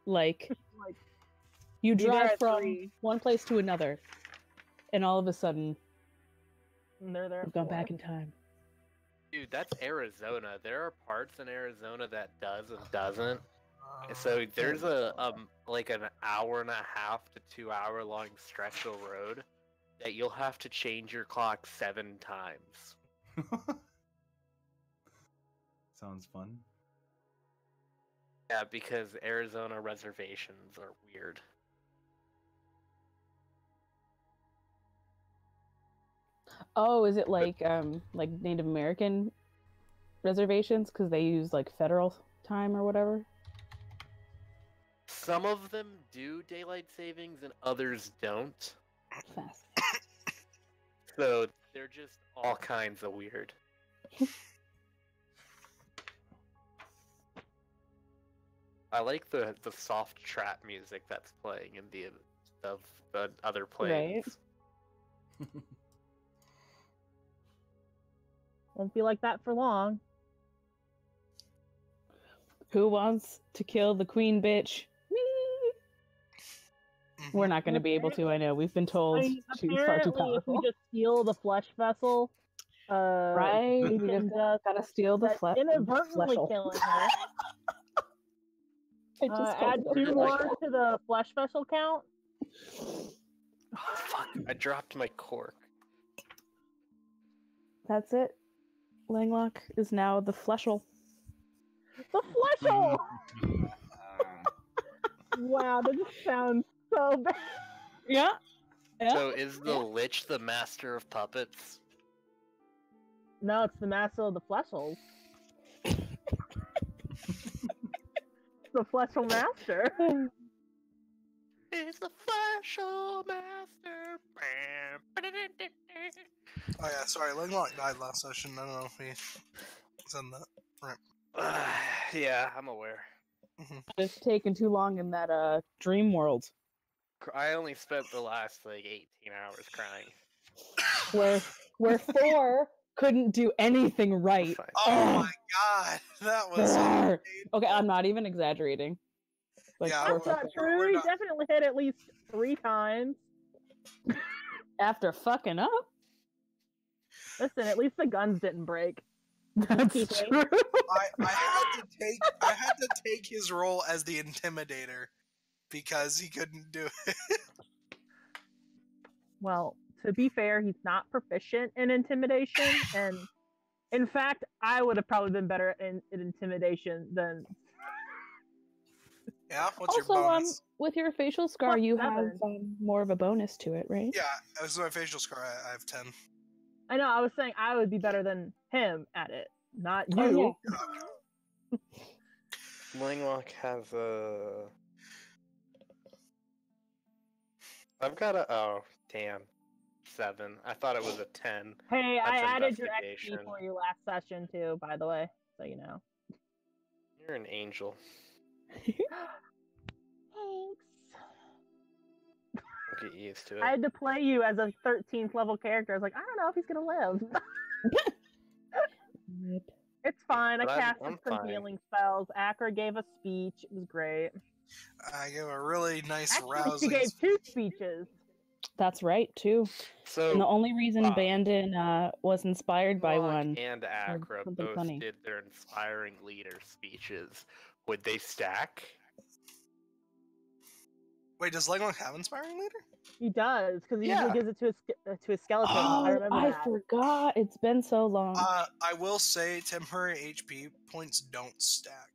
Like, Like, you drive at from 3. one place to another, and all of a sudden, And they're there. we've gone back in time. Dude, that's Arizona. There are parts in Arizona that does and doesn't. So there's like an hour and a half to 2 hour long stretch of road that you'll have to change your clock 7 times. Sounds fun. Yeah, because Arizona reservations are weird. Oh, is it like Native American reservations because they use like federal time or whatever? Some of them do daylight savings and others don't. Fast. So they're just all kinds of weird. I like the soft trap music that's playing in the other planes. Right. Won't be like that for long. Who wants to kill the queen bitch? Me. We're not going to be able to. I know. We've been told she's far too Apparently, if powerful. you just steal the flesh vessel, Right? you We can just gotta steal the flesh. inadvertently killing her. Add 2 more to the flesh vessel count. Oh, fuck! I dropped my cork. That's it. Langlock is now the fleshel. The fleshel! Wow, that just sounds so bad. Yeah. So is the Lich the master of puppets? No, it's the master of the fleshels. The fleshel master. It's the fleshel master. Oh yeah, sorry, Langlock died last session. I don't know if we said that. Right. Yeah, I'm aware. It's taken too long in that dream world. I only spent the last like 18 hours crying. Where 4 couldn't do anything right. Oh my god, that was okay. I'm not even exaggerating. Like, yeah, that's not true. He definitely hit at least 3 times. After fucking up. Listen, at least the guns didn't break. That's true. I had to take his role as the intimidator because he couldn't do it. Well, to be fair, he's not proficient in intimidation, and in fact, I would have probably been better in intimidation than. Yeah, what's also, your bonus? With your facial scar, you have +7. more of a bonus to it, right? Yeah, this is my facial scar. I have 10. I know. I was saying I would be better than him at it, not you. Oh, yeah. Langlock has a. I've got a. Oh, damn. 7. I thought it was a 10. Hey, That's I added your investigation. XP for you last session too, by the way, so you know. You're an angel. Thanks. I'll get used to it. I had to play you as a 13th level character. I was like, I don't know if he's gonna live. It's fine. But I casted I'm some fine. healing spells. Akra gave a speech. It was great. I gave a really nice Actually, rousing. she gave 2 speeches. That's right, too. So, and the only reason Bandon was inspired by one and Akra something both funny. did their inspiring leader speeches. Would they stack? Wait, does Langlock have inspiring leader? He does, because he Yeah. usually gives it to his skeleton. I remember I that. forgot. It's been so long. I will say temporary HP points don't stack.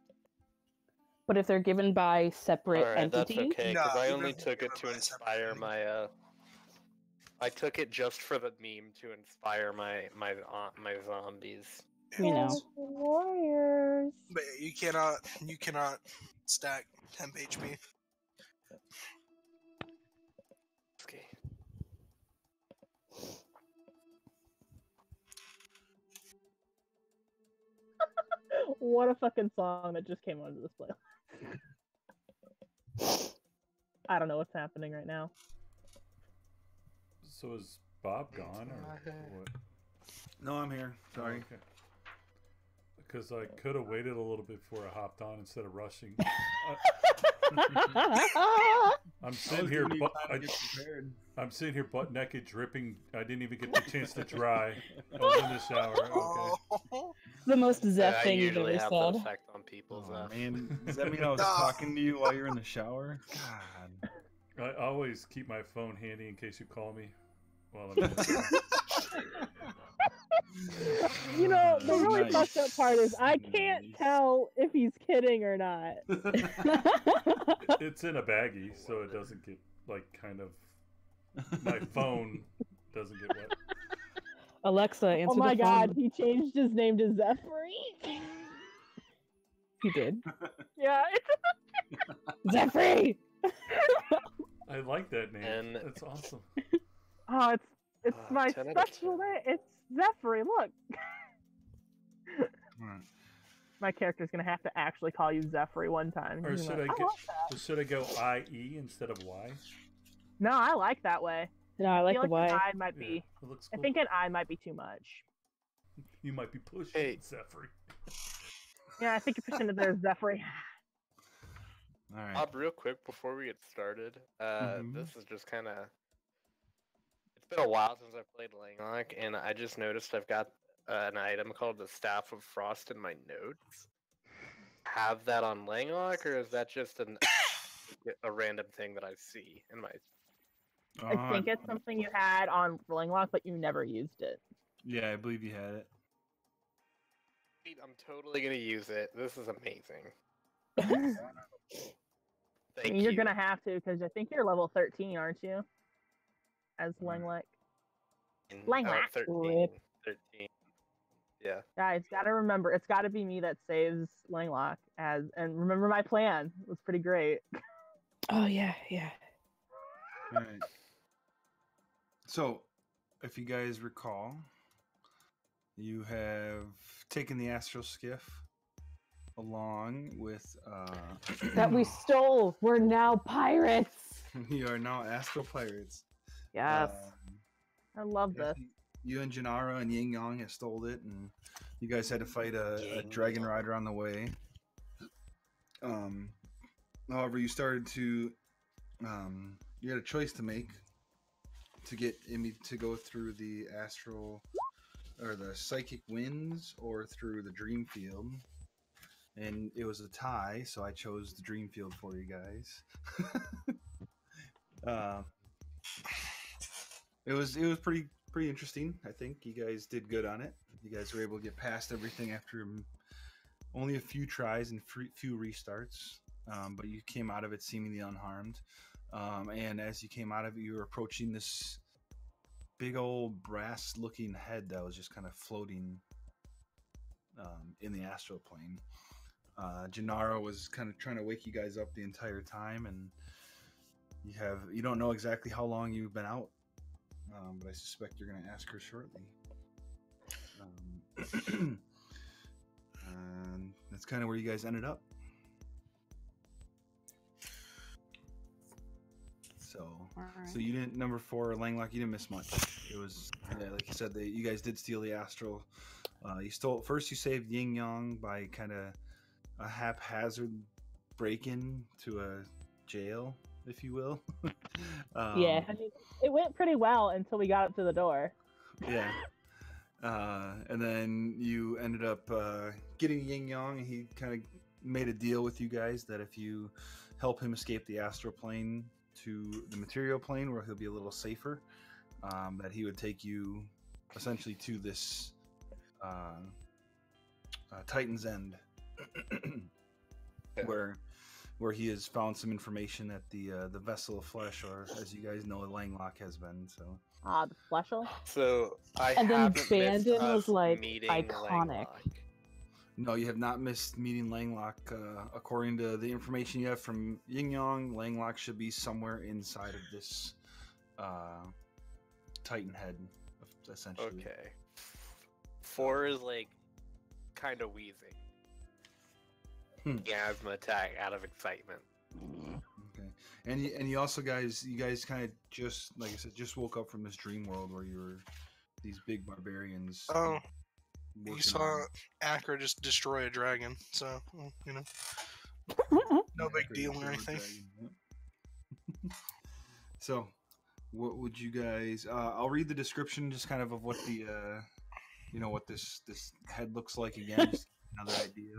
But if they're given by separate Alright, that's entities, okay, No, because I he only doesn't took give it it to by inspire separate my, I took it just for the meme to inspire my zombies. you know. Warriors. But you cannot stack temp HP. Okay. What a fucking song that just came onto this playlist. I don't know what's happening right now. So is Bob gone or what? No, I'm here. Sorry. Okay. Because I could have waited a little bit before I hopped on instead of rushing. I'm sitting here, I'm sitting here butt naked, dripping. I didn't even get the chance to dry. I was in the shower. Okay. Oh, The most I Zeph thing you've usually ever have that said. effect on people. Oh, So. man, does that mean I was talking to you while you're in the shower? God. I always keep my phone handy in case you call me while I'm in the shower. You know, the really Nice. fucked up part is I can't Nice. tell if he's kidding or not. It's in a baggie, so it doesn't get, like, kind of... My phone doesn't get wet. Alexa, answer Oh my the phone. god, he changed his name to Zephyr. He did. Yeah, Zephyr! I like that name. And- That's awesome. oh, it's my 10 out of special 10. name. It's Zephyr. Look, Alright. my character's gonna have to actually call you Zephyr one time. Or He's should like, I "I get? like that." Should I go IE instead of Y? No, I like that way. No, I like feel the like Y. an I might Yeah, be. it looks I cool. think an I might be too much. You might be pushing Hey. Zephyr. Yeah, I think you're pushing it there, Zephyr. Alright. Bob, real quick before we get started, Mhm. this is just kind of. It's been a while since I've played Langlock, and I just noticed I've got an item called the Staff of Frost in my notes. Have that on Langlock, or is that just a random thing that I see in my? I think it's something you had on Langlock, but you never used it. Yeah, I believe you had it. I'm totally gonna use it. This is amazing. I Thank mean, you're you. gonna have to because I think you're level 13, aren't you? As Langlock. Langlock. 13. 13. Yeah. Guys, gotta remember, it's gotta be me that saves Langlock. And remember my plan. It was pretty great. Oh, yeah, yeah. Alright. So, if you guys recall, you have taken the astral skiff along with That we stole. We're now pirates. you are now astral pirates. Yes. I love Yeah, this. you and Janara and Yin Yang have stole it, and you guys had to fight a dragon rider on the way. However, you started to you had a choice to make to get Imi to go through the astral or the psychic winds or through the dream field, and it was a tie, so I chose the dream field for you guys. It was pretty interesting. I think you guys did good on it. You guys were able to get past everything after only a few tries and few restarts, but you came out of it seemingly unharmed. And as you came out of it, you were approaching this big old brass-looking head that was just kind of floating in the astral plane. Gennaro was kind of trying to wake you guys up the entire time, and you don't know exactly how long you've been out, but I suspect you're going to ask her shortly. And that's kind of where you guys ended up. So you didn't, number 4, Langlock, you didn't miss much. It was, like you said, you guys did steal the astral. You saved Yin Yang by kind of a haphazard break-in to a jail, if you will. Yeah. I mean, it went pretty well until we got up to the door. Yeah. And then you ended up getting Yin Yang, and he kind of made a deal with you guys that if you help him escape the astral plane to the material plane, where he'll be a little safer, that he would take you essentially to this Titan's End, where he has found some information that the vessel of flesh, or as you guys know, Langlock has been. So The fleshel. So I And then haven't missed Bandon was, us like, meeting iconic. Langlock. no, you have not missed meeting Langlock. According to the information you have from Yin Yang, Langlock should be somewhere inside of this Titan head, essentially. Okay. 4 is like kind of wheezing. Asthma attack out of excitement. Okay, and you also you guys kind of just, like I said, just woke up from this dream world where you were these big barbarians. Oh, you working saw on- Akra just destroy a dragon, so you know. No big Pretty deal or sure anything. dragon, yep. So, what would you guys? I'll read the description, just kind of what the what this head looks like again. Just another idea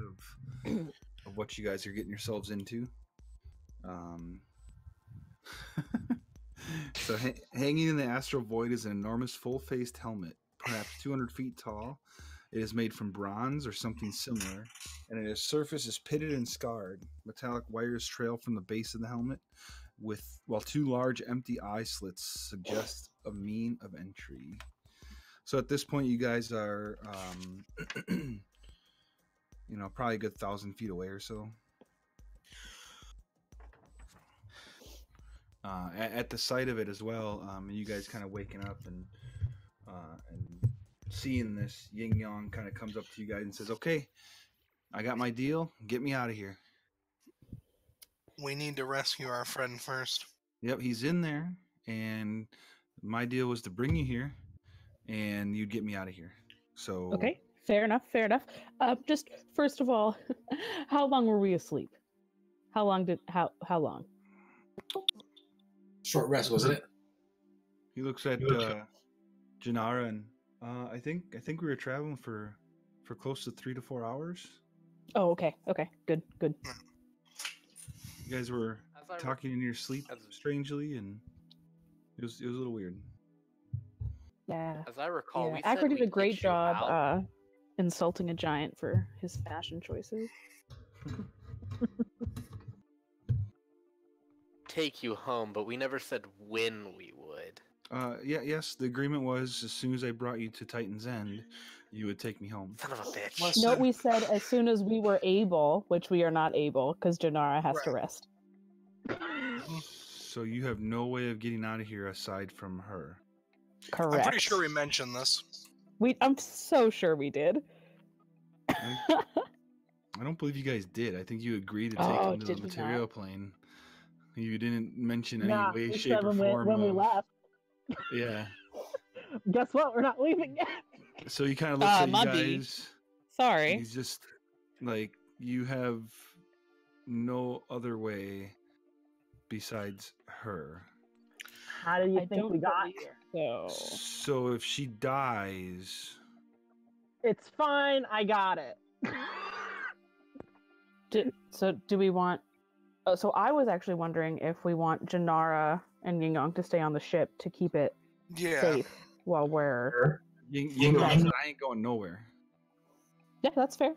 of what you guys are getting yourselves into. So, hanging in the astral void is an enormous full-faced helmet, perhaps 200 feet tall. It is made from bronze or something similar, and its surface is pitted and scarred. Metallic wires trail from the base of the helmet, while two large empty eye slits suggest a mean of entry. So at this point, you guys are, probably a good 1,000 feet away or so. At the sight of it as well, you guys kind of waking up and seeing this, Yin Yang kind of comes up to you guys and says, "Okay, I got my deal. Get me out of here." We need to rescue our friend first. Yep, he's in there, and my deal was to bring you here, and you'd get me out of here. So Okay, fair enough. Just first of all, how long were we asleep? How long? Short rest, wasn't it? he looks at Janara, and I think we were traveling for close to 3 to 4 hours. Oh, okay, good. You guys were talking in your sleep strangely, and it was a little weird. Yeah. As I recall, Yeah. we Acker said did we'd a great get you out. job insulting a giant for his fashion choices. Take you home, but we never said when we would. Yes, the agreement was as soon as I brought you to Titan's End, you would take me home. Son of a bitch. Listen, No, we said as soon as we were able, which we are not able because Janara has to Right. rest. So you have no way of getting out of here aside from her. Correct. I'm pretty sure we mentioned this. I'm so sure we did. I don't believe you guys did. I think you agreed to take Oh, him to did the we material not? plane. You didn't mention any Nah, way, we shape, said or form when we of... left. Yeah. Guess what? We're not leaving yet. So he kind of looks at you Muddy. guys. Sorry. He's just like, you have no other way besides her. How do you I think don't we got believe here? So So if she dies, It's fine. I got it. do we want? Oh, so I was actually wondering if we want Janara and Yin Yang to stay on the ship to keep it Yeah. safe while we're. you guys, I ain't going nowhere. Yeah, that's fair.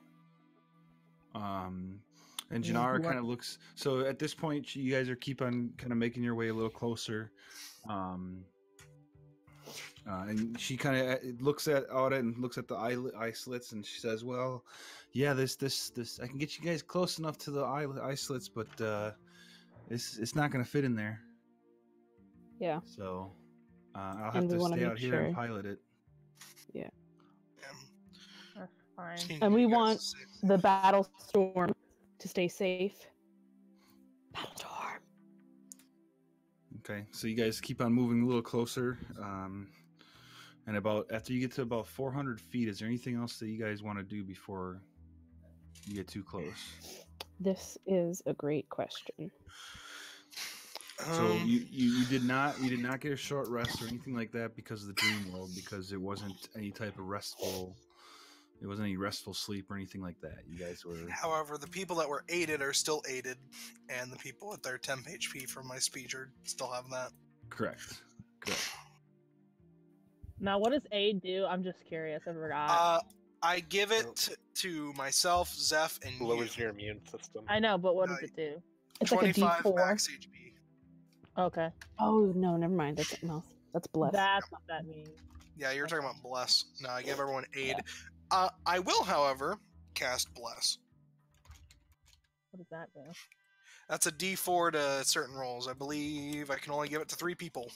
And Yeah, Janara you kind of looks. So at this point, you guys are keep on kind of making your way a little closer. And she kind of looks at it and looks at the eye slits, and she says, "Well, yeah, this I can get you guys close enough to the eye slits, but it's not gonna fit in there. Yeah. So I'll have And we to wanna stay make out here sure. and pilot it." That's fine. Just need And you we guys want to save- the battle storm to stay safe. Battle storm. Okay, so you guys keep on moving a little closer. And after you get to about 400 feet, is there anything else that you guys want to do before you get too close? This is a great question. So you did not get a short rest or anything like that because of the dream world, because it wasn't any type of restful sleep or anything like that. You guys were However, the people that were aided are still aided, and the people with their temp HP from my speech still have that. correct. Now, what does aid do? I'm just curious. I forgot. I give it to myself, Zeph, and Lowers you. your immune system. I know, but what no, does it do? It's like a 25 D4. max HP. Okay, Oh no, never mind. That's something else. That's bless. that's what that means. Yeah, you're talking about Bless. No, I give everyone aid. I will, however, cast Bless. What does that do? That's a D4 to certain rolls. I believe I can only give it to 3 people.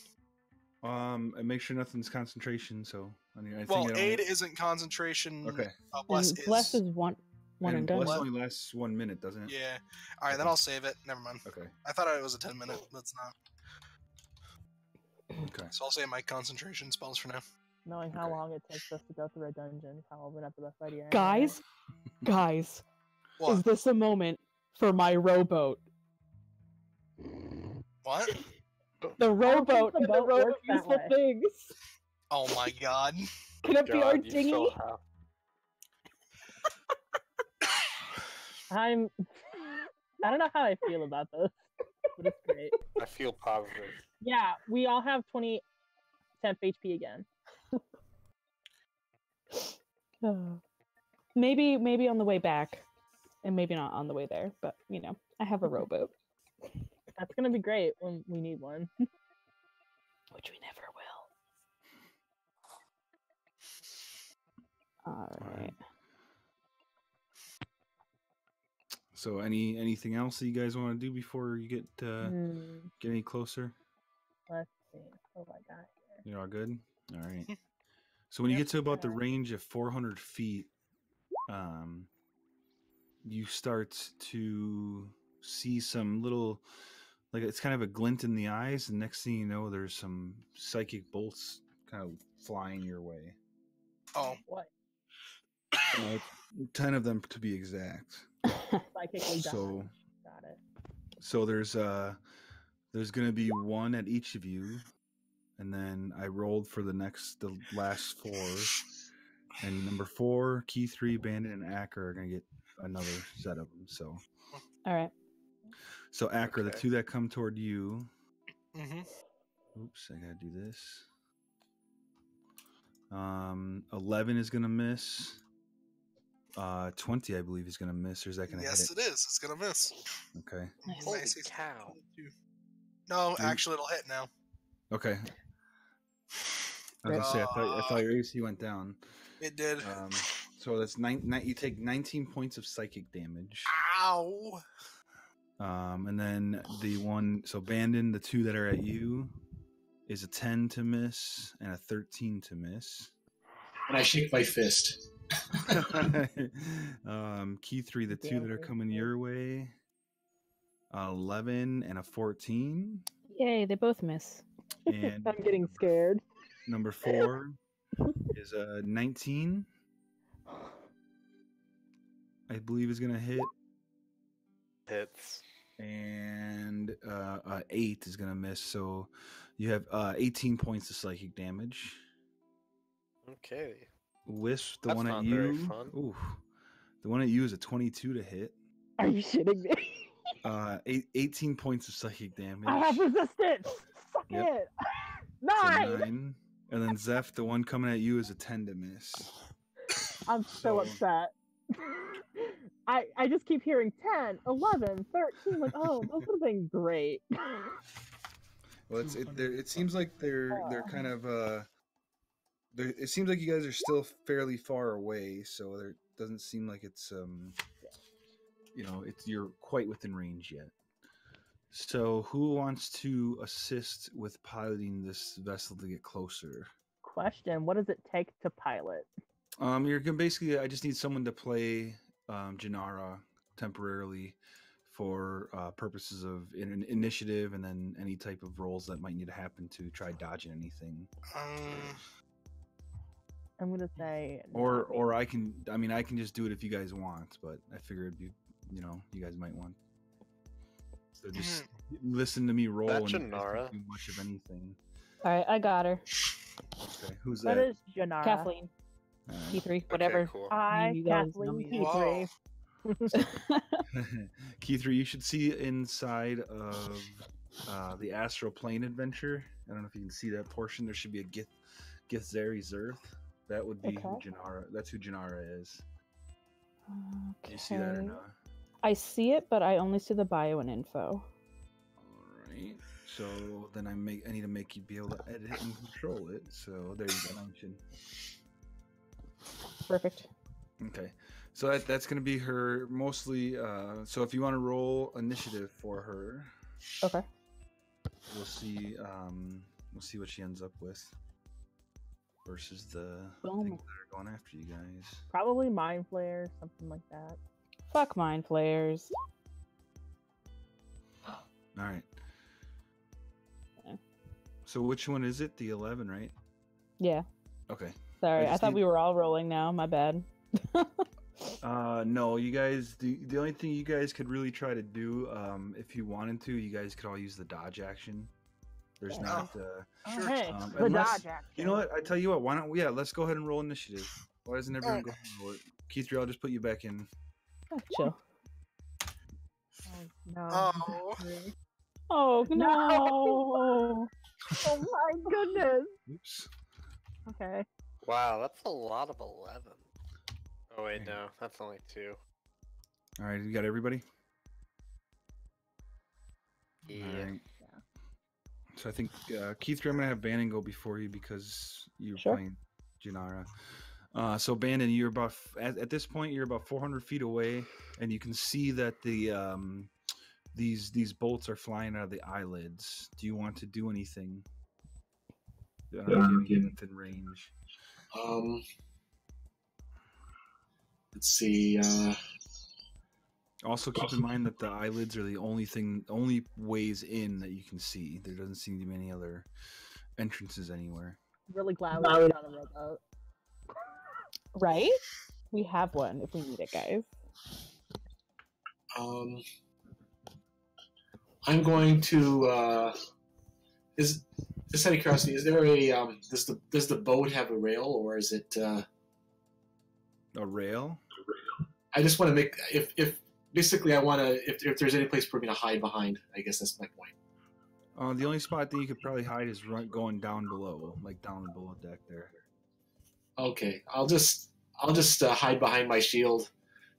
And make sure nothing's concentration. So I mean, I Well, think aid isn't concentration. Okay. Bless And is. bless is one and done. Bless only lasts 1 minute, doesn't it? Yeah. All right, then I'll save it. Never mind. Okay. I thought it was a 10-minute. That's not. Okay. So I'll save my concentration spells for now. Knowing how Okay. long it takes us to go through a dungeon, probably not the best idea. Guys, is What? this a moment for my rowboat? What? The rowboat the and the boat road of works that useful way. things. Oh my god. Can it be our God, you dinghy? still have. I don't know how I feel about this, but it's great. I feel positive. Yeah, we all have 20 temp HP again. Maybe on the way back, and maybe not on the way there. But you know, I have a rowboat, That's gonna be great when we need one. which we never will. All right. So anything else that you guys want to do before you get get any closer? Let's see. What have I got here? You're all good? All right. So when you Yep, get to about the alright. range of 400 feet, you start to see some little, like it's kind of a glint in the eyes, and next thing you know, there's some psychic bolts kind of flying your way. Oh, What? 10 of them to be exact. Psychically dodge. So, Got it. so there's gonna be one at each of you, and then I rolled for the last 4, and number 4, Key 3, Bandit, and Acker are gonna get another set of them. So, All right. so Acker, the Okay. 2 that come toward you. mm-hmm. Oops, I gotta do this. 11 is gonna miss. 20, I believe, is gonna miss. Or is that gonna Yes, hit? it is. It's gonna miss. Okay. Nice. Holy Nice. cow. No, actually, it'll hit now. Okay. I was gonna say, I thought your AC went down. It did. So that's you take 19 points of psychic damage. Ow! And then the one, so Bandon, the 2 that are at you, is a 10 to miss and a 13 to miss. And I shake my fist. Key 3, the 2 that are coming your way, 11 and a 14. Yay! They both miss. And I'm getting scared. number 4 is a 19. I believe is gonna hit. Hits. And 8 is gonna miss. So you have 18 points of psychic damage. Okay. Wisp, the That's one at not very you. fun. Ooh, the one at you is a 22 to hit. Are you shitting me? 18 points of psychic damage. I have resistance. Suck Yep. it. So 9. 9. And then Zeph, the one coming at you is a 10 to miss. I'm so upset. I just keep hearing 10, 11, 13. Like, oh, those would have been great. Well, it seems like they're kind of it seems like you guys are still fairly far away, so it doesn't seem like it's you're quite within range yet. So who wants to assist with piloting this vessel to get closer? Question: what does it take to pilot? You're gonna basically, I just need someone to play Janara temporarily for purposes of initiative, and then any type of rolls that might need to happen to try dodging anything. I'm gonna say. Or I can just do it if you guys want, but I figured you guys might want. So just listen to me roll. That's and Janara. do much of anything. All right, I got her. Okay, who's What that? is Janara? Kathleen. All right. Key 3, whatever. Okay, cool. I, You guys know Kathleen me. Key 3. Key 3, you should see inside of the astral plane adventure. I don't know if you can see that portion. There should be a Githzeri Zerth. That would be who Okay. Janara. That's who Janara is. Okay. Do you see that or not? I see it, but I only see the bio and info. All right. So then I need to make you be able to edit and control it. So there you go. Function. Perfect. Okay. So that's going to be her mostly. So if you want to roll initiative for her, Okay. we'll see. We'll see what she ends up with versus the Boom. things that are going after you guys. Probably Mind Flare, something like that. Fuck mind flares. All right. Okay. So which one is it? The 11, right? Yeah. Okay. Sorry, I I just thought need- we were all rolling now. My bad. No, you guys. The only thing you guys could really try to do, if you wanted to, you guys could all use the dodge action. There's Yeah. not. Oh, hey, the Unless, dodge action. you know what? I tell you what. Why don't? Yeah, let's go ahead and roll initiative. Why doesn't everyone go ahead and roll it? Keith, I'll just put you back in. Oh, chill. Oh, no. Oh. Oh no! Oh my goodness. Oops. Okay. Wow, that's a lot of 11. Oh wait, no, that's only 2. All right, you got everybody. Yeah. All right. So I think Keith, I'm gonna have Bannon go before you because you're Sure. playing Janara. So Bannon, you're about at this point you're about 400 feet away, and you can see that the these bolts are flying out of the eyelids. Do you want to do anything? Within range. Let's see. Also, keep in mind that the eyelids are the only ways in that you can see. There doesn't seem to be any other entrances anywhere. Really glad we got a rowboat. Right? We have one if we need it, guys. I'm going to. Is just out of curiosity, is there a does the boat have a rail, or is it a rail? I just want to make if basically I want to if there's any place for me to hide behind. I guess that's my point. The only spot that you could probably hide is going down below, like down the below deck there. Okay, I'll just hide behind my shield,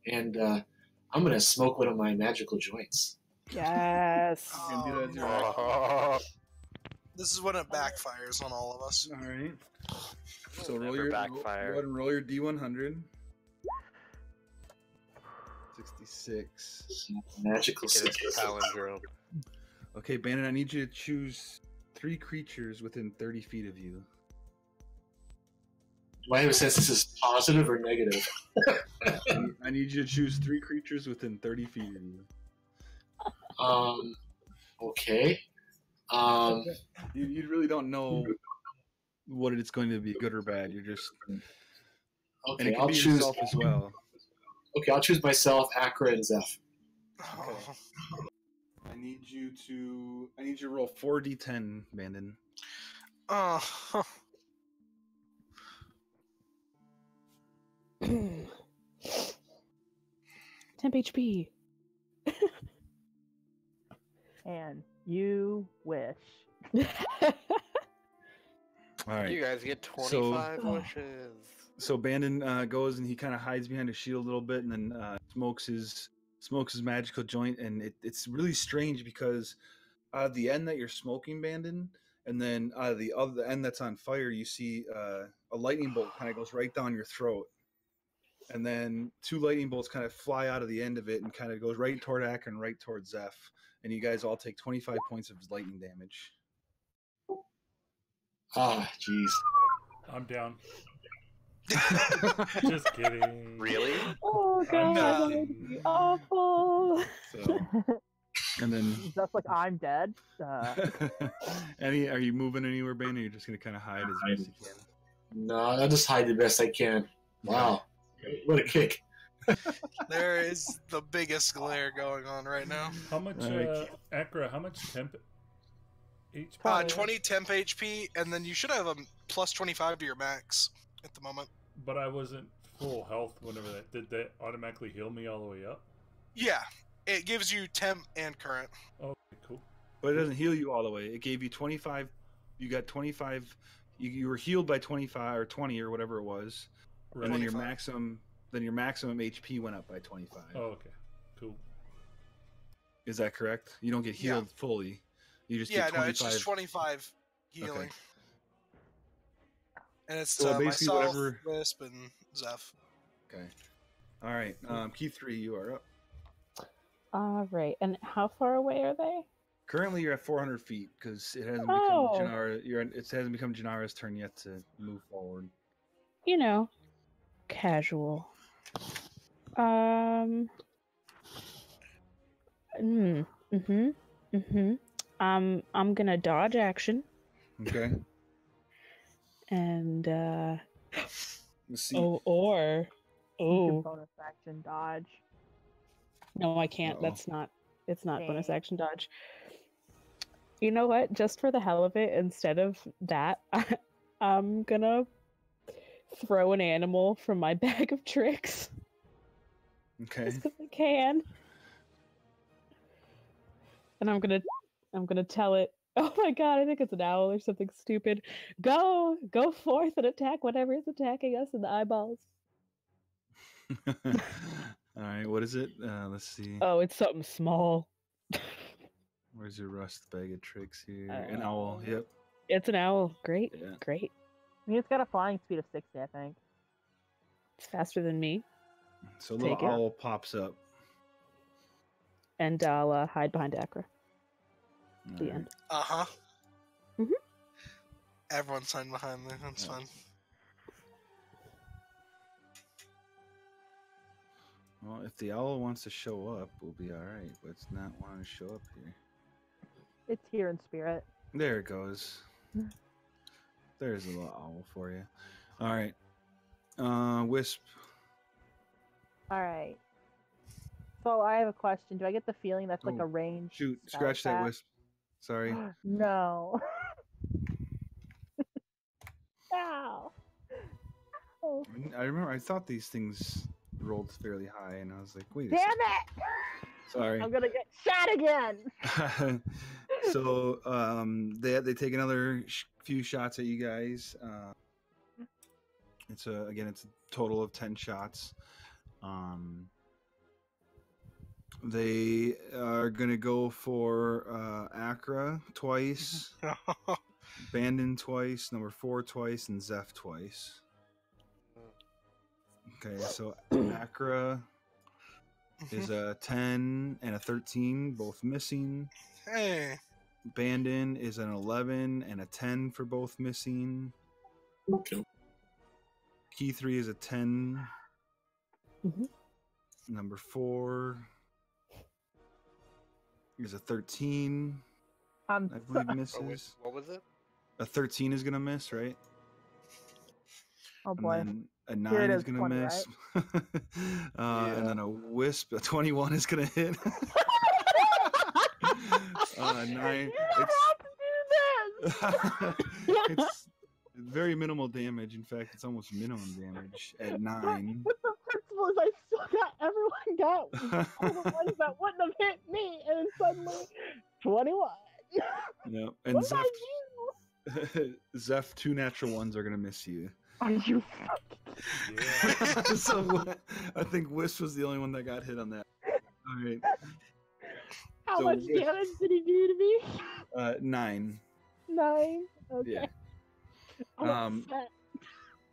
and I'm gonna smoke one of my magical joints. Yes. You can do that as your Oh, This is when it backfires on all of us. All right. So Never roll your backfire. Go ahead and roll your D100. 66. Magical get his six. palindrome. Okay, Bannon, I need you to choose 3 creatures within 30 feet of you. Do I have a sense this is positive or negative? I need you to choose 3 creatures within 30 feet of you. Okay. You really don't know what it's going to be, good or bad. You're just and Okay, it can I'll be choose. yourself as well. Okay, I'll choose myself, Akra, and Zeph. Oh. I need you to roll 4d10, Bandon. Oh. Temp HP. And you wish. All right. You guys get 25 wishes. So Bandon goes and he kind of hides behind his shield a little bit, and then smokes his magical joint, and it's really strange because out of the end that you're smoking, Bandon, and then out of the other end that's on fire, you see a lightning bolt kind of goes right down your throat, and then 2 lightning bolts kind of fly out of the end of it and kind of goes right toward Akron, right toward Zeph, and you guys all take 25 points of lightning damage. Ah, jeez. I'm down. Just kidding. Really? Oh god, that would be awful. So, and then That's like I'm dead. are you moving anywhere, Bandon? Or you're just gonna kind of hide as best you can? No, I'll just hide the best I can. Wow. What a kick. There is the biggest glare going on right now. How much, Akra, how much temp HP? 20 temp HP, and then you should have a plus 25 to your max at the moment. But I wasn't full health whenever that. Did that automatically heal me all the way up? Yeah, it gives you temp and current. Okay, cool. But it doesn't heal you all the way. It gave you 25. You got 25. You were healed by 25 or 20 or whatever it was, Right. and then your 25. maximum HP went up by 25. Oh, okay. Cool. Is that correct? You don't get healed fully. You just Yeah, get 25. no, it's just 25 healing. Okay. And it's So basically myself, whatever- Wisp, and Zeph. Okay. All right. Keith 3, you are up. All right, and how far away are they? Currently, you're at 400 feet because it hasn't Oh. become Janara. It hasn't become Janara's turn yet to move forward. You know, casual. I'm gonna dodge action Okay. and Let's see. or You can Oh bonus action dodge. no, I can't. Uh-oh. That's not. It's not bonus Dang. action dodge. You know what? Just for the hell of it, instead of that, I'm gonna throw an animal from my bag of tricks Okay. just because I can, and I'm gonna tell it. Oh my god, I think it's an owl or something stupid. Go forth and attack whatever is attacking us in the eyeballs. All right. What is it? Let's see. Oh, it's something small. Where's your rust bag of tricks here? An owl. Yep. It's an owl. Great, Yeah. great. I mean, it's got a flying speed of 60, I think. It's faster than me, So a little Take it. owl pops up. and I'll hide behind Acra. All The right. end. Uh-huh. Mhm. Everyone's hiding behind me. That's Yeah. fun. Well, if the owl wants to show up, we'll be all right. But it's not wanting to show up here. It's here in spirit. There it goes. There's a little owl for you. All right. Wisp. All right. So I have a question. Do I get the feeling that's like Oh, a range? Shoot. spell Scratch that attack? wisp. Sorry. No. Ow. Oh. I remember I thought these things rolled fairly high, and I was like, wait a Damn second. it! Sorry. I'm gonna get shot again. So they take another few shots at you guys. It's a total of 10 shots. They are gonna go for Acra twice, Bandon twice, number 4 twice, and Zeph twice. Okay, so Acra is a 10 and a 13, both missing. Hey. Bandon is an 11 and a 10 for both missing. Okay. Key 3 is a 10. Mhm. Number 4 is a 13. I'm I believe Oh, misses. what was it? A 13 is gonna miss, right? oh And boy. then a Here it 9 is is, gonna 20, miss. Yeah. And then a wisp, a 21 is gonna hit. 9. You have to do this. It's very minimal damage. In fact, it's almost minimum damage at 9. But the principle is I still got everyone got all the ones that wouldn't have hit me, and suddenly 21. Yep. And What Zeph, about you? Zeph, 2 natural ones are gonna miss you. Are you fucking Yeah. So I think Wisp was the only one that got hit on that. All right. How So much with- damage did he do to me? 9. 9. Okay. Yeah. I'm Um, upset.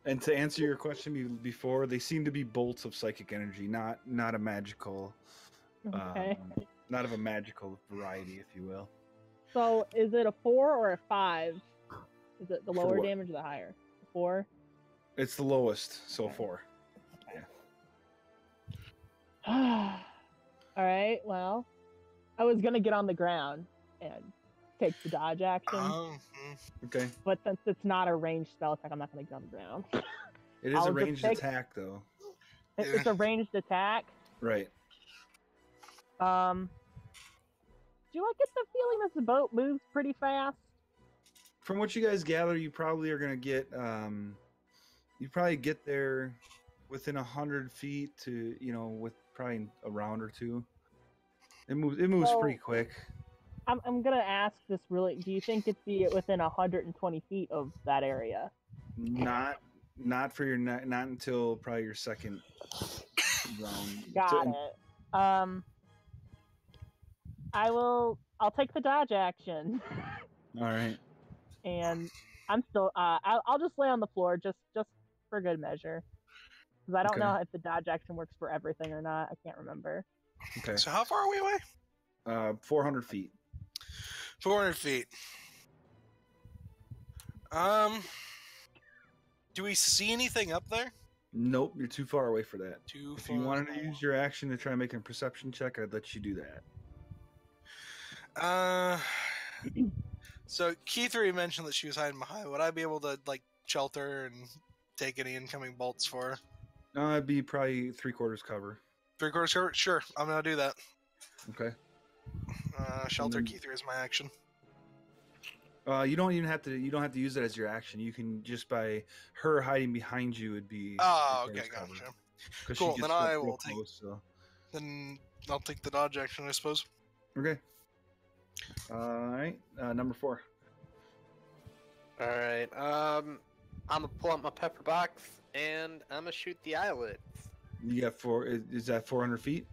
And to answer your question before, they seem to be bolts of psychic energy, not a magical, Okay. not of a magical variety, if you will. So is it a 4 or a 5? Is it the For lower what? damage or the higher? 4? It's the lowest, so 4. All right. Well, I was gonna get on the ground and take the dodge action, Okay. but since it's not a ranged spell attack, I'm not gonna get on the ground. It is I'll a just ranged take- attack, though. It's a ranged attack. Right. Do I get the feeling this boat moves pretty fast? From what you guys gather, you probably are gonna get. You probably get there within 100 feet to, with probably a round or two. It moves So- pretty quick. I'm gonna ask this really. Do you think it'd be within 120 feet of that area? Not for your not until probably your second round. Got it. I'll take the dodge action, All right. and I'm still. I'll just lay on the floor just for good measure, because I don't Okay. know if the dodge action works for everything or not. I can't remember. Okay. So how far are we away? 400 feet. 400 feet. Do we see anything up there? Nope, you're too far away for that. Too If far. you wanted to use your action to try and make a perception check, I'd let you do that. So Key 3 mentioned that she was hiding behind. Would I be able to shelter and take any incoming bolts for her? It'd be probably 3/4 cover. 3/4 cover? Sure, I'm gonna do that. Okay. Shelter And key 3 is my action. You don't even have to. You don't have to use it as your action. You can just by her hiding behind you would be. Oh, 3/4 okay, cover. gotcha. 'Cause Cool, she then gets I real will take- close, so. Then I'll take the dodge action, I suppose. Okay. All right. Number 4. All right. I'm gonna pull out my pepper box and I'm gonna shoot the eyelids. You got 4. Is that 400 feet?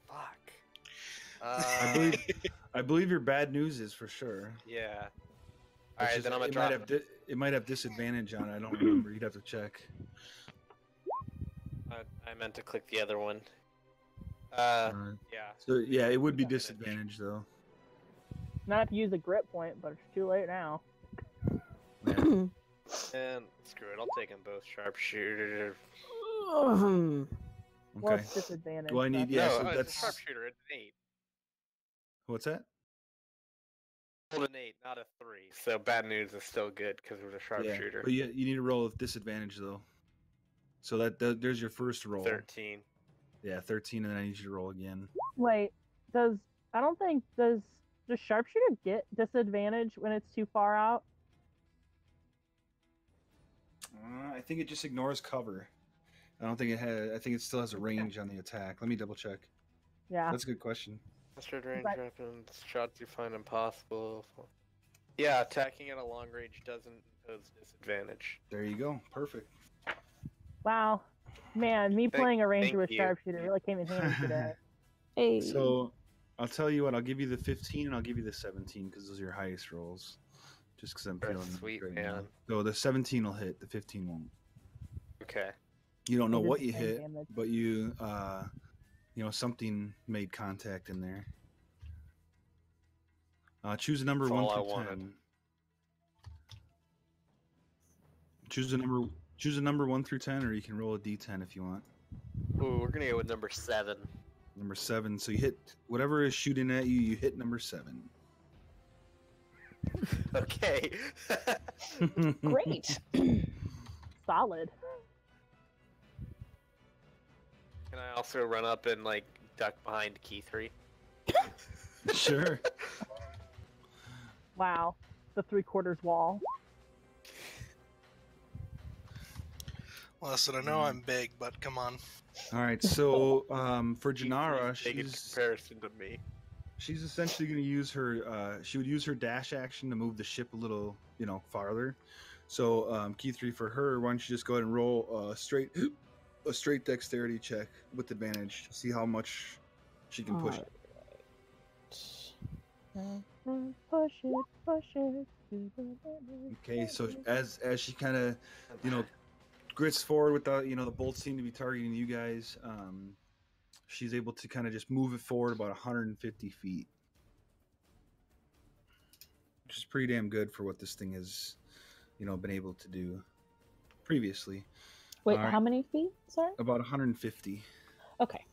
Fuck. I believe your bad news is for sure. Yeah. All right, then I'm gonna it drop. it might have disadvantage on it. I don't remember. You'd have to check. I meant to click the other one. Alright. Yeah. So yeah, it would be disadvantage though. Not if you use a grip point, but it's too late now. Yeah. And screw it, I'll take them both sharpshooter. Well, Okay. it's disadvantage. Do I need- but- Yeah, no, so it's that's- a sharpshooter. It's an 8. What's that? Rolled an 8, not a 3. So bad news is still good because it was a sharpshooter. But you need to roll with disadvantage though. So there's your first roll. 13. Yeah, 13, and then I need you to roll again. Wait, does sharpshooter get disadvantage when it's too far out? I think it just ignores cover. I don't think it has. I think it still has a range on the attack. Let me double check. Yeah. That's a good question. Short range But- weapons, shots you find impossible. Yeah, attacking at a long range doesn't impose disadvantage. There you go. Perfect. Wow. Man, me playing a ranger thank with you. sharpshooter really came in handy today. Hey. So I'll tell you what. I'll give you the 15 and I'll give you the 17 because those are your highest rolls. Just because I'm That's feeling sweet, right man. now. So the 17 will hit. The 15 won't. Okay. You don't know It is what you the same hit, damage. but you know, something made contact in there. Choose a number That's 1 all I through wanted. 10. Choose a number 1 through 10, or you can roll a d10 if you want. Ooh, we're gonna go with number 7. Number 7. So you hit whatever is shooting at you. You hit number 7. Okay. Great. Solid. Can I also run up and like duck behind key 3? Sure. Wow. The 3/4 wall. Listen, I know I'm big, but come on. All right. So for Key Janara, 3's big in she's comparison to me. essentially going to use her. She would use her dash action to move the ship a little, farther. So key 3 for her. Why don't you just go ahead and roll a straight dexterity check with advantage to see how much she can push it. Push it, push it. to the limit. Okay, so as she kind of, grits forward with the bolts seem to be targeting you guys. She's able to kind of just move it forward about 150 feet, which is pretty damn good for what this thing has, been able to do previously. Wait, All right. how many feet? Sorry. About 150. Okay.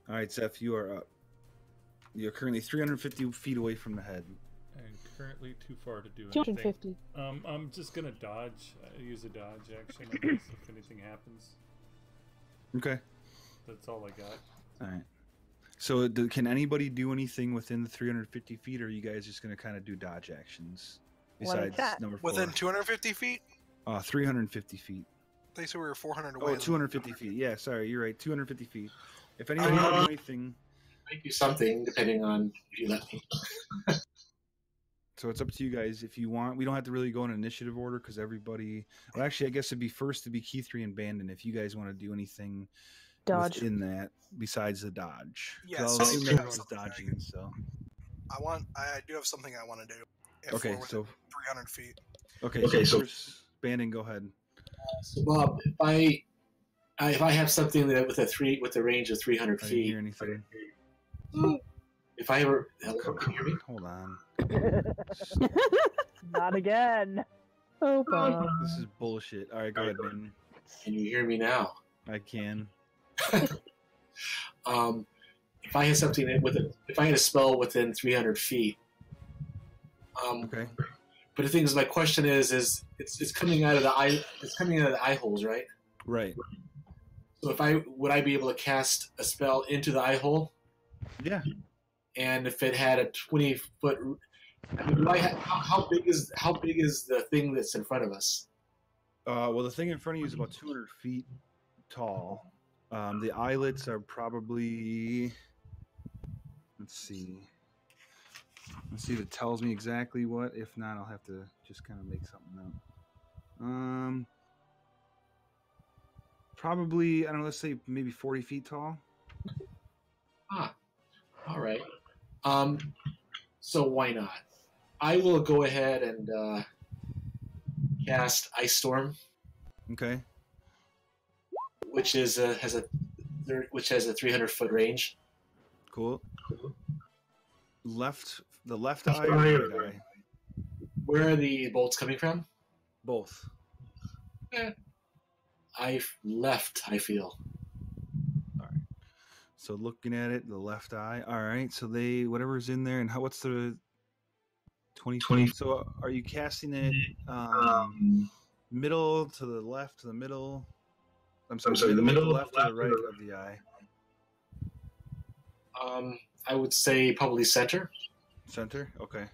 All right, Zeph, you are up. You're currently 350 feet away from the head. And currently too far to do anything. 250. I'm just gonna dodge. Use a dodge action, I guess, if anything happens. Okay. That's all I got. All right. So can anybody do anything within the 350 feet, or are you guys just going to kind of do dodge actions? Let me Besides check. number 4. Within 250 feet? 350 feet. They said we were 400 away. Oh, 250 feet. Yeah, sorry, you're right. 250 feet. If anybody can do anything, Might do something depending on if you let me. so it's up to you guys. If you want, we don't have to really go in initiative order because everybody. Well, actually, I guess it'd be first to be Key 3 and Bandon. If you guys want to do anything Dodge. in that besides the dodge. 'Cause Yeah, I'll so- assume that everyone's dodging. So I do have something I want to do. If okay, we're within so 300 feet. okay, so first, Bandon, go ahead. So Bob, if I have something that with a range of 300 I didn't hear feet, anything. if I ever hello, can you hear me? Hold on. Not again. Oh, Bob. This is bullshit. All right, go ahead, man. Can you hear me now? I can. If I had something if I had a spell within 300 feet, Okay. But the thing is, my question is it's coming out of the eye. It's coming out of the eye holes, right? Right. So would I be able to cast a spell into the eye hole? Yeah. And if it had a 20-foot, I mean, how big is the thing that's in front of us? Well, the thing in front of you is about 200 feet tall. The eyelets are probably. Let's see if it tells me exactly what. If not, I'll have to just kind of make something up. Probably, I don't know, let's say maybe 40 feet tall. Ah, all right. So why not? I will go ahead and cast Ice Storm. Okay. Which has a 300-foot range. Cool. The left eye or the right eye? Where are the bolts coming from? Both. I feel. All right. So looking at it, the left eye. All right. So whatever's in there, and what's the 20? So are you casting it middle to the left to the middle? I'm sorry, the middle, left to the right of the eye. I would say probably center. Center. Okay.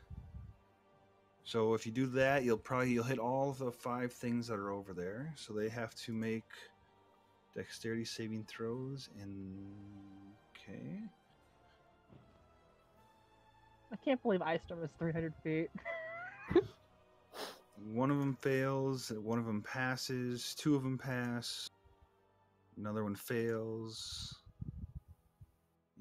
So if you do that, you'll hit all the 5 things that are over there. So they have to make dexterity saving throws. Okay. I can't believe Ice Storm is 300 feet. One of them fails. One of them passes. 2 of them pass. Another one fails.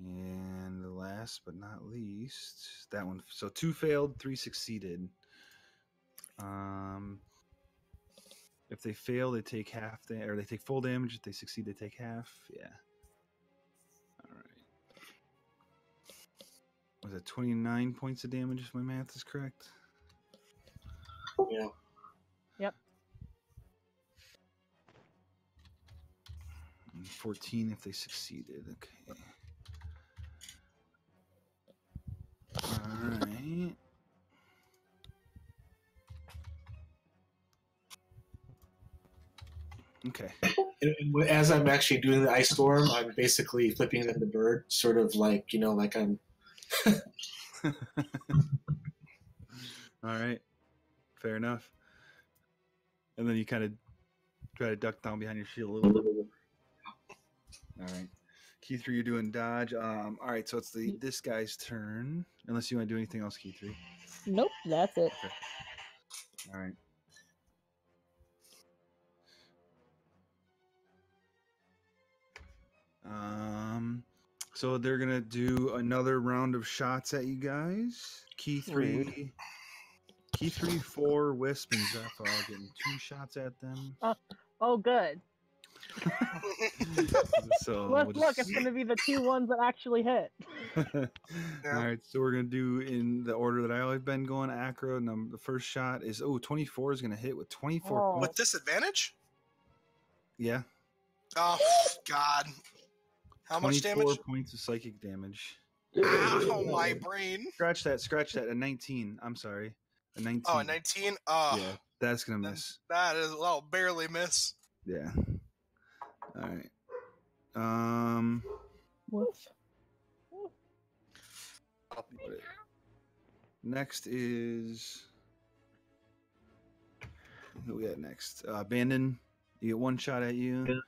And the last but not least, that one. So 2 failed, 3 succeeded. If they fail, they take half, or they take full damage. If they succeed, they take half. Yeah. All right. Was it 29 points of damage if my math is correct? Yeah. Yep. And 14 if they succeeded. Okay. All right. Okay. And as I'm actually doing the Ice Storm, I'm basically flipping them the bird, sort of like, like I'm. All right. Fair enough. And then you kind of try to duck down behind your shield a little bit. All right. Key 3, you're doing dodge. All right, so it's this guy's turn. Unless you want to do anything else, Key 3. Nope, that's it. Okay. All right. So they're gonna do another round of shots at you guys. Key 3, 4, Wisp, and Zeph are all getting 2 shots at them. Oh, good. So Look, it's going to be the 2 ones that actually hit. All right, so we're gonna do in the order that I've been going. Acro, the first shot is 24 is gonna hit with 24 points. With disadvantage? Yeah. Oh God! How much damage? 24 points of psychic damage. Ow, my brain! Scratch that. A 19. I'm sorry. A 19. Oh, a 19. Oh, yeah, that's gonna miss. That is barely miss. Yeah. All right. Woof. Next is who we got next? Abandon. You get 1 shot at you.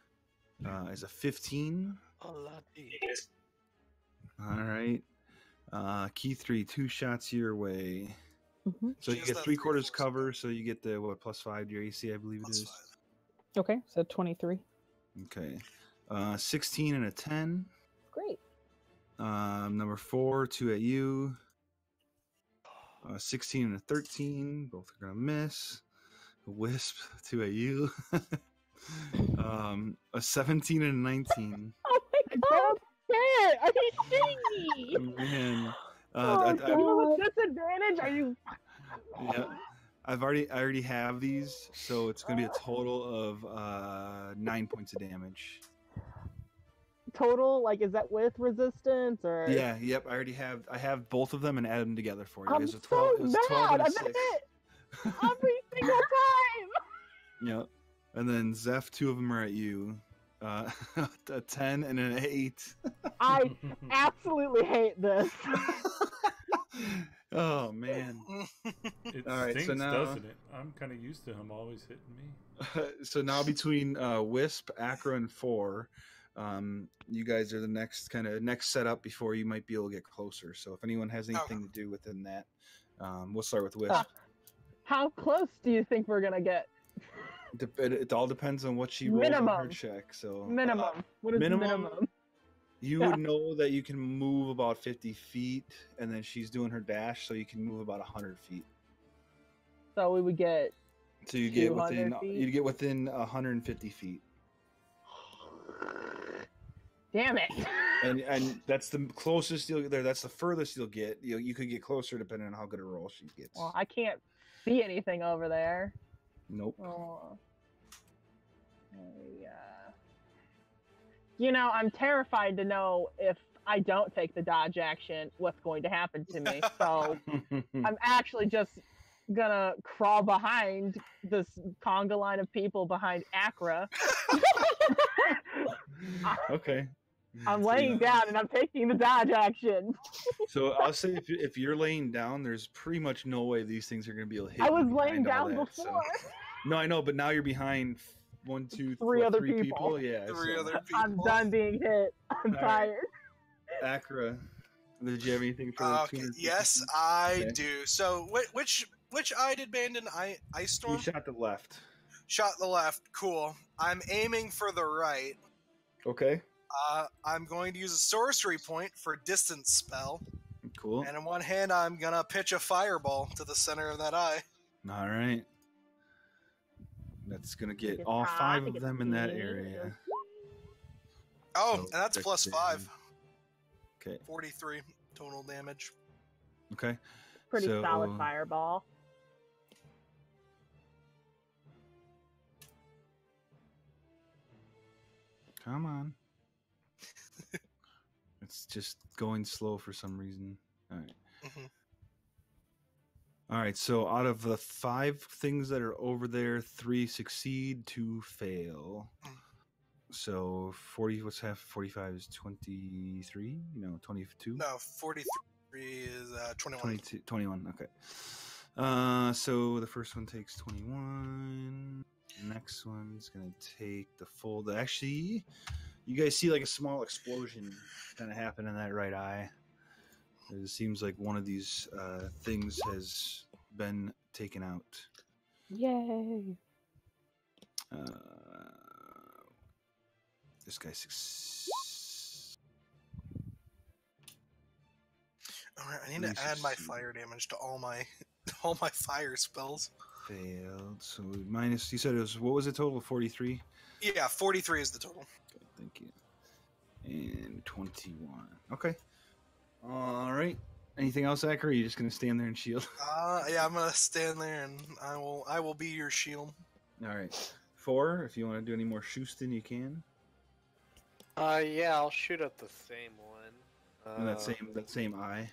Is a 15. All right. Key 3, 2 shots your way. Mm-hmm. So you get 3/4 cover. So you get the +5 to your AC, I believe it is. Okay, so 23. Okay. 16 and a 10. Great. Number 4, 2 at you. 16 and a 13. Both are gonna miss. A Wisp, 2 at you. A 17 and a 19. Oh my god! Shit! Are you kidding me? Man. Oh, disadvantage? Are you? Yeah. I already have these, so it's gonna be a total of 9 points of damage. Total, like, is that with resistance or? Yeah, yep. I have both of them and add them together for you. I'm It was so 12 mad. and a I 6. bet Every single time. Yep. And then Zeph, 2 of them are at you. A 10 and an 8. I absolutely hate this. Oh man. It All right, so stinks, now- doesn't it? I'm kind of used to him always hitting me. So now between Wisp, Acra, and 4, you guys are the next setup before you might be able to get closer. So if anyone has anything to do within that, we'll start with Wisp. How close do you think we're gonna get? It all depends on what she rolls on her Minimum. check. So Minimum. What is minimum? you would know that you can move about 50 feet, and then she's doing her dash, so you can move about 100 feet. So we would get. So you get 200 feet? you get within 150 feet, Damn it! and that's the closest you'll there. That's the furthest you'll get. You could get closer depending on how good a roll she gets. Well, I can't see anything over there. Nope. Oh. You know, I'm terrified to know if I don't take the dodge action, what's going to happen to me. So I'm actually just gonna crawl behind this conga line of people behind Acra. Okay. I'm laying down and I'm taking the dodge action. So I'll say if you're laying down, there's pretty much no way these things are going to be able to hit. I was you laying behind all down that, before. So. No, I know, but now you're behind 1, 2, Three other three people. Yeah. Three so. other people. I'm done being hit. I'm All right. tired. Acra, did you have anything for the Okay. 250 Yes, feet? I Okay. do. So which eye did Bandon Ice Storm? You shot the left. Shot the left. Cool. I'm aiming for the right. Okay. I'm going to use a sorcery point for distance spell, Cool. and in one hand I'm gonna pitch a fireball to the center of that eye. All right. That's gonna get It's all hot, 5 it of gets them in that steamy, area. Oh, So and that's that's plus the- 5. Okay. 43 total damage. Okay. Pretty So- solid fireball. Come on. It's just going slow for some reason. All right. Mhm. All right. So out of the 5 things that are over there, 3 succeed, 2 fail. Mm. So 40. What's half? 45 is 23. No, 22. No, 43 is 21. 22, 21. Okay. So the first one takes 21. Next one's gonna take the full. Actually, you guys see like a small explosion kind of happen in that right eye. It seems like one of these things has been taken out. Yay! This guy All right, I need to add my fire damage to all my fire spells. failed. So minus. You said it was what was the total? 43. Yeah, 43 is the total. Okay, thank you. And 21. Okay. All right. Anything else, Acker? Or are you just gonna stand there and shield? Yeah, I'm gonna stand there and I will be your shield. All right. 4. If you want to do any more Houston, you can. Yeah, I'll shoot at the same one. And that same eye.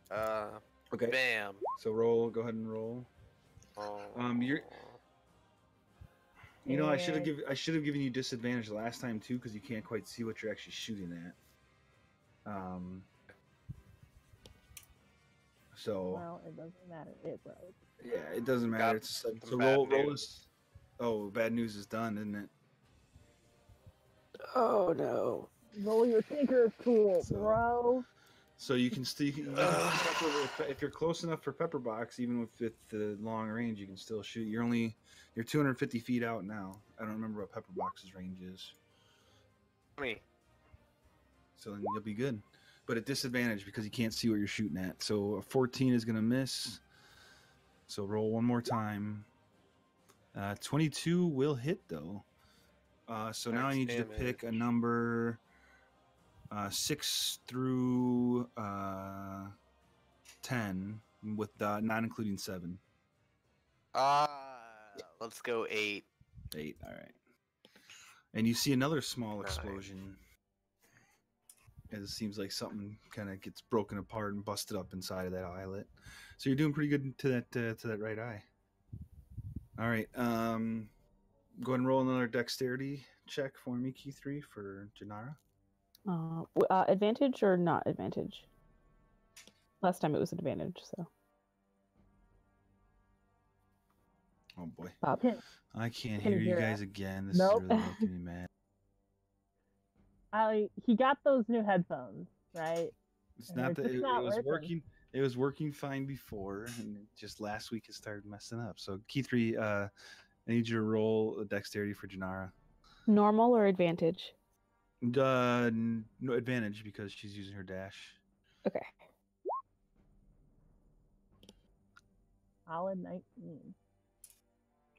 Uh, Okay. bam. So roll. Go ahead and roll. Oh. You know, I should have given you disadvantage last time too, because you can't quite see what you're actually shooting at. So Well, it doesn't matter. It broke. yeah, it doesn't matter. Got It's so some roll. bad Roll news. this. Oh, bad news is done, isn't it? Oh no. Roll your tinker tool, So- bro. So you can still, if you're close enough for Pepper Box, even with the long range, you can still shoot. You're 250 feet out now. I don't remember what Pepper Box's range is. Me. So then you'll be good. But at disadvantage because you can't see what you're shooting at. So a 14 is going to miss. So roll one more time. 22 will hit though. So now I Max need you to pick a damage. number 6 through 10 with not including 7. Let's go 8. 8, all right. And you see another small Nice. explosion. It seems like something kind of gets broken apart and busted up inside of that eyelet. So you're doing pretty good to that right eye. All right. Go ahead and roll another dexterity check for me, key 3 for Janara. Advantage or not advantage? Last time it was advantage, so. Oh boy. Bob. I can't Can hear you you hear guys that? again. This Nope. is really making me mad. He got those new headphones, right? It's And not they're that just it not was working. working. It was working fine before, and just last week it started messing up. So key 3, I need you to roll a dexterity for Janara. Normal or advantage? No advantage because she's using her dash. Okay. Solid 19.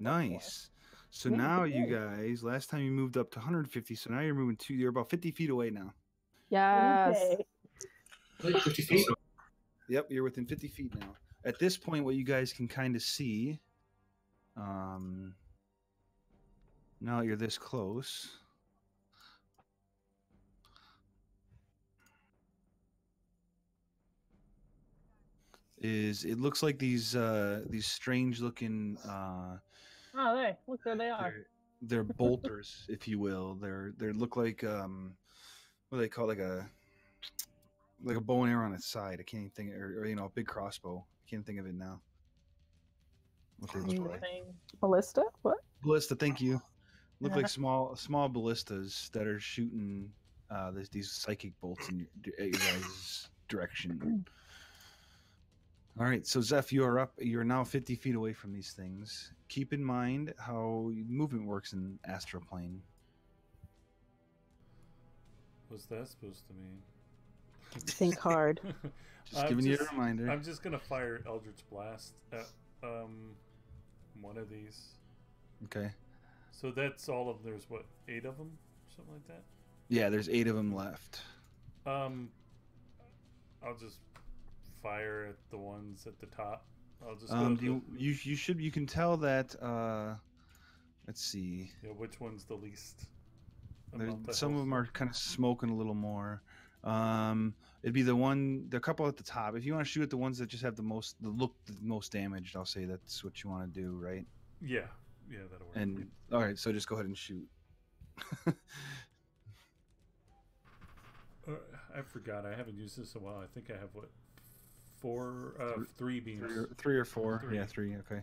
Nice. So Yeah, now good. you guys, last time you moved up to 150, so now you're moving you're about 50 feet away now. Yes. Okay. Like 50 feet. Yep, you're within 50 feet now. At this point, what you guys can kind of see, now that you're this close, is it looks like these strange looking Oh, there. Look, there they are. they're bolters, if you will. They look like what do they call, like a bow and arrow on its side. I can't even think, or a big crossbow. I can't think of it now. What they look like. Thing. Ballista? What? Ballista, thank you. Look like small ballistas that are shooting these psychic bolts at your guys' direction. All right, so Zeph, you are up. You're now 50 feet away from these things. Keep in mind how movement works in astral plane. What's that supposed to mean? Think hard. Just giving you a reminder. I'm just gonna fire Eldritch Blast at one of these. Okay. So that's all of there's what 8 of them, something like that. Yeah, there's 8 of them left. I'll just fire at the ones at the top. I'll just go you can tell that let's see. Yeah, which one's the least? Some of them are kind of smoking a little more. It'd be the couple at the top. If you want to shoot at the ones that just have the most damaged, I'll say that's what you want to do, right? Yeah, that'll work. And all right, so just go ahead and shoot. I forgot. I haven't used this in a while. I think I have 3 beams. 3 or 4. 3. Yeah, 3. Okay.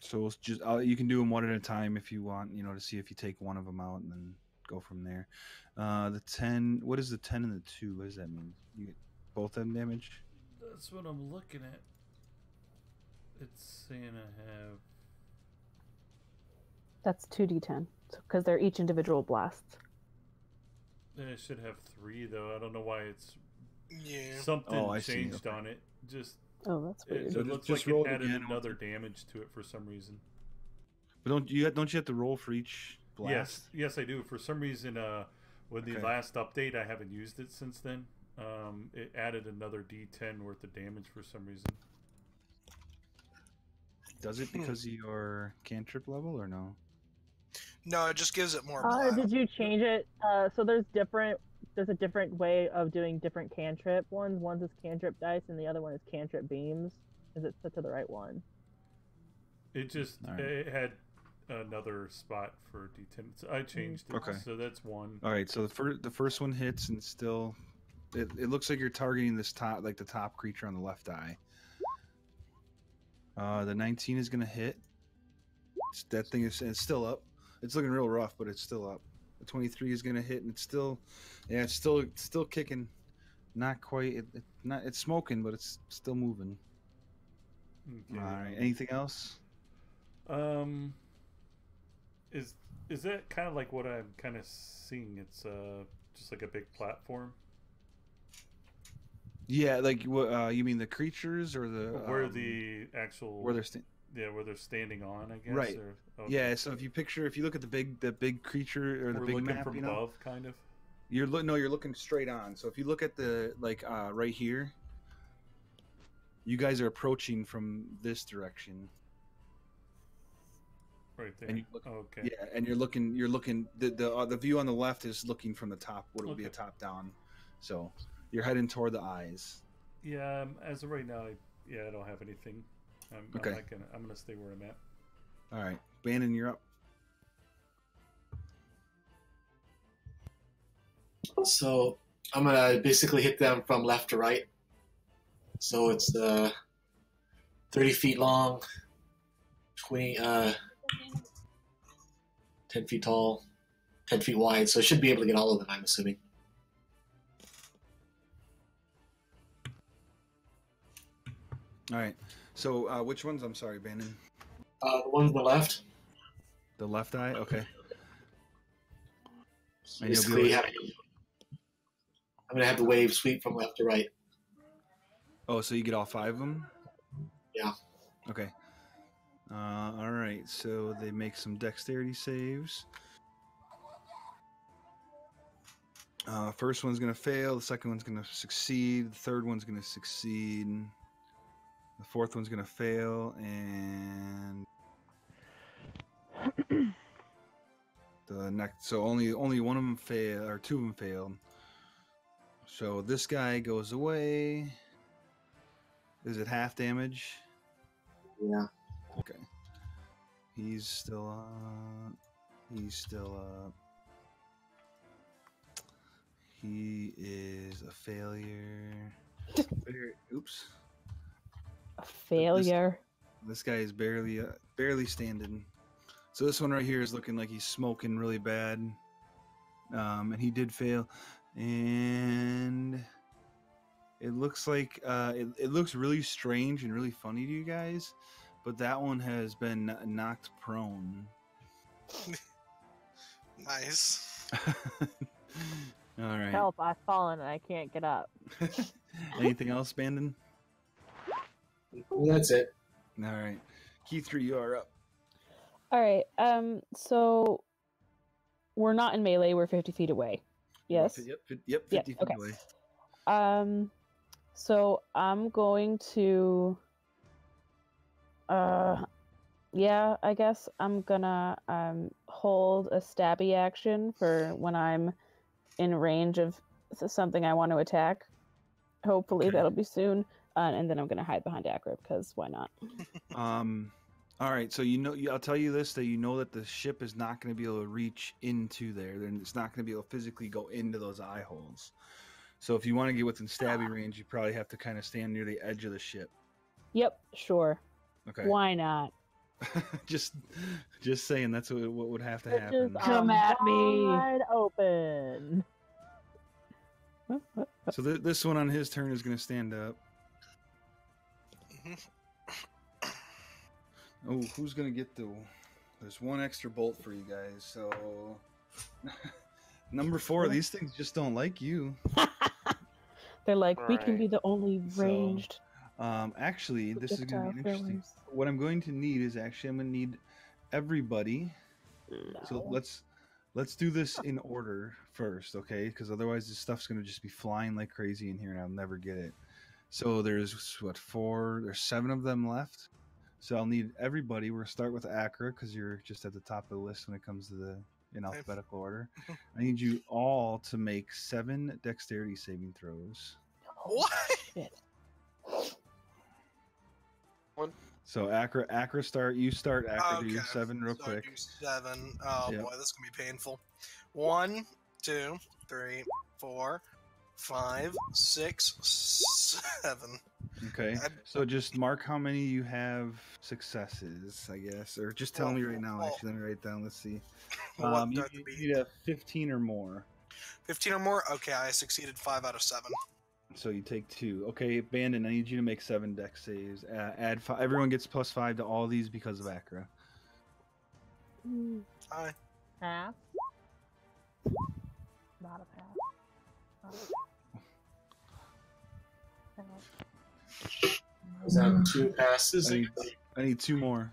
So it's just you can do them one at a time if you want, to see if you take one of them out and then go from there. The 10. What is the 10 and the 2? What does that mean? You get both of them damage? That's what I'm looking at. It's saying I have. That's 2d10 because they're each individual blasts. I should have 3 though. I don't know why it's something changed on it. Just that's weird. it looks just like roll it it added again. another damage to it for some reason. But don't you have to roll for each blast? Yes, I do. For some reason, with the last update, I haven't used it since then. It added another D10 worth of damage for some reason. Does it because of your cantrip level or no? No, it just gives it more blast. Did you change it? So there's a different way of doing different cantrip ones. One's is cantrip dice, and the other one is cantrip beams. Is it set to the right one? It just it had another spot for D10. So I changed it. Okay. So that's 1. All right. So the first one hits and still, it looks like you're targeting the top creature on the left eye. The 19 is gonna hit. That thing is still up. It's looking real rough, but it's still up. The 23 is gonna hit, and it's still kicking. Not quite. It's smoking, but it's still moving. Okay. All right. Anything else? Is that kind of like what I'm kind of seeing? It's just like a big platform. Yeah, like what? You mean the creatures or the Where the actual where they're where they're standing on, I guess. Right. Or, okay. Yeah. So if you look at the big creature or the We're big looking map, from above, kind of. You're looking straight on. So if you look at the right here, you guys are approaching from this direction. Right there. And you look, Okay. yeah, and you're looking. The view on the left is looking from the top. What would be a Okay. top down. So you're heading toward the eyes. Yeah. As of right now, I don't have anything. Okay. I'm gonna stay where I'm at. All right, Bannon, you're up. So I'm gonna basically hit them from left to right. So it's 30 feet long, 10 feet tall, 10 feet wide. So I should be able to get all of them, I'm assuming. All right. So which ones? I'm sorry, Bannon. The one on the left. The left eye. Okay. And Basically, I'm gonna have the wave sweep from left to right. Oh, so you get all 5 of them? Yeah. Okay. All right. So they make some dexterity saves. First one's gonna fail. The second one's gonna succeed. The third one's gonna succeed. The fourth one's gonna fail, and the next. So only one of them failed, or 2 of them failed. So this guy goes away. Is it half damage? Yeah. Okay. He's still up. He's still up. He is a failure. Oops. A failure. This guy is barely standing. So this one right here is looking like he's smoking really bad. And he did fail. And it looks like it looks really strange and really funny to you guys, but that one has been knocked prone. Nice. All right. Help! I've fallen and I can't get up. Anything else, Bandon? Well, that's it. All right. Keith3, you are up. All right. So we're not in melee. We're 50 feet away. Yes. Yep. 50 feet okay. away. So I'm going to. Yeah, I guess I'm gonna hold a stabby action for when I'm in range of something I want to attack. Hopefully that'll be soon. And then I'm gonna hide behind Acro because why not? All right, so I'll tell you this: that you know that the ship is not going to be able to reach into there. Then it's not going to be able to physically go into those eye holes. So if you want to get within stabby range, you probably have to kind of stand near the edge of the ship. Yep, sure. Okay. Why not? just saying that's what would have to happen. Come at me. Wide open. So this one on his turn is going to stand up. Oh, who's going to get there's one extra bolt for you guys. So number 4, these things just don't like you. They're like, we can be the only So, ranged. Actually, this is going to be projectile interesting. throwers. What I'm going to need is I'm going to need everybody. So let's do this in order first, okay? Because otherwise this stuff's going to just be flying like crazy in here and I'll never get it. So there's 7 of them left. So I'll need everybody. We're going to start with Acra because you're just at the top of the list when it comes to in alphabetical order. I need you all to make 7 dexterity saving throws. What? Shit. So Acra start. You start Acra. Okay. Do 7 real So I quick. do 7. Oh Yep. boy, this is gonna be painful. 1, 2, 3, 4, 5, 6, 7. Okay. So just mark how many you have successes, I guess, or just tell me right now. Actually, let me write it down. Let's see. What You need a 15 or more. 15 or more? Okay, I succeeded 5 out of 7. So you take 2. Okay, Bandon, I need you to make 7 dex saves. Add 5. Everyone gets +5 to all these because of Acra. Hi. Half. Not a pass. Is that 2 passes? I need 2 more.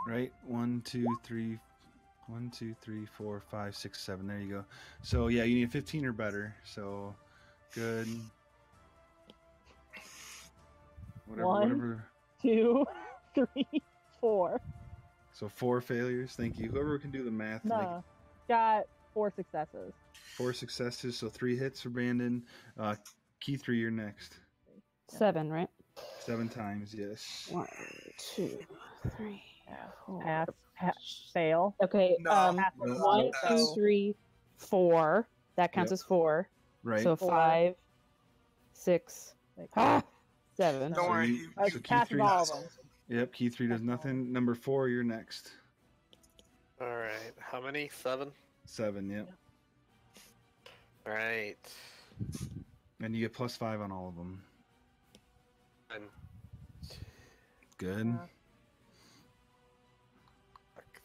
Right? 1, 2, 3, 4, 5, 6, 7. There you go. So yeah, you need 15 or better. So good. One. 2, 3, 4. So 4 failures. Thank you. Whoever can do the math. To make No. Got 4 successes. 4 successes, so 3 hits for Brandon. Key 3, you're next. 7, right? 7 times, yes. 1, 2, 3, 4. Pass, fail. Okay. No. Pass No. 1, so 2, 3, 4. That counts Yep. as 4. Right. So 4. 5, 6, Ah, 7. Don't worry. I So key passed 3. all of them. Yep, key 3 does nothing. Number 4, you're next. All right. How many? 7. 7, yep. All right. And you get +5 on all of them. And Good. Yeah.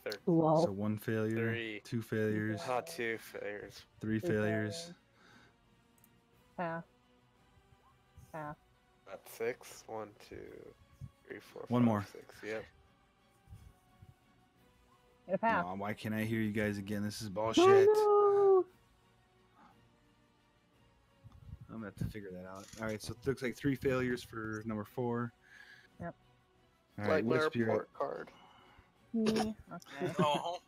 third, Lol. So 1 failure, 3. 2 failures, 2 failures. 3 2 failures. Pass. Pass. That's 6. 1, 2, 3, 4, 5, One more. 6. Yep. Get a pass. Aw, why can't I hear you guys again? This is bullshit. Oh, I'm gonna have to figure that out. All right, so it looks like 3 failures for number 4. Yep. All right, Like my Wisp, you're report card. Me. Okay. Oh,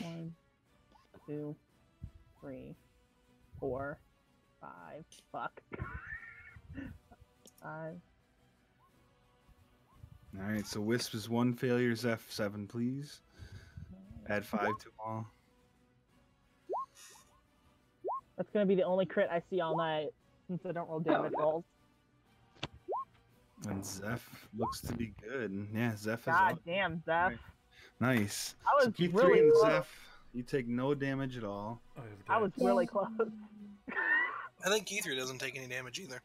1, 2, 3, 4, 5. Fuck. 5. All right, so Wisp is 1 failure, Zeph 7, please. Add 5 to all. That's gonna be the only crit I see all night since I don't roll damage rolls. And Zeph looks to be good. Yeah, Zeph is God up. damn, Zeph. Right. Nice. I was So keep really 3 and close. Zeph. You take no damage at all. I was really close. I think Ether doesn't take any damage either.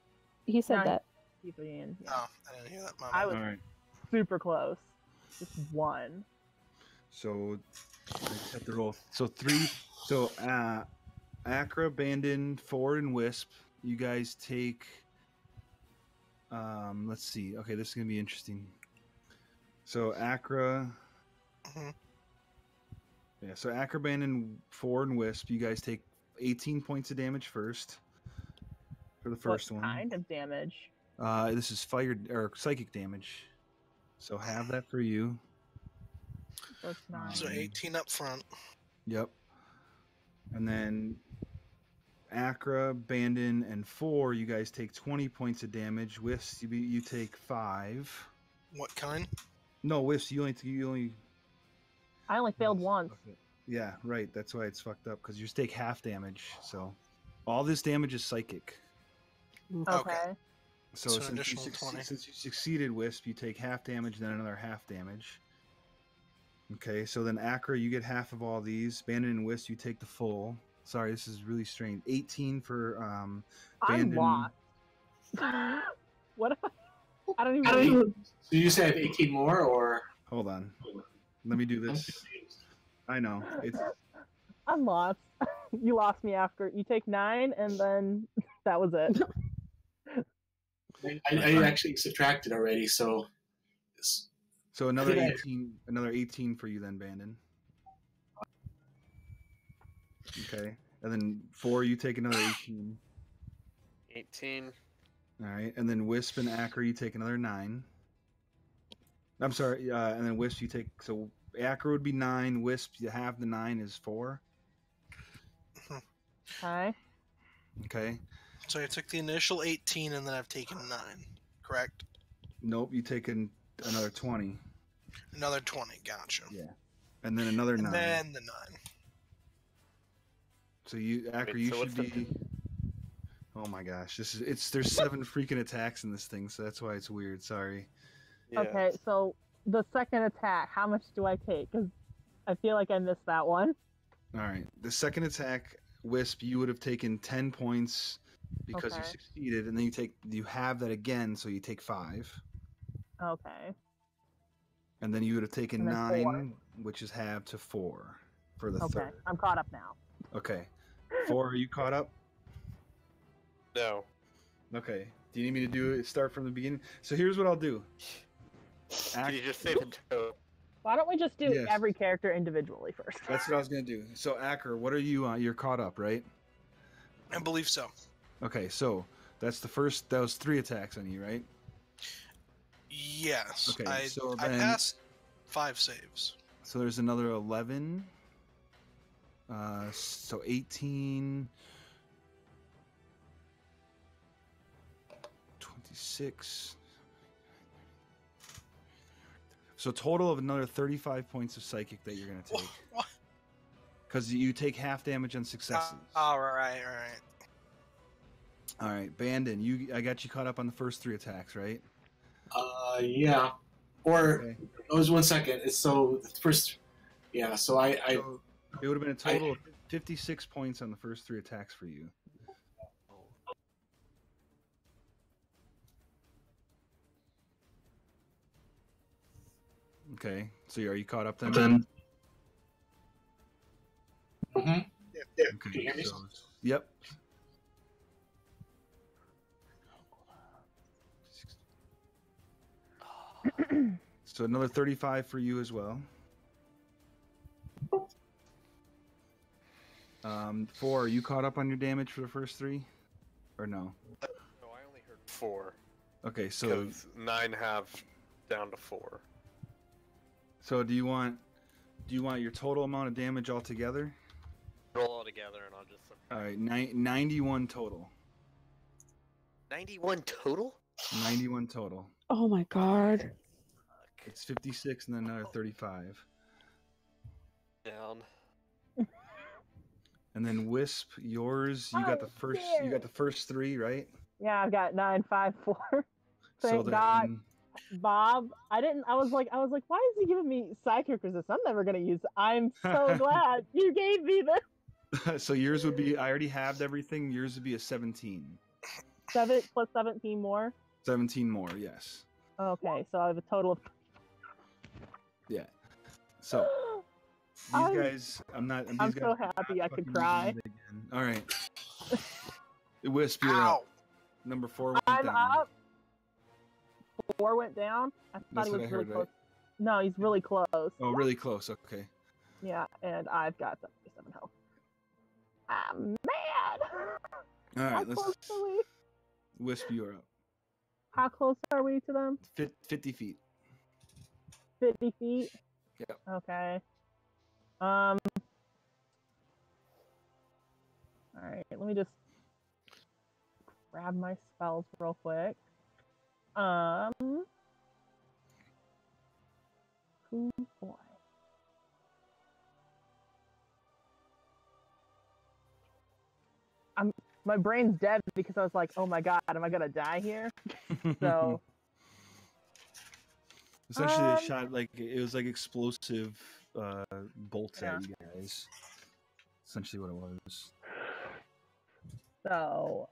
he said Nine. that. Keep it in. Yeah. Oh, I didn't hear that. My I bad. was All right. super close. Just 1. So let's set the roll. So 3. So Acra, Bandon, 4, and Wisp. You guys take. Let's see. Okay, this is gonna be interesting. So Acra. Mhm. Yeah. So Acra, Bandon, 4, and Wisp. You guys take 18 points of damage first. For the first What one. kind of damage? This is fire or psychic damage. So have that for you. So it's 9. So 18 up front. Yep. And then Acra, Bandon, and 4, you guys take 20 points of damage. Wisp, you take 5. What kind? No, Wisp, you only. I only failed once. Okay. Yeah, right. That's why it's fucked up because you just take half damage. So all this damage is psychic. Okay. So, So an since, additional 20. since you succeeded, Wisp, you take half damage, then another half damage. Okay, so then Acra, you get half of all these. Bandon and Wisp, you take the full. Sorry, this is really strange. 18 for I'm Bandon. lost. What? I don't even. So you said 18 more, or Hold on. Let me do this. I know. It's I'm lost. You lost me after you take 9, and then that was it. I actually subtracted already. So so another Yeah. 18 for you then, Bandon. Okay. And then 4, you take another 18. 18. All right. And then Wisp and Acra, you take another 9. I'm sorry. And then Wisp, you take. So Acra would be 9. Wisp, you have the 9 is 4. Okay. Okay. So I took the initial 18 and then I've taken 9. Correct? Nope. You take another 20. Another 20. Gotcha. Yeah. And then another 9. And then the 9. So you, Acra, Wait, you so should what's the- be. Oh my gosh, there's 7 freaking attacks in this thing, so that's why it's weird. Sorry. Yeah. Okay. So the second attack, how much do I take? Because I feel like I missed that one. All right. The second attack, Wisp, you would have taken 10 points because you Okay. succeeded, and then you have that again, so you take 5, Okay. and then you would have taken And then 9, 4. which is halved to 4 for the Okay. third. I'm caught up now. Okay. 4, are you caught up? No. Okay. Do you need me to do it? Start from the beginning. So here's what I'll do. Can you just say the total? Why don't we just do Yes. every character individually first? That's what I was gonna do. So Acker, what are you? You're caught up, right? I believe so. Okay, so that's the first. That was 3 attacks on you, right? Yes. Okay, I so I then- passed 5 saves. So there's another 11. So 18. 26. So total of another 35 points of psychic that you're going to take. What? Because you take half damage on successes. All right. All right, Bandon, I got you caught up on the first 3 attacks, right? Yeah. Or Okay. it was 1 second. It's so the first. Yeah. So So it would have been a total of 56 points on the first 3 attacks for you. Okay, so are you caught up then? Mm-hmm. Okay, Can you hear me? Yep. So another 35 for you as well. 4, are you caught up on your damage for the first 3? Or no? No, I only heard 4. Okay, so Because 9 have down to 4. so do you want your total amount of damage altogether? Roll all together and I'll just... All right, 91 total. 91 total? 91 total. Oh my god. It's 56 and then another 35. Down. And then Wisp, yours, you got the first 3, right? Yeah, I've got 9, 5, 4. So Thank then, God. Bob, I was like, why is he giving me psychic resist? I'm never gonna use it. I'm so glad you gave me this. so yours would be, I already have everything, yours would be a 17. 7 plus 17 more. 17 more, yes. Okay, so I have a total of. Yeah. So these guys, I'm so happy I could cry. All right. Wisp, you're Ow! up. Number 4 went I'm down. up. 4 went down. I thought That's he what was I really heard, close. right? No, he's really close. Oh, really close. Okay. Yeah, and I've got 77 health. I'm mad. All How right. close Let's are we? Wisp, you're up. How close are we to them? 50 feet. 50 feet? Yep. Okay. Alright, let me just grab my spells real quick. Oh boy. My brain's dead because I was like, oh my god, am I gonna die here? So essentially they shot like it was like explosive bolts at you guys. Essentially what it was. So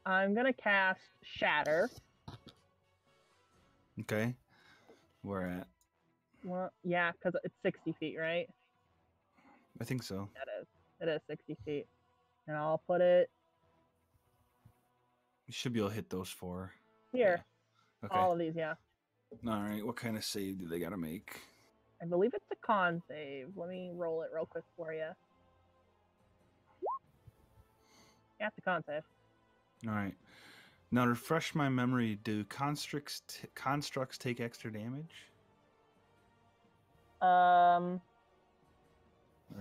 I'm gonna cast Shatter. Okay. Where at? Well, yeah, because it's 60 feet, right? I think so. It is 60 feet. And I'll put it You should be able to hit those 4. here. Yeah. Okay. All of these, yeah. All right. What kind of save do they got to make? I believe it's a con save. Let me roll it real quick for you. Yeah, it's a con save. All right. Now, refresh my memory. Do constructs take extra damage? Or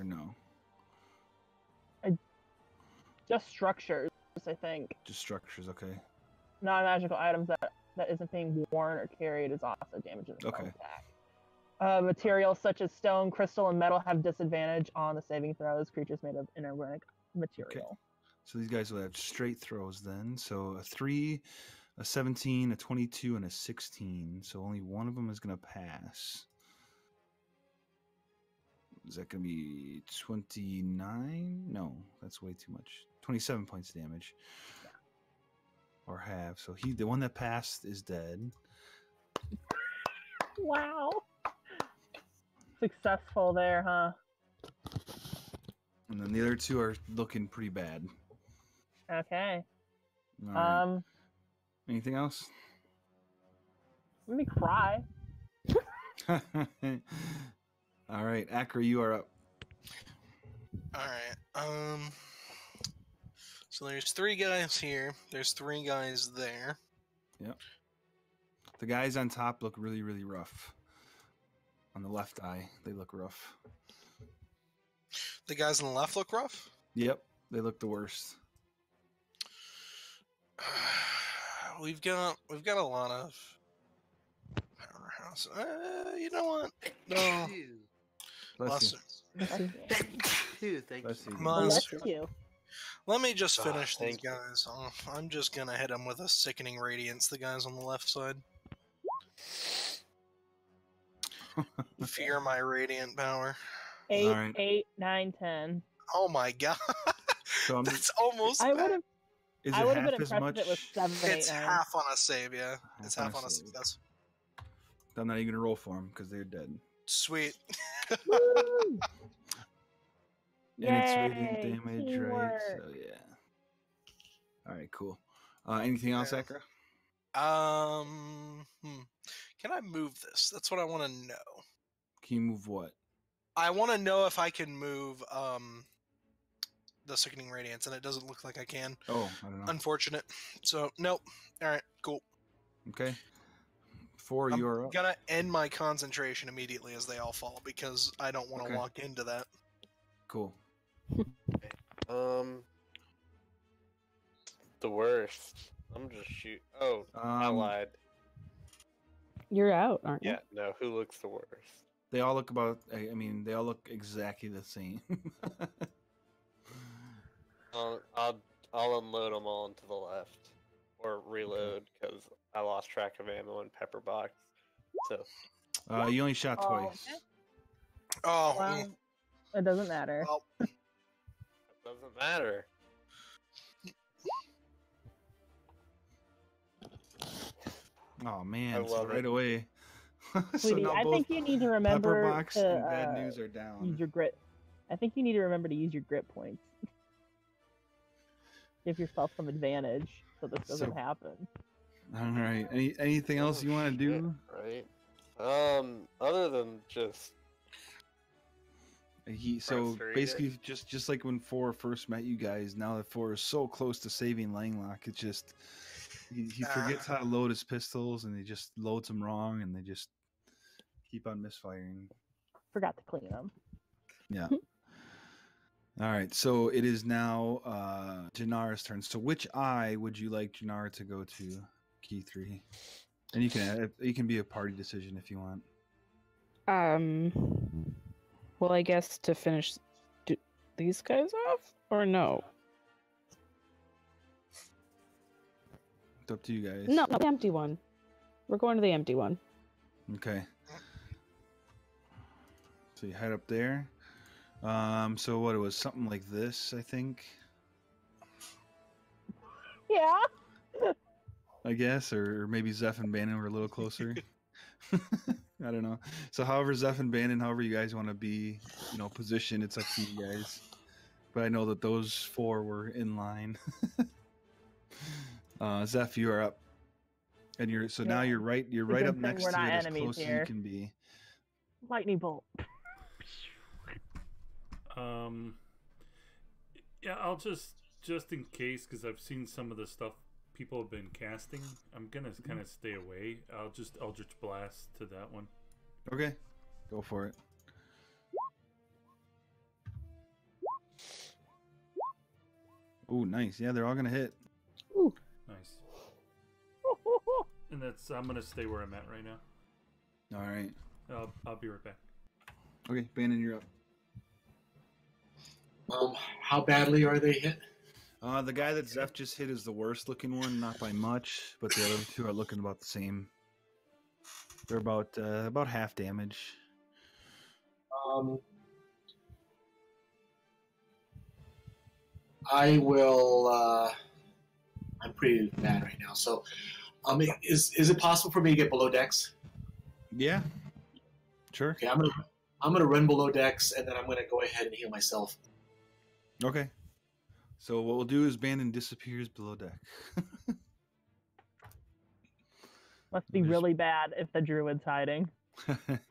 no? Just structures, I think. Just structures. Okay. Non-magical items that isn't being worn or carried is also damages the Okay. attack. Materials such as stone, crystal, and metal have disadvantage on the saving throws. Creatures made of inorganic material. Okay. So these guys will have straight throws then. So a 3, a 17, a 22, and a 16. So only one of them is going to pass. Is that going to be 29? No, that's way too much. 27 points of damage. Yeah. Or half. So the one that passed is dead. Wow. Successful there, huh? And then the other 2 are looking pretty bad. Okay. All right. Anything else? Let me cry. All right, Akra, you are up. Alright, so there's 3 guys here, there's 3 guys there. Yep. The guys on top look really, really rough. on the left eye. They look rough. The guys on the left look rough. Yep, they look the worst. We've got a lot of powerhouse. You know what? No. Bless you. Thank Bless you. Bless you. Let me just Ah, finish these thank you. guys off. I'm just gonna hit them with a sickening radiance. The guys on the left side. Fear my radiant power. 8, Alright. 8, 9, 10. Oh my god. So I'm, That's almost. I would have. is I it would have half been as impressed much? if it was 7, 8, It's 9. half on a save, yeah. It's Half half on on a a save. success. I'm not even gonna roll for them because they're dead. Sweet. Woo! And it's Yay, radiant damage, right? teamwork. So yeah. All right, cool. Anything else, Yeah. Akra? Can I move this? That's what I want to know. Can you move what? I want to know if I can move the sickening radiance, and it doesn't look like I can. Oh, I don't know. Unfortunate. So nope. All right, cool. Okay. 4, I'm you're up. gonna end my concentration immediately as they all fall because I don't want to Okay. walk into that. Cool. The worst. I'm just shoot. Oh, I lied. You're out, aren't you? Yeah, no. Who looks the worst? They all look about. I mean, they all look exactly the same. I'll unload them all into the left or reload because I lost track of ammo in pepper box. So you only shot Oh, twice. Oh, Well, it doesn't matter. well, it doesn't matter. Oh man! I So love right it. away. So Sweetie, now I both think you need to Pepper remember box to and bad news are down. use your grit. I think you need to remember to use your grit points. Give yourself some advantage so this doesn't So- happen. All right. Anything else you want to do? Right. Other than just So Frustrated. basically, just like when 4 first met you guys, now that 4 is so close to saving Langlock, it's just he forgets how to load his pistols, and he just loads them wrong, and they just keep on misfiring. Forgot to clean them. Yeah. All right. So it is now Janara's turn. So which eye would you like Janara to go to? Key 3, and you can be a party decision if you want. Well, I guess to finish these guys off, or no? It's up to you guys. No, the empty one. We're going to the empty one. Okay. So you head up there. So what, it was something like this, I think. Yeah. I guess, or maybe Zeph and Bannon were a little closer. I don't know. So however Zeph and Bannon, however you guys want to be, positioned, it's up to you guys. But I know that those 4 were in line. Zeph, you are up. And now Yeah. you're right a up good thing next we're to not it, as enemies close as here. you can be. Lightning bolt. Yeah, I'll just in case, because I've seen some of the stuff people have been casting, I'm gonna kind of stay away. I'll just Eldritch Blast to that one. Okay. Go for it. Ooh, nice. Yeah, they're all gonna hit. Nice. And I'm gonna stay where I'm at right now. All right. I'll be right back. Okay, Bannon, you're up. How badly are they hit? The guy that Zeph just hit is the worst looking one, not by much, but the other 2 are looking about the same. They're about half damage. I will. I'm pretty bad right now. So, is it possible for me to get below decks? Yeah, sure. Okay, I'm gonna run below decks, and then I'm gonna go ahead and heal myself. Okay. So what we'll do is Bannon disappears below deck. Must be Just- really bad if the druid's hiding.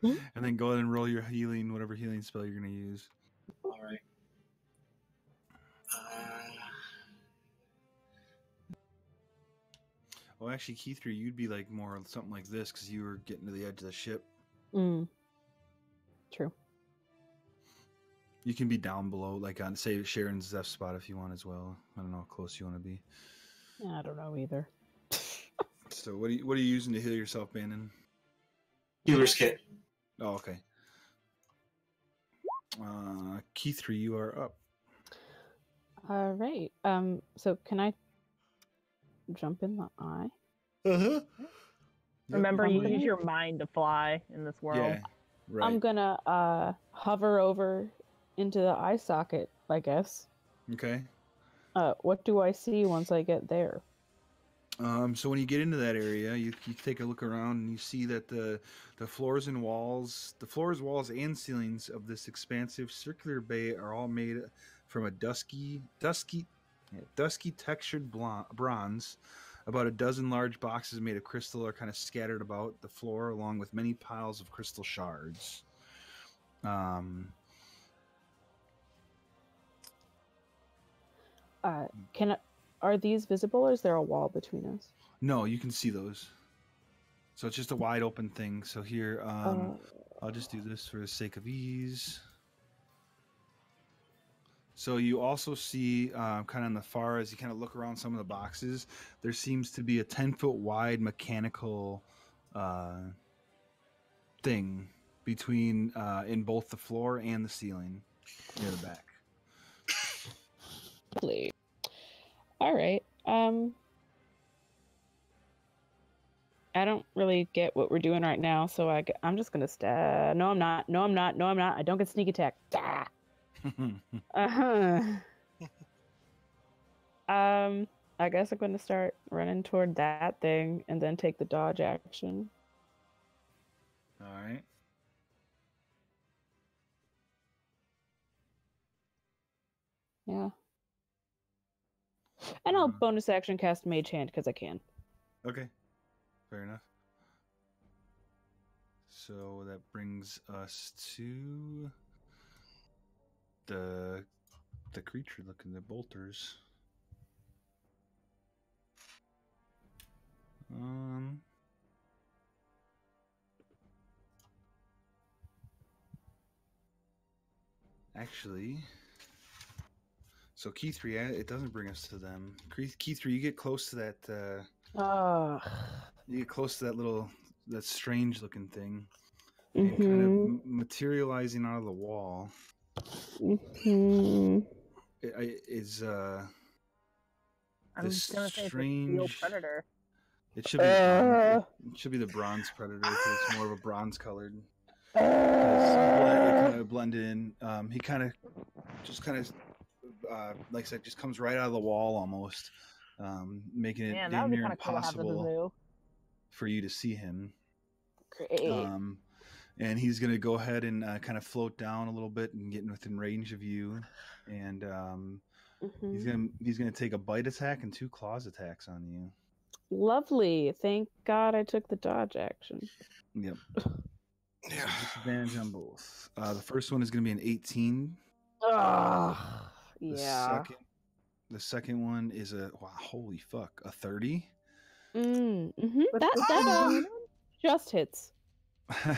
And then go ahead and roll your healing, whatever healing spell you're gonna use. All right. Oh, actually, Keith, you'd be like more something like this because you were getting to the edge of the ship. Mm. True. You can be down below, like on say Sharon's Zeph spot if you want as well. I don't know how close you want to be. Yeah, I don't know either. So what are you using to heal yourself, Bannon? Healer's kit. Oh, okay. Key 3, you are up. All right. So can I jump in the eye? Uh-huh. Remember, you Yep. use your mind to fly in this world. Yeah, right. I'm gonna hover over into the eye socket, I guess. Okay. What do I see once I get there? So when you get into that area, you take a look around and you see that the floors, walls, and ceilings of this expansive circular bay are all made from a dusky textured bronze. About a dozen large boxes made of crystal are kind of scattered about the floor, along with many piles of crystal shards. Are these visible, or is there a wall between us? No, you can see those. So it's just a wide open thing. So here, I'll just do this for the sake of ease. So you also see, kind of on the far, as you kind of look around some of the boxes, there seems to be a 10-foot wide mechanical thing between in both the floor and the ceiling near the back. Lovely. All right. I don't really get what we're doing right now, so I'm just gonna stab. No, I'm not. No, I'm not. No, I'm not. I don't get sneak attack. Ah. I guess I'm gonna start running toward that thing and then take the dodge action. All right. Yeah. And I'll bonus action cast Mage Hand because I can. Okay. Fair enough. So that brings us to the creature looking at bolters. Actually, so key 3, it doesn't bring us to them. Key 3, you get close to that. You get close to that strange looking thing, and kind of materializing out of the wall. Is I'm this gonna say strange it's a steel predator. It should be it should be the bronze predator because it's more of a bronze colored. It kind of blended in. He kind of like I said, just comes right out of the wall almost, making it damn near impossible for you to see him. Great. And he's gonna go ahead and kind of float down a little bit and get within range of you, and he's gonna take a bite attack and 2 claws attacks on you. Lovely. Thank God I took the dodge action. Yep. Yeah. Disadvantage on both. The first one is going to be an 18. Yeah. The second one is holy fuck, a 30. That just hits.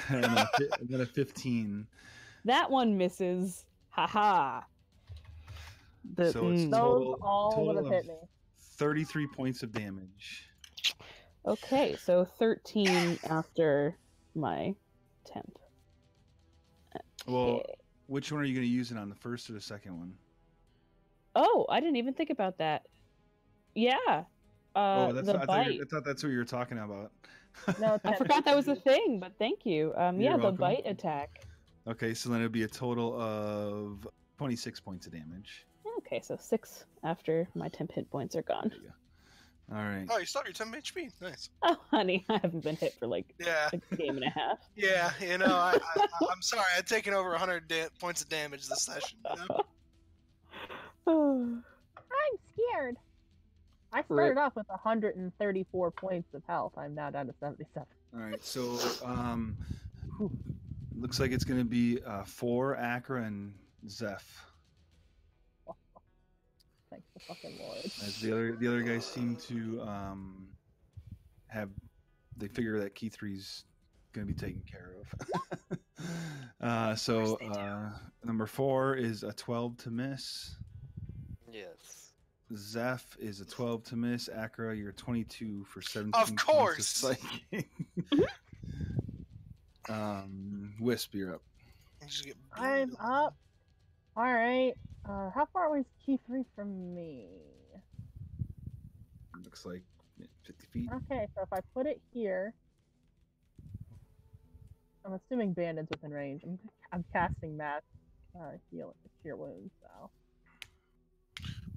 and then a 15. That one misses. Haha. So it's those all would have hit me. 33 points of damage. Okay, so 13 after my 10th. Well, which one are you going to use it on, the first or the second one? Oh, I didn't even think about that. Yeah. I bite. thought that's what you were talking about. No, I forgot that was a thing, but thank you. You're the welcome. bite attack. Okay, so then it'd be a total of 26 points of damage. Okay, so 6 after my temp hit points are gone. There you go. All right. Oh, you stopped your 10 HP. Nice. Oh, honey, I haven't been hit for like a game and a half. Yeah, I'm sorry. I've taken over 100 points of damage this session. I'm scared. I started off with 134 points of health. I'm now down to 77. All right, so looks like it's going to be 4 Akra and Zeph. Thank the fucking Lord. As the other guys seem to they figure that Key 3's going to be taken care of. Number 4 is a 12 to miss. Yes. Zeph is a 12 to miss. Acra, you're 22 for 17 Of course. points of psychic. Wisp, you're up. Just get I'm beamed. up. All right. How far away is key 3 from me? Looks like 50 feet. Okay, so if I put it here, I'm assuming Bandit's within range. I'm casting mass cure wounds. So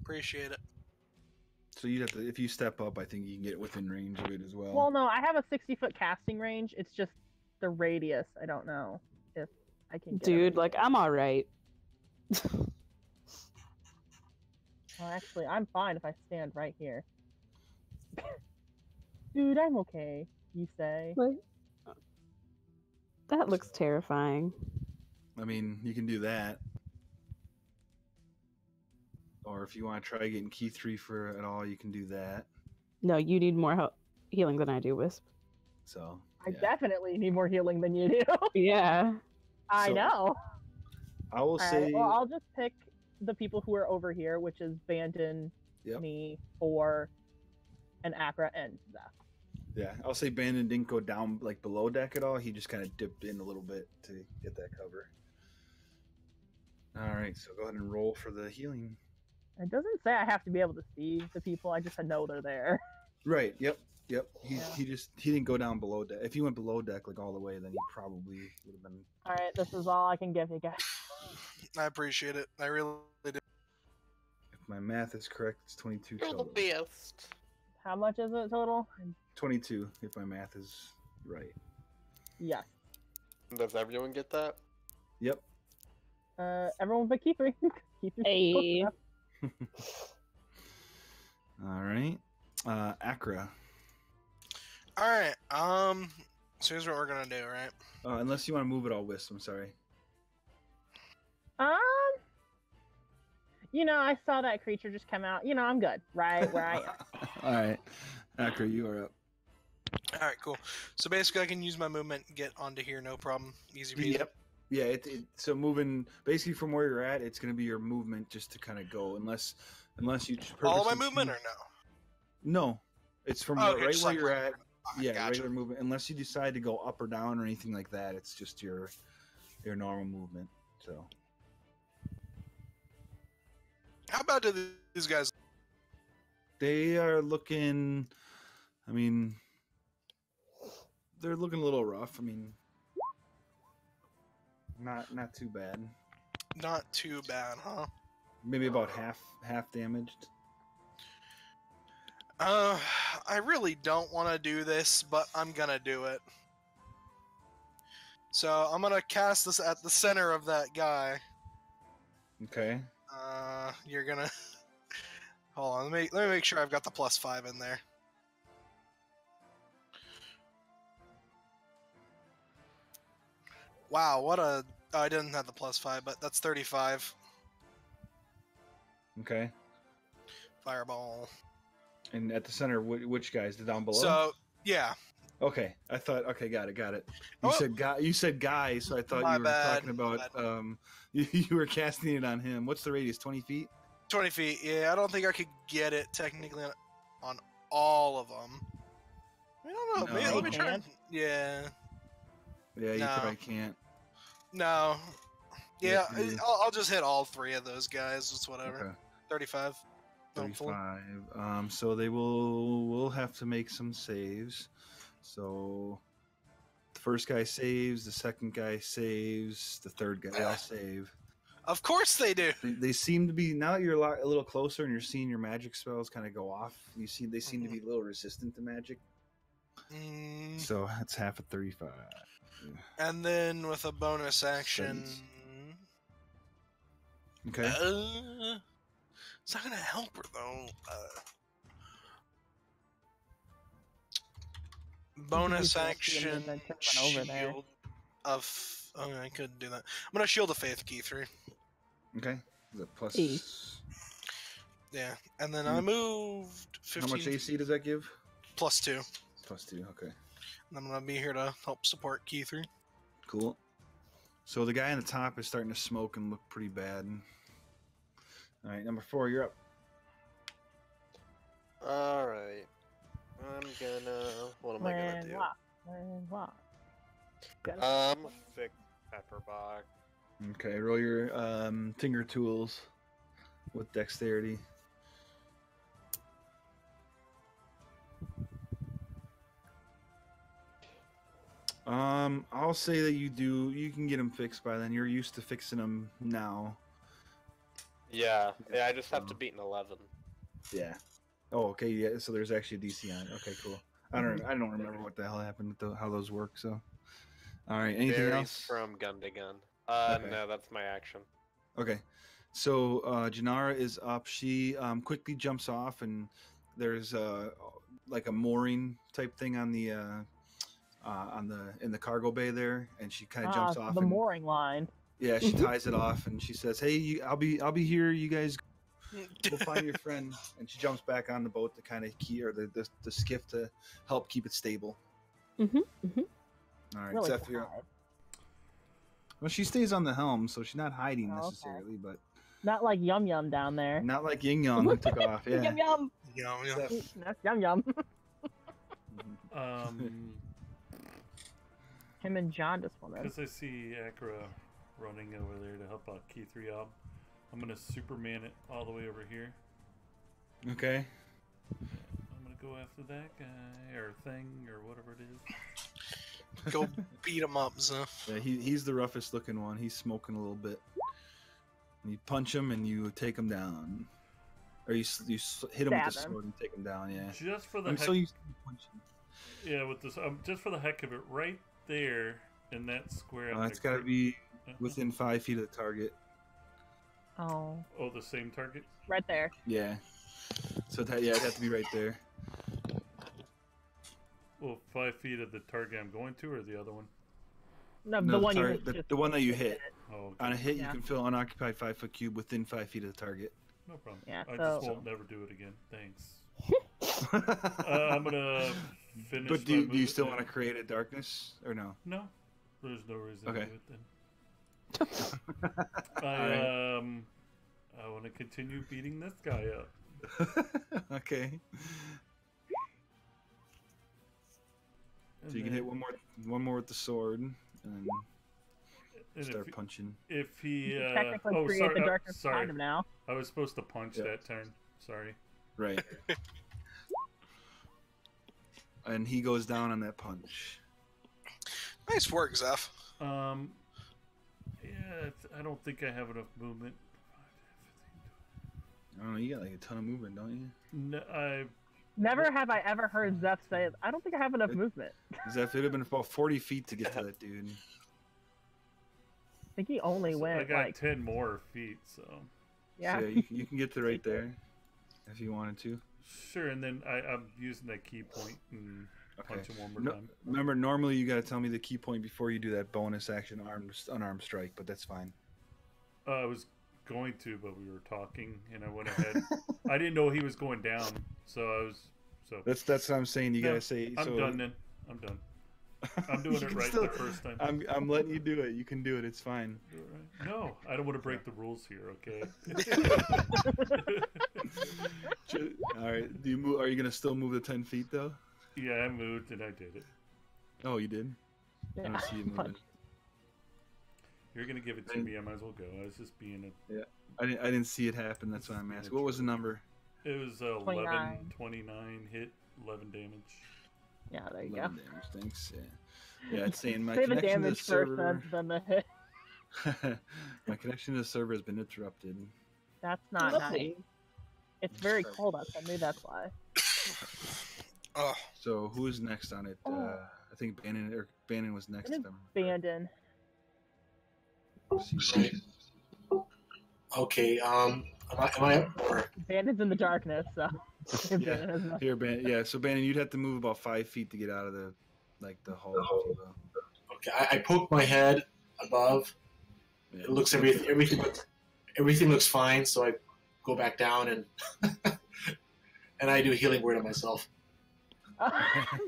Appreciate it. So you'd have to, if you step up, I think you can get within range of it as well. well, no, I have a 60-foot casting range. It's just the radius. I don't know if I can. Get Dude, everything. like I'm all right. Well, actually, I'm fine if I stand right here. Dude, I'm okay. You say? Like, that looks terrifying. I mean, you can do that. Or if you want to try getting key 3 for it all, you can do that. No, you need more healing than I do, Wisp. So I yeah. definitely need more healing than you do. Yeah. I So, know. I will All say right, well, I'll just pick the people who are over here, which is Bandon, Yep. me, Four, and Acra, and Zeph. Yeah, I'll say Bandon didn't go down like below deck at all. He just kind of dipped in a little bit to get that cover. All right, so go ahead and roll for the healing. It doesn't say I have to be able to see the people. I just know they're there. Right. Yep. He Yeah. he didn't go down below deck. If he went below deck like all the way, then he probably would have been. All right, this is all I can give you guys. I appreciate it. I really do. If my math is correct, it's 22 You're the total. best. How much is it total? 22, if my math is right. Yes. Does everyone get that? Yep. Everyone but Keith. Keith. Hey. All right. Acra. All right. So here's what we're gonna do, right? Unless you want to move it all, Wisp. I'm sorry. I saw that creature just come out. I'm good. Right where I am. All right. Acra, you are up. All right, cool. So basically, I can use my movement and get onto here, no problem. Easy peasy. Yep. Yeah. So moving basically from where you're at, it's going to be your movement just to kind of go, unless you just All of my purposely movement or choose- no? No, it's from Oh, okay, right just where like you're regular at. movement. Yeah, Gotcha. regular movement. Unless you decide to go up or down or anything like that, it's just your normal movement. So How about do these guys? they are looking. I mean, they're looking a little rough. I mean, not too bad. Not too bad, huh? Maybe about half damaged. I really don't want to do this, but I'm gonna do it. So I'm gonna cast this at the center of that guy. Okay. You're gonna hold on. Let me make sure I've got the +5 in there. Wow, what a! Oh, I didn't have the +5, but that's 35. Okay. Fireball. And at the center, which guys? The down below. So yeah, Okay, I thought. Okay, got it. You Oh. said guy. You said guy, so I thought My you were bad, talking about. my bad. You were casting it on him. What's the radius? 20 feet. 20 feet. Yeah, I don't think I could get it technically on all of them. I don't know. No. Maybe, Yeah, let me you try. can. Yeah. Yeah, you No. probably can't. No. Yeah, Yes, you do. I'll just hit all three of those guys. It's whatever. Okay. 35. Hopefully. 35. So they will have to make some saves. So the first guy saves, the second guy saves, the third guy all save. Of course they do. They seem to be, now that you're a little closer and you're seeing your magic spells kind of go off. They seem to be a little resistant to magic. Mm, So that's half of 35. and then with a bonus action. Okay. It's not gonna help her though. Bonus You can action. then turn one over there. Shield of. Oh, I couldn't do that. I'm gonna shield of faith key 3. Okay. Is that plus? E. Yeah, and then I moved 15 How much AC does that give? +2. Plus 2. Okay. And I'm gonna be here to help support key 3. Cool. So the guy on the top is starting to smoke and look pretty bad. All right, number 4, you're up. All right. I'm gonna. What am I gonna do? Fix Pepperbox. Okay, roll your finger tools with dexterity. I'll say that you can get them fixed by then. You're used to fixing them now. Yeah, I just have to beat an 11. Yeah. Oh, okay. Yeah. So there's actually a DC on it. Okay, cool. I don't remember what the hell happened with how those work. So, all right. Anything Varies else? from gun to gun. Okay. No, that's my action. Okay. So Janara is up. She quickly jumps off, and there's like a mooring type thing on the in the cargo bay there, and she kind of jumps off. The and, mooring line. Yeah, she ties it off, and she says, "Hey, I'll be here. You guys go find your friend." And she jumps back on the boat to kind of the skiff to help keep it stable. Mm-hmm. Mm-hmm. All right, Really Zeph, you're up. Well, she stays on the helm, so she's not hiding necessarily, but not like Yum Yum down there. not like Ying Yang who took off. Yeah. Yum Yum. Yeah. That's Yum Yum. Him and John just wanted. Because I see Akra running over there to help out Key 3 out. I'm gonna Superman it all the way over here. Okay. I'm gonna go after that guy or thing or whatever it is. Go beat him up, Zeph. Yeah, he's the roughest looking one. He's smoking a little bit. And you punch him and you take him down, or you hit him with the sword and take him down. Yeah. Just for the I'm heck. so used to punching. Yeah, with this, just for the heck of it, right there in that square. It's got to be within 5 feet of the target. Oh, the same target. right there. Yeah. So it'd have to be right there. Well, 5 feet of the target I'm going to, or the other one? No, No, the one target, you the one that you hit. Oh, okay. On a hit, you Yeah. can fill unoccupied 5-foot cube within 5 feet of the target. No problem. Yeah, I so- just won't never do it again. Thanks. I'm gonna finish. But do you still want to create a darkness or no? No, there's no reason Okay. to do it then. I want to continue beating this guy up. Okay. And So you can then- hit one more with the sword, and then and start punching. If he, You technically create sorry, the darkness sorry. behind him now. I was supposed to punch Yeah. that turn. Sorry. Right. And he goes down on that punch. Nice work, Zeph. Yeah, I don't think I have enough movement. I don't know. You got like a ton of movement, don't you? No, Never have I ever heard Zeph say, "I don't think I have enough movement." Zeph, it'd have been about 40 feet to get to that dude. I think he only I went got like 10 more feet, so yeah. So you can get to right there if you wanted to. sure. And then I'm using that key point and punch him one more No, time. remember, normally you got to tell me the key point before you do that bonus action unarmed strike, but that's fine. I was going to, but we were talking, and I went ahead. I didn't know he was going down, so I was That's what I'm saying. You No, gotta say. I'm so, done then. I'm done. I'm doing You it can right still- the first time. I'm letting you do it. You can do it. It's fine. Do it right. No, I don't want to break the rules here. Okay. All right. Do you move? Are you gonna still move the 10 feet though? Yeah, I moved and I did it. Oh, you did. I don't see you moving. You're gonna give it to me. I might as well go. I was just being a. I didn't see it happen. That's why I'm asking. What was the number? It was 29. 29 hit, 11 damage. Yeah, there you 11 go. damage. Thanks. Yeah. It's saying my Say the connection to the damage first, server. then the hit. My connection to the server has been interrupted. That's not Lovely. nice. It's very cold outside. Maybe that's why. Oh, So who is next on it? I think Bannon was next. Bannon's If I'm- Abandon. Right. Okay. Am I or Abandon's in the darkness, so. Abandon is not- Here, yeah. So Bannon, you'd have to move about 5 feet to get out of the hull. if you will. okay? I poke my head above. Yeah. It looks everything looks fine, so I go back down and and I do a healing word on myself.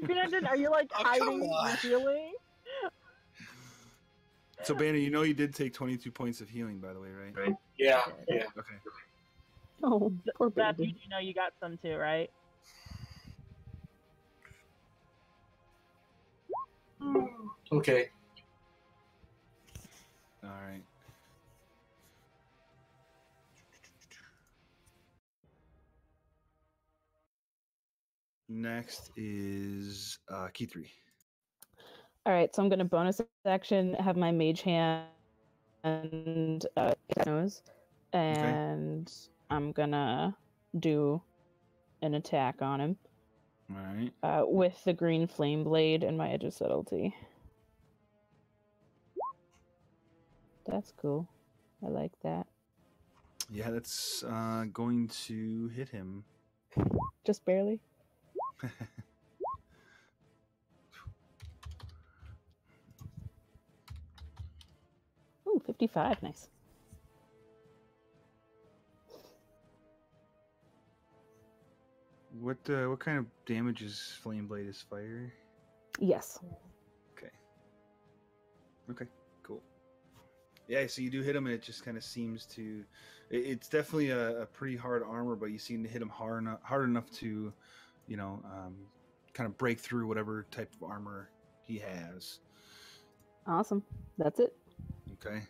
Abandon, are you like Oh, hiding come on. your healing? So, Banner, you know you did take 22 points of healing, by the way, right? Yeah, yeah. Okay. Oh, poor Zeph, baby. you know you got some too, right? Okay. All right. Next is key 3. All right, so I'm gonna bonus action, have my mage hand nose, and I'm gonna do an attack on him All right. with the green flame blade and my edge of subtlety. That's cool. I like that. Yeah, that's going to hit him. Just barely. Ooh, 55. Nice. What kind of damage is Flame Blade? Is fire? Yes. Okay, cool. Yeah, so you do hit him, and it just kind of seems to. It's definitely a pretty hard armor, but you seem to hit him hard enough to, kind of break through whatever type of armor he has. Awesome. That's it. Okay.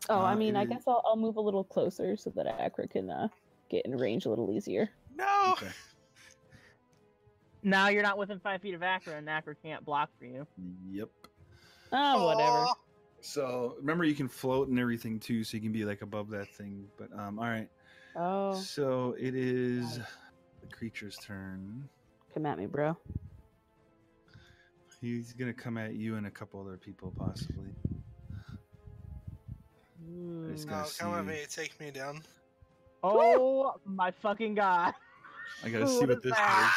Oh, I mean, I guess I'll move a little closer so that Akra can get in range a little easier. No. Okay. Now you're not within 5 feet of Akra, and Akra can't block for you. Yep. Oh, whatever. Aw. So remember, you can float and everything too, so you can be like above that thing. But all right. Oh, So it is the creature's turn. come at me, bro. He's gonna come at you and a couple other people possibly. I just No, gotta come at see. me. Take me down. Oh my fucking god! I gotta see What what is this that?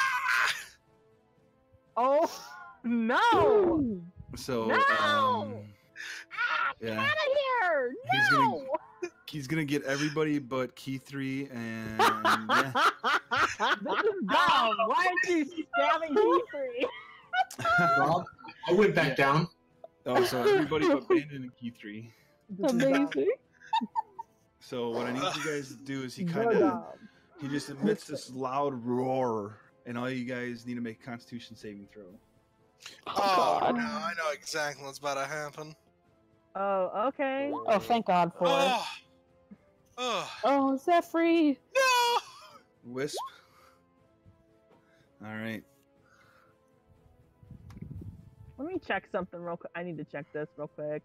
is. Oh no! So No! Get yeah. out of here! He's No! he's gonna get everybody but Key 3 and yeah. This is dumb. Why aren't you stabbing P3? Rob, I went back down. Oh, so everybody but Bandon and Key 3. Amazing. So what I need you guys to do is he So kind of dumb. he just emits this loud roar, and all you guys need to make a Constitution saving throw. Oh, God. no, I know exactly what's about to happen. Oh, okay. Oh, thank God for it. Oh. Oh. Oh, Zephyr. No. Wisp. All right. Let me check something real quick. I need to check this real quick.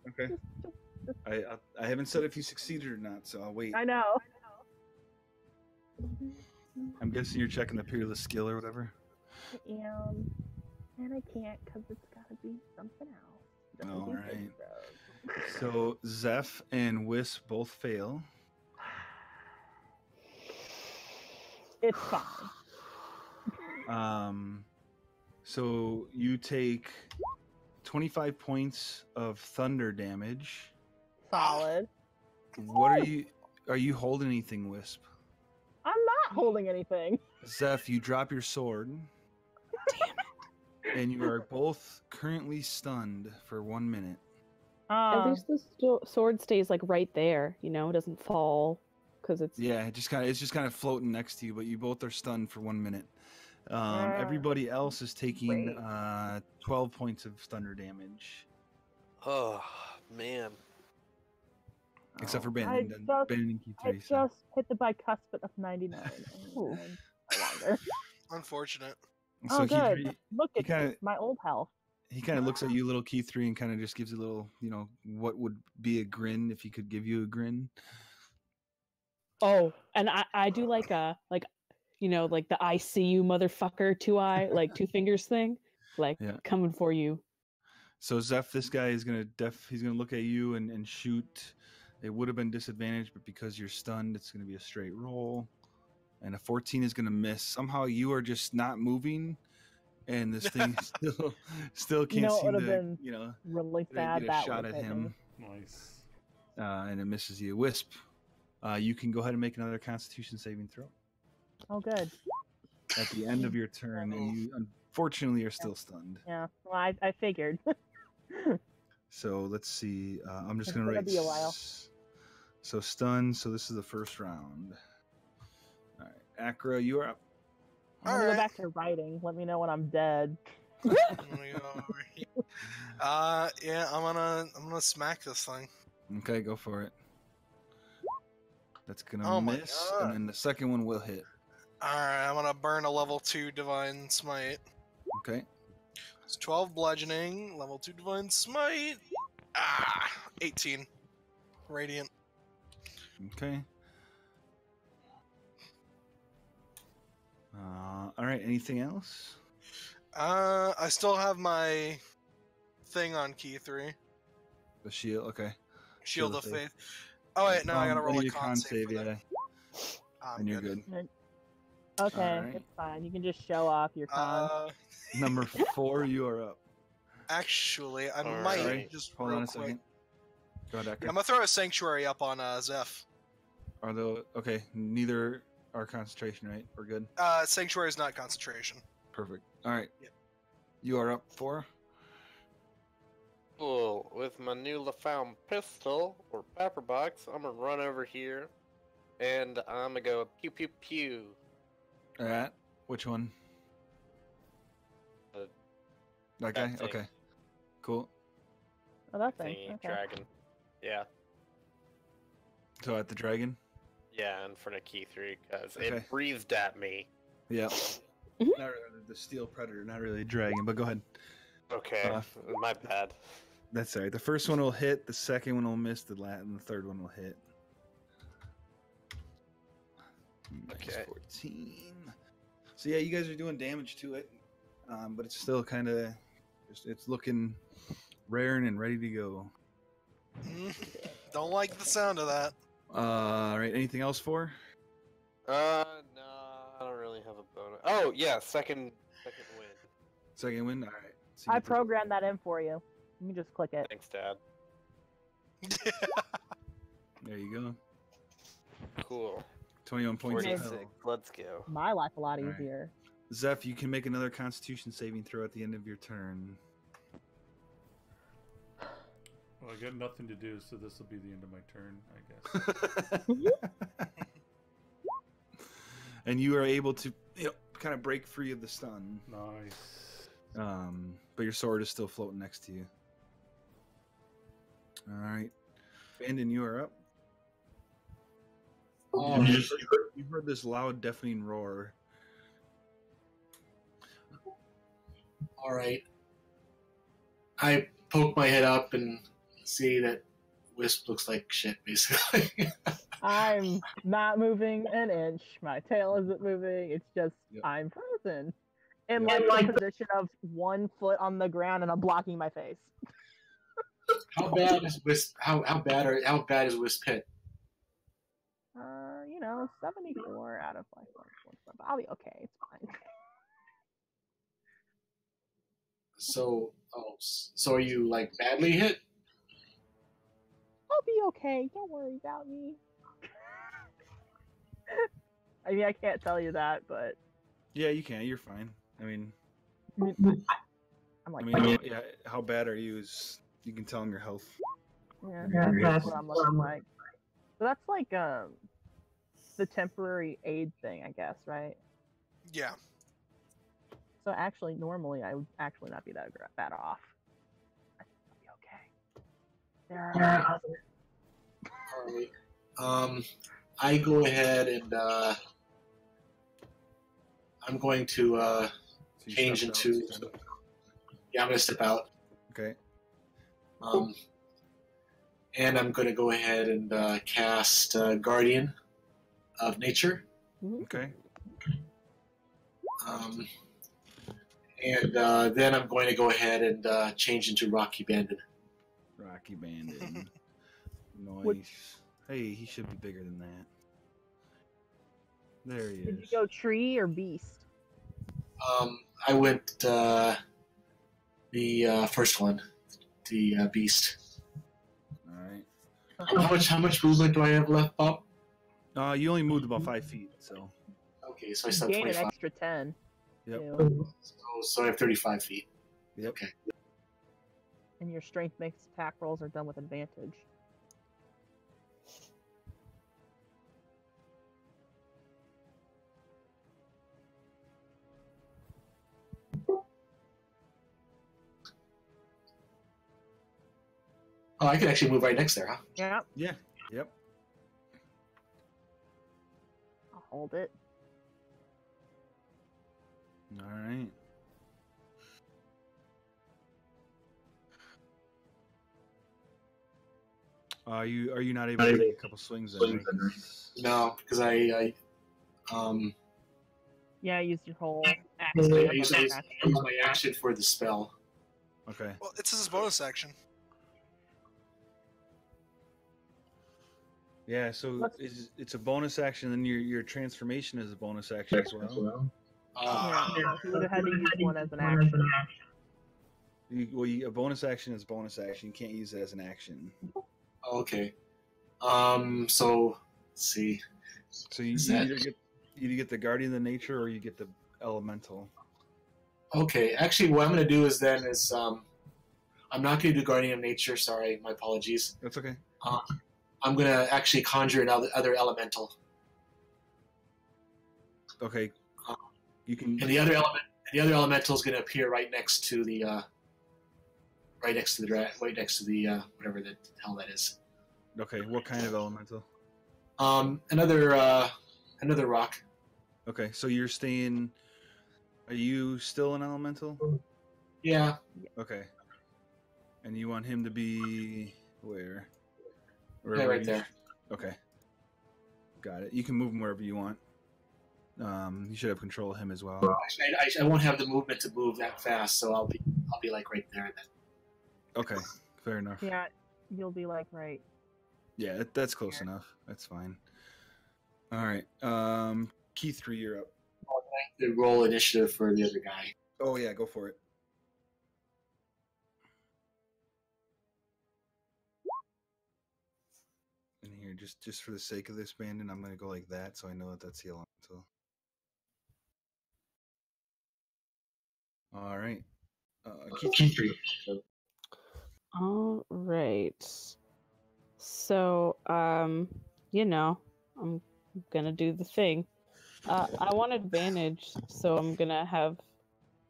Okay. I haven't said if you succeeded or not, so I'll wait. I know. I'm guessing you're checking the peerless skill or whatever. And I can't because it's got to be something else. Don't All be right. saving throws. So Zeph and Wisp both fail. It's fine. So you take 25 points of thunder damage. Solid. What are you holding anything, Wisp? I'm not holding anything. Zeph, you drop your sword. Damn it. And you are both currently stunned for 1 minute. At least the sword stays like right there. You know, it doesn't fall because it's. Yeah, it's just kind of floating next to you, but you both are stunned for 1 minute. Everybody else is taking 12 points of thunder damage, Oh man. except for I Bannon. just- Bannon and Key I 3. So. just hit the bicuspid of 99. Ooh. And no longer. Unfortunate. So Oh, Key good. 3, Look he at kinda- my old health. he kind of looks at you, little Key 3, and kind of just gives you a little, what would be a grin if he could give you a grin. Oh, and I do like like the I see you motherfucker 2 eye like 2 fingers thing, like Yeah. coming for you. So Zeph, this guy is he's gonna look at you and shoot. It would have been disadvantaged, but because you're stunned, it's gonna be a straight roll. And a 14 is gonna miss. Somehow you are just not moving, and this thing still can't It seem would have to been really get bad. a That shot would at him. Nice. And it misses you. Wisp, you can go ahead and make another Constitution saving throw Oh, good. at the end of your turn, and you unfortunately are still stunned. Yeah. Well, I figured. So let's see. I'm just It's gonna gonna write. be a while. So stun. So this is the first round. All right, Akra, you are up. I'm gonna go Alright. back to writing. Let me know when I'm dead. I'm gonna go over here. Yeah, I'm gonna smack this thing. Okay, go for it. That's gonna Oh my miss, God. and then the second one will hit. Alright, I'm gonna burn a level 2 Divine Smite. Okay. It's 12 bludgeoning, level 2 Divine Smite. 18. Radiant. Okay. All right. Anything else? I still have my thing on key 3. The shield. Okay. Shield of Faith. Oh wait, no, I gotta roll need a a con save for yeah. that. I'm And you're good. Okay, Alright. it's fine. You can just show off your con. Number 4, you are up. Actually, I Alright. might Sorry, just hold real on a quick. second. Go ahead, Akra. I'm gonna throw a sanctuary up on Zeph. Are the okay? Neither are concentration, right? We're good. Sanctuary is not concentration. Perfect. All right. Yep. You are up 4. Cool. With my newly found pistol or pepper box, I'm gonna run over here, and I'm gonna go pew pew pew. All right. Which one? Uh, That guy. that thing. Okay. Cool. Oh, that thing. Thingy, Okay. dragon. Yeah, So at the dragon. yeah, in front of key 3 because Okay. it breathed at me. Yeah. Mhm. Not really the steel predator, not really a dragon, but go ahead. Okay, my bad. That's all right. The first one will hit. The second one will miss. And the third one will hit. Okay. 14. So yeah, you guys are doing damage to it, but it's still kind of, it's looking raring and ready to go. Don't like the sound of that. All right. Anything else for? No, I don't really have a bonus. Oh yeah, second win. Second win. All right. So you I get to- programmed that in for you. You can just click it. Thanks, Dad. There you go. Cool. 21 points of 46. health. Let's go. My life a lot All right. easier. Zeph, you can make another Constitution saving throw at the end of your turn. Well, I got nothing to do, so this will be the end of my turn, I guess. And you are able to, kind of break free of the stun. Nice. But your sword is still floating next to you. All right, Bandon, you are up. You heard this loud, deafening roar. All right. I poke my head up and see that Wisp looks like shit, basically. I'm not moving an inch. My tail isn't moving. It's just Yep. I'm frozen. In Yep. like the position of 1 foot on the ground and I'm blocking my face. How bad is Wisp? How bad is Wisp hit? 74 out of like 145. I'll be okay. It's fine. So are you like badly hit? I'll be okay. Don't worry about me. I mean, I can't tell you that, but Yeah, you can. You're fine. I mean, I'm like, yeah. How bad are you? Is you can tell him your health. yeah, that's what I'm looking like. So that's like the temporary aid thing, I guess, right? Yeah. So actually, normally I would actually not be that bad off. I think I'll be okay. There are All right. I go ahead and I'm going to So you change stepped out, into. stand up. Yeah, I'm gonna step out. Okay. And I'm gonna go ahead and cast Guardian of Nature. Okay. And then I'm going to go ahead and change into Rocky Bandit. Rocky Bandit. Nice. Which- Hey, he should be bigger than that. There he Did you is. go tree or beast? I went the first one, the Beast. All right. How much movement do I have left, Bob? You only moved about 5 feet, so. Okay, so I You still have gain an 25. extra 10. Yep. too. So I have 35 feet. Yep. Okay. And your strength-based attack rolls are done with advantage. Oh, I could actually move right next there, huh? Yeah, Yeah. Yep. I'll hold it. All right. Are you not able to take a couple swings then? Right? No, because I Yeah, I used your whole I action. use my action for the spell. Okay. Well, it's his bonus action. Yeah. So it's a bonus action, and your transformation is a bonus action as well. Yeah, so he would have had to use one as an action. A bonus action is a bonus action. You can't use it as an action. Okay. So let's see. So you either get the guardian of nature or you get the elemental. Okay. Actually, what I'm gonna do is I'm not gonna do guardian of nature. Sorry, my apologies. That's okay. I'm gonna actually conjure another elemental. Okay. You can. And the other elemental is gonna appear right next to the whatever the hell that is. Okay. What kind of elemental? Another rock. Okay. So you're staying. Are you still an elemental? Yeah. Okay. And you want him to be where? Yeah, right there. Okay. Got it. You can move him wherever you want. You should have control of him as well. I won't have the movement to move that fast, so I'll be like right there then. Okay. Fair enough. Yeah, you'll be like right. Yeah, that's close enough. That's fine. All right. Key 3, you're up. The roll initiative for the other guy. Oh yeah, go for it. And here, just for the sake of this, Bandon, I'm gonna go like that, so I know that that's the elemental. All right. Key 3. All right. So, you know, I'm gonna do the thing. I want advantage, so I'm gonna have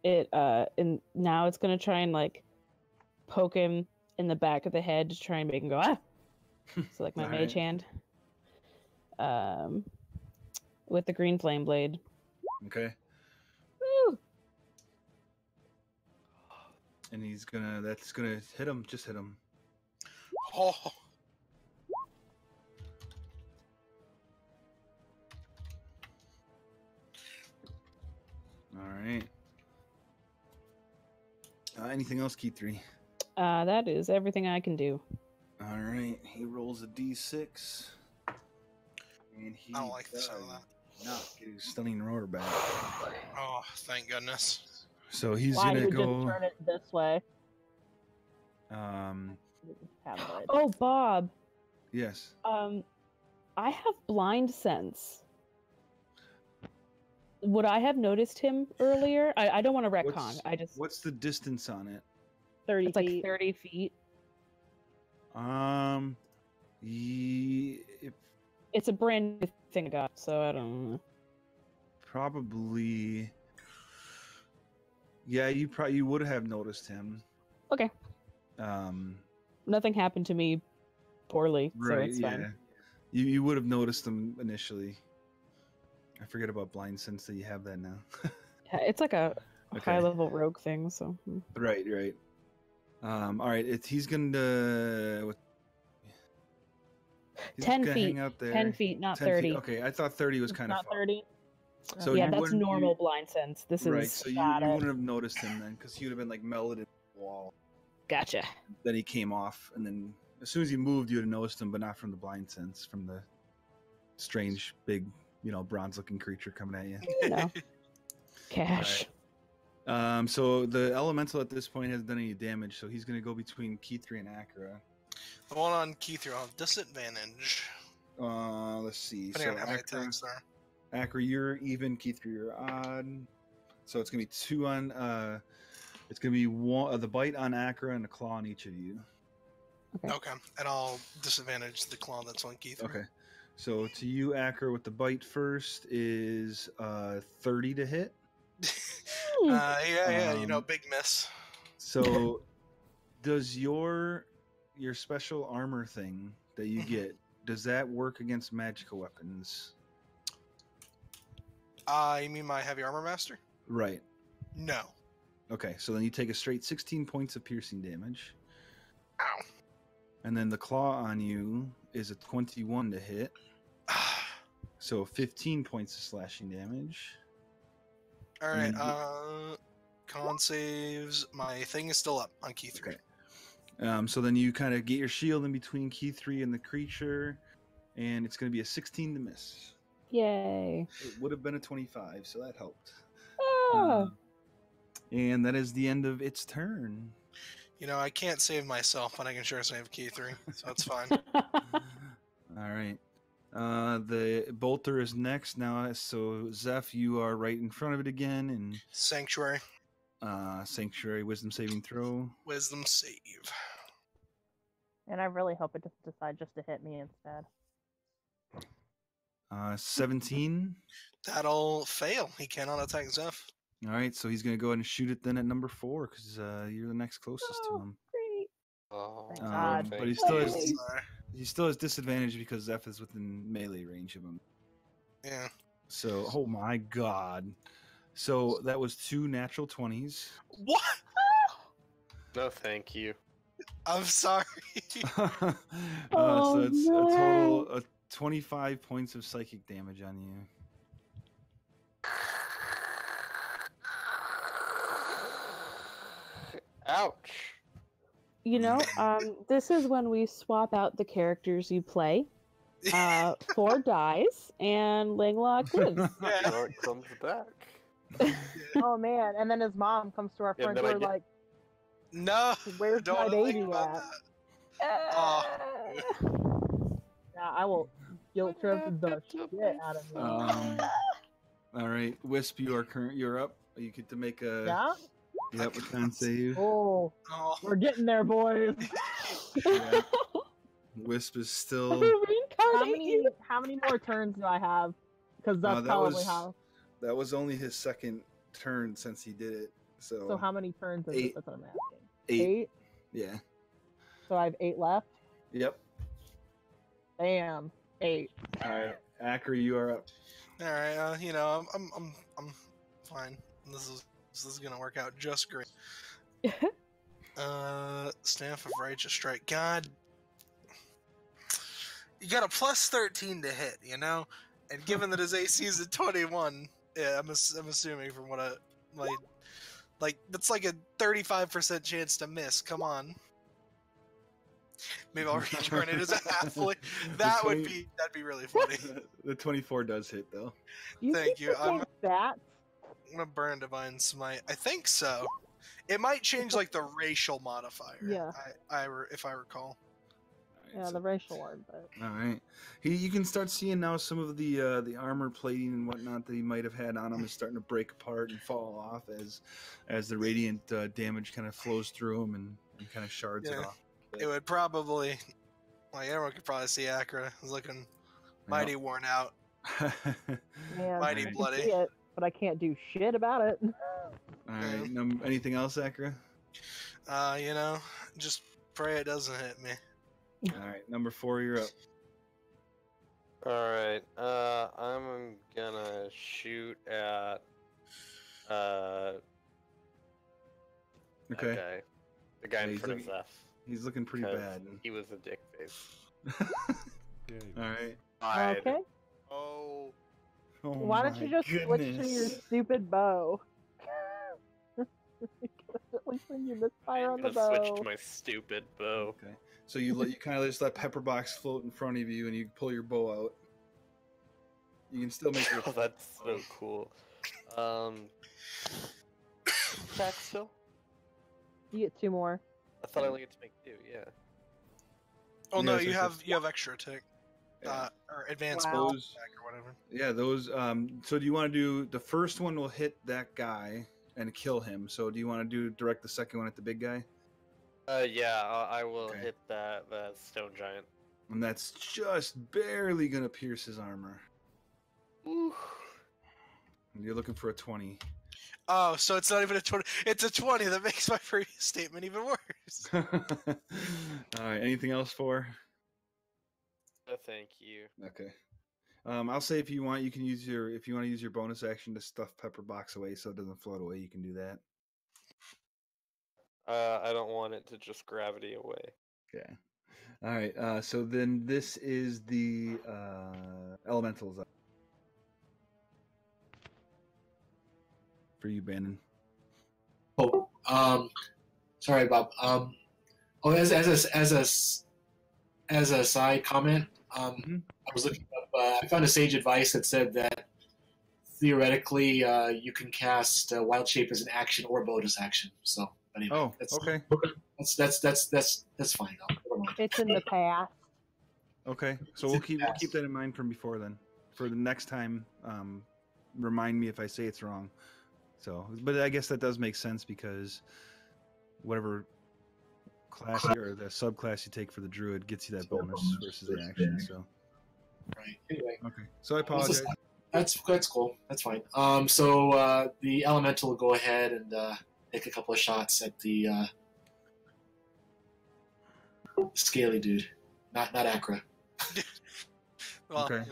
it. And now it's gonna try and like poke him in the back of the head to try and make him go ah. So like my mage hand. With the green flame blade. Okay. Woo! And that's gonna hit him. Just hit him. Oh, All right. Anything else, Key 3? That is everything I can do. All right. He rolls a d6. And he I don't like the sound of does not get his stunning roar back. oh, thank goodness. So he's Why gonna would go. just turn it this way? Oh, Oh, Bob. Yes. I have blind sense. Would I have noticed him earlier? I don't want to retcon. What's the distance on it? 30 It's like feet. 30 feet. It's a brand new thing I got, so I don't know. Probably. Yeah, you would have noticed him. Okay. Nothing happened to me poorly, so Right. it's Yeah. fine. You would have noticed him initially. I forget about blind sense that you have that now. Yeah, it's like a Okay. high-level rogue thing, so... Right. All right. He's gonna. He's 10 gonna feet. hang out there. 10 feet, not 10 30. Feet. Okay, I thought 30 was It's kind of not far. 30. So Yeah, you that's wouldn't- normal blind sense. This Right. is... So you Got it. wouldn't have noticed him then, because he would have been like melted in the wall. Gotcha. Then he came off, and then as soon as he moved, you would have noticed him, but not from the blind sense, from the strange, big, bronze-looking creature coming at you. You know. Cash. So the elemental at this point hasn't done any damage, so he's going to go between Key3 and Akira. The one on key 3 will have disadvantage. Let's see. Depending on how many Akira, attacks there. Akira, you're even. Key3, you're odd. So it's going to be 2 on It's gonna be one the bite on Akra and a claw on each of you. Okay, and I'll disadvantage the claw that's on Keith. Okay. So to you, Akra, with the bite first is 30 to hit. Yeah, big miss. So does your special armor thing that you get, does that work against magical weapons? You mean my heavy armor master? Right. No. Okay, so then you take a straight 16 points of piercing damage. Ow. And then the claw on you is a 21 to hit. So 15 points of slashing damage. All right. Con saves. My thing is still up on key 3. Okay. So then you kind of get your shield in between key 3 and the creature, and it's going to be a 16 to miss. Yay. It would have been a 25, so that helped. Ah. And that is the end of its turn. I can't save myself, but I can sure save key 3, so it's fine. All right. The bolter is next now. So Zeph, you are right in front of it again, and Sanctuary. Sanctuary wisdom saving throw. Wisdom save. And I really hope it doesn't decide just to hit me instead. 17. That'll fail. He cannot attack Zeph. All right, so he's gonna go ahead and shoot it then at number 4 because you're the next closest to him. Great. Oh, Thank God. But he Sorry. still has disadvantage because Zeph is within melee range of him. Yeah. So, oh my god. So that was 2 natural 20s. What? No, thank you. I'm sorry. So Oh, it's no. a total of 25 points of psychic damage on you. Ouch. This is when we swap out the characters you play. 4 dies, and Langlock lives. Yeah. Lord comes back. Oh man! And then his mom comes to our Yeah, front then I door get- like, No. "Where's Don't my wanna think baby about at?" that. Oh. Yeah, I will guilt trip the shit out of you. All right, Wisp, you're up. You get to make a Yeah. Yep, a con save. Oh, Oh. we're getting there, boys. Yeah. Wisp is still. How many more turns do I have? Because that's that probably was- how. That was only his second turn since he did it. So how many turns is 8. it? That's what I'm asking. 8. Yeah. So I have 8 left. Yep. Damn, 8. All right, Akra, you are up. All right. I'm fine. This is gonna work out just great. Staff of Righteous Strike. God, you got a plus 13 to hit, and given that his AC is a 21, yeah, I'm assuming from what I like that's like a 35% chance to miss. Come on. Maybe I'll return it as a halfling. That'd be really funny. The 24 does hit though. Thank you. I'm That. gonna burn Divine Smite. I think so. It might change like the racial modifier. Yeah. If I recall. All right, Yeah, so- the racial one, but all right. You can start seeing now some of the armor plating and whatnot that he might have had on him is starting to break apart and fall off as the radiant damage kind of flows through him and kind of shards it Yeah. off. It would probably, everyone could probably see Akra is looking mighty worn out, man, mighty I can bloody. see it, but I can't do shit about it. All right. Anything else, Akra? Just pray it doesn't hit me. All right. Number 4, you're up. Alright, I'm gonna shoot at, Okay. the guy Yeah, in he's front of looking- Zeph. He's looking pretty 'Cause bad. He was a dick face. Yeah, All right. Okay. Oh. Oh Why don't you just switch to your stupid bow? At least when you misfire on I'm the gonna switch bow. to my stupid bow. Okay. So you kind of just let pepper box float in front of you, and you pull your bow out. You can still make your. Oh, that's so cool. Attack still? You get 2 more. I thought I only get to make 2, yeah. Oh no, Yes, you yes, have extra attack, Yeah. or advanced Wow. attack or whatever. Yeah, those. So do you want to do the first one? Will hit that guy and kill him. So do you want to direct the second one at the big guy? Yeah, I will Okay. hit that stone giant. And that's just barely gonna pierce his armor. Ooh. You're looking for a 20. Oh, so it's not even a 20. It's a 20 that makes my previous statement even worse. All right. Anything else for? Thank you. Okay. I'll say if you want, you can use if you want to use your bonus action to stuff Pepper Box away so it doesn't float away. You can do that. I don't want it to just gravity away. Okay. All right. So then this is the elementals up for you, Bannon. Oh, sorry, Bob. As a side comment, I was looking up. I found a sage advice that said that theoretically you can cast Wild Shape as an action or bonus action. So anyway, that's okay. That's fine though. Never mind. It's in the past. Okay. So we'll keep that in mind from before then. For the next time, remind me if I say it's wrong. So, but I guess that does make sense because whatever class or the subclass you take for the druid gets you that bonus versus the action. So, Right. Anyway. okay. So I apologize. That's cool. That's fine. So the elemental will go ahead and take a couple of shots at the scaly dude, not Acra. Well, Okay.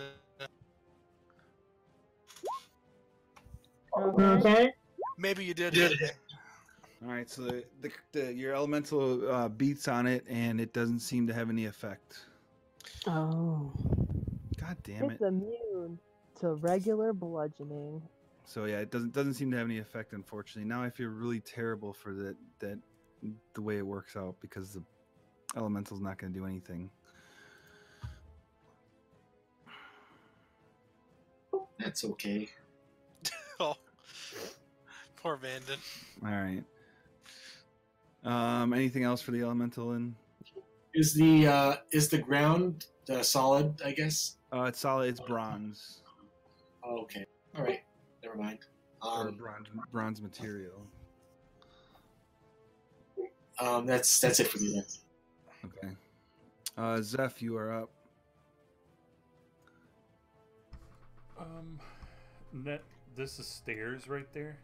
Okay. maybe you did. All right. So your elemental beats on it, and it doesn't seem to have any effect. Oh. God damn it. It's immune to regular bludgeoning. So yeah, it doesn't seem to have any effect, unfortunately. Now I feel really terrible for that the way it works out because the elemental's not going to do anything. That's okay. Oh, poor Vanden. All right. Anything else for the elemental? Is the ground solid? I guess. It's solid. It's bronze. Oh, okay. All right. Never mind. Or bronze material. That's it for me then. Okay. Zeph, you are up. This is stairs right there.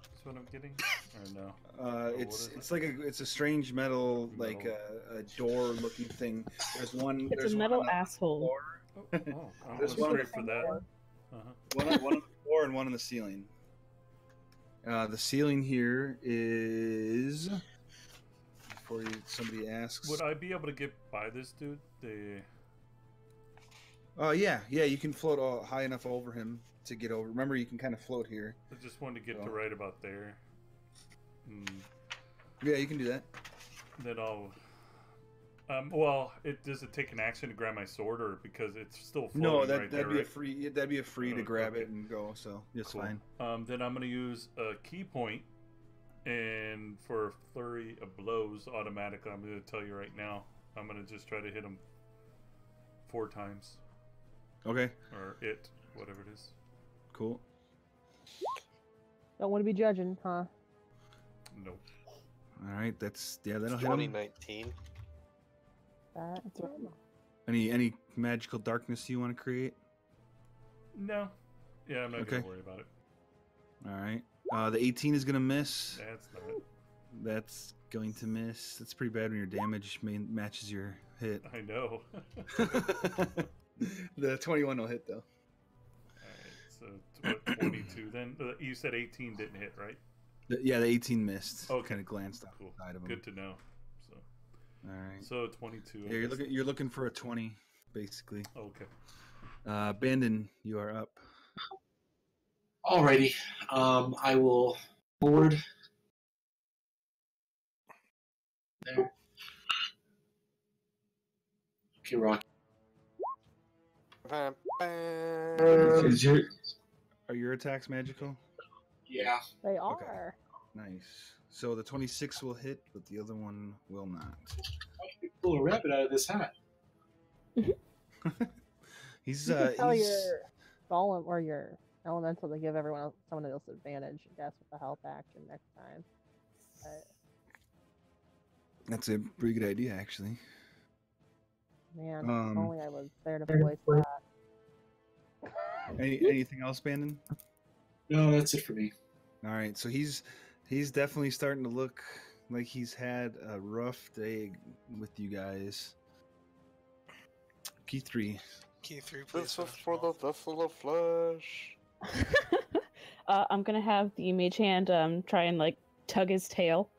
That's what I'm getting. Or no? It's a strange metal like a door looking thing. There's one. It's there's a metal one on the asshole. floor. I'm There's going one straight for that. One on the floor and one on the ceiling. The ceiling here is. Before somebody asks. Would I be able to get by this dude? Oh yeah, you can float high enough over him to get over. Remember, you can kind of float here. I just wanted to get to right about there. Yeah, you can do that. Then I'll. Well, does it take an action to grab my sword, or because it's still floating No, right there? That'd be a free to grab okay. it and go. So it's Cool. fine. Then I'm gonna use a key point, and for a flurry of blows, automatically, I'm gonna tell you right now, I'm gonna just try to hit him 4 times. Okay. Or whatever it is. Cool. Don't want to be judging, huh? Nope. All right, that'll hit him. 2019. That's right. Any magical darkness you want to create? No. Yeah, I'm not Okay. gonna worry about it. All right. The 18 is gonna miss. That's not. That's going to miss. That's pretty bad when your damage matches your hit. I know. The 21 will hit though. Alright, so what, 22 then? You said 18 didn't hit, right? The 18 missed. Okay. Kind of glanced off Cool. the side of him. Good to know. So, All right. so 22. Yeah, you're looking for a 20, basically. Okay. Bandon, you are up. Alrighty. I will forward. There. Okay, Rocky. Are your attacks magical? Yeah. They are. Nice. So the 26 will hit, but the other one will not. I can pull a rabbit out of this hat. He's You can tell your golem or your elemental to give someone else advantage, I guess, with the health action next time. But, That's a pretty good idea, actually. man, if only I was there to voice that. Anything else, Bandon? No, that's it for me. All right, so he's definitely starting to look like he's had a rough day with you guys. Key 3. Key 3, please. This is for the vessel of flesh. I'm gonna have the mage hand try and like tug his tail.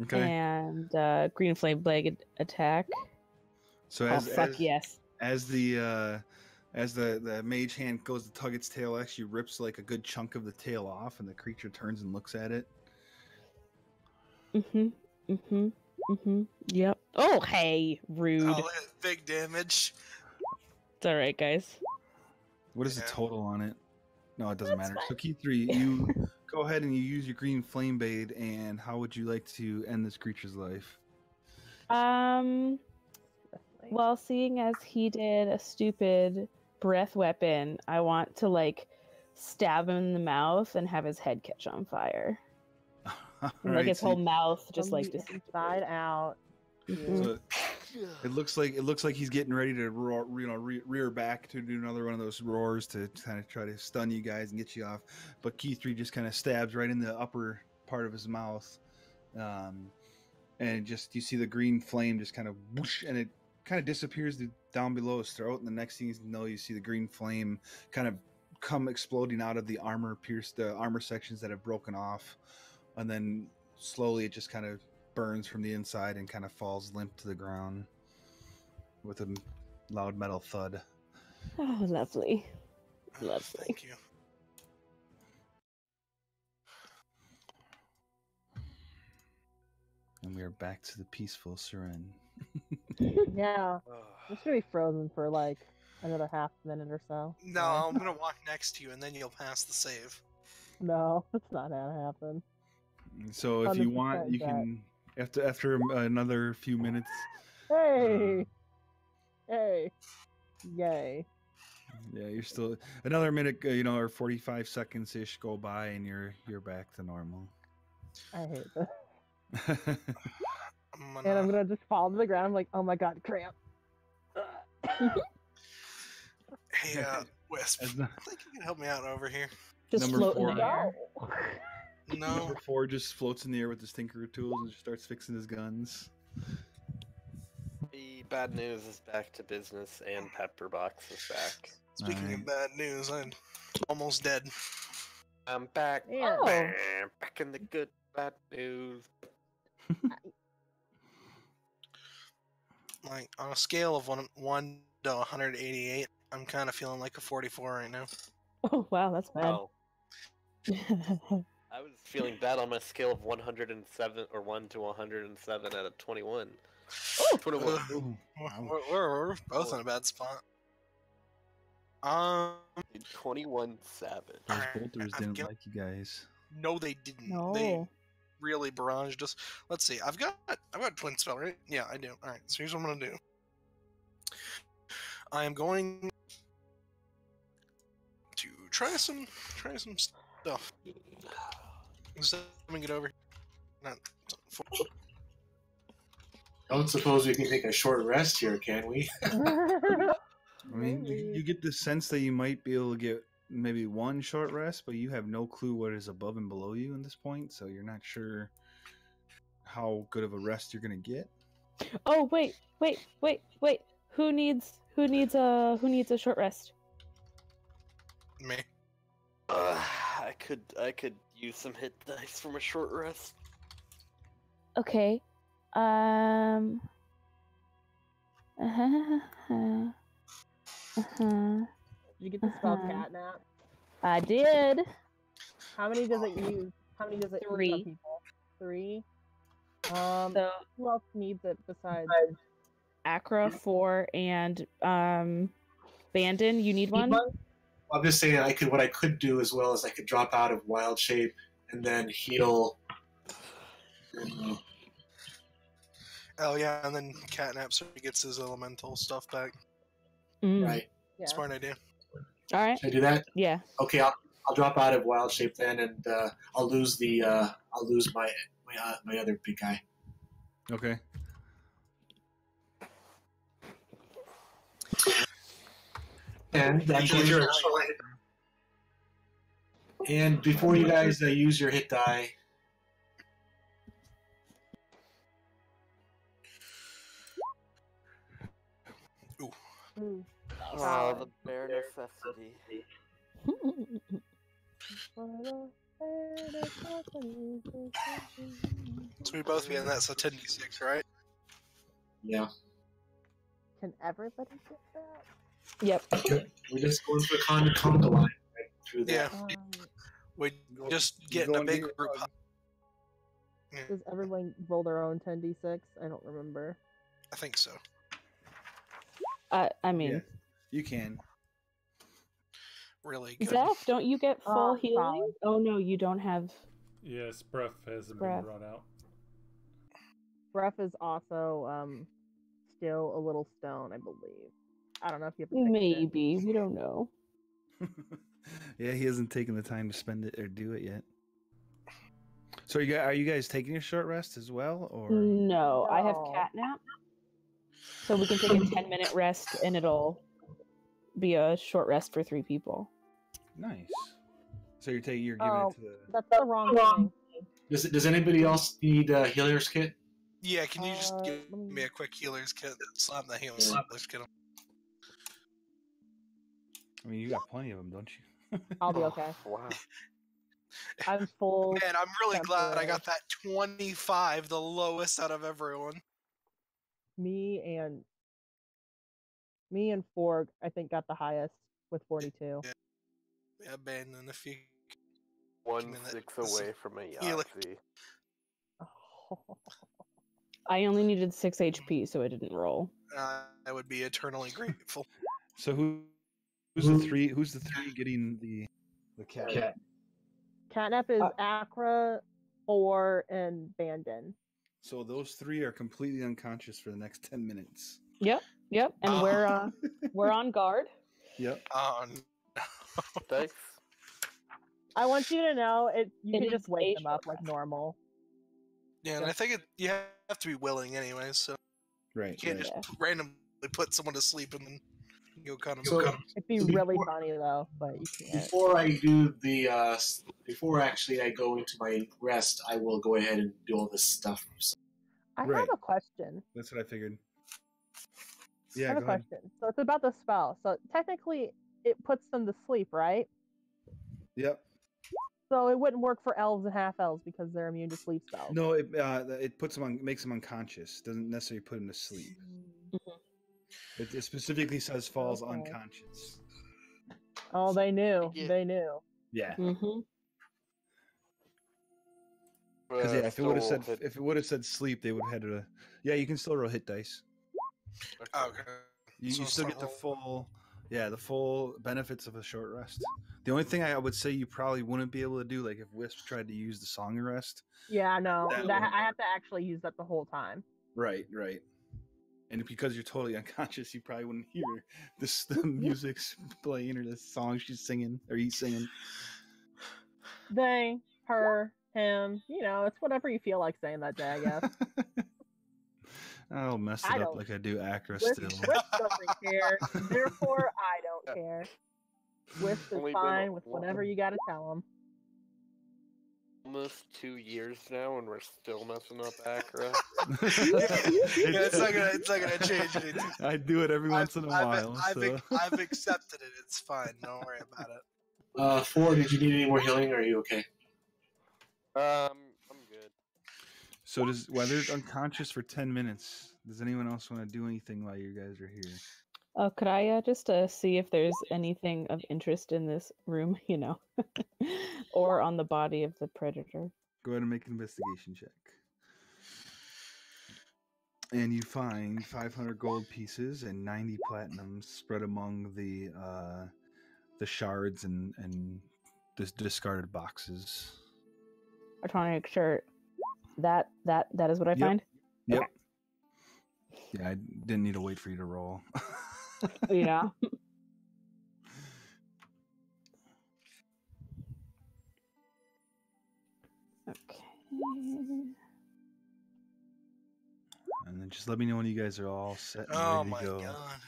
Okay. And green flame blade attack. So yes. As the mage hand goes to tug its tail, actually rips like a good chunk of the tail off, and the creature turns and looks at it. Yep. Oh, hey, rude. Oh, big damage. It's all right, guys. What is the total on it? No, it doesn't matter. So key 3, you go ahead and you use your green flame blade, and how would you like to end this creature's life? Well, seeing as he did a stupid breath weapon, I want to like stab him in the mouth and have his head catch on fire. Like his whole mouth just From like the inside out. So it looks like he's getting ready to roar, rear back to do another one of those roars to kind of try to stun you guys and get you off. But Key 3 just kind of stabs right in the upper part of his mouth, and just you see the green flame just kind of whoosh, and it kind of disappears down below his throat. And the next thing you know, you see the green flame kind of come exploding out of the armor sections that have broken off, and then slowly it just kind of burns from the inside and kind of falls limp to the ground with a loud metal thud. Oh, lovely. Lovely. Thank you. And we are back to the peaceful Seren. Yeah. I'm just gonna be frozen for like another half minute or so. No, I'm gonna walk next to you and then you'll pass the save. No, that's not gonna happen. So if you want, you can after another few minutes. Hey, yay! Yeah, you're still another minute, or 45 seconds ish go by, and you're back to normal. I hate this. And I'm gonna just fall to the ground. I'm like, oh my god, cramp. Hey, Wisp, I think you can help me out over here. Just float in the air. No. Number 4 just floats in the air with his tinker tools and just starts fixing his guns. The bad news is back to business, and Pepperbox is back. Speaking of bad news, I'm almost dead. I'm back. Yeah. Oh. Back in the good bad news. Like, on a scale of 1 to 188, I'm kind of feeling like a 44 right now. Oh, wow, that's bad. Oh, I was feeling bad on my scale of 107 or 1 to 107 out of 21. Oh, 21. We're both in a bad spot. 21-7. Those bolters didn't like you guys. No, they didn't. No. They really barraged us. Let's see. I've got twin spell, right? Yeah, I do. All right. So here's what I'm gonna do. I am going to try some stuff. Just let me get over. Not. Don't suppose we can take a short rest here, can we? I mean, you get the sense that you might be able to get maybe one short rest, but you have no clue what is above and below you in this point, so you're not sure how good of a rest you're gonna get. Oh, wait. Who needs a short rest? Me. I could use some hit dice from a short rest. Okay. Did you get the spell catnap? I did. How many does it use? How many does it use 3. on people? 3. So Who else needs it besides? Acra 4 and Bandon, you need one? I'm just saying what I could do as well is I could drop out of wild shape and then heal. Oh yeah, and then catnap so he gets his elemental stuff back. Mm. Right. Yeah. Smart idea. All right. Should I do that? Yeah. Okay, I'll drop out of wild shape then, and I'll lose my other big guy. Okay. And that's your turn. And before you guys use your hit die, Oh, the bare necessity. So we both be in that, so 10d6, right? yeah, Can everybody get that? Yep. we're just going for conga line right through Yeah. that. We just You get in a going big to- group. Does everyone roll their own 10d6? I don't remember. I think so. I mean, Yeah, you can. Really good. Zeph, don't you get full Oh, healing? solid. Oh no, you don't have. Yes, breath hasn't Breath. been brought out. Breath is also still a little stone, I believe. I don't know if you have to fix it. Maybe, we don't know. Yeah, he hasn't taken the time to spend it or do it yet. So are you guys taking a short rest as well, or? No, I have No. catnap. So we can take a 10-minute rest and it'll be a short rest for 3 people. Nice. So you're giving it to the. That's the wrong thing. Does anybody else need a healer's kit? Yeah, can you just give let me- me a quick healer's kit? Slam the healer's kit. I mean, you got plenty of them, don't you? I'll be okay. Wow. I'm full. Man, I'm really glad I temporary. got that 25, the lowest out of everyone. Me and Forg, I think, got the highest with 42. Yeah, Ben, and if you 1/6 away from a healer. Yahtzee. I only needed 6 HP, so I didn't roll. I would be eternally grateful. So who's the three? Who's the three getting the cat? Catnap is Acra, Thor, and Bandon. So those 3 are completely unconscious for the next 10 minutes. Yep, and we're on guard. Yep. No. Thanks. I want you to know you It can just is wake a them up short like normal. Yeah, and I think you have to be willing anyway, so Right. you can't right. just randomly put someone to sleep and then go kind of. It'd be really funny though, but you can't. Before I do before actually I go into my rest, I will go ahead and do all this stuff. So, I Right. have a question. That's what I figured. I Yeah, have a go ahead. question. So it's about the spell. So technically, it puts them to sleep, right? Yep. So it wouldn't work for elves and half elves because they're immune to sleep spells. No, it puts them makes them unconscious. Doesn't necessarily put them to sleep. It specifically says falls Okay. unconscious. Oh, they knew. Yeah. They knew. Yeah. Mm-hmm. Because if it Still would have said hit- if it would have said sleep, they would have had to. Yeah, you can still roll hit dice. Okay. You So it's still not get the roll- the full benefits of a short rest. The only thing I would say you probably wouldn't be able to do, like if Wisp tried to use the song and rest. Yeah, no. That That, one. I have to actually use that the whole time. Right. And because you're totally unconscious, you probably wouldn't hear the music's playing or the song she's singing or he's singing. They, her, him. It's whatever you feel like saying that day, I guess. I'll mess I it up don't- like I do Acra Wisp still. doesn't care. Therefore, I don't care. Wisp is Only been fine with one- whatever you gotta tell him. Almost 2 years now, and we're still messing up Acra. Yeah, it's not gonna change anything. I do it every once in a while. I've so. accepted it. It's fine. Don't worry about it. Ford, did you need any more healing? Or are you okay? I'm good. So does Weather's unconscious for 10 minutes? Does anyone else want to do anything while you guys are here? Could I just see if there's anything of interest in this room, or on the body of the predator? Go ahead and make an investigation check. And you find 500 gold pieces and 90 platinums spread among the shards and the discarded boxes. I'm trying to make sure that is what I Yep. find. Yep. Yeah, I didn't need to wait for you to roll. And then just let me know when you guys are all set and Oh ready my to go. god.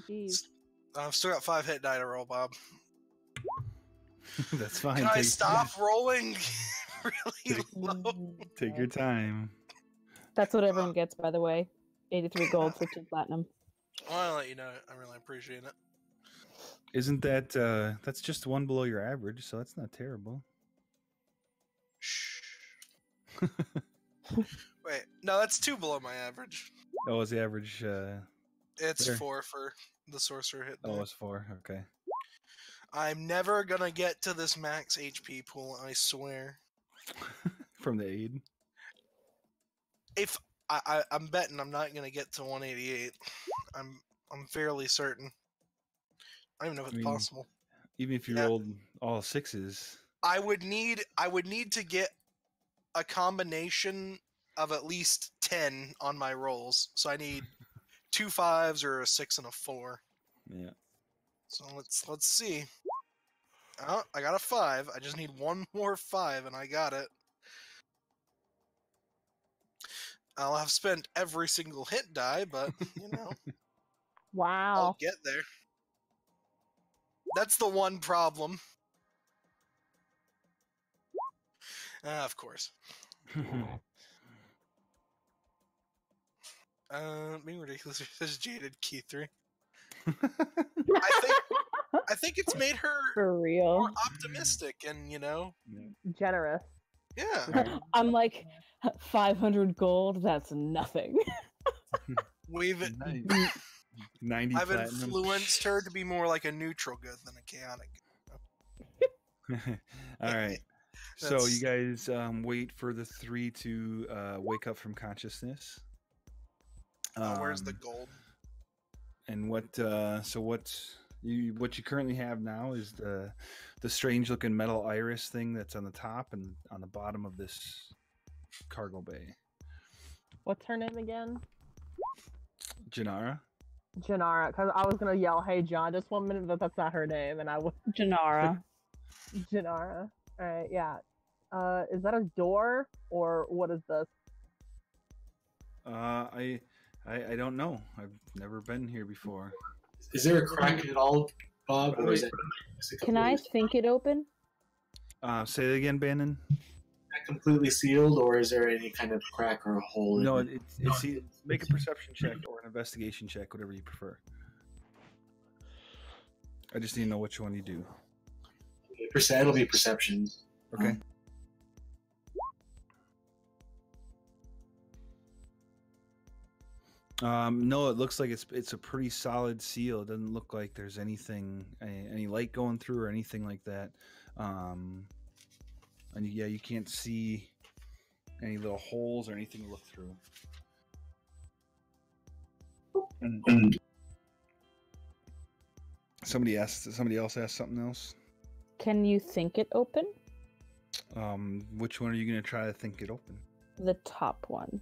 Jeez. I've still got 5 hit die to roll, Bob. That's fine. Can I stop rolling really low? Take your time. That's what everyone gets, by the way. 83 gold, 15 platinum. Well, I'll let you know. I really appreciate it. Isn't that that's just one below your average, so that's not terrible. Shh. Wait, no, that's 2 below my average. Oh, is the average It's there? 4 for the sorcerer hit. Oh, Die. it's 4. Okay. I'm never gonna get to this max HP pool, I swear. From the aid. If I'm betting I'm not gonna get to 188. I'm fairly certain. I don't even know if it's possible. Even if you rolled all 6s. I would need to get a combination of at least 10 on my rolls. So I need 2 5s or a 6 and a 4. Yeah. So let's see. Oh, I got a 5. I just need one more 5 and I got it. I'll have spent every single hit die, but you know. Wow. I'll get there. That's the one problem. Of course. Being ridiculous. This jaded key 3. I think it's made her For real. more optimistic and Generous. yeah. I'm like, 500 gold, that's nothing. We've 90 I've platinum. influenced her to be more like a neutral good than a chaotic good. All right. So you guys wait for the 3 to wake up from consciousness. Where's the gold? And what you currently have now is the strange looking metal iris thing that's on the top and on the bottom of this cargo bay. What's her name again? Janara. Janara. Because I was gonna yell, "Hey John!" Just 1 minute, but that's not her name, and I would. Janara. Janara. All right. Yeah. Is that a door or what is this? I don't know. I've never been here before. Is there a crack at all, Bob? Or is it Can I think it open? Say it again, Bannon. completely sealed, or is there any kind of crack or a hole? No, in it? it's make a perception check or an investigation check, whatever you prefer. I just need to know which one you do. It'll be perception. Okay. No, it looks like it's a pretty solid seal. It doesn't look like there's anything, any light going through or anything like that. And yeah, you can't see any little holes or anything to look through. And somebody else asked something else. Can you think it open? Which one are you gonna try to think it open? The top one.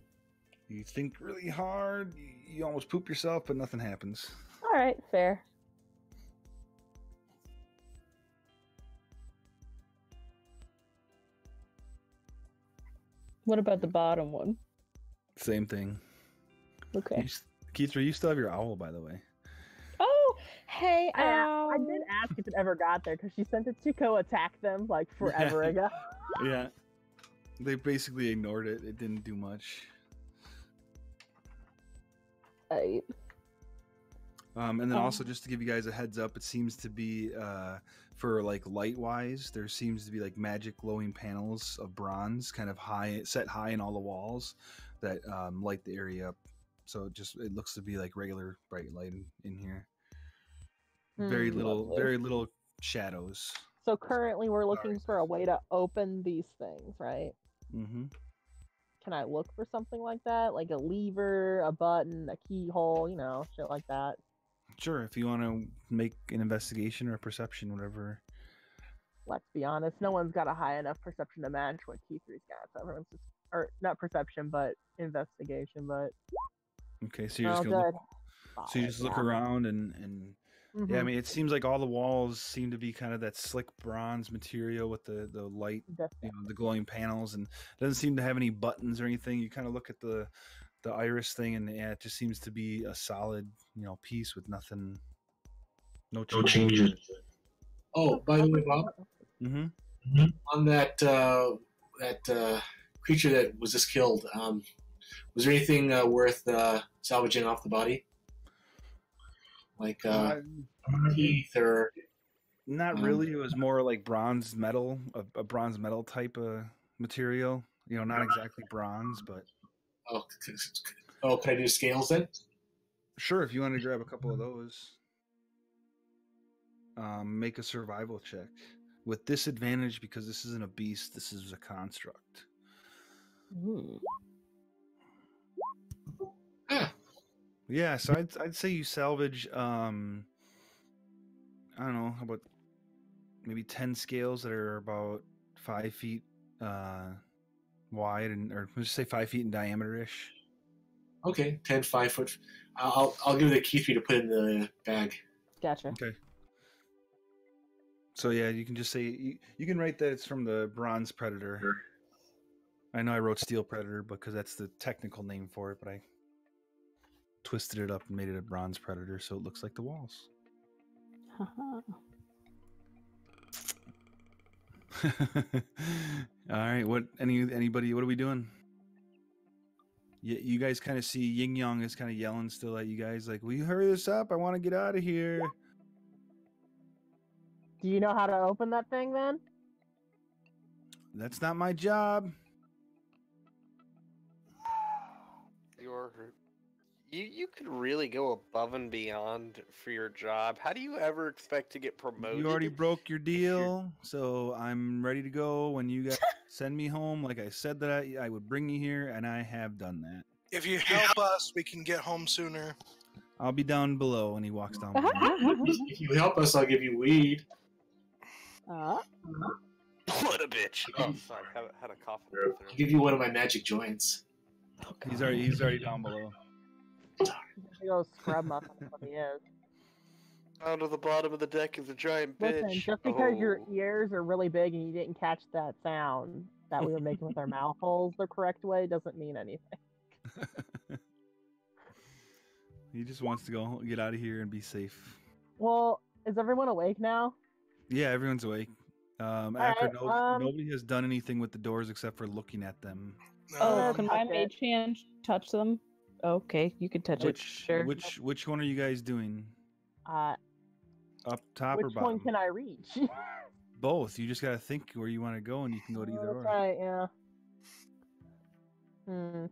You think really hard, you almost poop yourself, but nothing happens. All right, fair. What about the bottom one? Same thing. Okay. Keith, you still have your owl, by the way. Oh, hey, I did ask if it ever got there because she sent it to go attack them like forever ago. Yeah. They basically ignored it. It didn't do much. And then also just to give you guys a heads up, it seems to be for like light wise, there seems to be like magic glowing panels of bronze kind of set high in all the walls that light the area up. So it looks to be like regular bright light in here. Very little shadows. So currently we're looking for a way to open these things, right? Mm-hmm. Can I look for something like that? Like a lever, a button, a keyhole, shit like that. Sure, if you want to make an investigation or a perception, whatever. Let's be honest, no one's got a high enough perception to match what Key3's got. So everyone's just, or not perception, but investigation. But okay, so you're just gonna look, so you just look yeah. around and Yeah, I mean, it seems like all the walls seem to be kind of that slick bronze material with the light, the glowing panels, and it doesn't seem to have any buttons or anything. You kind of look at the iris thing, and yeah, it just seems to be a solid, piece with nothing, no changes. Oh, by the way, Bob. Mm-hmm. On that creature that was just killed, was there anything worth salvaging off the body? Like teeth or... Not really. It was more like bronze metal, a bronze metal type of material. Not exactly bronze, but... Oh, can I do scales then? Sure, if you want to grab a couple of those. Make a survival check. With disadvantage, because this isn't a beast, this is a construct. Ooh. Yeah, so I'd say you salvage I don't know, how about maybe 10 scales that are about 5 feet wide, or let's just say 5 feet in diameter ish. Okay, 10 5-foot. I'll give it a key for you to put in the bag. Gotcha. Okay. So yeah, you can just say you can write that it's from the bronze predator. Sure. I know I wrote steel predator because that's the technical name for it, but I twisted it up and made it a bronze predator so it looks like the walls. All right, anybody? What are we doing? You guys kind of see Yin Yang is kind of yelling still at you guys, like, "Will you hurry this up? I want to get out of here." Do you know how to open that thing then? That's not my job. You could really go above and beyond for your job. How do you ever expect to get promoted? You already broke your deal, so I'm ready to go when you guys send me home. Like I said that I would bring you here, and I have done that. If you help us, we can get home sooner. I'll be down below, and he walks down below. If you help us, I'll give you weed. What a bitch! Oh, sorry, had a cough. I'll give you one of my magic joints. Oh, he's already down below. Go scrub up what he is. Down to the bottom of the deck is a giant bitch. Listen, just because your ears are really big and you didn't catch that sound that we were making with our mouth holes the correct way doesn't mean anything. He just wants to get out of here and be safe. Well, is everyone awake now? Yeah, everyone's awake. Nobody has done anything with the doors except for looking at them. Can my mage hand touch them? Okay, you can touch it. Sure. Which one are you guys doing? Up top or bottom? Which one can I reach? Both. You just gotta think where you want to go, and you can go to either or. Right, yeah.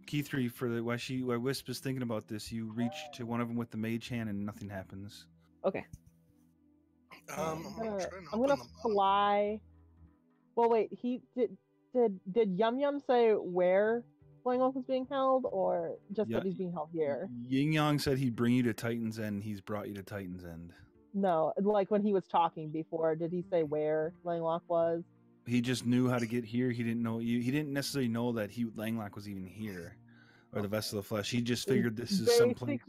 Key 3 for the while Wisp is thinking about this. You reach to one of them with the mage hand, and nothing happens. Okay. I'm gonna fly. Well, wait. Did Yum Yum say where Langlock was being held, or just that he's being held here? Yin Yang said he'd bring you to Titan's End. He's brought you to Titan's End. No, like when he was talking before, did he say where Langlock was? He just knew how to get here. He didn't know you. He didn't necessarily know that Langlock was even here, or the Vessel of Flesh. He just figured this is someplace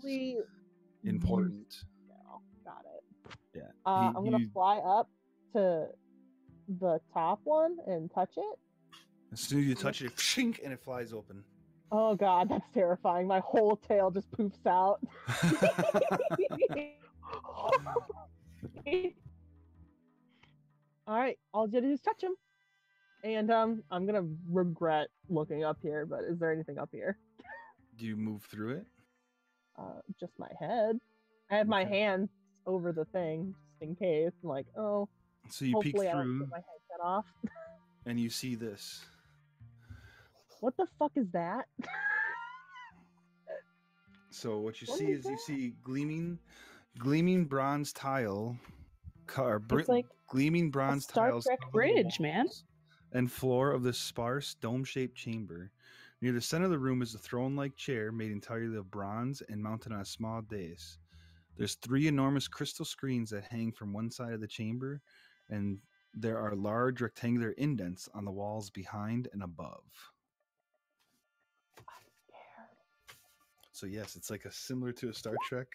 important. No, got it. Yeah. I'm gonna fly up to the top one and touch it. As soon as you touch it, shink, and it flies open. Oh god, that's terrifying. My whole tail just poofs out. Alright, all you do is touch him. And I'm gonna regret looking up here, but is there anything up here? Do you move through it? Just my head. I have my hand over the thing, just in case. I'm like, oh. So you peek through. I through. get my head cut off. And you see this. What the fuck is that? So what you see is you see gleaming bronze tile, it's like gleaming bronze tiles, Star Trek bridge, man, and floor of the sparse dome-shaped chamber. Near the center of the room is a throne-like chair made entirely of bronze and mounted on a small dais. There's 3 enormous crystal screens that hang from one side of the chamber, and there are large rectangular indents on the walls behind and above. So yes, it's like similar to a Star Trek.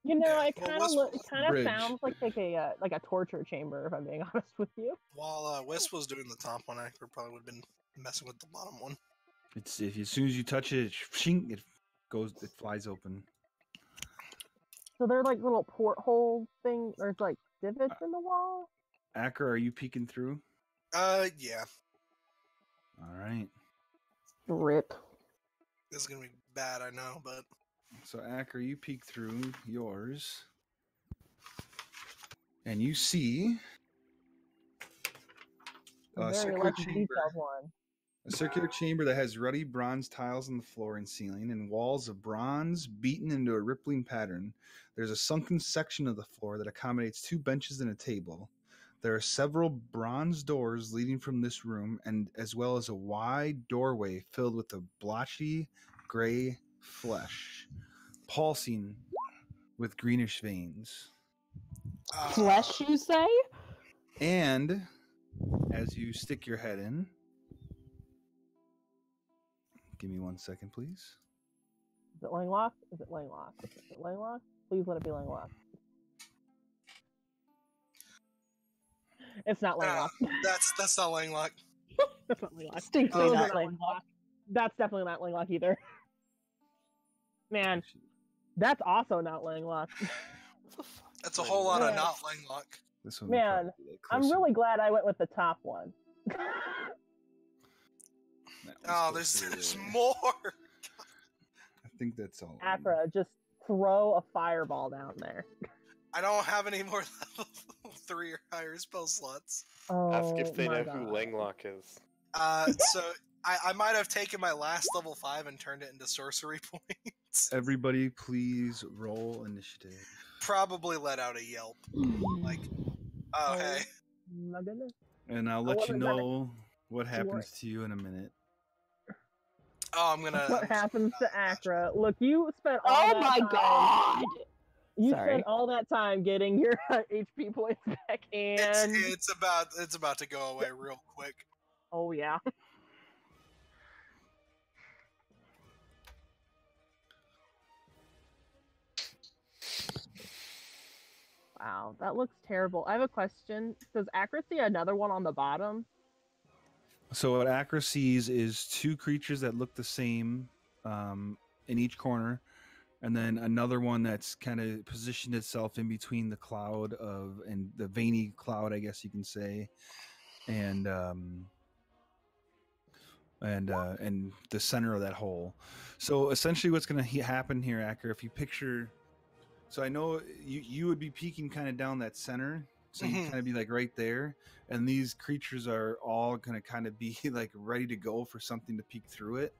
You know, Yeah, it well, kind of Wisp- it kind of Bridge. sounds like a torture chamber, if I'm being honest with you. While Wisp was doing the top one, I probably would have been messing with the bottom one. It's as soon as you touch it, it flies open. So they're like little porthole thing. There's like divots in the wall. Acker, are you peeking through? Yeah. All right. Rip. This is gonna be bad, I know, but So Acker, you peek through yours, and you see A a very circular like chamber. detailed one. A circular chamber that has ruddy bronze tiles on the floor and ceiling and walls of bronze beaten into a rippling pattern. There's a sunken section of the floor that accommodates 2 benches and a table. There are several bronze doors leading from this room, and as well as a wide doorway filled with a blotchy gray flesh, pulsing with greenish veins. Flesh, you say? And as you stick your head in, give me 1 second, please. Is it Langlock? Is it Langlock? Is it Langlock? Please let it be Langlock. It's not Langlock. that's not Langlock. That's not Langlock. Distinctly Those not are Langlock. That's definitely not Langlock either. Man, that's also not Langlock. That's a whole lot of Yeah. not Langlock. This one will Man, probably be, like, I'm closer. really glad I went with the top one. That one's Oh, closer there's to- more. I think that's all. Accra, just throw a fireball down there. I don't have any more level 3 or higher spell slots. Ask if they my know God. who Langlock is. So I might have taken my last level 5 and turned it into sorcery points. Everybody, please roll initiative. Probably let out a yelp. Like, oh, hey. My goodness. And I'll I let you wasn't gonna- know what happens to you in a minute. Oh, I'm gonna. What happens to Accra? Look, you spent all Oh that my time, god! You Sorry. spent all that time getting your HP points back, and It's about to go away real quick. oh yeah. Wow, that looks terrible. I have a question. Does Accra see another one on the bottom? So what Acra sees is 2 creatures that look the same in each corner, and then another one that's kind of positioned itself in between the cloud and the veiny cloud, I guess you can say, and the center of that hole. So essentially, what's going to happen here, Acra, if you picture, so I know you would be peeking kind of down that center. So you kind of be like right there, and these creatures are all going to kind of be like ready to go for something to peek through it.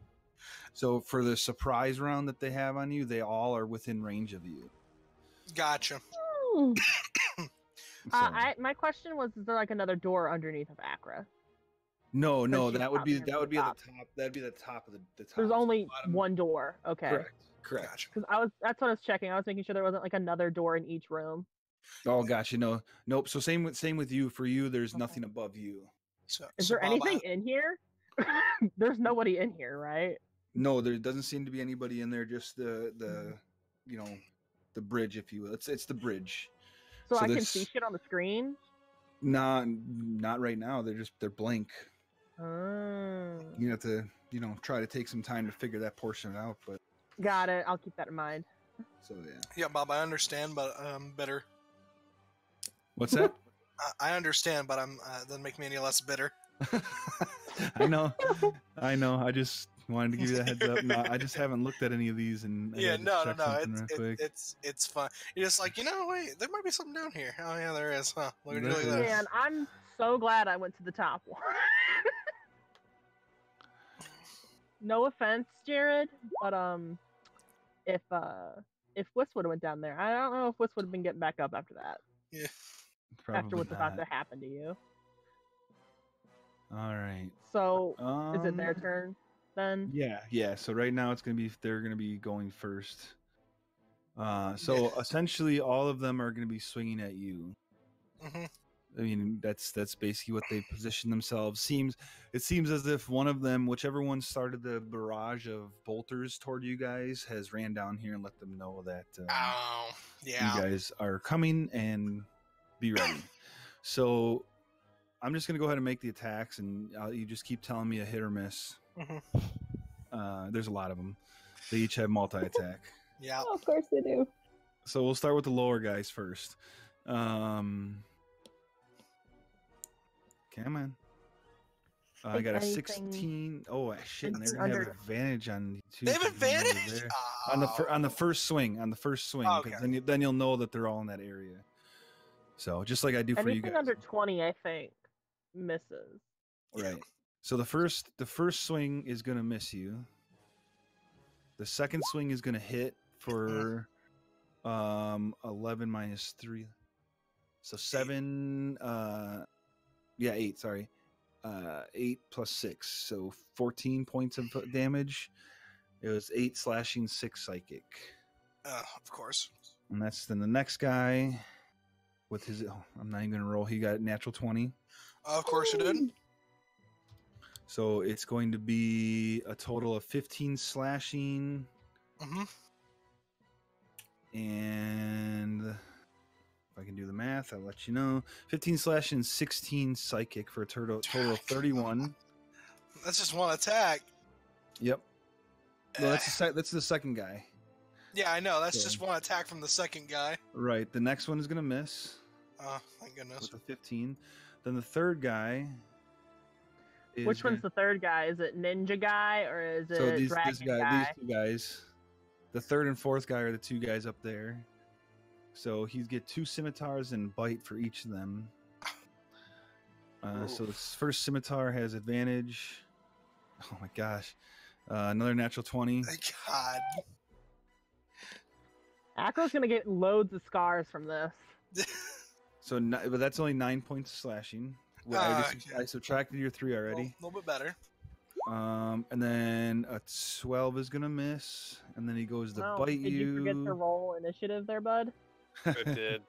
So for the surprise round that they have on you, they all are within range of you. Gotcha. Hmm. So, My question was: is there like another door underneath of Accra? no, she's that would be probably at the top. top. That'd be the top of the top. There's only bottom. one door. Okay. Correct. Gotcha. Because that's what I was checking. I was making sure there wasn't like another door in each room. Oh, gotcha. Nope. So same with you. For you, there's Okay. nothing above you. So, Is so there Bob, anything in here? There's nobody in here, right? No, there doesn't seem to be anybody in there. Just the the bridge, if you will. It's the bridge. So, So I can this- see shit on the screen. Not right now. They're blank. Oh. You have to try to take some time to figure that portion out. But Got it. I'll keep that in mind. so yeah. Yeah, Bob, I understand, but I'm bitter. What's that? I understand, but I'm doesn't make me any less bitter. I know. I just wanted to give you that heads up. No, I just haven't looked at any of these, and I Yeah, gotta no. check something real quick. It's fun. You're just like, wait, there might be something down here. Oh yeah, there is, huh? Look at There look at is. that. Man, I'm so glad I went to the top one. No offense, Jared, but if Wiss would have went down there, I don't know if Wiss would have been getting back up after that. Yeah. After Probably what's about not. to happen to you. All right. So is it their Um, turn then? Yeah. So right now they're gonna be going first. So essentially, all of them are gonna be swinging at you. hmm I mean, that's basically what they position themselves. It seems as if one of them, whichever one started the barrage of bolters toward you guys, has ran down here and let them know that Oh, you yeah. guys are coming and be ready. So I'm just gonna go ahead and make the attacks, and you just keep telling me a hit or miss. There's a lot of them. They each have multi-attack. Yeah. Oh, of course they do. So we'll start with the lower guys first. Come on. I got a Anything- 16. Oh shit! And they're Anything gonna have under- advantage on you too. They have 'cause you know they're advantage? there. Oh. On the first swing. On the first swing. 'Cause Okay. then you'll know that they're all in that area. So just like I do for you Anything guys. under 20, I think, misses. Right. So the first swing is gonna miss you. The second swing is gonna hit for 11 minus 3. So 7 8, sorry. 8 plus 6. So 14 points of damage. It was 8 slashing, 6 psychic. Of course. And that's then the next guy with his I'm not even gonna roll. He got natural 20. Of course you did. So it's going to be a total of 15 slashing. Mm-hmm. And if I can do the math, I'll let you know. 15 slashing, 16 psychic for a total of 31. That's just one attack. Yep. Well, that's the second guy. Yeah, I know. That's So- just one attack from the second guy. Right. The next one is going to miss Thank goodness. with a 15. Then the third guy is Which one's the third guy? Is it Ninja Guy or is it so these Dragon guy, Guy? these two guys. The third and fourth guy are the two guys up there. So he's get 2 scimitars and bite for each of them. So the first scimitar has advantage. Oh my gosh. Another natural 20. Thank God. Acro's gonna get loads of scars from this. So but that's only 9 points of slashing. Well, Okay. I subtracted your 3 already. A little bit better. And then a 12 is gonna miss, and then he goes to bite did you forget to roll initiative there, bud? I did.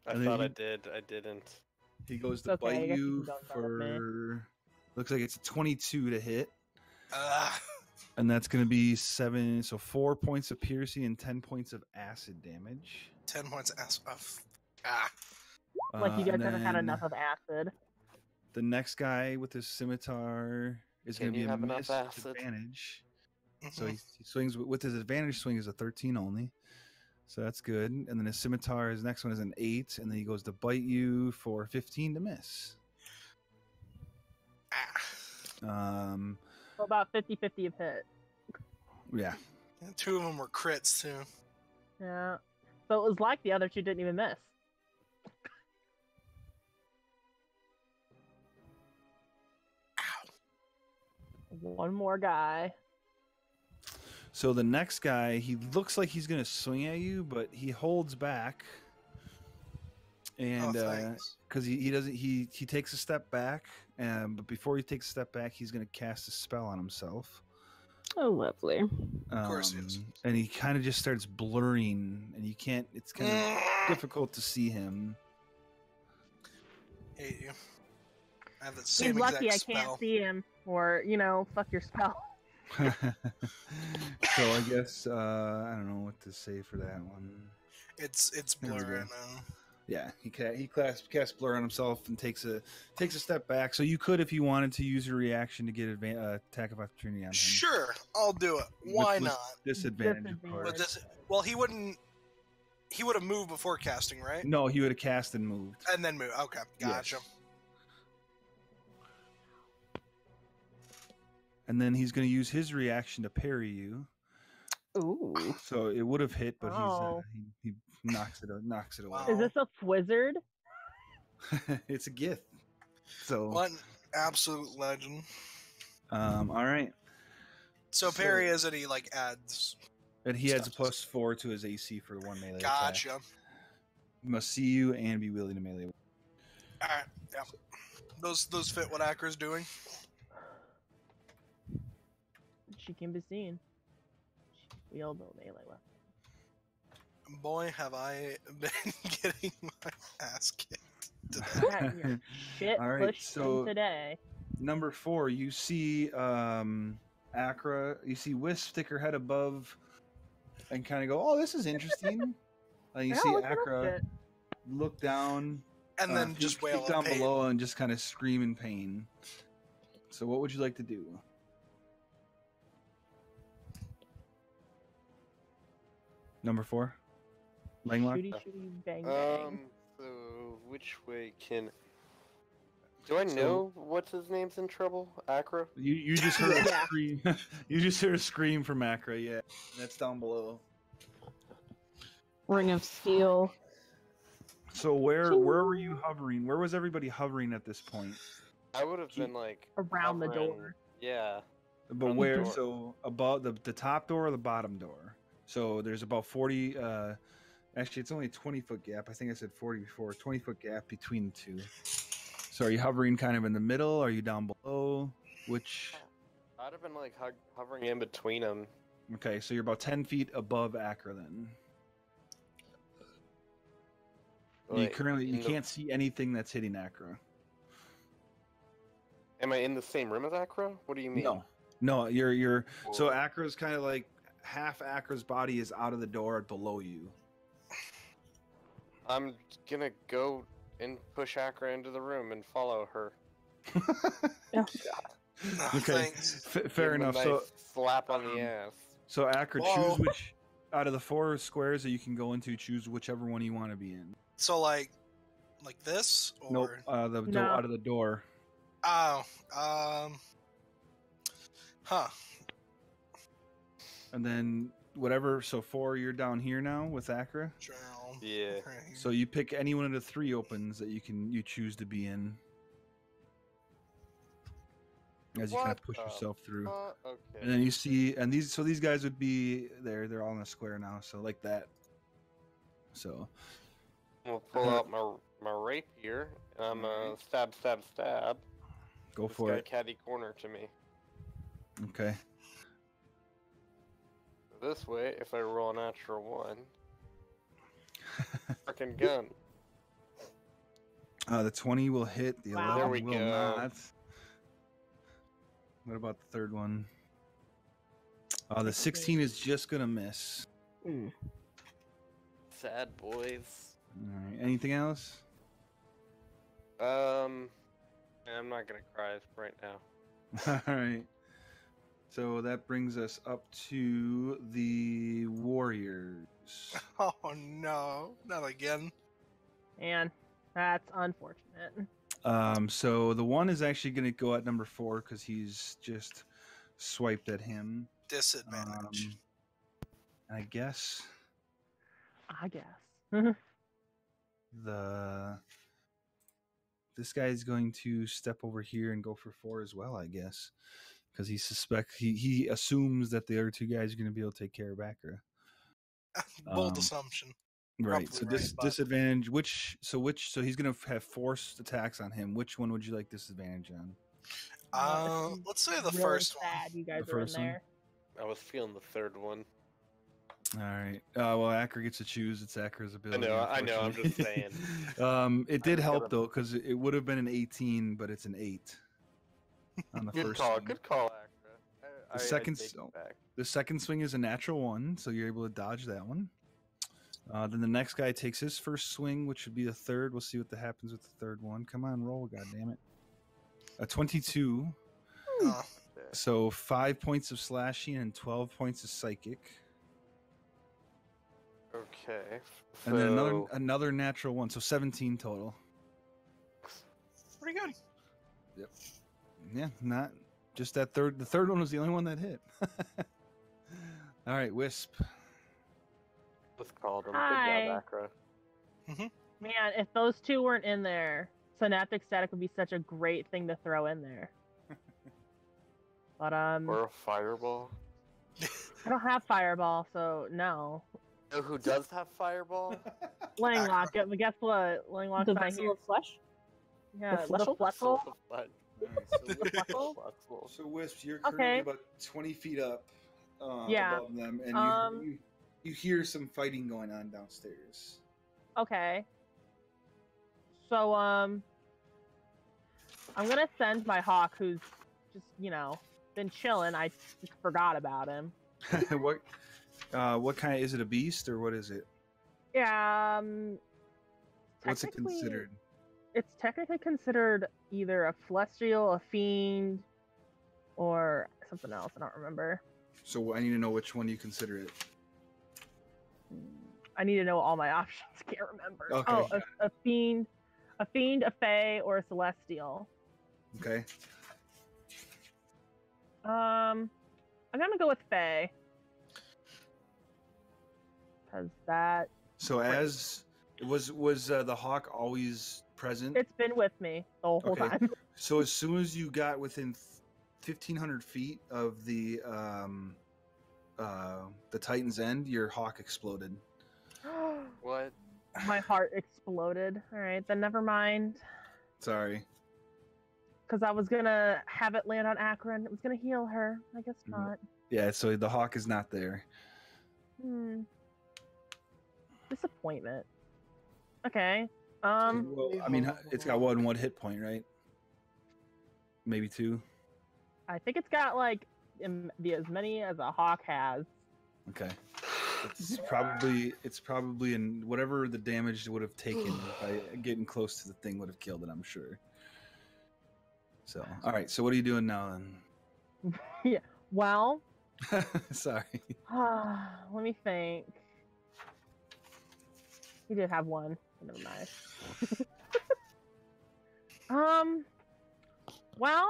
I And then thought I he- did. I didn't. He goes It's to okay, I bite guess you you can go in front of me. for. Looks like it's a 22 to hit, Uh, and that's gonna be 7. So 4 points of piercing and 10 points of acid damage. 10 points. Like you guys and haven't had then enough of acid. The next guy with his scimitar is Can gonna be you a have enough miss with acid? advantage. Mhm. So he swings with his advantage swing is a 13 only. So that's good. And then his scimitar, his next one is an 8, and then he goes to bite you for 15 to miss. Um, So about 50-50 of hit. yeah. And 2 of them were crits too. Yeah. So it was like the other two didn't even miss. One more guy. So the next guy, he looks like he's gonna swing at you, but he holds back, and thanks. because he doesn't, he takes a step back, but before he takes a step back, he's gonna cast a spell on himself. Oh, lovely. Of course he is. And he kind of just starts blurring, and you can't. It's kind of difficult to see him. Hate you. I have that He's same lucky I exact can't spell. see him, or fuck your spell. So I guess I don't know what to say for that one. It's There we blur go. right now. Yeah, he casts blur on himself and takes a step back. So you could, if you wanted to, use your reaction to get attack of opportunity on him. Sure, I'll do it. Why With not? Disadvantage, of But course. this, well, he wouldn't. He would have moved before casting, right? No, he would have cast and moved. And then move. Okay, gotcha. Yes. And then he's going to use his reaction to parry you. Ooh. So it would have hit, but Oh. he knocks it away. Wow. Is this a wizard? It's a gift. So What an absolute legend. all right. So parry is that he adds. And he adds a Stuff. +4 to his AC for one melee attack. Gotcha. He must see you and be willing to melee. All right. Yeah. Those fit what Acker's doing. She can be seen. She wield the melee weapon. Boy, have I been getting my ass kicked. Got your shit All right, pushed in so today. number 4, you see Akra. You see Wisp stick her head above and kind of go, "Oh, this is interesting." And you Yeah, see look at that Akra shit. look down, And then peek- just peek wail in down pain. below and just kind of scream in pain. So, what would you like to do? Number 4, Langlock. Shooty, shooty, bang, bang. So which way can? Do I So- know what's his name's in trouble? Acro. You just heard a Yeah. scream. You just heard a scream from Akra. Yeah, that's down below. Ring of Steel. So where were you hovering? Where was everybody hovering at this point? I would have been like Around the hovering- door. Yeah. But Around the where? door. So above the top door or the bottom door? So there's about 40. Actually, it's only a 20-foot gap. I think I said 40 before. 20-foot gap between the two. So are you hovering kind of in the middle? Are you down below? Which? I'd have been like hovering in between them. Okay, so you're about 10 feet above Akra then. You currently you can't see anything that's hitting Akra. Am I in the same room as Acro? What do you mean? No, you're so Whoa. Akra's kind of like half Akra's body is out of the door below you. I'm gonna go and push Acro into the room and follow her. Oh, Oh, Okay, thanks. fair Give him a enough. nice So slap on the ass. so Akra, Whoa. choose which out of the 4 squares that you can go into. Choose whichever one you want to be in. So like this or Nope, No. out of the door. oh huh. And then whatever. So 4, you're down here now with Akra. Drown. Yeah. Right. So you pick any one of the 3 opens that you choose to be in. As you kind of What push the yourself through. Okay. And then you see, and these guys would be there. They're all in a square now, so like that. So We'll pull out my rapier and I'm stab. go This for guy it. catty corner to me. Okay. This way, if I roll a natural 1, freaking gun. The 20 will hit. The Wow. 11 There we will go. not. What about the third one? The 16 is just gonna miss. Sad boys. All right. Anything else? I'm not gonna cry right now. All right. So that brings us up to the Warriors. Oh no, not again. And that's unfortunate. So the one is actually going to go at number 4 because he's just swiped at him. Disadvantage. I guess I guess. this guy is going to step over here and go for 4 as well. I guess because he assumes that the other 2 guys are going to be able to take care of Akra. Bold assumption. Right. Probably So right, but- disadvantage. So he's going to have forced attacks on him. Which one would you like disadvantage on? Let's say the Really first sad you guys The are in first one? there. I was feeling the third one. All right. Well, Akra gets to choose. It's Akra's ability. I know, I'm just unfortunately. It did just help gotta- though, because it would have been an 18, but it's an 8 on the Good first. call, swing. good call, Acra. The second take it so- back. The second swing is a natural 1, so you're able to dodge that one. Then the next guy takes his first swing, which would be the third. We'll see what happens with the third one. Come on, roll, god damn it. A 22. Oh, So 5 points of slashing and 12 points of psychic. Okay. And then so- another natural 1, so 17 total. pretty good. Yeah, not just that third. The third one was the only one that hit. All right, Wisp. Just called him. Hi. Good job, Acra. Man, if those 2 weren't in there, Synaptic Static would be such a great thing to throw in there. But Or a fireball. I don't have Fireball, so no. You know who does have fireball? Langlock, guess what? Langlock's The not vessel here. of flesh. Yeah, the the fleshel? fleshel. So Wisp, you're Okay. currently about 20 feet up Yeah. above them, and you hear some fighting going on downstairs. Okay. So I'm gonna send my hawk, who's just been chilling. I just forgot about him. What kind of, is it a beast or what is it? Yeah. What's it considered? It's technically considered either a celestial, a fiend, or something else. I don't remember. So I need to know which one you consider it. I need to know all my options. Can't remember. Okay. Oh, a fiend, a fae, or a celestial. Okay. I'm gonna go with fae. Cause that. So as was the hawk always present? It's been with me the whole time. So as soon as you got within 1,500 feet of the Titan's End, your hawk exploded. What? My heart exploded. All right, then never mind. Sorry. Because I was gonna have it land on Akron. It was gonna heal her. I guess not. Yeah. So the hawk is not there. Disappointment. Okay. Well, I mean, it's got one hit point, right? Maybe 2. I think it's got like as many as a hawk has. Okay. It's probably in whatever the damage would have taken by getting close to the thing would have killed it, I'm sure. So, all right. So what are you doing now then? Yeah. Well. Sorry. Let me think. He did have one. Never mind. Well.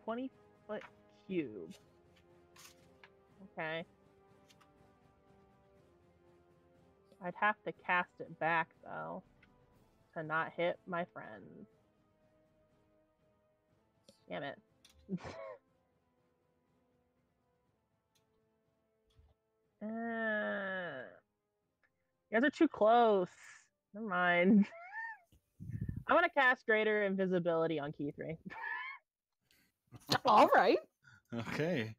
20-foot cube. Okay. I'd have to cast it back though to not hit my friends. Damn it. You guys are too close. Never mind. I'm gonna cast Greater Invisibility on Key 3. All right. Okay.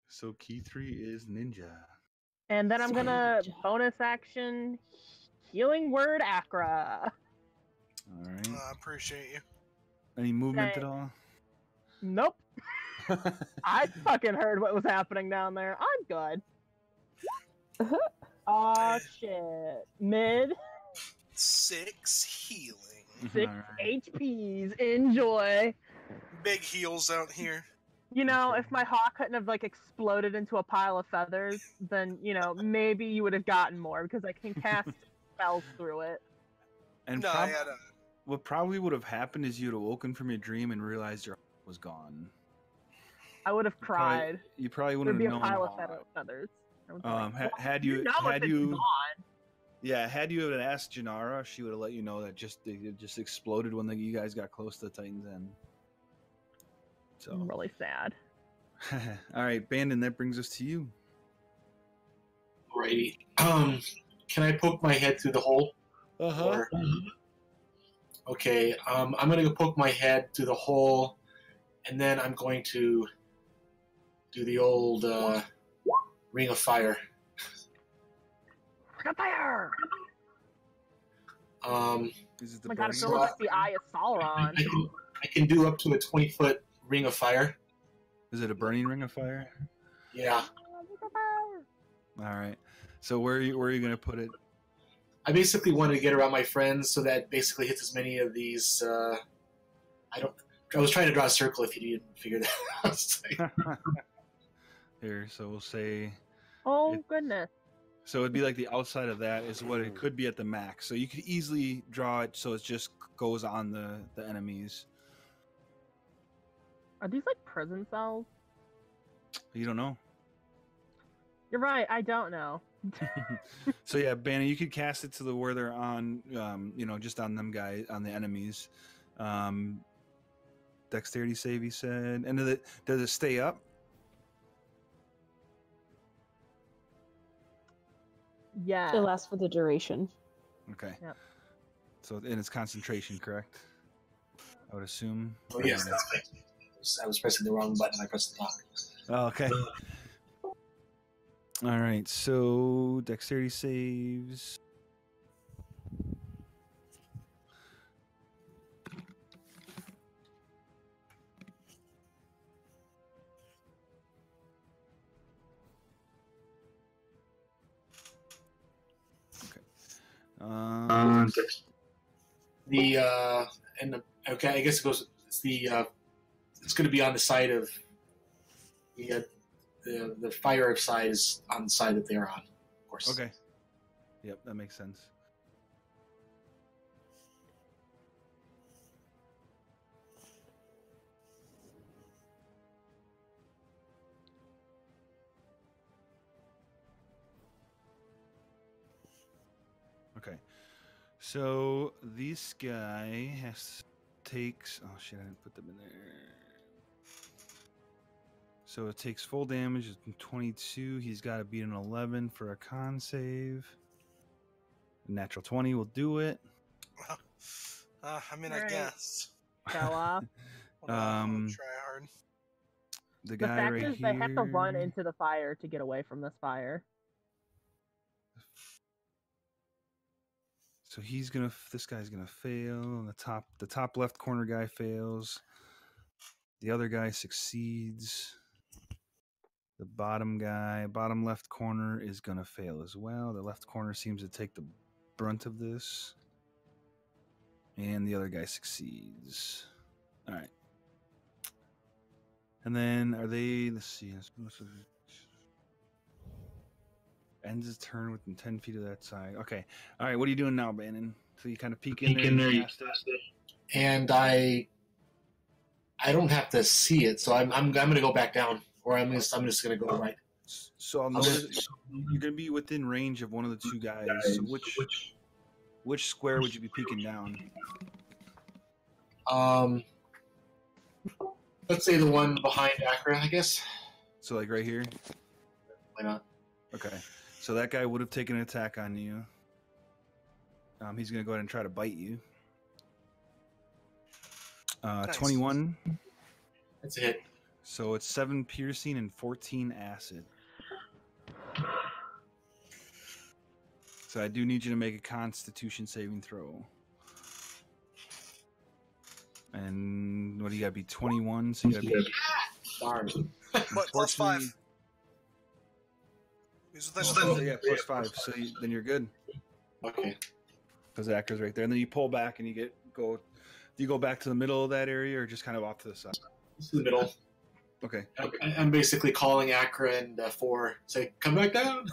So key 3 is ninja. And then I'm gonna bonus action Healing Word Acra. All right. I appreciate you. Any movement at all? Nope. I fucking heard what was happening down there. I'm good. Oh shit. Mid. 6 healing. 6 HPs. Enjoy. Big heals out here. You know, if my hawk couldn't have like exploded into a pile of feathers, then maybe you would have gotten more because I can cast spells through it. And what probably would have happened is you'd awoken from your dream and realized your hawk was gone. I would have cried. You probably wouldn't have known. There'd be a pile of feathers. Had you had asked Janara, she would have let you know that it just exploded when you guys got close to the Titan's End. So I'm really sad. All right, Bandon, that brings us to you. Alrighty. Can I poke my head through the hole? Okay. I'm gonna go poke my head through the hole, and then I'm going to do the old Ring of Fire. Ring of Fire! Is it the oh my god, it burning feels like the Eye of Sauron. I can do up to a 20-foot Ring of Fire. Is it a burning Ring of Fire? Yeah. All right. So where are you going to put it? I basically wanted to get around my friends so that basically hits as many of these. I was trying to draw a circle if you didn't figure that out. Here, so we'll say. Oh goodness. So it'd be like the outside of that is what it could be at the max. So you could easily draw it so it just goes on the enemies. Are these like prison cells? You don't know. You're right. I don't know. So yeah, Bannon, you could cast it to where they're on, just on them guys, on the enemies. Dexterity save, he said. And does it stay up? Yeah. It lasts for the duration. Okay. Yep. So, and it's concentration, correct? I would assume. Oh, yes, that's right. I was pressing the wrong button. I pressed the top. Oh, okay. All right, so dexterity saves. Okay. Okay, I guess it goes. It's going to be on the side of the fire side is on the side that they're on, of course. Okay. Yep, that makes sense. Okay. So this guy takes. Oh shit! I didn't put them in there. So it takes full damage. It's 22. He's got to beat an 11 for a con save. Natural 20 will do it. I mean, I Right. guess. Show off. I'll try hard. The The guy fact right is, here. they have to run into the fire to get away from this fire. So this guy's gonna fail. The top left corner guy fails. The other guy succeeds. The bottom left corner is gonna fail as well. The left corner seems to take the brunt of this. And the other guy succeeds. All right. And then let's see. Ends his turn within 10 feet of that side. Okay. All right. What are you doing now, Bannon? So you kind of peek in there. You cast it. And I don't have to see it, so I'm going to go back down, or I'm just going to go right. So you're going to be within range of one of the two guys. So which square would you be peeking down? Let's say the one behind Acra, I guess. So like right here. Why not? Okay. So that guy would have taken an attack on you. He's going to go ahead and try to bite you. Nice. 21. That's a hit. So it's 7 piercing and 14 acid. So I do need you to make a Constitution saving throw. And what do you got to be? 21? So you got to be... Darn. What, plus 5? So yeah, plus 5. So then you're good. Okay. Because the actor's right there. And then you pull back and do you go back to the middle of that area or just kind of off to the side? It's in the middle. Okay. I'm basically calling Acra and 4, say, come back down.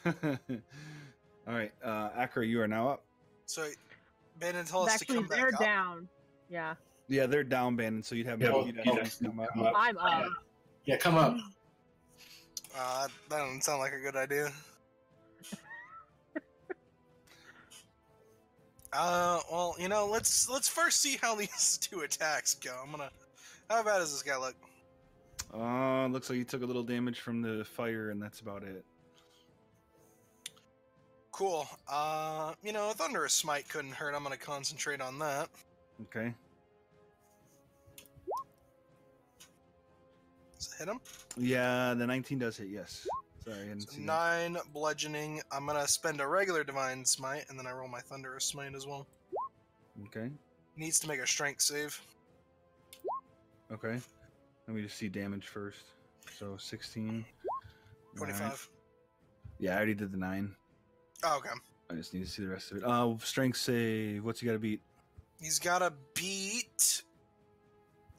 All right. Acra, you are now up. So, Bannon told us to Actually, come back they're up. down. Yeah. Yeah, they're down, Bannon, so you'd have Yeah, to come up. I'm up. Yeah, come up. That doesn't sound like a good idea. Well, let's first see how these 2 attacks go. How bad does this guy look? Looks like you took a little damage from the fire, and that's about it. Cool. A Thunderous Smite couldn't hurt. I'm gonna concentrate on that. Okay. Does it hit him? Yeah, the 19 does hit, yes. Sorry, I didn't So see that. 9 bludgeoning. I'm gonna spend a regular Divine Smite, and then I roll my Thunderous Smite as well. Okay. Needs to make a Strength save. Okay. Let me just see damage first. So 16. 25. Right. Yeah, I already did the 9. Oh, okay. I just need to see the rest of it. Strength save. What's he got to beat? He's gotta beat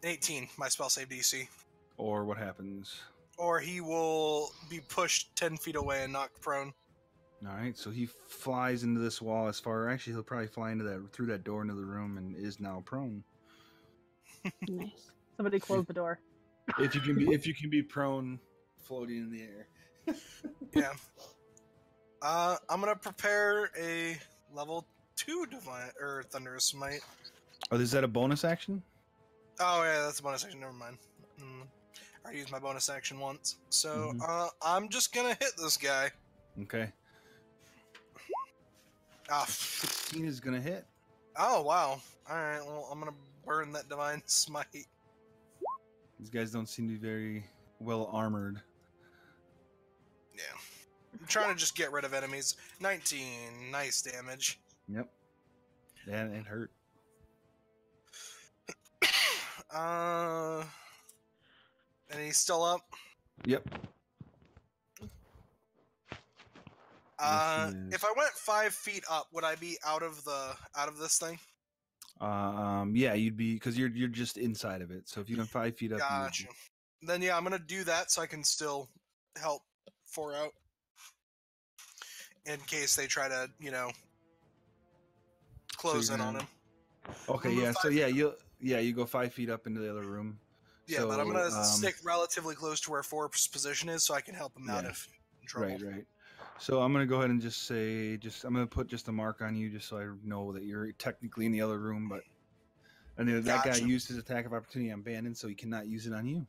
18, my spell save DC. Or what happens? Or he will be pushed 10 feet away and knocked prone. All right, so he flies into this wall as far. Actually, he'll probably fly through that door into the room and is now prone. Nice. Somebody close the door. If you can be prone, floating in the air. Yeah. I'm gonna prepare a level 2 Divine or Thunderous Smite. Oh, is that a bonus action? Oh yeah, that's a bonus action. Never mind. I used my bonus action once, so I'm just gonna hit this guy. Okay. Ah. 16 is gonna hit. Oh wow. All right. Well, I'm gonna burn that Divine Smite. These guys don't seem to be very well armored. Yeah. trying to just get rid of enemies. 19, nice damage. Yep. Yeah, it hurt. And he's still up. Yep. If I went 5 feet up, would I be out of this thing? Yeah, you'd be because you're just inside of it. So if you went 5 feet up, Gotcha. Then yeah, I'm gonna do that so I can still help 4 out in case they try to, close in on him. Okay, yeah. So you go 5 feet up into the other room. Yeah, so, but I'm gonna stick relatively close to where 4's position is so I can help him out if in trouble. Right. So I'm gonna go ahead and just say, I'm gonna put just a mark on you, just so I know that you're technically in the other room. But that guy used his attack of opportunity on Bandon, so he cannot use it on you.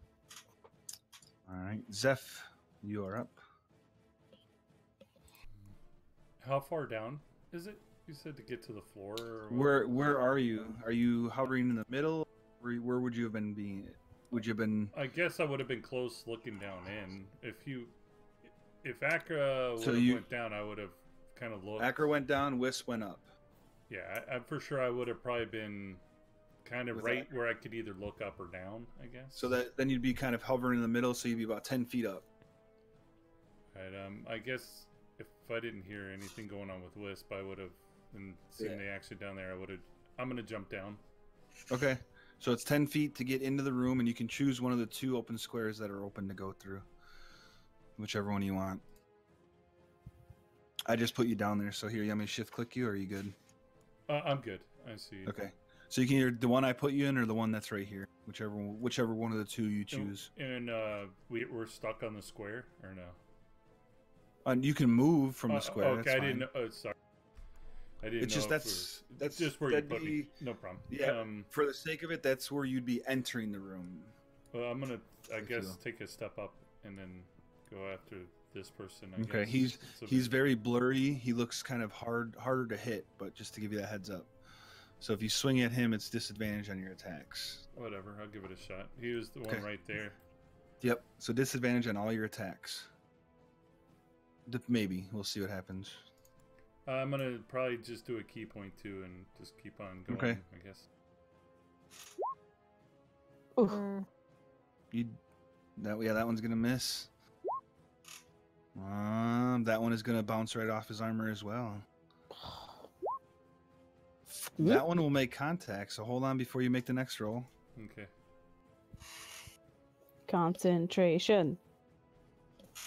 All right, Zeph, you are up. How far down is it? You said to get to the floor. Or where are you? Are you hovering in the middle? Where would you have been being? Would you have been? I guess I would have been close looking down in. If Akra went down, I would have kind of looked. Akra went down, Wisp went up. Yeah, I'm for sure I would have probably been kind of right where I could either look up or down, I guess. So then you'd be kind of hovering in the middle, so you'd be about 10 feet up. Right, I guess if I didn't hear anything going on with Wisp, I would have, and seeing the action down there, I'm going to jump down. Okay. So it's 10 feet to get into the room, and you can choose one of the 2 open squares that are open to go through. Whichever one you want. I just put you down there, so here, you want me to shift click you, or are you good? I'm good. I see. Okay. So you can either the one I put you in or the one that's right here. Whichever one of the 2 you choose. And we're stuck on the square, or no? You can move from the square. Okay, that's I didn't know. Oh, sorry. I didn't it's know. Just that's just where you put me. No problem. Yeah. For the sake of it, that's where you'd be entering the room. Well, I'm gonna, I guess, take a step up and then go after this person. I okay. guess. He's very blurry. He looks kind of harder to hit, but just to give you that heads up. So if you swing at him, it's disadvantage on your attacks. Whatever. I'll give it a shot. He was the one right there. Yep. So disadvantage on all your attacks. Maybe we'll see what happens. I'm gonna probably just do a key point too, and just keep on going. Okay. I guess. Oof. That one's gonna miss. That one is gonna bounce right off his armor as well. That one will make contact, so hold on before you make the next roll. Okay. Concentration.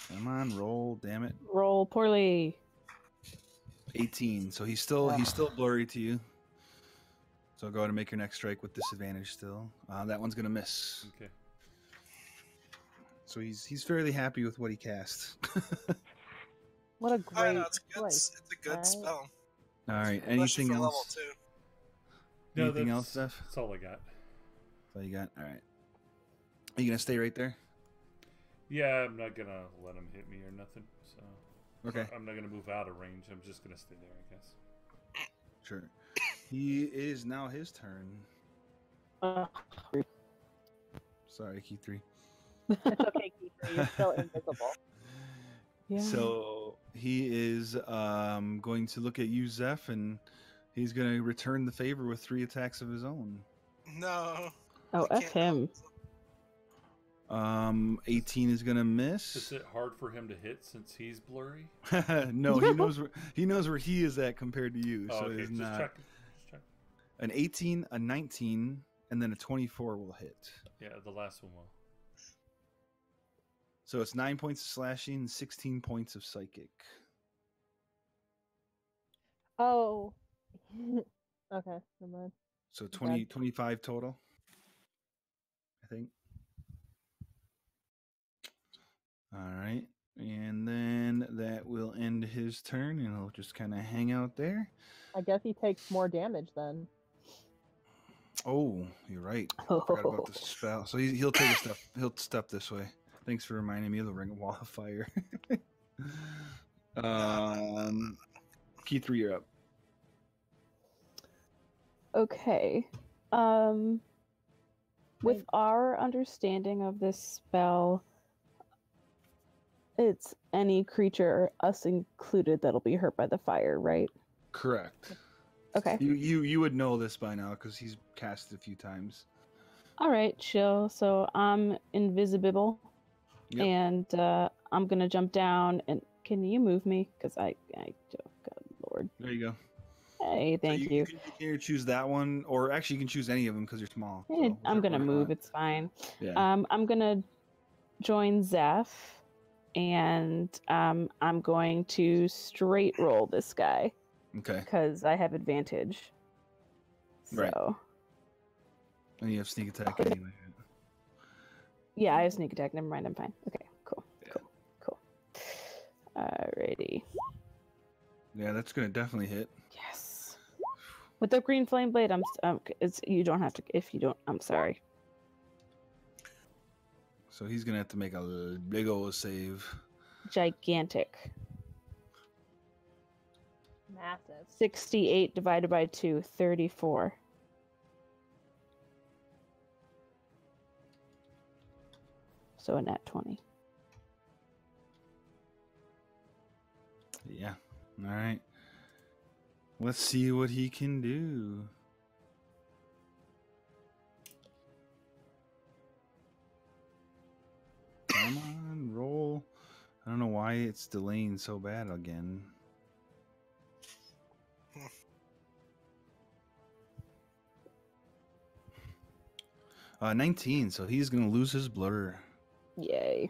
Come on, roll, damn it. Roll poorly. 18. So he's still blurry to you. So go ahead and make your next strike with disadvantage still. That one's gonna miss. Okay. So he's fairly happy with what he cast. What a great it's a good spell. All right. Especially Anything for else? level 2. No, Anything else, Steph? That's all I got. That's all you got? All right. Are you gonna stay right there? Yeah, I'm not gonna let him hit me or nothing. So. Okay. I'm not gonna move out of range. I'm just gonna stay there, I guess. Sure. He is now his turn. Sorry, Key 3. It's okay, Keith. You're still invisible. Yeah. So he is going to look at you, Zeph, and he's going to return the favor with 3 attacks of his own. No. Oh, I F can't him. 18 is going to miss. Is it hard for him to hit since he's blurry? No, he knows where he is at compared to you. Oh, so okay, it's just not. check. An 18, a 19, and then a 24 will hit. Yeah, the last one will. So it's 9 points of slashing, 16 points of psychic. Oh. Okay, never mind. So 20, 25 total, I think. All right. And then that will end his turn, and he'll just kind of hang out there. I guess he takes more damage then. Oh, you're right. I forgot about the spell. So he'll take a step. He'll step this way. Thanks for reminding me of the Ring of Wall of Fire. Key 3, you're up. Okay. With our understanding of this spell, It's any creature, us included, that'll be hurt by the fire, right? Correct. Okay. You would know this by now because he's cast it a few times. All right, chill. So I'm invisible, Yep. and I'm gonna jump down. And can you move me? Because I oh, God Lord. There you go. Hey, thank so you. You can either choose that one, or actually you can choose any of them because you're small. So I'm gonna whichever one you move. want. It's fine. Yeah. I'm gonna join Zeph, and I'm going to straight roll this guy Okay. because I have advantage. Right. So And you have sneak attack anyway. yeah, I have sneak attack. Never mind. I'm fine. Okay. Cool. Yeah. Cool. Alrighty. Yeah, that's gonna definitely hit. Yes. With the green flame blade, you don't have to. If you don't, I'm sorry. So he's gonna have to make a big old save. Gigantic. Massive. 68 divided by 2, 34. So a net 20. Yeah. All right. Let's see what he can do. Come on, roll. I don't know why it's delaying so bad again. 19, so he's gonna lose his blur. Yay.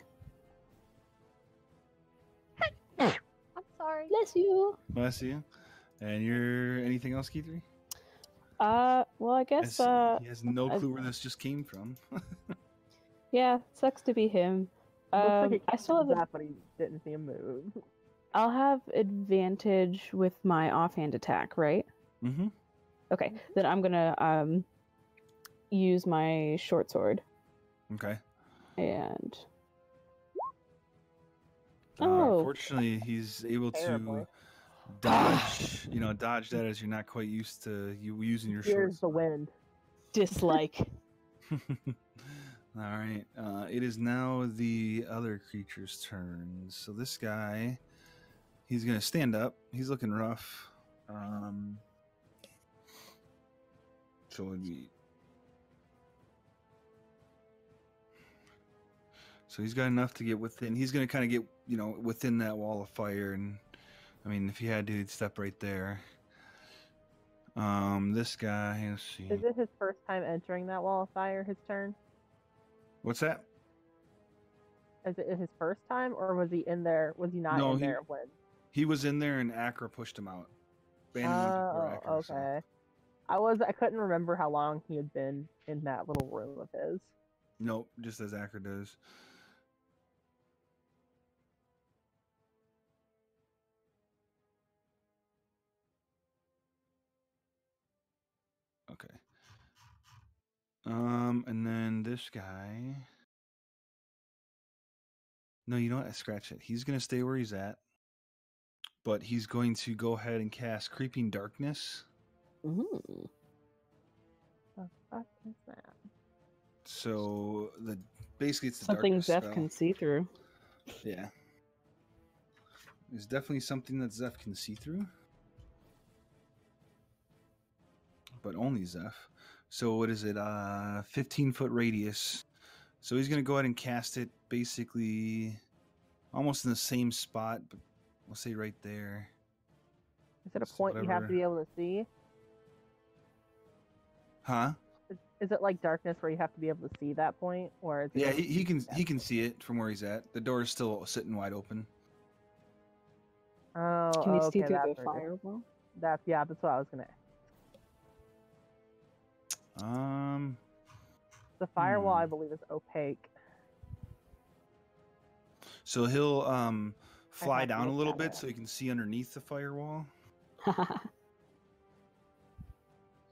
I'm sorry. Bless you. Bless you. And you're anything else, Keith? Well, I guess, He has no clue where this just came from. yeah, sucks to be him. Looks like it I still have, that, but he didn't see him move. I'll have advantage with my offhand attack, right? Mm-hmm. Okay, then I'm gonna, use my short sword. Okay. And... Oh. Unfortunately, he's able Terribly. to dodge, dodge that as you're not quite used to you using your short Here's the sword. wind. Dislike. All right. It is now the other creature's turn. So this guy, he's going to stand up. He's looking rough. So it'd be... So he's got enough to get within. He's going to kind of get, within that wall of fire. And, I mean, if he had to, he'd step right there. This guy, let's see. Is it his first time entering that wall of fire, his turn? What's that? Is it his first time, or was he in there? Was he not in there when? He was in there and Acra pushed him out. Bandon went before Acra, okay. So. I couldn't remember how long he had been in that little room of his. Nope, just as Acra does. Okay. And then this guy. No, you know what? I scratch it. He's gonna stay where he's at, but he's going to go ahead and cast Creeping Darkness. Ooh. The fuck is that? So basically it's the Something darkness Zeph spell. can see through. Yeah. There's definitely something that Zeph can see through. But only Zeph. So what is it? 15-foot radius. So he's going to go ahead and cast it basically almost in the same spot, but we'll say right there. Is it a So point you have to be able to see? Huh? Is it like darkness where you have to be able to see that point, or is it? Yeah, he can see it from where he's at. The door is still sitting wide open. Oh, Can you okay, see through that's the what it is. firewall? That's what I was gonna. The firewall, I believe, is opaque. So he'll fly have to down a look little at bit it. so you can see underneath the firewall.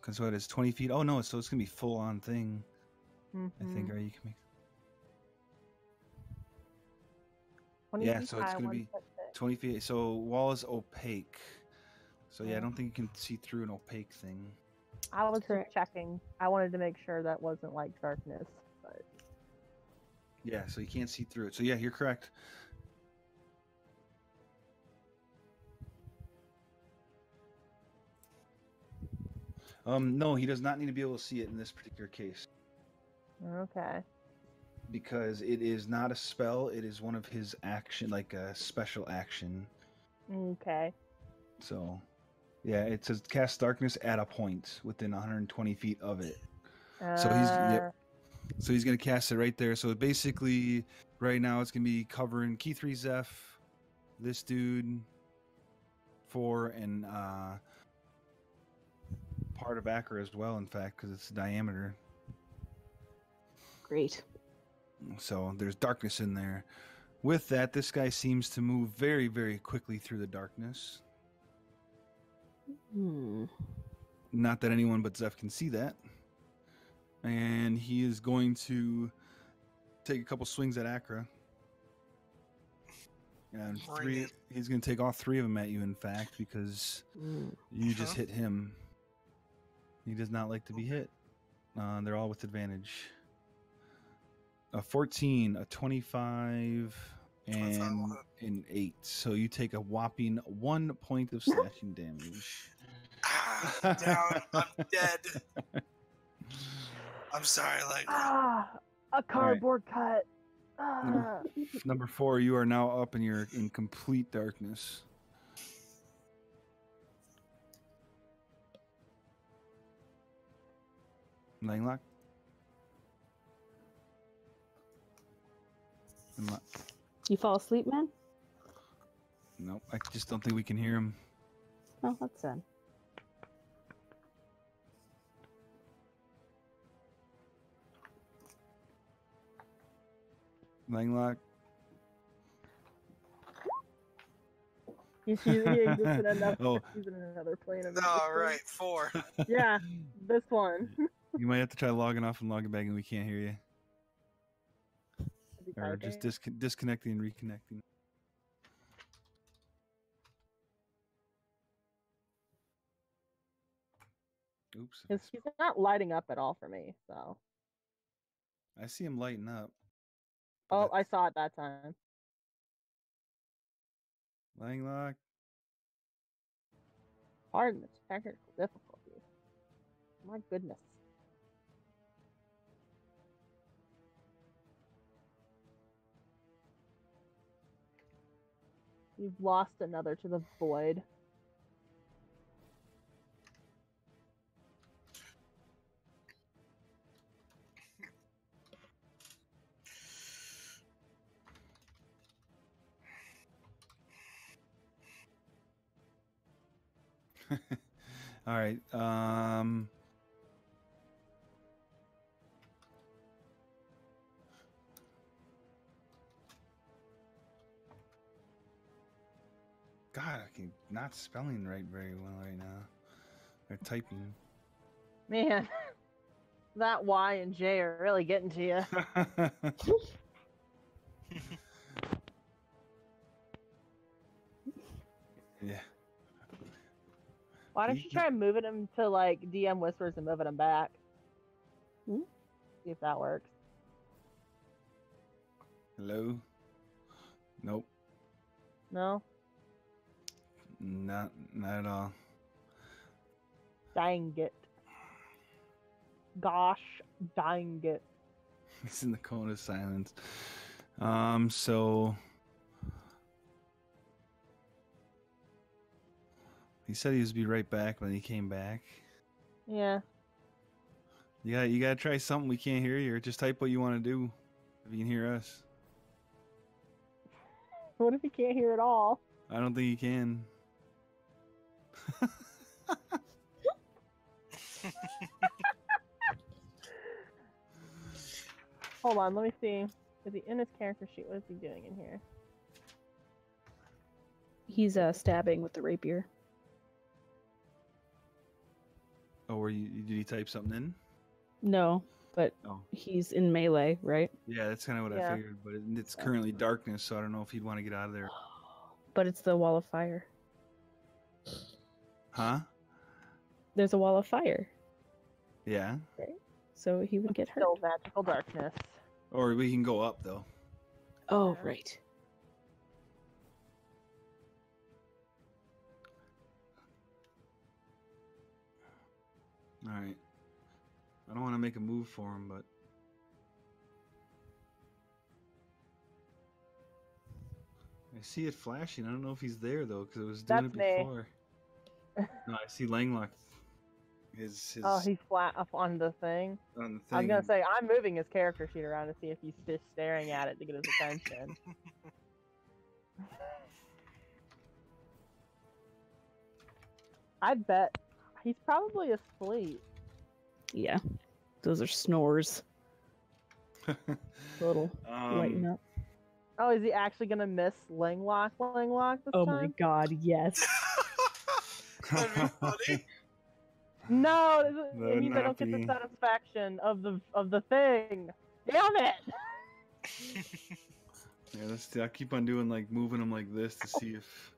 Because what is 20 feet? Oh no, so it's gonna be full on thing. I think, or you can make. 20 Yeah, feet so it's high, gonna 1 be foot thick. 20 feet. So wall is opaque. So yeah, I don't think you can see through an opaque thing. I was Correct. just checking. I wanted to make sure that wasn't like darkness, but Yeah, so you can't see through it. So yeah, you're correct. No, he does not need to be able to see it in this particular case Okay. because it is not a spell. It is one of his action, like a special action. Okay. So, yeah, it says cast darkness at a point within 120 feet of it. So So he's gonna cast it right there. So basically, right now it's gonna be covering Key3 Zeph, this dude, 4, and part of Acker as well. In fact, because it's diameter. Great. So there's darkness in there. With that, this guy seems to move very, very quickly through the darkness. Not that anyone but Zeph can see that. And he is going to take a couple swings at Accra. And he's going to take all 3 of them at you, in fact, because you just hit him. He does not like to be hit. They're all with advantage. A 14, a 25, and an 8. So you take a whopping 1 point of slashing damage. Down. I'm dead. I'm sorry, like a cardboard cut. Number 4, you are now up and you're in complete darkness. Langlock? You fall asleep, man? Nope, I just don't think we can hear him. Oh, that's sad. Langlock? He's using another, he's in another plane of all right, 4. Yeah, this one. You might have to try logging off and logging back and we can't hear you. Or just disconnecting and reconnecting. Oops. He's not lighting up at all for me, so. I see him lighting up. Oh, I saw it that time. Langlock? Pardon the technical difficulties. My goodness. You've lost another to the void. All right. God, I can not spelling right very well right now. Or typing. Man, that Y and J are really getting to you. Yeah. Why don't you try moving them to like DM whispers and moving them back? See if that works. Hello? Nope. No? Not at all. Dang it. Gosh dang it. He's in the cone of silence. So he said he was be right back when he came back. Yeah. You gotta try something. We can't hear you. Or just type what you want to do if you can hear us. What if he can't hear it all? I don't think he can. Hold on, let me see. Is he in his character sheet? What is he doing in here? He's stabbing with the rapier. Oh, did he type something in? No, but Oh. he's in melee, right? Yeah, that's kind of what Yeah. I figured. But it's currently darkness, so I don't know if he'd want to get out of there. But it's the wall of fire. Huh? There's a wall of fire, Yeah. so he would get hurt. Still magical darkness. Or we can go up though. Oh, right. All right. I don't want to make a move for him, but I see it flashing. I don't know if he's there though, because it was doing That's it me. before. No, I see Langlock. His Oh, he's flat up on the thing. on the thing. I was gonna say I'm moving his character sheet around to see if he's just staring at it to get his attention. I bet he's probably asleep. Yeah, those are snores. A little lighten up. Oh, is he actually gonna miss Langlock this Oh time? my god, yes. That'd be funny. No, That it would means I not don't get the be- satisfaction of the thing. Damn it! Yeah, I'll keep on doing like moving him like this to see if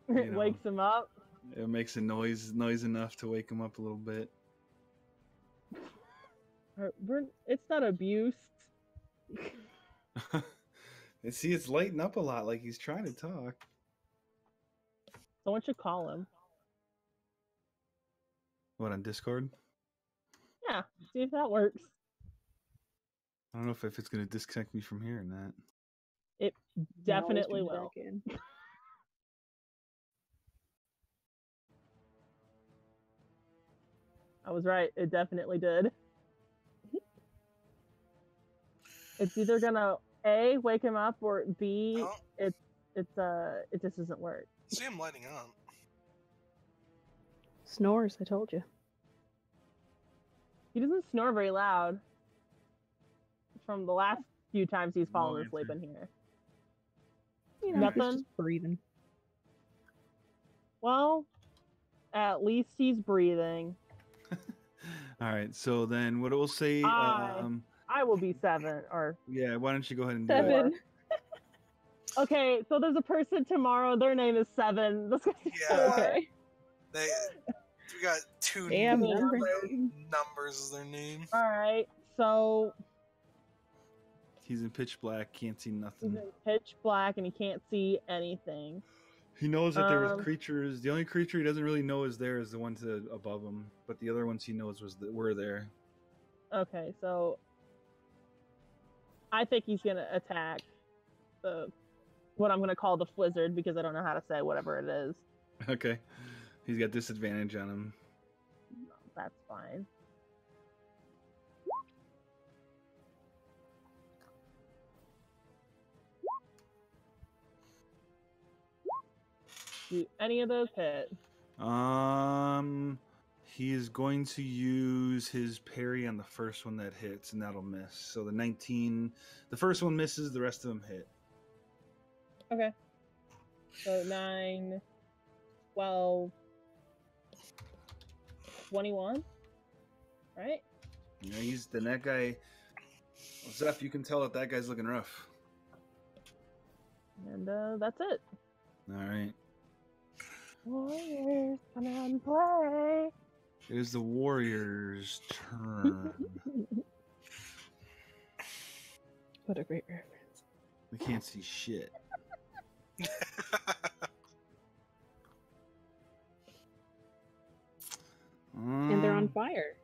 It know. wakes him up. it makes a noise enough to wake him up a little bit. It's not abuse. And see, it's lighting up a lot, like he's trying to talk. Someone should call him. What, on Discord? Yeah, see if that works. I don't know if it's going to disconnect me from here or not. It definitely will. I was right. It definitely did. It's either gonna A, wake him up, or B, Oh, it just doesn't work. see him lighting up. Snores, I told you. He doesn't snore very loud. From the last few times he's No fallen asleep answer. in here. You know, he's Nothing? just breathing. Well, at least he's breathing. All right, so then what it will say, I will be 7 or yeah, why don't you go ahead and do it? 7. okay. So there's a person tomorrow. Their name is 7. This guy's Yeah. 4. Okay. We got 2 Damn, numbers number. as their name. All right. So He's in pitch black, can't see he's nothing. in pitch black and he can't see anything. He knows that there was creatures. The only creature he doesn't really know is there is the one above him, but the other ones he knows were there. Okay, so I think he's gonna attack what I'm gonna call the Flizzard because I don't know how to say whatever it is. Okay, he's got disadvantage on him. No, that's fine. Do any of those hit? He is going to use his parry on the first one that hits, and that'll miss. So the 19, the first one misses, the rest of them hit. Okay. So 9, 12, 21. Right? Yeah, that guy. Zeph, you can tell that guy's looking rough. And that's it. All right. Warriors, come out and play. It is the Warriors' turn. What a great reference. We can't see shit. And they're on fire.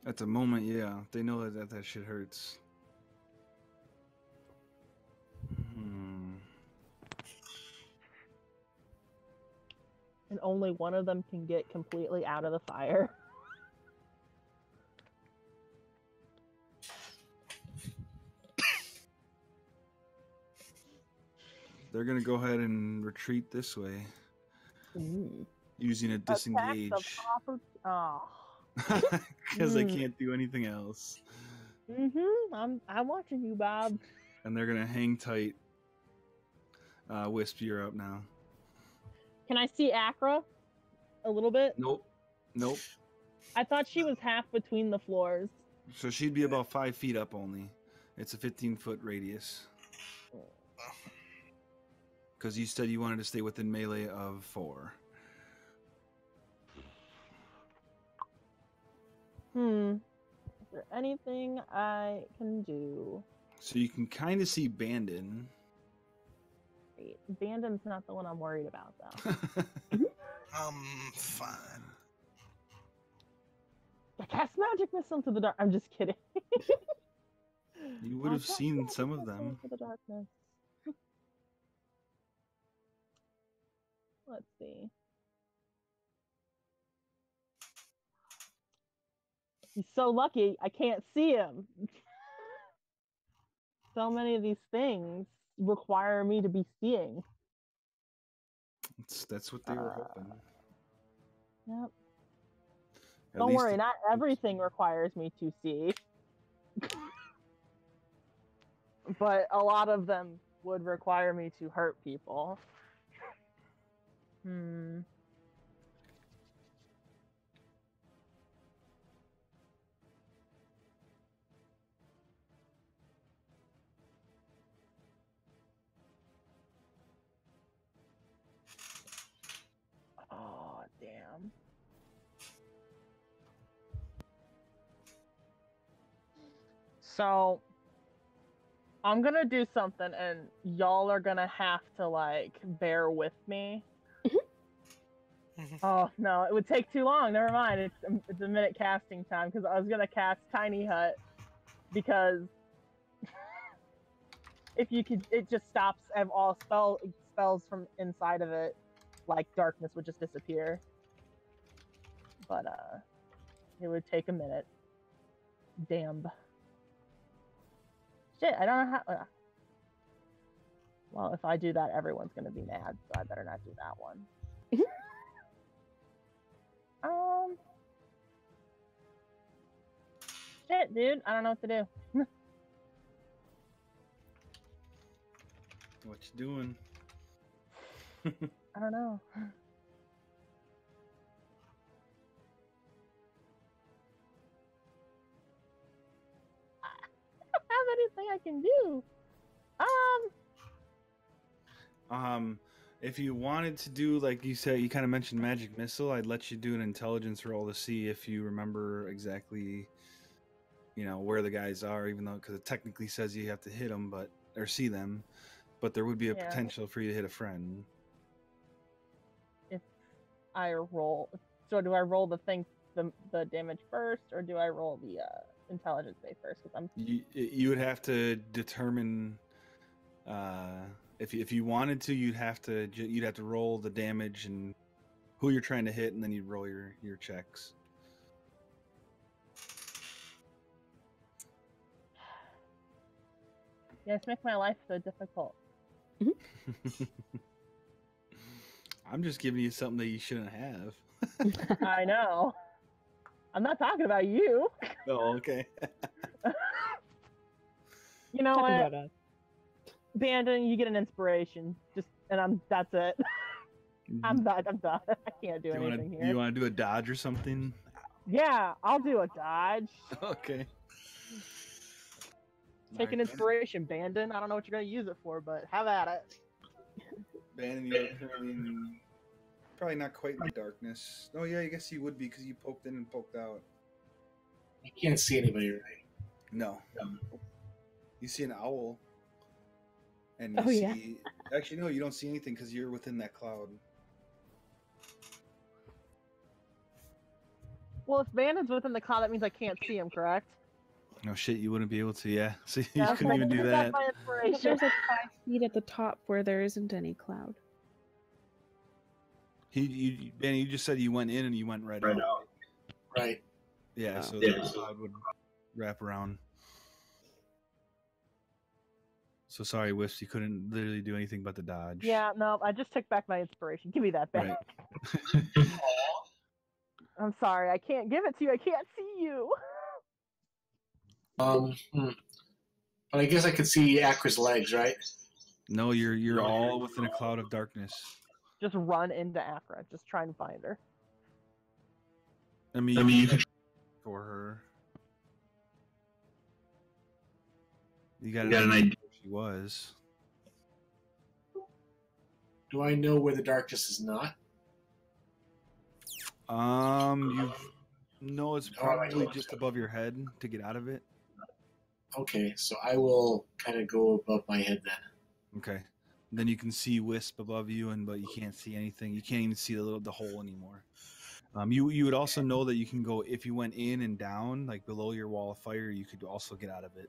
At the moment, yeah. They know that shit hurts. And only one of them can get completely out of the fire. They're gonna go ahead and retreat this way. Ooh. Using a disengage. Oh. Because they can't do anything else. I'm watching you, Bob. And they're gonna hang tight. Wisp, you're up now. Can I see Acra a little bit? Nope. I thought she was half between the floors. So she'd be about 5 feet up only. It's a 15-foot radius. Because you said you wanted to stay within melee of 4. Is there anything I can do? So you can kind of see Bandon. Wait, Bandon's not the one I'm worried about, though. Fine. cast magic missile into the dark. I'm just kidding. You would have seen some of them. Into the darkness. Let's see. He's so lucky I can't see him. So many of these things require me to be seeing. That's what they were hoping. Yep. At Don't least worry, not everything requires me to see. But a lot of them would require me to hurt people. Oh, damn. So, I'm gonna do something, and y'all are gonna have to, like, bear with me. Oh, no, it would take too long. Never mind. It's a minute casting time, because I was gonna cast Tiny Hut, because if you could, it just stops all spells from inside of it, like darkness would just disappear. But, it would take a minute. Damn. Shit, I don't know how... Well, if I do that, everyone's gonna be mad, so I better not do that one. Shit, dude, I don't know what to do. What you doing? I don't know. I don't have anything I can do. If you wanted to do, like you said, you kind of mentioned magic missile, I'd let you do an intelligence roll to see if you remember exactly, where the guys are, even though, because it technically says you have to hit them, or see them, but there would be a potential for you to hit a friend. If I roll, so do I roll the damage first, or do I roll the intelligence save first? Because you would have to determine. If you wanted to, you'd have to roll the damage and who you're trying to hit, and then you'd roll your checks. You guys make my life so difficult. I'm just giving you something that you shouldn't have. I know. I'm not talking about you. Oh, okay. You know what? Bandon, you get an inspiration. That's it. I'm done. I can't do anything here. You want to do a dodge or something? Yeah, I'll do a dodge. Okay. Take an inspiration, Bandon. I don't know what you're gonna use it for, but have at it. Bandon, you're probably not quite in the darkness. Oh yeah, I guess you would be because you poked in and poked out. You can't see anybody, right? No. You see an owl. And you see... Actually, no, you don't see anything because you're within that cloud. Well, if Bandon's within the cloud, that means I can't see him, correct? No shit, you wouldn't be able to, yeah. So you couldn't even do that. There's like 5 feet at the top where there isn't any cloud. Benny, you just said you went in and you went right out. Right. Yeah, so the cloud would wrap around. So sorry, Wisp, you couldn't literally do anything but the dodge. Yeah, no, I just took back my inspiration. Give me that back. Right. I'm sorry, I can't give it to you. I can't see you. But I guess I could see Akra's legs, right? No, you're all within a cloud of darkness. Just run into Akra. Just try and find her. I mean you can for her. You got an idea where she was. Do I know where the darkness is not? It's probably just above your head to get out of it. Okay, so I will kind of go above my head then. Okay. Then you can see Wisp above you, but you can't see anything. You can't even see the hole anymore. You would also know that you can go if you went in and down, like below your wall of fire. You could also get out of it.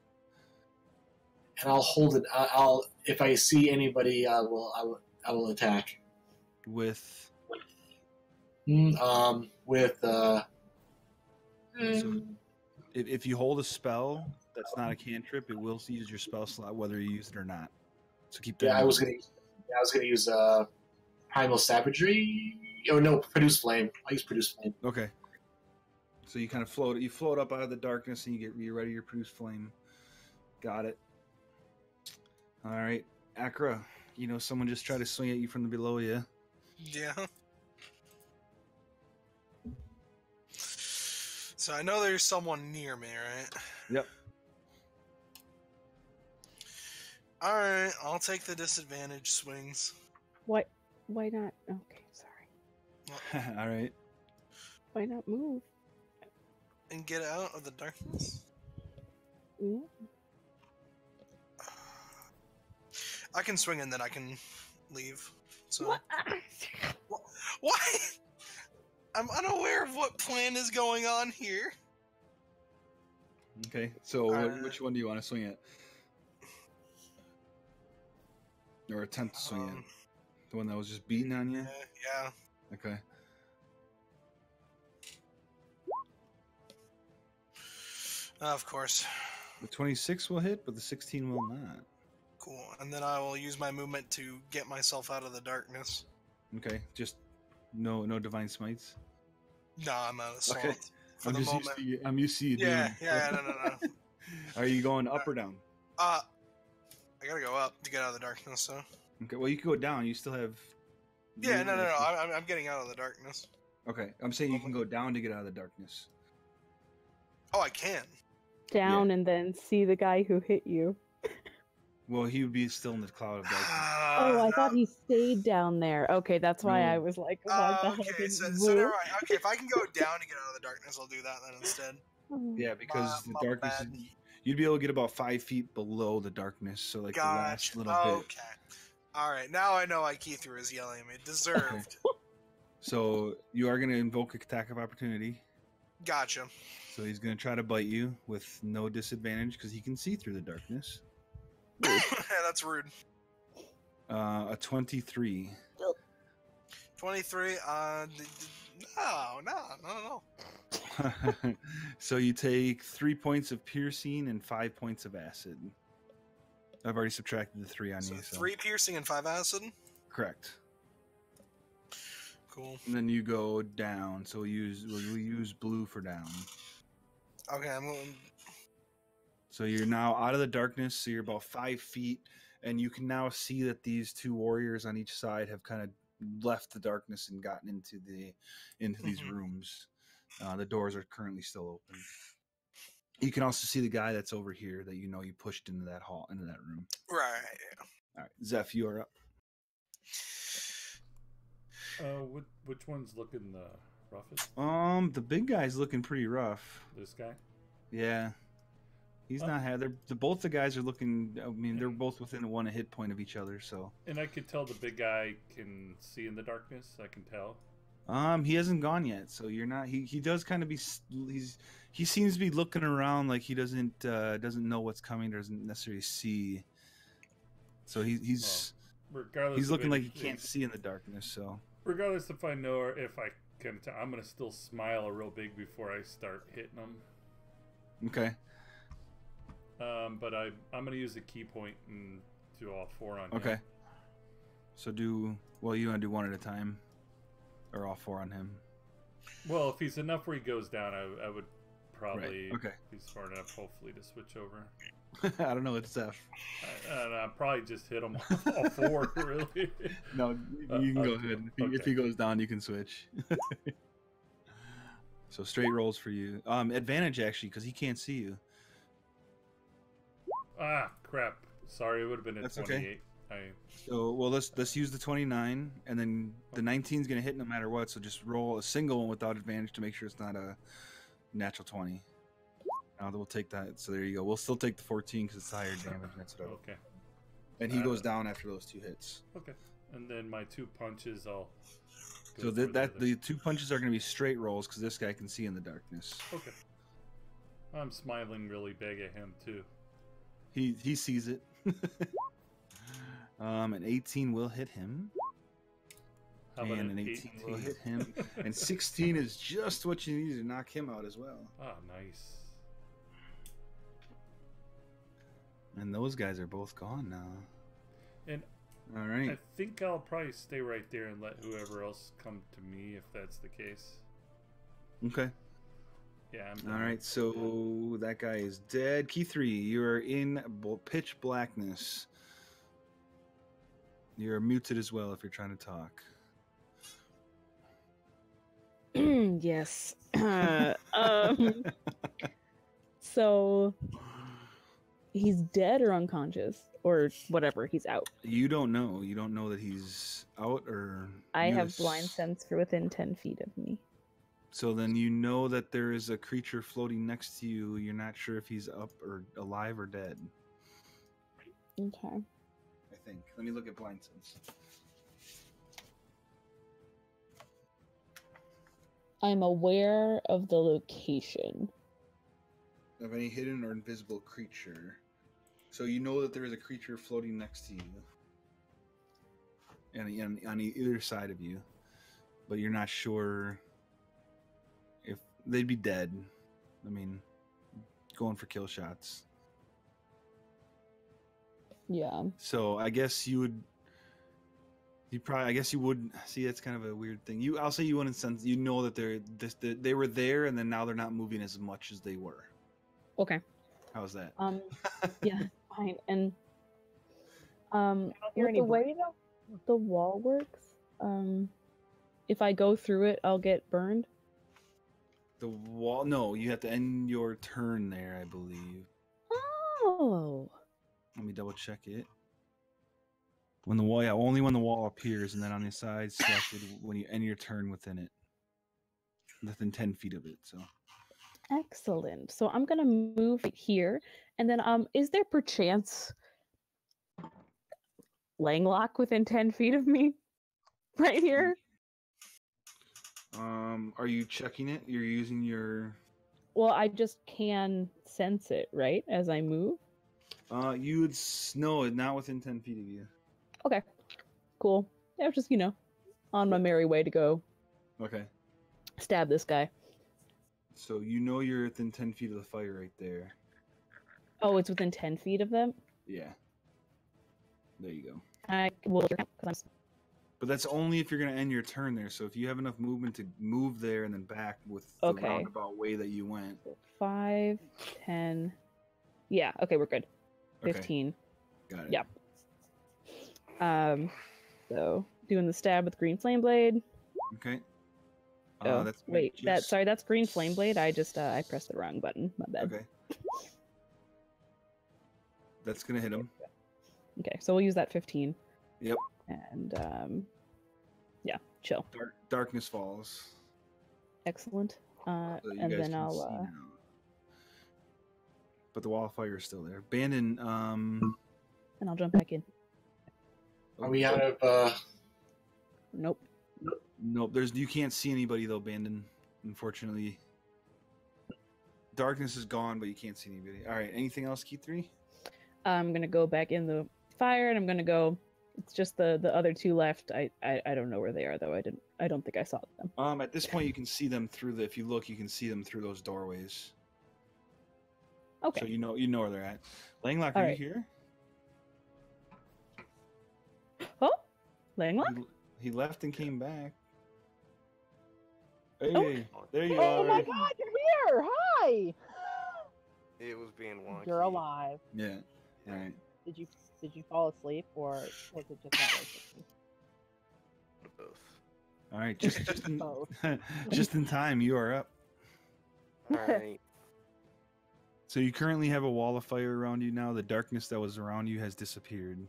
And I'll hold it. I'll if I see anybody, I will attack With so if you hold a spell that's not a cantrip, it will use your spell slot whether you use it or not. So keep that. Yeah, in I was mind. gonna use primal savagery. Oh no, produce flame. I use produce flame. Okay. So you kind of float. You float up out of the darkness and you're ready to produce flame. Got it. All right, Akra. You know someone just tried to swing at you from the below you. Yeah. So I know there's someone near me, right? Yep. Alright, I'll take the disadvantage swings. What? Why not? Okay, sorry. All right. Why not move? And get out of the darkness? Yeah. I can swing and then I can leave. So What? Why? I'm unaware of what plan is going on here. Okay. So which one do you want to swing at? Or attempt to swing at? The one that was just beating on you? Yeah. Okay. Of course. The 26 will hit, but the 16 will not. Cool. And then I will use my movement to get myself out of the darkness. Okay. Just no divine smites. No, I'm out of assault. Okay. For the moment. I'm used to you doing. Yeah, no. Are you going up or down? I gotta go up to get out of the darkness, so. Okay. Well, you can go down. You still have. Yeah, no. I'm getting out of the darkness. Okay. I'm saying you can go down to get out of the darkness. Oh, I can. Down and then see the guy who hit you. Well, he would be still in the cloud of darkness. Oh, I thought he stayed down there. Okay, that's why I was like, what the hell okay, did so you never move? mind. Okay, if I can go down to get out of the darkness, I'll do that then instead. Yeah, because the My darkness, bad. you'd be able to get about 5 feet below the darkness, so like the last Gotcha. little bit. Okay. All right, now I know why Keithra is yelling at me. Deserved. So you are going to invoke an attack of opportunity. Gotcha. So he's going to try to bite you with no disadvantage because he can see through the darkness. That's rude. A 23. 23. No. So you take 3 points of piercing and 5 points of acid. I've already subtracted the 3 on So you. So 3 piercing and 5 acid? correct. Cool. And then you go down. So we'll use blue for down. Okay, I'm going. So you're now out of the darkness. So you're about 5 feet, and you can now see that these 2 warriors on each side have kind of left the darkness and gotten into these rooms. The doors are currently still open. You can also see the guy that's over here that you pushed into that hall, into that room. Right. Yeah. All right, Zeph, you are up. Which one's looking the roughest? The big guy's looking pretty rough. This guy? Yeah. He's not had. Both the guys are looking. I mean, they're both within 1 hit point of each other. So. And I could tell the big guy can see in the darkness. I can tell. He hasn't gone yet, so you're not. He does kind of be. He seems to be looking around like he doesn't know what's coming. Doesn't necessarily see. So he's looking like he can't see in the darkness. So. Regardless if I know or if I can tell, I'm gonna still smile real big before I start hitting them. Okay. But I'm gonna use a key point and do all 4 on him. Okay. So you want to do 1 at a time, or all 4 on him? Well, if he's enough where he goes down, I would probably be smart enough, hopefully, to switch over. I don't know. It's Zeph. I'll probably just hit him all 4, really. No, you can go ahead. If he goes down, you can switch. So straight rolls for you. Advantage actually, because he can't see you. Ah, crap. Sorry, it would have been a That's 28. Okay. So let's use the 29, and then the 19 is gonna hit no matter what. So just roll a single one without advantage to make sure it's not a natural 20. Now we'll take that. So there you go. We'll still take the 14 because it's higher damage. That's what. Okay. And he goes down after those 2 hits. Okay. And then my 2 punches, I'll go So for that the 2 punches are going to be straight rolls because this guy can see in the darkness. Okay. I'm smiling really big at him too. He sees it. An 18 will hit him. How about And an 18 will hit him. And 16 is just what you need to knock him out as well. Ah, nice. And those guys are both gone now. And All right. I think I'll probably stay right there and let whoever else come to me if that's the case. Okay. Yeah, I'm All done. right. So that guy is dead. Key 3, you are in pitch blackness. You're muted as well if you're trying to talk. Yes. So he's dead or unconscious or whatever. He's out. You don't know. You don't know that he's out or. I you have ass- blind sense for within 10 feet of me. So then you know that there is a creature floating next to you. You're not sure if he's up or alive or dead. Okay. I think. Let me look at blind sense. I'm aware of the location. Of any hidden or invisible creature. So you know that there is a creature floating next to you. And on either side of you. But you're not sure if they'd be dead. I mean, going for kill shots. Yeah. So I guess you would. I guess you would see. That's kind of a weird thing. I'll say you wouldn't sense. You know that they were there, and then now they're not moving as much as they were. Okay. How's that? Yeah, fine. And hear with any the way the wall works, if I go through it, I'll get burned. The wall. No, you have to end your turn there, I believe. Oh. Let me double check it. When the wall, only when the wall appears, and then on the side selected when you end your turn within it, within 10 feet of it. So. Excellent. So I'm gonna move it here, and then is there perchance Langlock within 10 feet of me, right here? Are you checking it? You're using your. Well, I just can sense it, right, as I move. You would know it not within 10 feet of you. Okay, cool. Yeah, just on my merry way to go Okay. stab this guy. So you know you're within 10 feet of the fire right there. Oh, it's within 10 feet of them? Yeah. There you go. I will, because But that's only if you're going to end your turn there. So if you have enough movement to move there and then back with Okay. the roundabout way that you went. 5, 10. Yeah, okay, we're good. 15. Got it. Yep. So doing the stab with green flame blade. Okay. Oh, that's wait, just... that's green flame blade. I just I pressed the wrong button. My bad. Okay. That's gonna hit him. Okay, so we'll use that 15. Yep. And yeah, chill. Darkness falls. Excellent. So you And guys then can I'll see now. But the wall of fire is still there. Bandon. and I'll jump back in. Are we out of? Nope. Nope. You can't see anybody though, Bandon. Unfortunately. Darkness is gone, but you can't see anybody. All right. Anything else, Key 3? I'm gonna go back in the fire, and I'm gonna go. It's just the other two left. I don't know where they are though. I don't think I saw them. At this point, you can see them through if you look, you can see them through those doorways. Okay. So you know where they're at. Langlock, All are right. you here? Oh, Langlock. He left and came back. Hey, Oh. there you Oh are. my god, you're here! Hi! It was being wonky. You're alive. Yeah. All right. Did you fall asleep, or was it just not working? Both. All right. Just in, Both. just in time. You are up. All right. So you currently have a wall of fire around you now. The darkness that was around you has disappeared.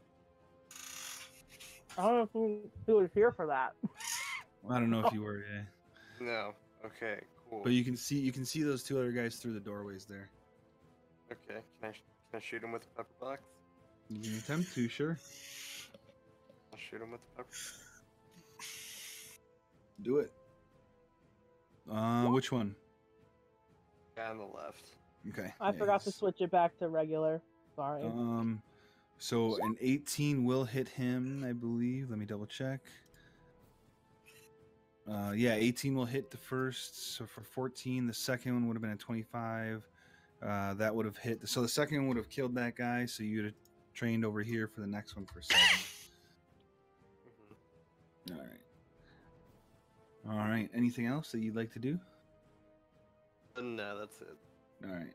I don't know who was here for that. I don't know if you were, yeah. No. Okay. Cool. But you can see those two other guys through the doorways there. Okay. Can I shoot him with a pepper box? You can attempt to, sure. I'll shoot him with the pepper. Do it. Which one? Guy on the left. Okay. I forgot to switch it back to regular. Sorry. So an 18 will hit him, I believe. Let me double check. Yeah, 18 will hit the first. So for 14, the second one would have been a 25. That would have hit. So the second one would have killed that guy. So you'd have trained over here for the next one for 7. All right. All right. Anything else that you'd like to do? No, that's it. All right.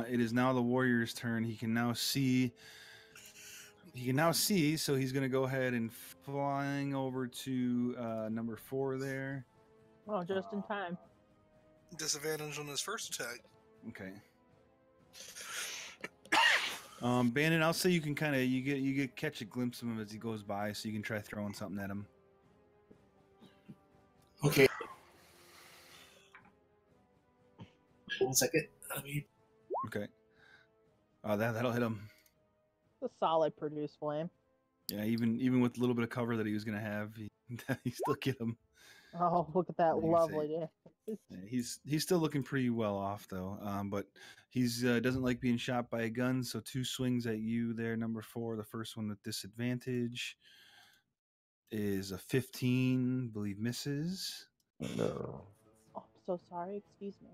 It is now the warrior's turn. He can now see. So he's going to go ahead and flying over to number 4 there. Oh, just in time. Disadvantage on his first attack. Okay. Bandit, I'll say you can kind of you get catch a glimpse of him as he goes by, so you can try throwing something at him. Okay. 1 second. Let me. Okay. That'll hit him. It's a solid produce flame. Yeah, even with a little bit of cover that he was gonna have, he still get him. Oh, look at that lovely day. Yeah, he's still looking pretty well off though. But he's doesn't like being shot by a gun, so 2 swings at you there, number 4. The first one with disadvantage is a 15, I believe misses. No. Oh, I'm so sorry. Excuse me.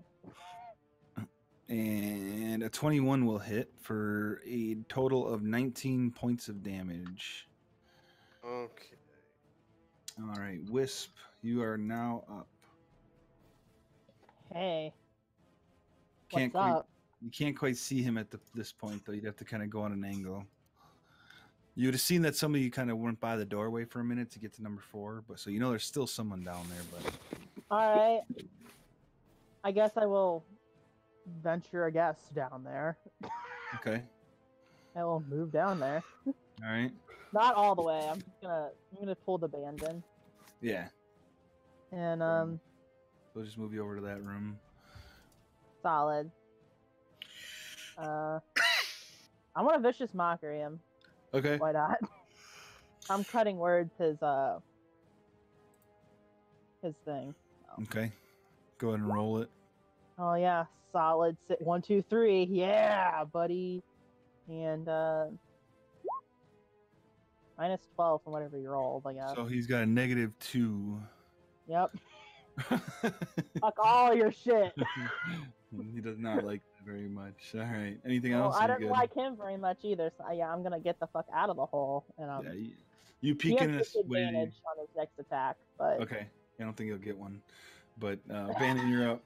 And a 21 will hit for a total of 19 points of damage. Okay. All right, Wisp, you are now up. Hey. Can't What's up? You can't quite see him at this point, though. You'd have to kind of go on an angle. You would have seen that somebody kind of went by the doorway for a minute to get to number 4, but so there's still someone down there. But All right. I guess I will venture a guess down there. okay, I will move down there. all right, Not all the way. I'm gonna pull the band in. yeah. And We'll just move you over to that room. solid. I want to vicious mockery him. Okay. Why not? I'm cutting words his thing. Okay. Go ahead and roll it. Oh yeah, solid. 1, 2, 3. Yeah, buddy. And minus 12 from whatever you rolled, I guess. So he's got a -2. Yep. Fuck all your shit. He does not like that very much. All right. Anything Well, else? I You don't good? like him very much either. So yeah, I'm gonna get the fuck out of the hole. And Yeah, you he peek in has this way. disadvantage on his next attack, but Okay. I don't think he'll get one. But Bandit, you're up.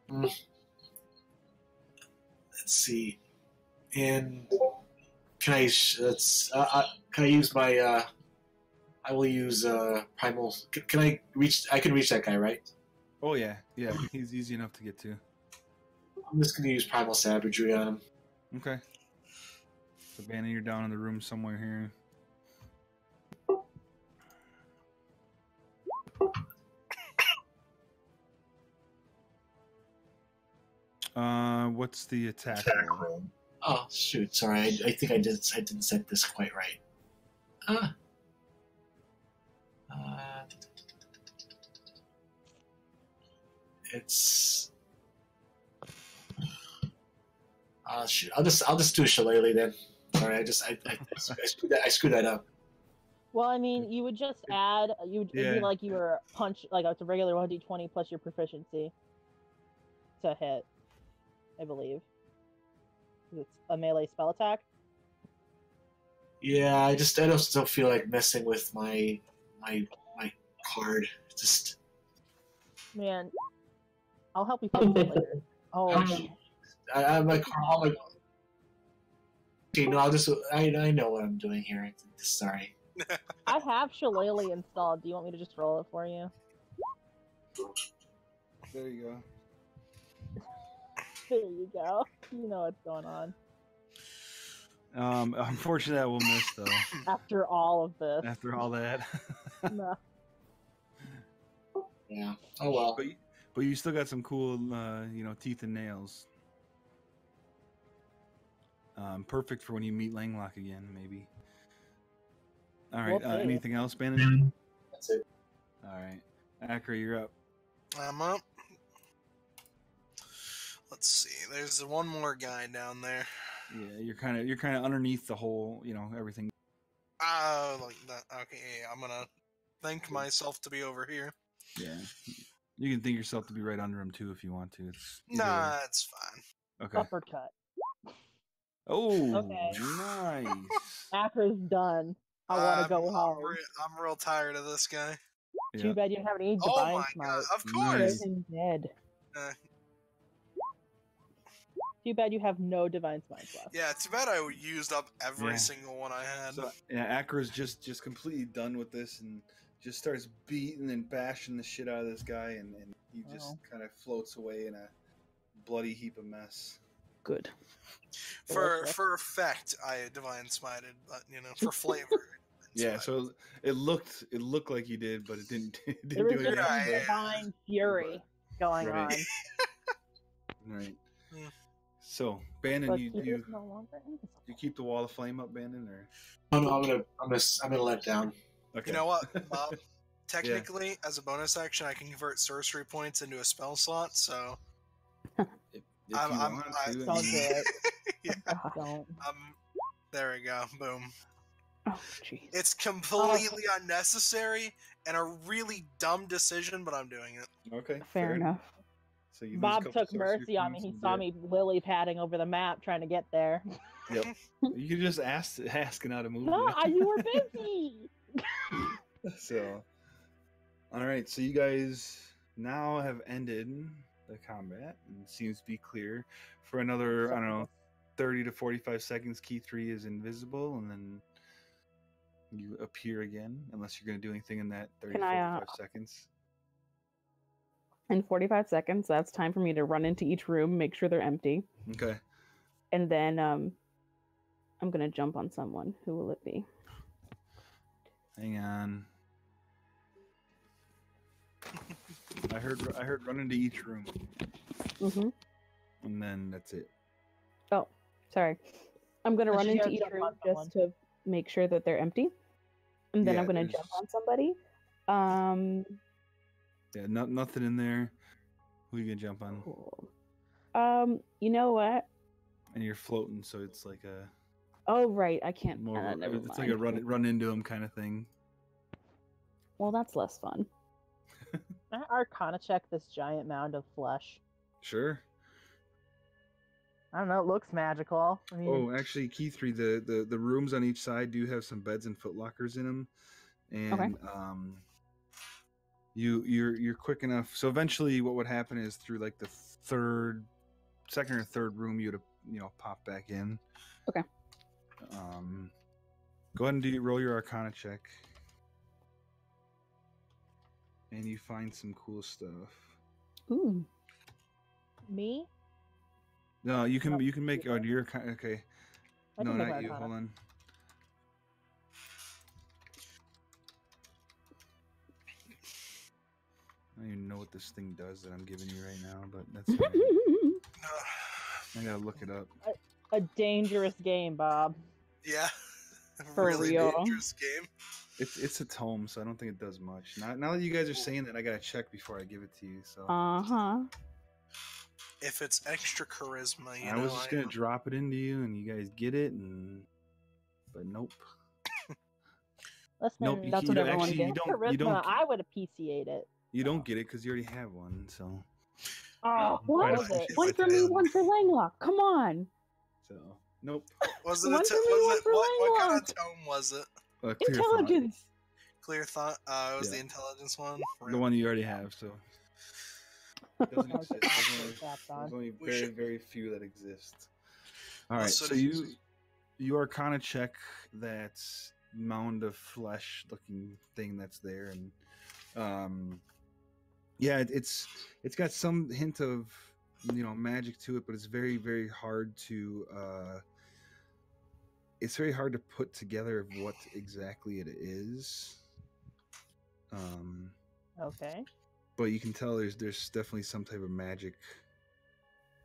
Let's see. And can I? Can I use my? I will use primal. Can I reach? I can reach that guy, right? Oh yeah. He's easy enough to get to. I'm just gonna use primal savagery on him. Okay. So Bandit, you're down in the room somewhere here. What's the attack roll? Oh shoot! Sorry, I think I didn't set this quite right. It's. Shoot! I'll just do a shillelagh then. Sorry, I screwed that up. well, I mean, you would just add. It'd be like you were it's a regular 1d20 plus your proficiency to hit. I believe. It's a melee spell attack. Yeah, I don't still feel like messing with my card. Just Man, I'll help you fix it later. Oh, I'm like, okay, no, I know what I'm doing here. Sorry. I have Shillelagh installed. Do you want me to just roll it for you? There you go. There you go. You know what's going on. Unfortunately, that will miss though. After all of this. After all that. No. Yeah. Oh well. But you still got some cool, teeth and nails. Perfect for when you meet Langlock again, maybe. All right. Okay. Anything else, Bannon? That's it. All right, Acker, you're up. I'm up. Let's see. There's one more guy down there. Yeah, you're kind of underneath the whole, everything. Like that. Okay, yeah, I'm gonna think myself to be over here. Yeah, you can think yourself to be right under him too if you want to. It's Nah, it's fine. okay. Uppercut. Oh, Okay. nice. Acker's done. I want to go hard. I'm real tired of this guy. Too bad you don't have any Oh divine my smite. god! Of Nice. course. Him dead. Uh, Too bad you have no divine smites left. yeah, too bad I used up every Yeah. single one I had. So yeah, Acker's just completely done with this and just starts beating and bashing the shit out of this guy, and he just kind of floats away in a bloody heap of mess. Good. For effect, I divine smited, but for flavor. Yeah, so it looked like you did, but it didn't. It There didn't was do just anything. some divine fury going Right. on. Right. Hmm. So, Bandon, But you he is no longer invisible. you keep the wall of flame up, Bandon, or I'm gonna let down. okay? You know what, Bob? Technically, as a bonus action, I can convert sorcery points into a spell slot. So If I'm- you I'm- want I- to, Don't do it. yeah, Don't. there we go. Boom. Oh, jeez. It's completely unnecessary and a really dumb decision, but I'm doing it. Okay, Fair enough. So you lose a Bob couple took sorcery mercy on me. points He and saw did- me lily padding over the map trying to get there. Yep. You could just asking how to move. No, it. you were busy. So, all right. So you guys now have ended the combat and it seems to be clear for another, I don't know, 30 to 45 seconds. Key 3 is invisible, and then you appear again, unless you're going to do anything in that 30 Can to I, 45 seconds. In 45 seconds, that's time for me to run into each room, make sure they're empty, Okay. and then I'm gonna jump on someone. Who will it be? Hang on. I heard run into each room, Mm-hmm. and then that's it. Oh, sorry. I'm gonna So run she's into gonna each jump room on just to make sure that they're empty, and then Yeah, I'm gonna there's- jump on somebody. Yeah, nothing in there. Who you gonna jump on? Cool. You know what? And you're floating, so it's like a Oh, right. I can't. more. Never It's mind. like a run into him kind of thing. Well, that's less fun. Can I Arcana check this giant mound of flesh? Sure. I don't know. It looks magical. I mean, Oh, actually, key 3. The rooms on each side do have some beds and footlockers in them, and you're quick enough. So eventually, what would happen is through like the second or third room, you'd pop back in. Okay. Go ahead and roll your Arcana check, and you find some cool stuff. Ooh. me? No, you can No, make. you Oh, can. you're okay. I No, can make not my you. Arcana. Hold on. I don't even know what this thing does that I'm giving you right now, but that's fine. I gotta look it up. A dangerous game, Bob. Yeah. For really real. dangerous game. It's a tome, so I don't think it does much. Now that you guys are saying that, I gotta check before I give it to you. So Uh-huh. If it's extra charisma, I was just gonna drop it into you, and you guys get it, but nope. Listen, Nope, you That's can't- what everyone actually, you gets. don't. You don't. I would appreciate it. You don't get it because you already have one. So Oh, What? what was it? One for me, one for Langlock. Come on. nope. Was it One for me, one for what kind of Langlock. tome was it? Clear thought. Intelligence. Clear thought. It was Yeah. the intelligence one. The one you already have. So it doesn't Okay, exist. that's on. There's only We very should- very few that exist. All right, so so you Arcana check that mound of flesh looking thing that's there, and yeah, it's got some hint of magic to it, but it's very very hard to put together of what exactly it is. Okay. But you can tell there's definitely some type of magic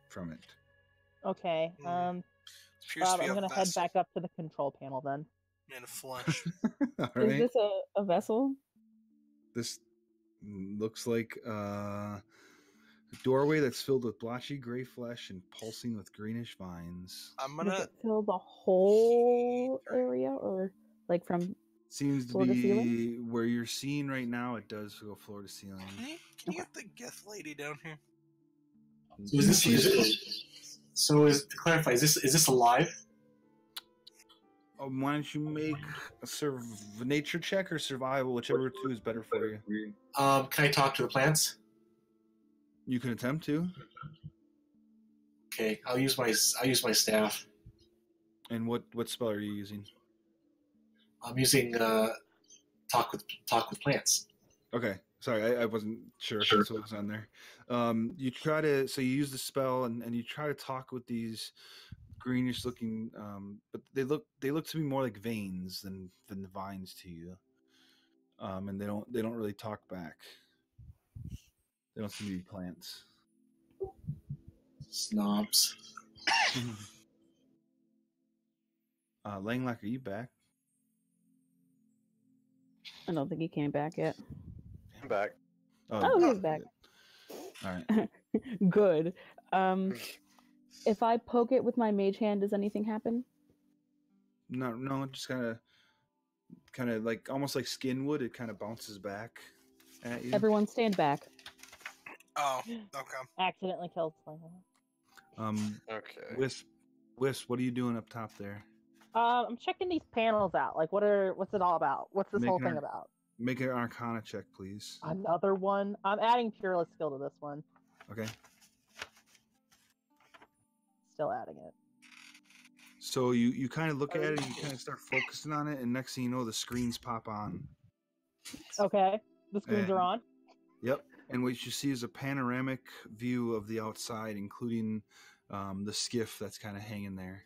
from it. Okay. Appears to Bob, be I'm a gonna head vessel back up to the control panel then. made of flesh. All Is right. this a vessel? This looks like a doorway that's filled with blotchy gray flesh and pulsing with greenish vines. I'm Does gonna. it fill the whole area, or like from Seems to floor to ceiling? be where you're seeing right now. It does go floor to ceiling. Can you get the Gith lady down here? So to clarify, is this alive? Why don't you make a nature check or survival, whichever two is better for you. Can I talk to the plants? You can attempt to. Okay, I'll use my staff. And what spell are you using? I'm using talk with plants. Okay, sorry, I wasn't sure if that's what was on there. You use the spell and you try to talk with these greenish looking, but they look to be more like veins than the vines to you. And they don't really talk back. They don't seem to be plants. Snobs. Langlock, are you back? I don't think he came back yet. I'm back. Oh, he's back. All right. Good. If I poke it with my mage hand, does anything happen? No, just kind of like almost like skin would. It kind of bounces back at you. Everyone stand back. Oh, okay. Accidentally killed someone. Okay. Wisp, what are you doing up top there? I'm checking these panels out. Like, what's it all about? What's this whole thing about? Make an Arcana check, please. Another one. I'm adding Peerless skill to this one. Okay. Still adding it. So you kind of look at it and you kind of start focusing on it, and next thing you know, the screens pop on. Okay. The screens are on. Yep. And what you see is a panoramic view of the outside, including the skiff that's kind of hanging there.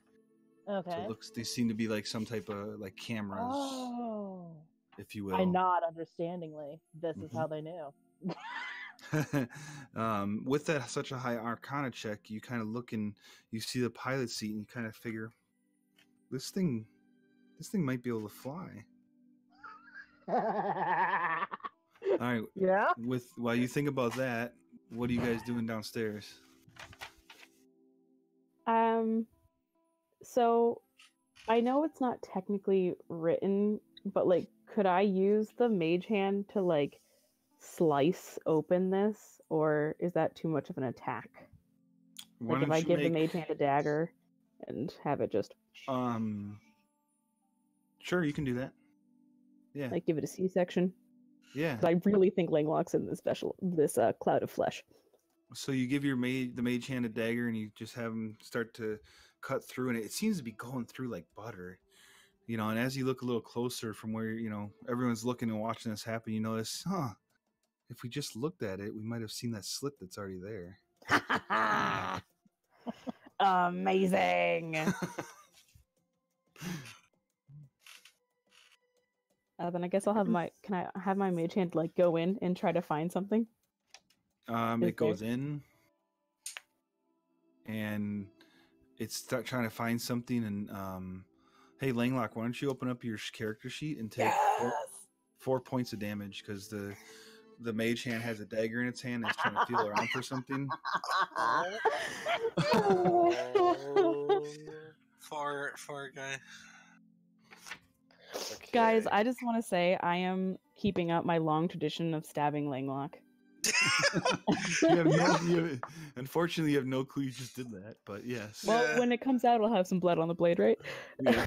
Okay. So they seem to be like some type of like cameras, Oh. if you will. I nod understandingly. This is how they knew. With that such a high Arcana check, you kind of look and you see the pilot seat, and you kind of figure, this thing might be able to fly. All right. Yeah. While you think about that, what are you guys doing downstairs? So I know it's not technically written, but like, could I use the mage hand to like slice open this, or is that too much of an attack? Like, if I give the mage hand a dagger and have it just sure, you can do that. Yeah. Like, give it a C-section. Yeah. I really think Langlock's in this cloud of flesh. So you give the mage hand a dagger, and you just have him start to cut through, and it seems to be going through like butter, and as you look a little closer from where everyone's looking and watching this happen, you notice, if we just looked at it, we might have seen that slit that's already there. Amazing. Then I guess I'll have can I have my mage hand like go in and try to find something? It goes in and it's trying to find something, and hey, Langlock, why don't you open up your character sheet and take 4 points of damage, because the mage hand has a dagger in its hand and it's trying to feel around for something. Far guy. Okay. Guys, I just want to say I am keeping up my long tradition of stabbing Langlock. Unfortunately, you have no clue you just did that, but yes. Well, when it comes out, it'll have some blood on the blade, right? Yeah.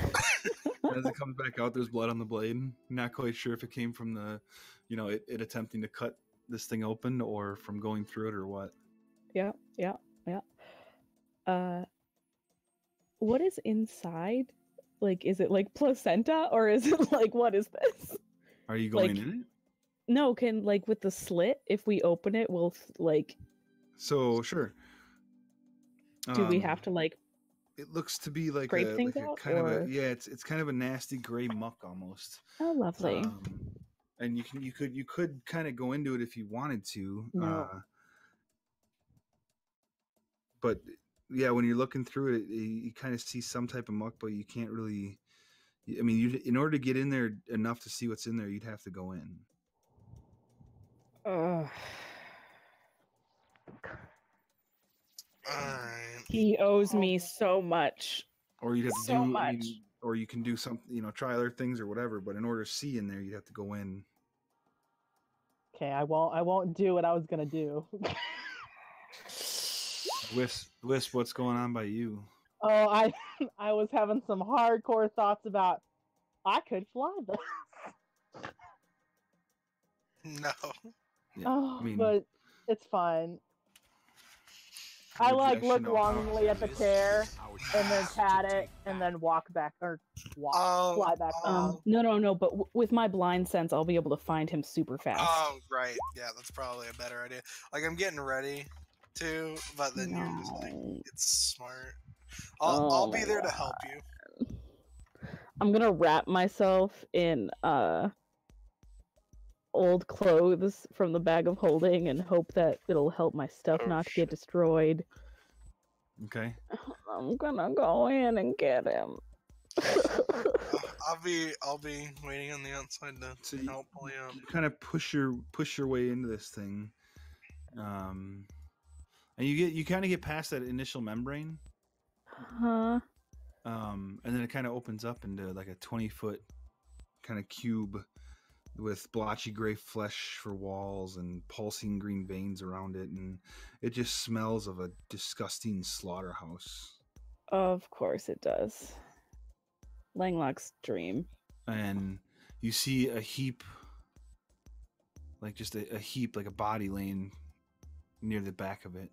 As it comes back out, there's blood on the blade. Not quite sure if it came from it attempting to cut this thing open, or from going through it, or what. Yeah. What is inside? Like, is it like placenta, or is it like, what is this? Are you going in it? No, with the slit, if we open it, we'll like. So sure. Do we have to like? It looks to be like scrape things a out, kind or... of it's kind of a nasty gray muck almost. Oh, lovely. And you could kind of go into it if you wanted to. No. But yeah, when you're looking through it, you kind of see some type of muck, but you can't really. I mean, in order to get in there enough to see what's in there, you'd have to go in. Ugh. Alright. He owes me so much. Or you'd have to So do. I much. mean, or you can do something. Try other things or whatever. But in order to see in there, you have to go in. Okay, I won't do what I was gonna do. Wisp, what's going on by you? Oh, I I was having some hardcore thoughts about I could fly this. No. Yeah, Oh, I mean, but it's fine. how I would you like actually look know how- longingly at the chair and then pat it and then walk back or fly back down. No, but with my blind sense, I'll be able to find him super fast. Oh, right. Yeah, that's probably a better idea. Like, I'm getting ready to, but then you're just like, it's smart. I'll be there to help you. I'm gonna wrap myself in old clothes from the bag of holding and hope that it'll help my stuff Oh, not shit. get destroyed. Okay. I'm gonna go in and get him. I'll be waiting on the outside to So help pull you up. you kind of push your way into this thing, and you kind of get past that initial membrane, Huh? and then it kind of opens up into like a 20-foot kind of cube with blotchy gray flesh for walls and pulsing green veins around it, and it just smells of a disgusting slaughterhouse. Of course it does. Langlock's dream. And you see a heap, like just a heap, like a body laying near the back of it,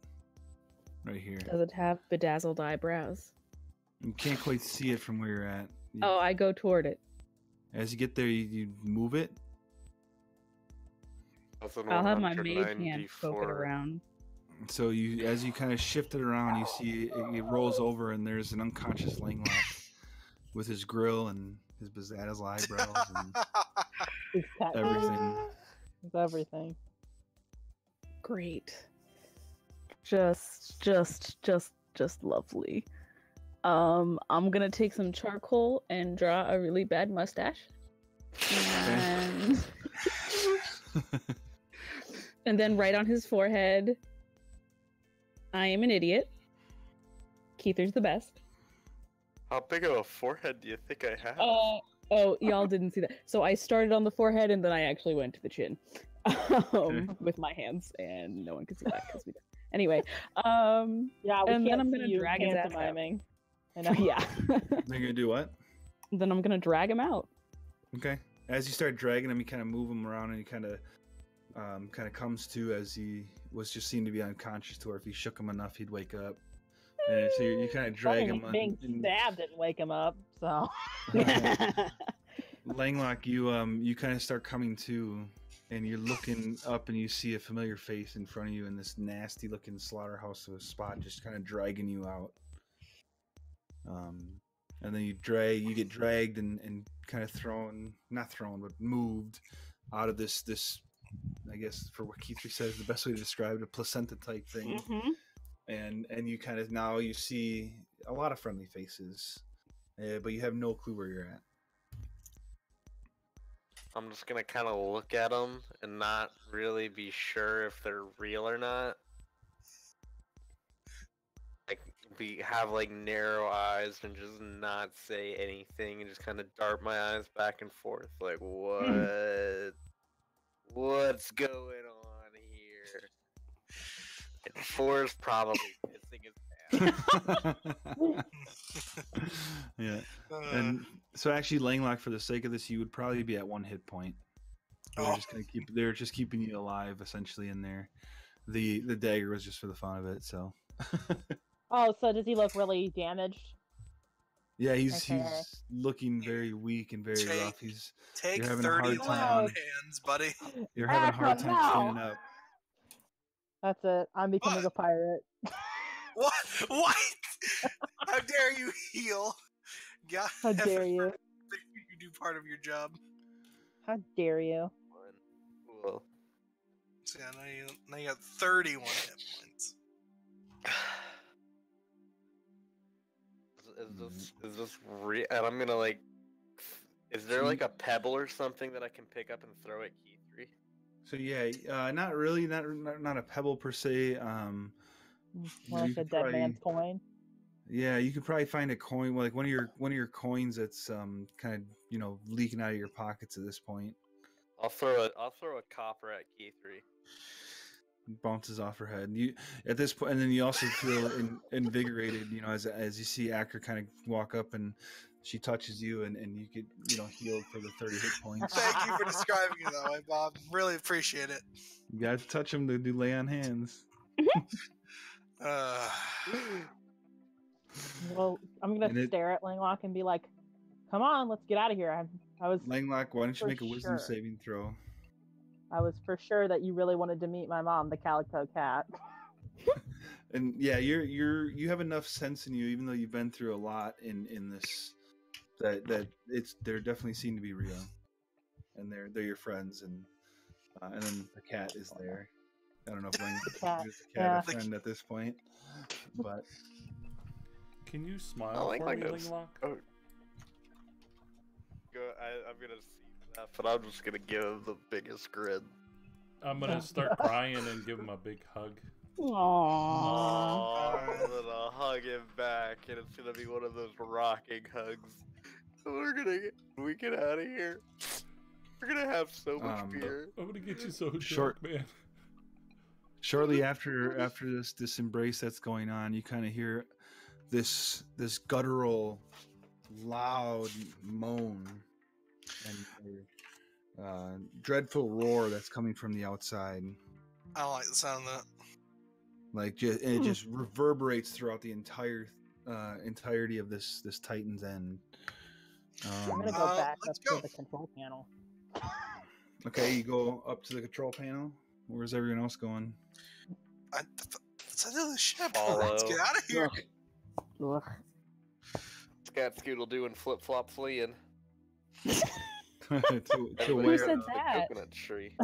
right here. Does it have bedazzled eyebrows? You can't quite see it from where you're at. Oh, I go toward it. As you get there, you move it. I'll have my mage hand poke it around. So as you kind of shift it around, you see it rolls over, and there's an unconscious Langlock with his grill and his bedazzled eyebrows and everything. It's everything. Great. Just lovely. I'm gonna take some charcoal and draw a really bad mustache. And and then right on his forehead, I am an idiot. Keither's the best. How big of a forehead do you think I have? Oh, y'all didn't see that. So I started on the forehead and then I actually went to the chin with my hands, and no one could see that because we did. Anyway, Yeah, we and then can't I'm see gonna you drag his ass out. pantomiming. I know. Yeah. You're gonna do what? Then I'm gonna drag him out. Okay. As you start dragging him, you kind of move him around, and he kind of comes to, as he was just seemed to be unconscious, to where if you shook him enough, he'd wake up. And so you kind of drag him. Being stabbed didn't wake him up, so. Langlock, you kind of start coming to, and you're looking up, and you see a familiar face in front of you in this nasty-looking slaughterhouse of a spot, just kind of dragging you out. And then you get dragged and kind of not thrown, but moved out of this, I guess, for what Keith says, the best way to describe it, a placenta type thing. Mm-hmm. And you kind of, now you see a lot of friendly faces, but you have no clue where you're at. I'm just gonna kind of look at them and not really be sure if they're real or not. Like, have like narrow eyes and just not say anything and just kind of dart my eyes back and forth. Like, what's going on here? And 4 is probably pissing his pants. Yeah. And so actually, Langlock, for the sake of this, you would probably be at 1 hit point. They're just keeping you alive, essentially, in there. The dagger was just for the fun of it, so. Oh, so does he look really damaged? Yeah, he's looking very weak and very rough. Take you're having 30 a hard time. hands, buddy. You're having a hard time standing up. That's it. I'm becoming a pirate. What? What? How dare you heal? God, How dare you? You do part of your job. How dare you? Cool. So yeah, now you got 31 hit points. Is this real? And I'm gonna like. Is there like a pebble or something that I can pick up and throw at Key 3? So yeah, not really, not a pebble per se. More like a dead man's coin. Yeah, you could probably find a coin, like one of your coins that's kind of leaking out of your pockets at this point. I'll throw a copper at Key3. Bounces off her head. You at this point, and then you also feel invigorated. As you see Acker kind of walk up and she touches you, and you get healed for the 30 hit points. Thank you for describing it that way, Bob. Really appreciate it. You got to touch him to do lay on hands. Well, I'm gonna stare at Langlock and be like, "Come on, let's get out of here." I was Langlock. Why don't you make a wisdom sure. saving throw? I was for sure that you really wanted to meet my mom, the calico cat. And yeah, you have enough sense in you, even though you've been through a lot in this, that they're definitely seem to be real, and they're your friends, and then the cat is there. I don't know if Langlock is the cat a friend at this point, but can you smile for me, Langlock? I'm gonna see that, but I'm just gonna give him the biggest grin. I'm gonna start crying and give him a big hug. Aww. I'm gonna hug him back, and it's gonna be one of those rocking hugs. When we get out of here, we're gonna have so much beer. I'm gonna get you so drunk, man. Shortly after this embrace that's going on, you kind of hear this guttural, loud moan and dreadful roar that's coming from the outside. I don't like the sound of that. It just reverberates throughout the entirety of this Titan's End. I'm gonna go back up to the control panel. Okay, you go up to the control panel. Where's everyone else going? Let's enter the ship. Follow. Let's get out of here. Scat Scoodle doing flip flop fleeing. Who said that? Coconut tree.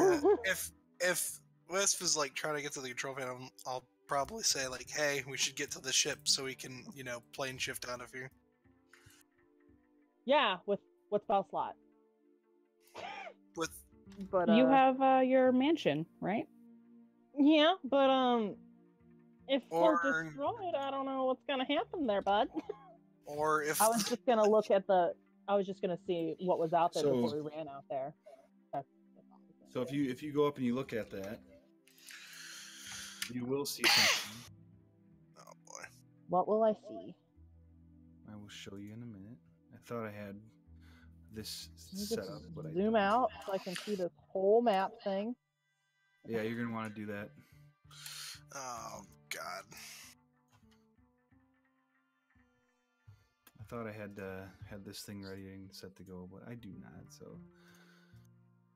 If Wisp is like trying to get to the control panel, I'll probably say like, "Hey, we should get to the ship so we can, plane shift out of here." Yeah, with what spell slot? But you have your mansion, right? Yeah, but if we're destroyed, I don't know what's gonna happen there, bud. Or if I was just gonna look at I was just gonna see what was out there before we ran out there. So if you go up and you look at that, you will see something. Oh boy. What will I see? I will show you in a minute. I thought I had this Just set up, but zoom out so I can see this whole map thing. Yeah, you're gonna want to do that. Oh God. I thought I had this thing ready and set to go, but I do not. So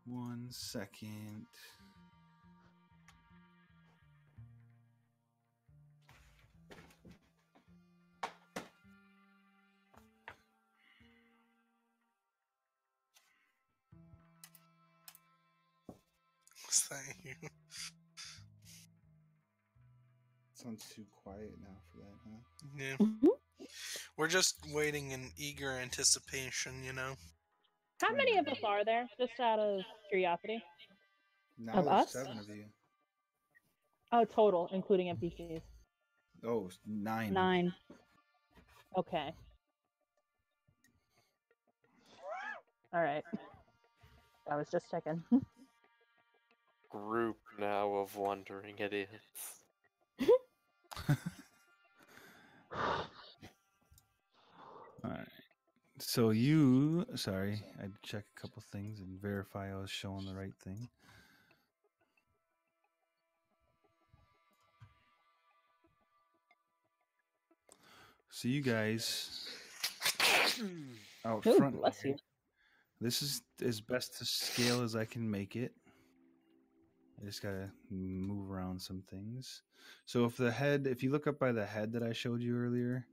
1 second. Thank you. Sounds too quiet now for that, huh? Yeah. We're just waiting in eager anticipation, How many of us are there? Just out of curiosity. Now Of there's us? 7 of you. Oh, total, including NPCs. Oh, 9. 9. Okay. All right. I was just checking. Group now of wandering idiots. Alright. So sorry, I'd check a couple things and verify I was showing the right thing. So you guys out front. Bless you. This is as best to scale as I can make it. I just gotta move around some things. So if you look up by the head that I showed you earlier,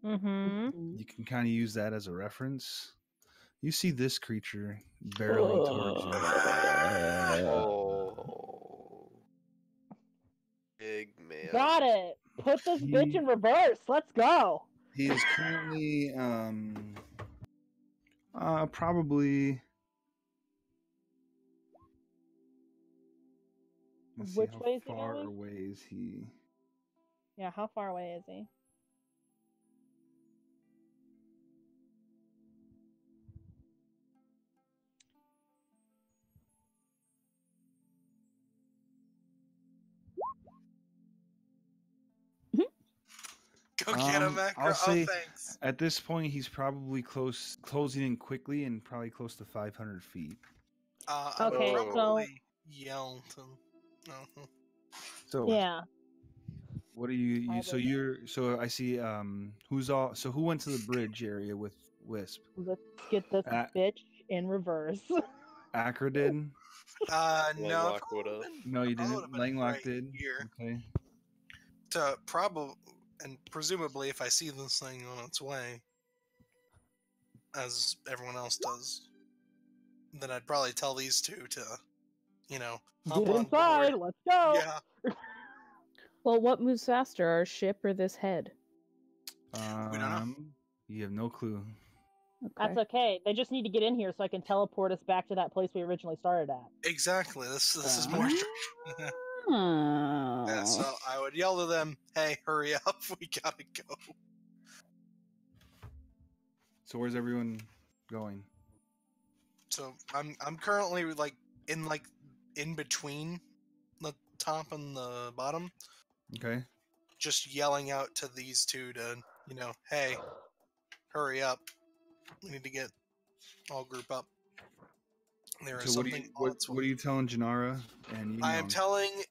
Mm-hmm. you can kind of use that as a reference. You see this creature barreling towards you. Oh. Big man. Got it. Put this bitch in reverse. Let's go. He is currently probably Let's Which see, way how is he far going? away is he? Yeah, how far away is he? Go get him, Macro. I'll Oh, say thanks. at this point he's probably closing in quickly and probably close to 500 feet. I would Okay, probably yell to him. Uh-huh. So Yeah. what are you? I So would- you're. So I see. Who's all? So who went to the bridge area with Wisp? Let's get this Uh, bitch in reverse. Acra did. No, Langlock probably would've. been- No, you probably didn't. would've been Langlock right did. here. Okay. To probably, and presumably, if I see this thing on its way, as everyone else does, then I'd probably tell these two to, hop Get on inside. board. Let's go. Yeah, Well, what moves faster, our ship or this head? we don't know. You have no clue. That's okay. They just need to get in here so I can teleport us back to that place we originally started at. Exactly. This is more. Yeah. Oh. Yeah, so I would yell to them, "Hey, hurry up! We gotta go." So where's everyone going? So I'm currently in between the top and the bottom, Okay. just yelling out to these two to, hey, hurry up. We need to get all group up. There is So what are something you on its what are way. you telling Janara and Yin I am Yang? telling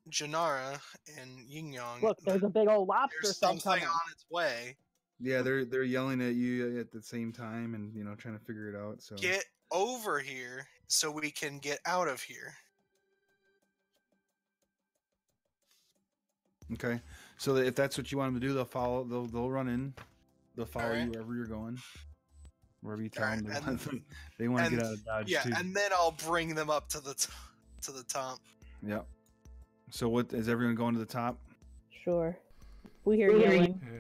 Janara and Yin Yang Look, there's that a big old lobster there's thing something coming. on its way. Yeah, they're yelling at you at the same time and trying to figure it out. So Get over here so we can get out of here. okay. So if that's what you want them to do, they'll follow. They'll run in. They'll follow Alright. you wherever you're going. Wherever you tell Alright, them they want to get out of Dodge Yeah, too. and then I'll bring them up to the top. Yep. So what is everyone going to the top? Sure. We hear yelling. Yeah.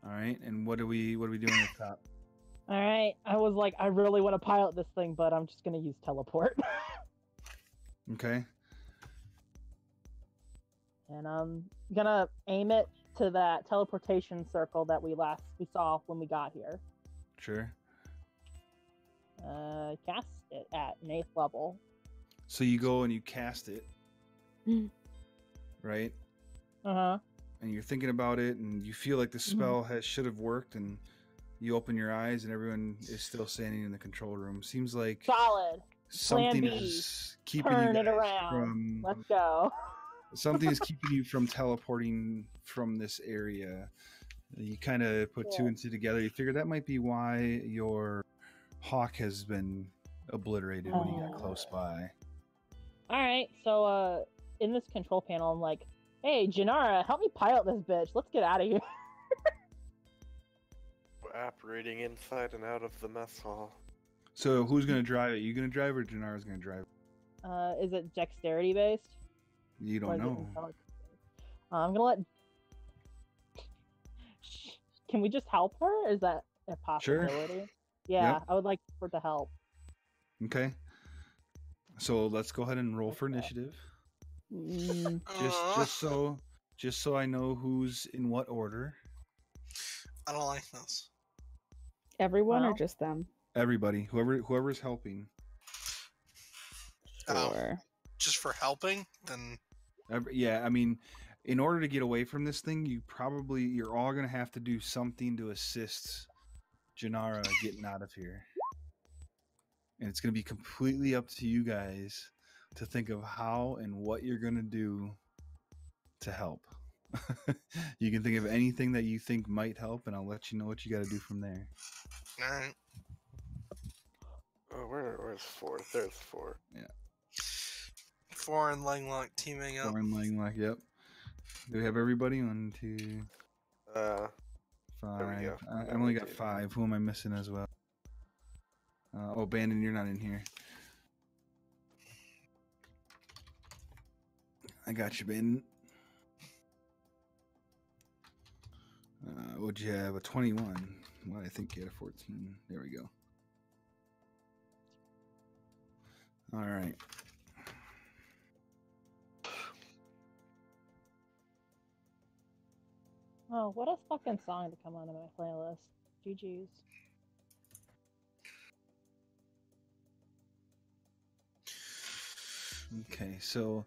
All right. And what are we doing at the top? All right. I was like, I really want to pilot this thing, but I'm just gonna use teleport. Okay. And I'm gonna aim it to that teleportation circle that we saw when we got here. Sure. Cast it at an 8th level. So you go and you cast it. Right? Uh-huh. And you're thinking about it and you feel like the spell should have worked and you open your eyes and everyone is still standing in the control room. Seems like Solid. something B. is keeping Turn you it guys around. from Let's go. something is keeping you from teleporting from this area. You kind of put two and two together. You figure that might be why your hawk has been obliterated when you got close by. All right. So, in this control panel, I'm like, hey, Janara, help me pilot this bitch. Let's get out of here. Operating inside and out of the mess hall. So who's gonna drive it? You gonna drive or Janara's gonna drive it? Is it dexterity based? You Or don't is it know. intelligence based? I'm gonna let. Can we just help her? Is that a Sure. possibility? Yeah, Yep. I would like her to help. Okay. So let's go ahead and roll for initiative. Just so I know who's in what order. I don't like this. Everyone or Well. just them? Everybody, whoever's helping. Oh. Sure. Just for helping, then Yeah, I mean, in order to get away from this thing, you're all gonna have to do something to assist Janara getting out of here. And it's gonna be completely up to you guys to think of how and what you're gonna do to help. You can think of anything that you think might help, and I'll let you know what you got to do from there. all right. Oh, where's 4? There's 4. 4 and Langlock teaming up. Lauren Langlock, yep. Do we have everybody? 1, 2, There 5. we go. I only got 5. Who am I missing as well? Bandon, you're not in here. I got you, Bandon. What'd you have? A 21. Well, I think you had a 14. There we go. All right. Oh, what a fucking song to come onto my playlist. GG's. Okay, so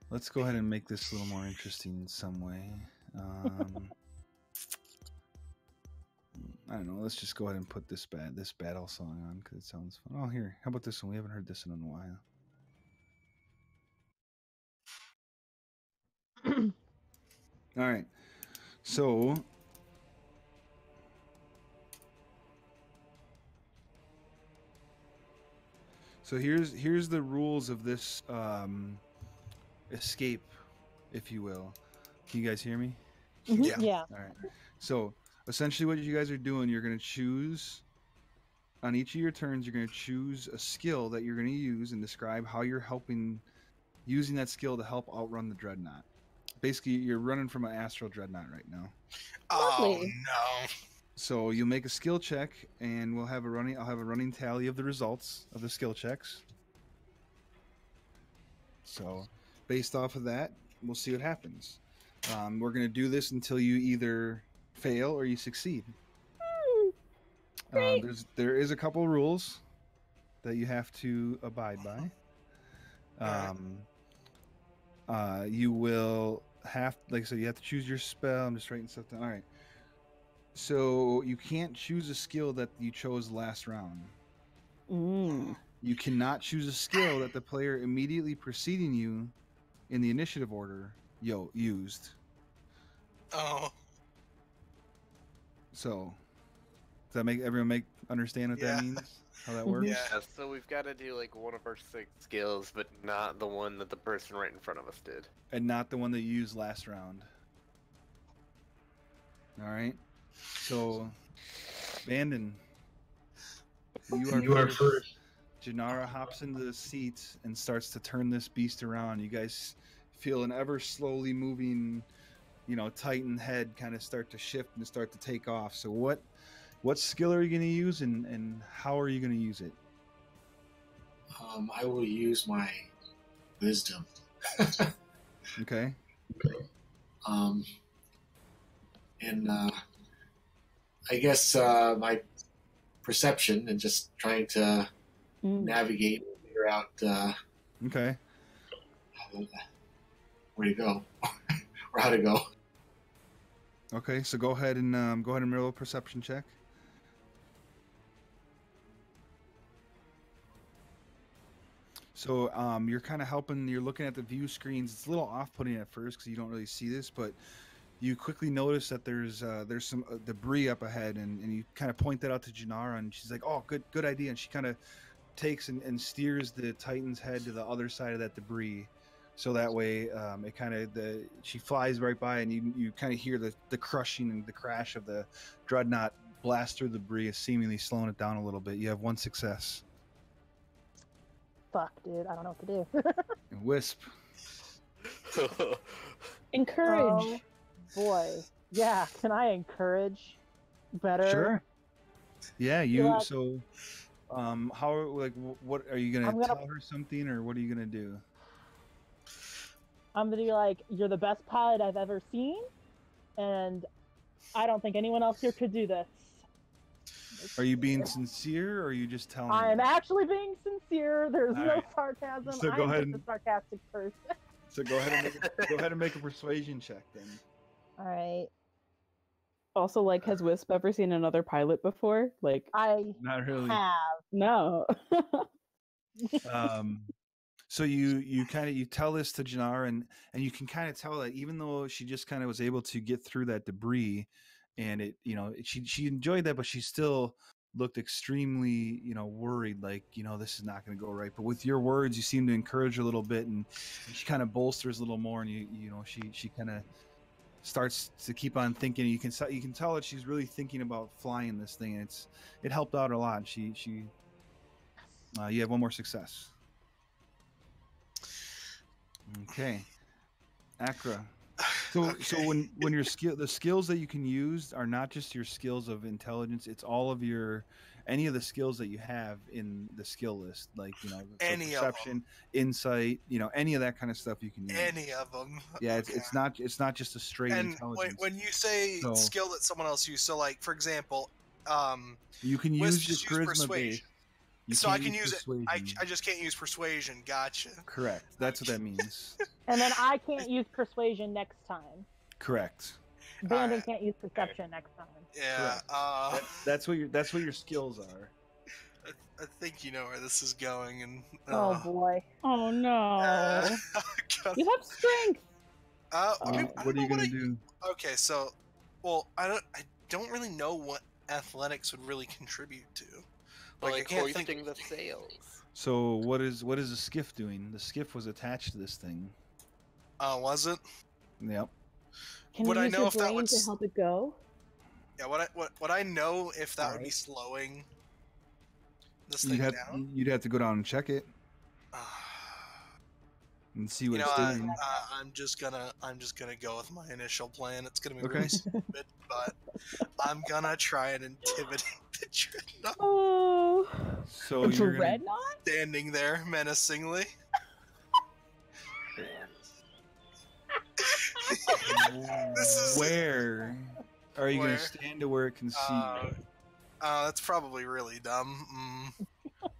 let's go ahead and make this a little more interesting in some way. I don't know. Let's just go ahead and put this battle song on because it sounds fun. Oh, here. How about this one? We haven't heard this in a while. All right. So here's the rules of this escape, if you will. Can you guys hear me? Yeah. Yeah. All right. So essentially, what you guys are doing, you're going to choose on each of your turns. You're going to choose a skill that you're going to use and describe how you're using that skill to help outrun the dreadnought. Basically, you're running from an astral dreadnought right now. Oh Lovely. no. So you'll make a skill check, and I'll have a running tally of the results of the skill checks. So, based off of that, we'll see what happens. We're going to do this until you either fail or you succeed. There is a couple rules that you have to abide by. You will have, like I said, you have to choose your spell. I'm just writing stuff down. All right. So you can't choose a skill that you chose last round. You cannot choose a skill that the player immediately preceding you in the initiative order used. Oh. So does that make everyone understand what that means? How that works? Yeah. So we've got to do like one of our 6 skills, but not the one that the person right in front of us did. And not the one that you used last round. All right. So, Bandon, you are first. Janara hops into the seat and starts to turn this beast around. You guys feel an ever slowly moving, Titan head kind of start to shift and start to take off. So what skill are you going to use and how are you going to use it? I will use my wisdom. Okay. And I guess my perception and just trying to navigate and figure out Okay. where to go or how to go. Okay, so go ahead and roll a perception check. So you're kind of helping. You're looking at the view screens. It's a little off-putting at first because you don't really see this, but you quickly notice that there's some debris up ahead, and you kind of point that out to Janara, and she's like, "Oh, good idea." And she kind of takes and steers the Titan's head to the other side of that debris, so that way it kind of she flies right by, and you kind of hear the crushing and the crash of the dreadnought blast through the debris, seemingly slowing it down a little bit. You have 1 success. Fuck, dude. I don't know what to do. And Wisp. Encourage. Oh, boy. Yeah, can I encourage better? Sure. Yeah, Yeah. so what are you gonna tell her something, or what are you gonna do? I'm gonna be like, you're the best pilot I've ever seen, and I don't think anyone else here could do this. Are you being sincere, or are you just telling I'm me? actually being sincere. There's All no right. sarcasm. So go I'm ahead just and- a sarcastic person. So go ahead and make a persuasion check then. All right. Also, like, has Wisp ever seen another pilot before? Like, I Not really. have. no. So you tell this to Janara, and you can kind of tell that even though she just kind of was able to get through that debris, and she enjoyed that, but she still looked extremely worried, like this is not going to go right. But with your words, you seem to encourage her a little bit, and she kind of bolsters a little more, and she kind of starts to keep on thinking. You can tell that she's really thinking about flying this thing, and it helped out a lot. You have 1 more success. Okay, Akra. So when your the skills that you can use are not just your skills of intelligence, it's all of any of the skills that you have in the skill list, like Any of perception, insight, any of that kind of stuff you can use. Any of them. Yeah, Okay. it's not just a straight And intelligence. when you say So- skill that someone else used, so like for example, You can let's use your just use charisma persuasion. base. You So I can't can use it. I persuasion. just can't use persuasion. Gotcha. Correct. That's what that means. And then I can't use persuasion next time. Correct. Bandon Alright. can't use perception next time. Yeah. Correct. That's what your skills are. I think you know where this is going, and Oh boy. Oh no. God. You have strength. I mean, I What don't are you know gonna do? Okay, so, well, I don't really know what athletics would really contribute to. Like, I Like can't hoisting think. the sails. So what is the skiff doing? The skiff was attached to this thing. Was it? Yep. Can Would you I use know your if that brain would to help it go? Yeah. Would I know if that would be Alright. slowing this thing down? You'd have to go down and check it and see what You it's know, doing. I'm just gonna go with my initial plan. It's gonna be Okay. really stupid, but I'm gonna try and intimidate the dreadnought Oh. So you're gonna, Dreadnought? standing there menacingly. This is- where are you Where? gonna stand to where it can see you? That's probably really dumb.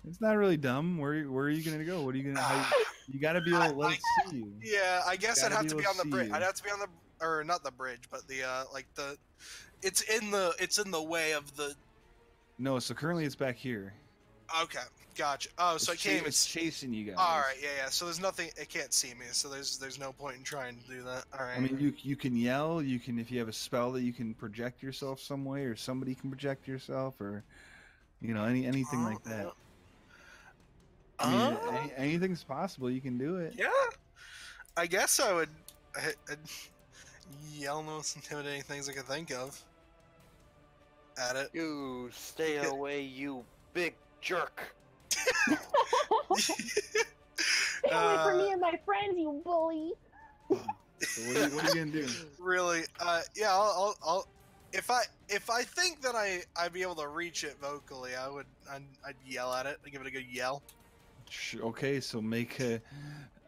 It's not really dumb. Where are you gonna go? What are you gonna? You gotta be able to let it see you. Yeah, I guess I'd Gotta have be to able be to on the see bridge. you. I'd have to be on the, or not the bridge, but the like the, it's in the way of the. No, so currently it's back here. Okay, gotcha. Oh, so I can't even. It's chasing you guys. All right, yeah. So there's nothing. It can't see me. So there's no point in trying to do that. All right. I mean, you can yell. You can, if you have a spell that you can project yourself some way, or somebody can project yourself, or anything like that. I mean, anything's possible. You can do it. Yeah. I guess I would. I'd yell the most intimidating things I could think of. At it. You stay Okay. away, you big jerk. Stay away from me and my friends, you bully. So what are you gonna do? Really? Yeah. I'll. If I think that I'd be able to reach it vocally, I'd yell at it. I'd give it a good yell. Okay, so make a.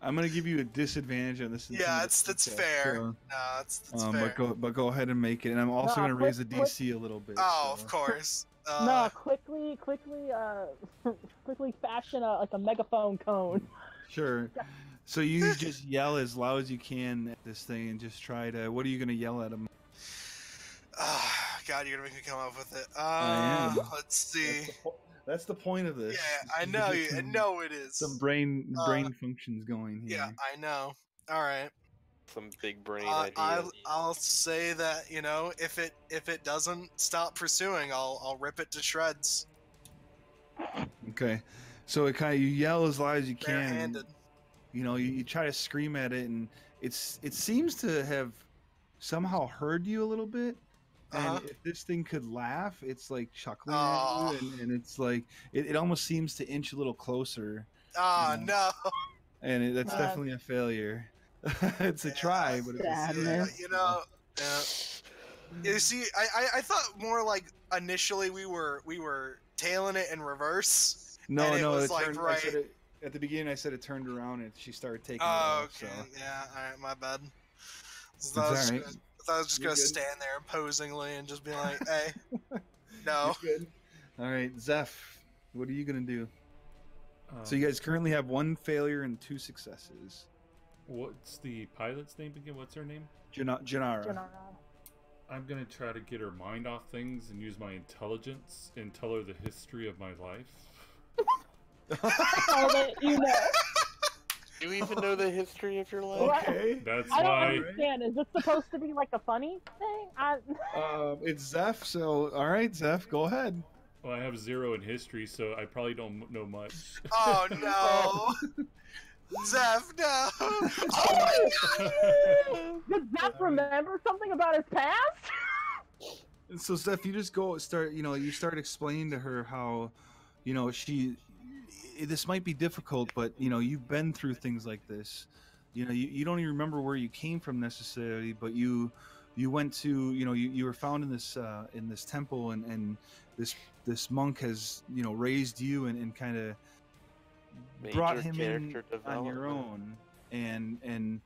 I'm gonna give you a disadvantage on this. Yeah, that's fair. So, No, that's fair. but go ahead and make it, and I'm also No, gonna raise the quick- DC a little bit. Oh, so. of course. No, quickly, quickly fashion like a megaphone cone. Sure. So you just yell as loud as you can at this thing, and just try to. What are you gonna yell at him? God, you're gonna make me come up with it. I am. Let's see. That's the point of this. Yeah, I is to know get you. I some- know it is. Some brain functions going here. Yeah, I know. All right. Some big brain ideas. I'll say that if it doesn't stop pursuing, I'll rip it to shreds. Okay. So it you yell as loud as you can. Barehanded. You try to scream at it, and it seems to have somehow heard you a little bit. And Uh-huh. if this thing could laugh, it's like chuckling Aw. at you, and it's like it almost seems to inch a little closer. Oh Yeah. no. And that's definitely a failure. It's a try, but it's a Sadness. Yeah, yeah. You see, I thought more like initially we were tailing it in reverse. no, and it no. was It like turned, right. I said it, at the beginning, I said it turned around and she started taking it Oh, off. okay. So Yeah. All right. My bad. it's all right. I was just You're gonna good. stand there imposingly and just be like, "Hey, no." You're good. All right, Zeph, what are you gonna do? So Um, you guys currently have 1 failure and 2 successes. What's the pilot's name again? What's her name? Janara. I'm gonna try to get her mind off things and use my intelligence and tell her the history of my life. All that you know. Do you even know the history of your life? What? Okay. That's I don't why. understand. Is this supposed to be like a funny thing? It's Zeph. So all right, Zeph, go ahead. Well, I have 0 in history, so I probably don't know much. Oh no, Zeph, no! Oh my God! Does Zeph remember something about his past? And so Zeph, you just you start explaining to her how, this might be difficult, but you've been through things like this. you don't even remember where you came from necessarily, but you went to, you were found in this temple, and this monk has, raised you and kind of brought him in on your own, and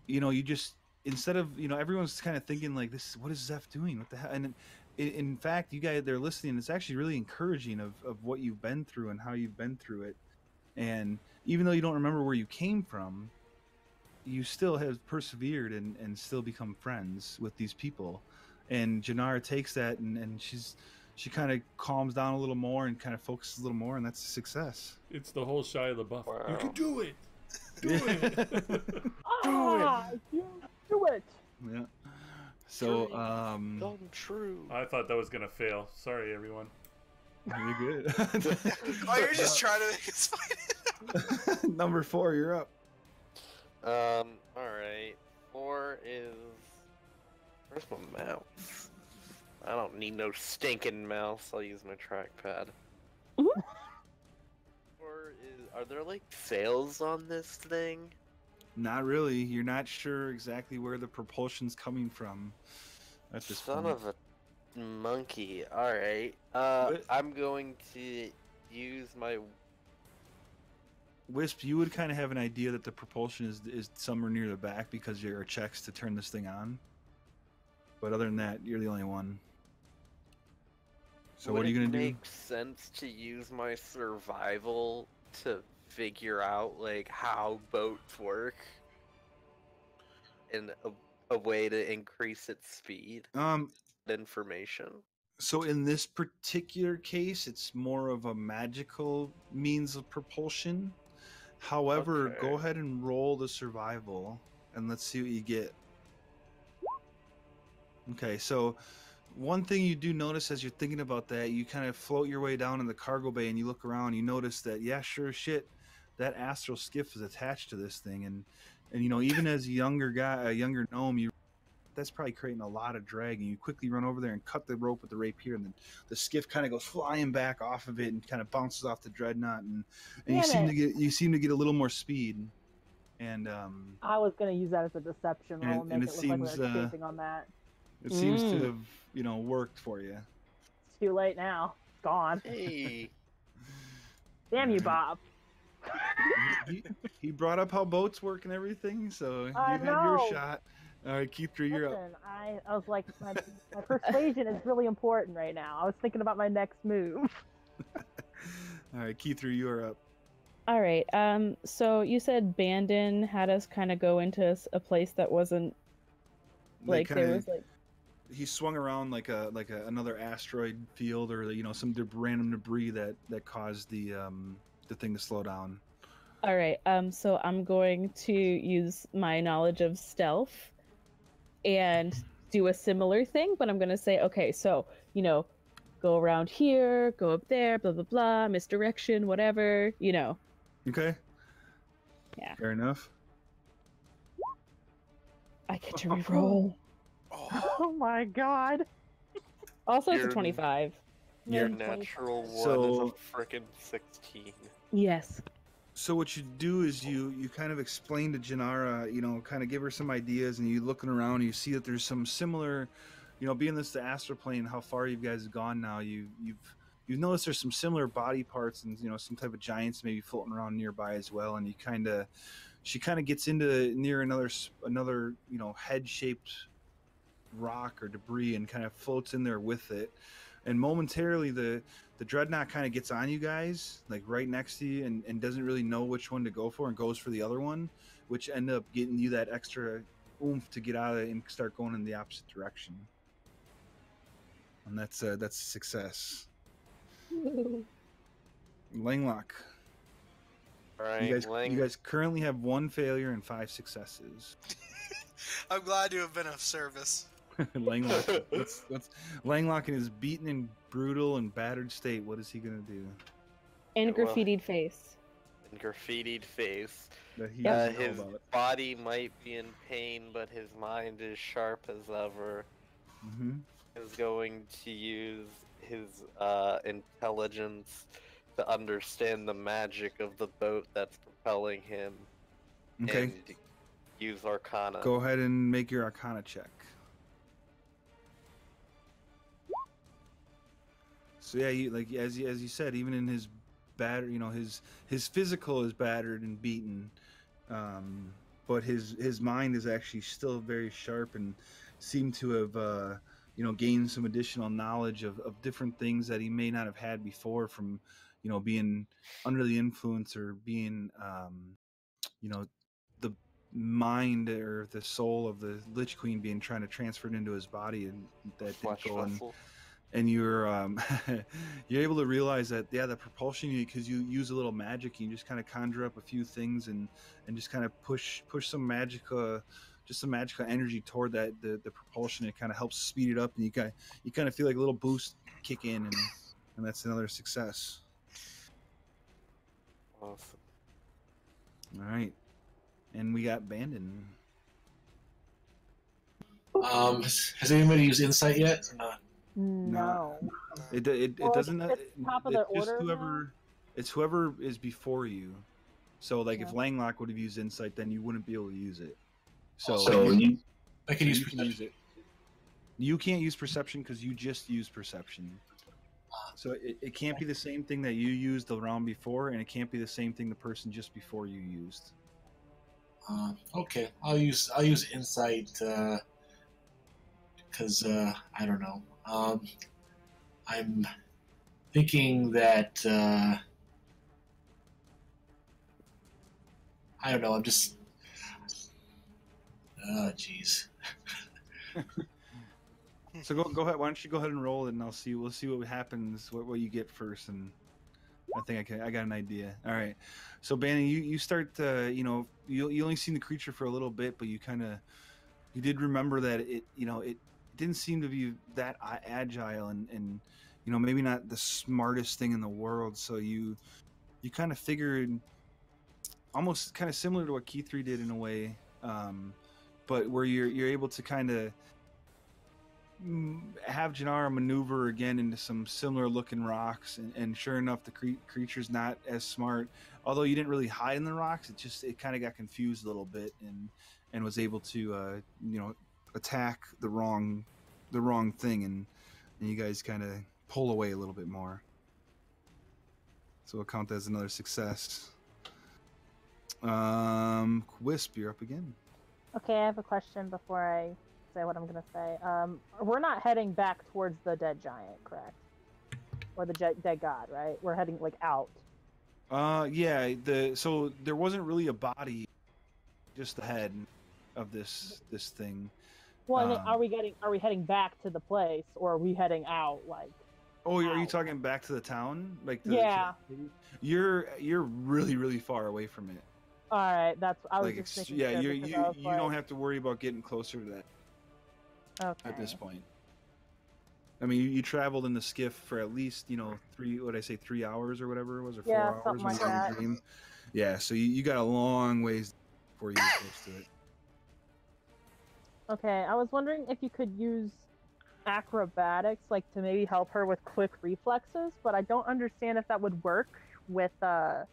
you just, instead of, everyone's kind of thinking like, this, what is Zeph doing, what the hell, and in fact, you guys, they're listening, it's actually really encouraging of what you've been through and how you've been through it. And even though you don't remember where you came from, you still have persevered and still become friends with these people. And Janara takes that, and she kind of calms down a little more and kind of focuses a little more, and that's a success. It's the whole Shia LaBeouf. Wow. You can do it. Do it. Do it. Yeah. So, Come true. I thought that was gonna fail. Sorry, everyone. you're good. Oh, you're just trying to make us fight. Number 4, you're up. Alright. 4 is... Where's my mouse? I don't need no stinking mouse. I'll use my trackpad. 4 is... Are there, like, sails on this thing? Not really. You're not sure exactly where the propulsion's coming from at this Son point. of a monkey. Alright. I'm going to use my... Wisp, you would kind of have an idea that the propulsion is somewhere near the back because there are checks to turn this thing on. But other than that, you're the only one. So what are you going to do? Would it make sense to use my survival to figure out, like, how boats work? And a way to increase its speed? Information? So in this particular case, it's more of a magical means of propulsion. However, Okay. go ahead and roll the survival, and let's see what you get. Okay, so one thing you do notice as you're thinking about that, you kind of float your way down in the cargo bay, and you look around, you notice that, yeah, sure shit, that astral skiff is attached to this thing, and even as a younger gnome, that's probably creating a lot of drag, and you quickly run over there and cut the rope with the rapier, and then the skiff kind of goes flying back off of it and kind of bounces off the dreadnought, and you seem to get a little more speed, and I was gonna use that as a deception roll and make it look like we were chasing on that. it seems to have worked for you. It's too late now. It's gone. Hey! Damn you, Bob. he brought up how boats work and everything, so you I had your know. shot. All right, Keith, you're up. Listen, I was like, my persuasion is really important right now. I was thinking about my next move. All right, Keith, you're up. All right. So you said Bandon had us kind of go into a place that wasn't like there was like. He swung around like another asteroid field, or some random debris that caused the thing to slow down. All right. So I'm going to use my knowledge of stealth and do a similar thing, but I'm going to say, okay, so, go around here, go up there, blah, blah, blah, misdirection, whatever, Okay. Yeah. Fair enough. I get to reroll. Oh my god. Also, it's a 25. Your natural one So- is a frickin' 16. Yes. So what you do is you kind of explain to Janara, kind of give her some ideas, and you looking around, and you see that there's some similar, being this the astral plane, how far you guys have gone now, you've noticed there's some similar body parts and some type of giants maybe floating around nearby as well, and she kind of gets into near another head shaped rock or debris and kind of floats in there with it, and momentarily the dreadnought kind of gets on you guys, like right next to you, and doesn't really know which one to go for, and goes for the other one, which end up getting you that extra oomph to get out of it and start going in the opposite direction. And that's a success. Langlock. Alright, You guys currently have 1 failure and 5 successes. I'm glad to have been of service. Langlock, Langlock in his beaten and brutal and battered state, what is he gonna do? And graffitied face. And graffitied face. That he doesn't know His about. body might be in pain, but his mind is sharp as ever. Mm-hmm. Is going to use his intelligence to understand the magic of the boat that's propelling him. Okay. And use Arcana. Go ahead and make your Arcana check. So yeah, like as you said, even in his batter, his physical is battered and beaten, but his mind is actually still very sharp and seemed to have gained some additional knowledge of different things that he may not have had before from being under the influence or being the mind or the soul of the Lich Queen being trying to transfer it into his body, and that didn't go. And you're you're able to realize that the propulsion, because you use a little magic, you just kind of conjure up a few things and just kind of push some magical energy toward that the propulsion. It kind of helps speed it up, and you kind of feel like a little boost kick in, and that's another success. Awesome. All right, and we got Bandon. Has anybody used Insight yet? Or not? No. It doesn't. It's top of the order. It's whoever is before you. So like if Langlock would have used Insight, then you wouldn't be able to use it. I can use Perception. Use it. You can't use Perception because you just used Perception. So it can't be the same thing that you used the round before, and it can't be the same thing the person just before you used. Okay, I'll use Insight because I don't know. I'm thinking that I don't know. I'm just jeez. So go ahead. Why don't you go ahead and roll it, and we'll see what happens. What you get first, and I think I got an idea. All right. So Bannon, you start. You only seen the creature for a little bit, but you did remember that it didn't seem to be that agile and maybe not the smartest thing in the world. So you kind of figured almost kind of similar to what Keith 3 did in a way, but where you're able to kind of have Janara maneuver again into some similar looking rocks, and sure enough, the creature's not as smart. Although you didn't really hide in the rocks, it kind of got confused a little bit and was able to attack the wrong thing, and you guys kind of pull away a little bit more. So we'll count that as another success. Wisp, you're up again. Okay, I have a question before I say what I'm gonna say. We're not heading back towards the dead giant, correct? Or the dead god, right? We're heading out. Yeah. So there wasn't really a body, just the head of this thing. Well, are we heading back to the place, or are we heading out? Oh, are you talking back to the town? Yeah. You're really, really far away from it. All right, I was just thinking. Yeah, you don't have to worry about getting closer to that. Okay. At this point. I mean, you traveled in the skiff for at least 3 hours or whatever it was, or 4 hours. Something like that. Yeah, so you got a long ways before you get close to it. Okay, I was wondering if you could use acrobatics, to maybe help her with quick reflexes, but I don't understand if that would work with how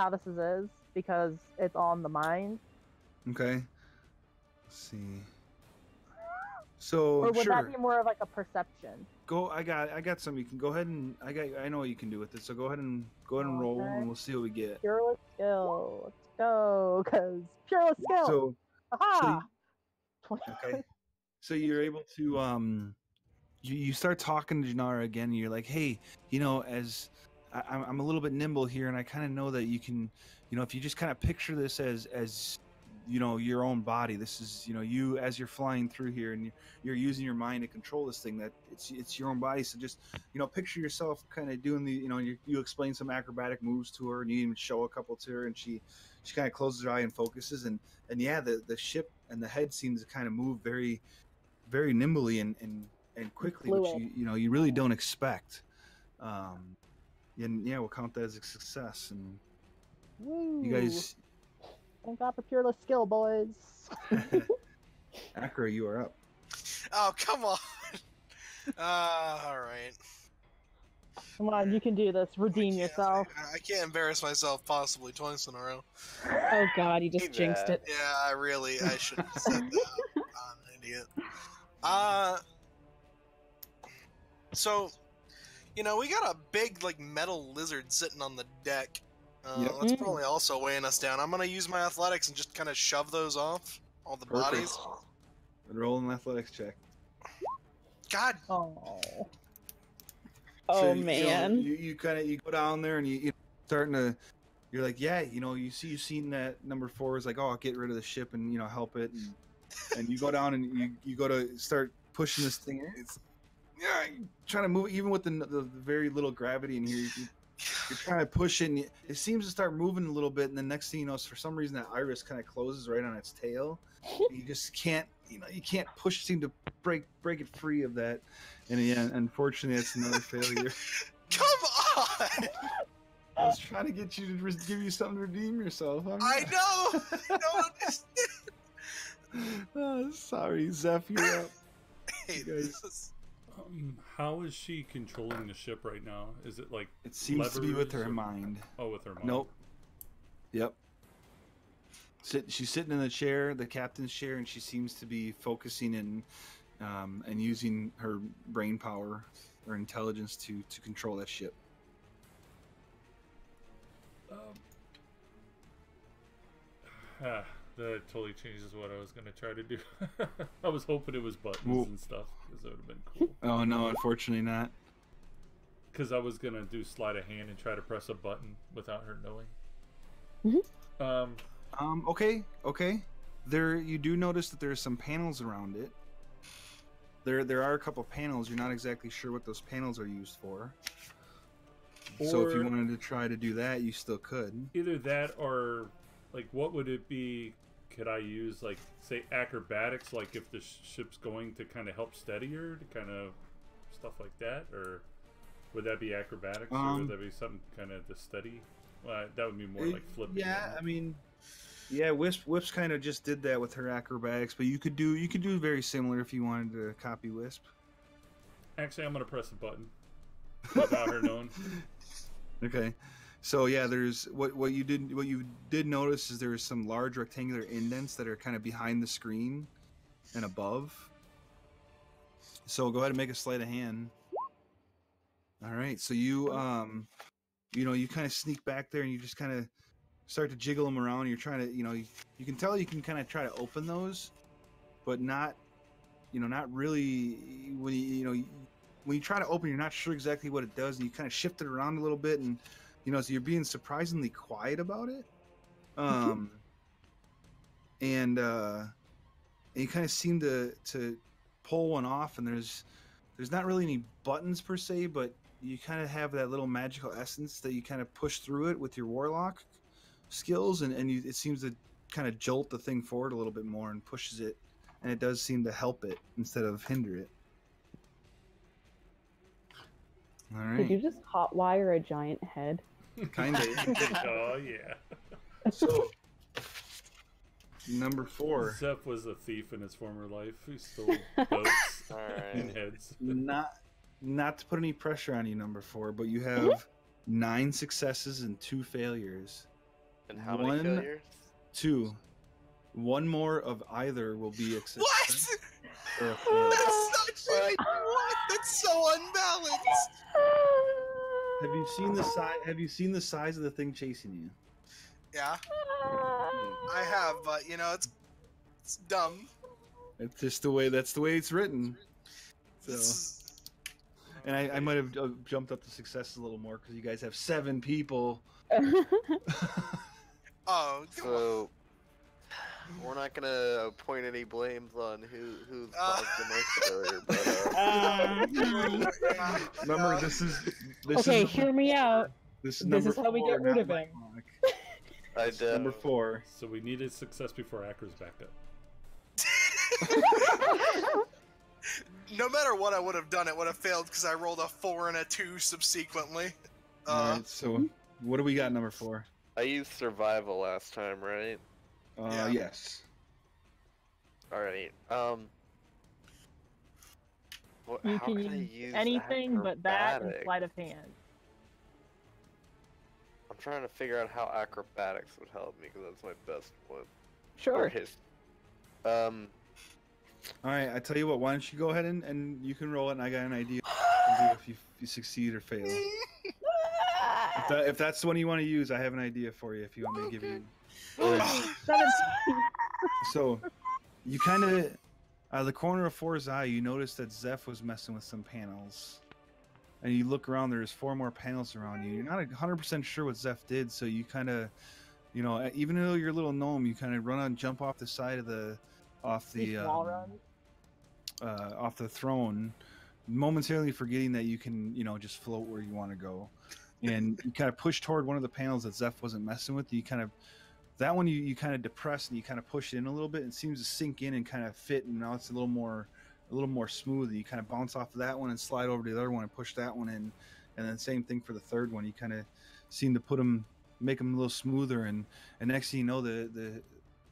this is, because it's all in the mind. Okay. Let's see. So or would that be more of a perception? I got some. You can go ahead and I know what you can do with it. So go ahead and roll, and we'll see what we get. Pureless skill. Let's go, cause pureless skill. So, aha. Okay. So you're able to you start talking to Janara again, and you're like, hey, as I'm a little bit nimble here, and I kind of know that you can, if you just kind of picture this as your own body. This is you as you're flying through here, and you're using your mind to control this thing. That it's your own body. So just picture yourself kind of doing the you explain some acrobatic moves to her, and you even show a couple to her, and she kind of closes her eye and focuses, and yeah, the ship and the head seems to kind of move very, very nimbly and quickly, which you really don't expect. And yeah, we'll count that as a success. And Woo. You guys. Thank God for pureless skill, boys. Akra, you are up. Oh, come on. All right. Come on, you can do this. Redeem yourself. I can't embarrass myself possibly twice in a row. Oh god, you just Hey, jinxed that. it. Yeah, I shouldn't have said that. I'm an idiot. So, you know, we got a big, like, metal lizard sitting on the deck. Yep. That's probably also weighing us down. I'm gonna use my athletics and just kind of shove those off. All the Perfect. bodies. Roll an athletics check. God. Oh. Oh You know, man. you kind of go down there and you starting to. You're like, yeah, you know, you've seen that number 4 is like, oh, I'll get rid of the ship and help it, and you go down and you go to start pushing this thing. It's trying to move even with the very little gravity in here. You're trying to push it, and it seems to start moving a little bit, and the next thing you know, for some reason that iris kind of closes right on its tail. And you just can't, you can't seem to break it free of that. And yeah, unfortunately, it's another failure. Come on! I was trying to get you to give you something to redeem yourself. I know! I don't understand! Sorry, Zeph, you're up. Hey, guys. How is she controlling the ship right now? Is it like It seems to be with her levers or- mind. Oh, with her mind. Nope. Yep. She's sitting in the chair, the captain's chair, and she seems to be focusing and using her brain power or intelligence to control that ship. That totally changes what I was gonna try to do. I was hoping it was buttons Ooh. and stuff because that would have been cool. Oh no, unfortunately not. Because I was gonna do sleight of hand and try to press a button without her knowing. Okay. There, you do notice that there's some panels around it. There are a couple panels. You're not exactly sure what those panels are used for. So if you Or- wanted to try to do that, you still could. Either that or, like, what would it be? Could I use, like, say, acrobatics, like if the ship's going to kind of help steady her, to kind of stuff like that? Or would that be acrobatics, or would that be something kind of to steady? Well, that would be more like flipping. Yeah, wouldn't it? I mean, yeah, Wisp kind of just did that with her acrobatics, but you could do very similar if you wanted to copy Wisp. Actually, I'm gonna press a button without her knowing. Okay. So yeah, there's what you did notice is there is some large rectangular indents that are kind of behind the screen and above. So go ahead and make a sleight of hand. All right. So you you kind of sneak back there and you just kind of start to jiggle them around. You're trying to, you can tell you can kind of try to open those, but not really. When when you try to open, you're not sure exactly what it does, and you kind of shift it around a little bit, and so you're being surprisingly quiet about it. And you kind of seem to pull one off, and there's not really any buttons per se, but you kind of have that little magical essence that you kind of push through it with your warlock skills, and it seems to kind of jolt the thing forward a little bit more and pushes it, and it does seem to help it instead of hinder it. All right. Did you just hotwire a giant head? Kind of. Oh yeah. So, number 4. Zeph was a thief in his former life. He stole boats and heads. Not to put any pressure on you, number 4, but you have 9 successes and 2 failures. And how many failures? 2. One more of either will be a success. What? Or a failure. That's not right. What? That's so unbalanced. Have you seen the size of the thing chasing you? Yeah, I have, but it's dumb. It's just that's the way it's written. So, and I might have jumped up the success a little more because you guys have 7 people. Oh, So we're not gonna point any blames on who's caused the most failure, but Remember, this Okay, is hear me out. This This is how we 4, get rid not of him. Langlock. I Number 4. So we needed success before Acker's backed up. no matter what I would have done, it would have failed because I rolled a 4 and a 2 subsequently. All right. So what do we got? Number 4. I used survival last time, right? Yeah. Yes. Alright. You How can can I use use anything but that and acrobatics? sleight of hand. I'm trying to figure out how acrobatics would help me because that's my best one. Or Sure. his. All right, I tell you what. Why don't you go ahead and you can roll it, and I got an idea if you succeed or fail. If that's the one you want to use, I have an idea for you. If you want me to give you. 17. So, you kind of, out of the corner of Four's eye, you notice that Zeph was messing with some panels. And you look around, there's 4 more panels around you. You're not 100% sure what Zeph did, so you kind of, you know, even though you're a little gnome, you kind of jump off the side of off the throne, momentarily forgetting that you can, you know, just float where you want to go. And you kind of push toward one of the panels that Zeph wasn't messing with. You kind of, that one you kind of depress and you kind of push it in a little bit and it seems to sink in and kind of fit, and now it's a little more smooth. You kind of bounce off of that one and slide over to the other one and push that one in, and then same thing for the third one. You kind of seem to make them a little smoother, and next thing you know,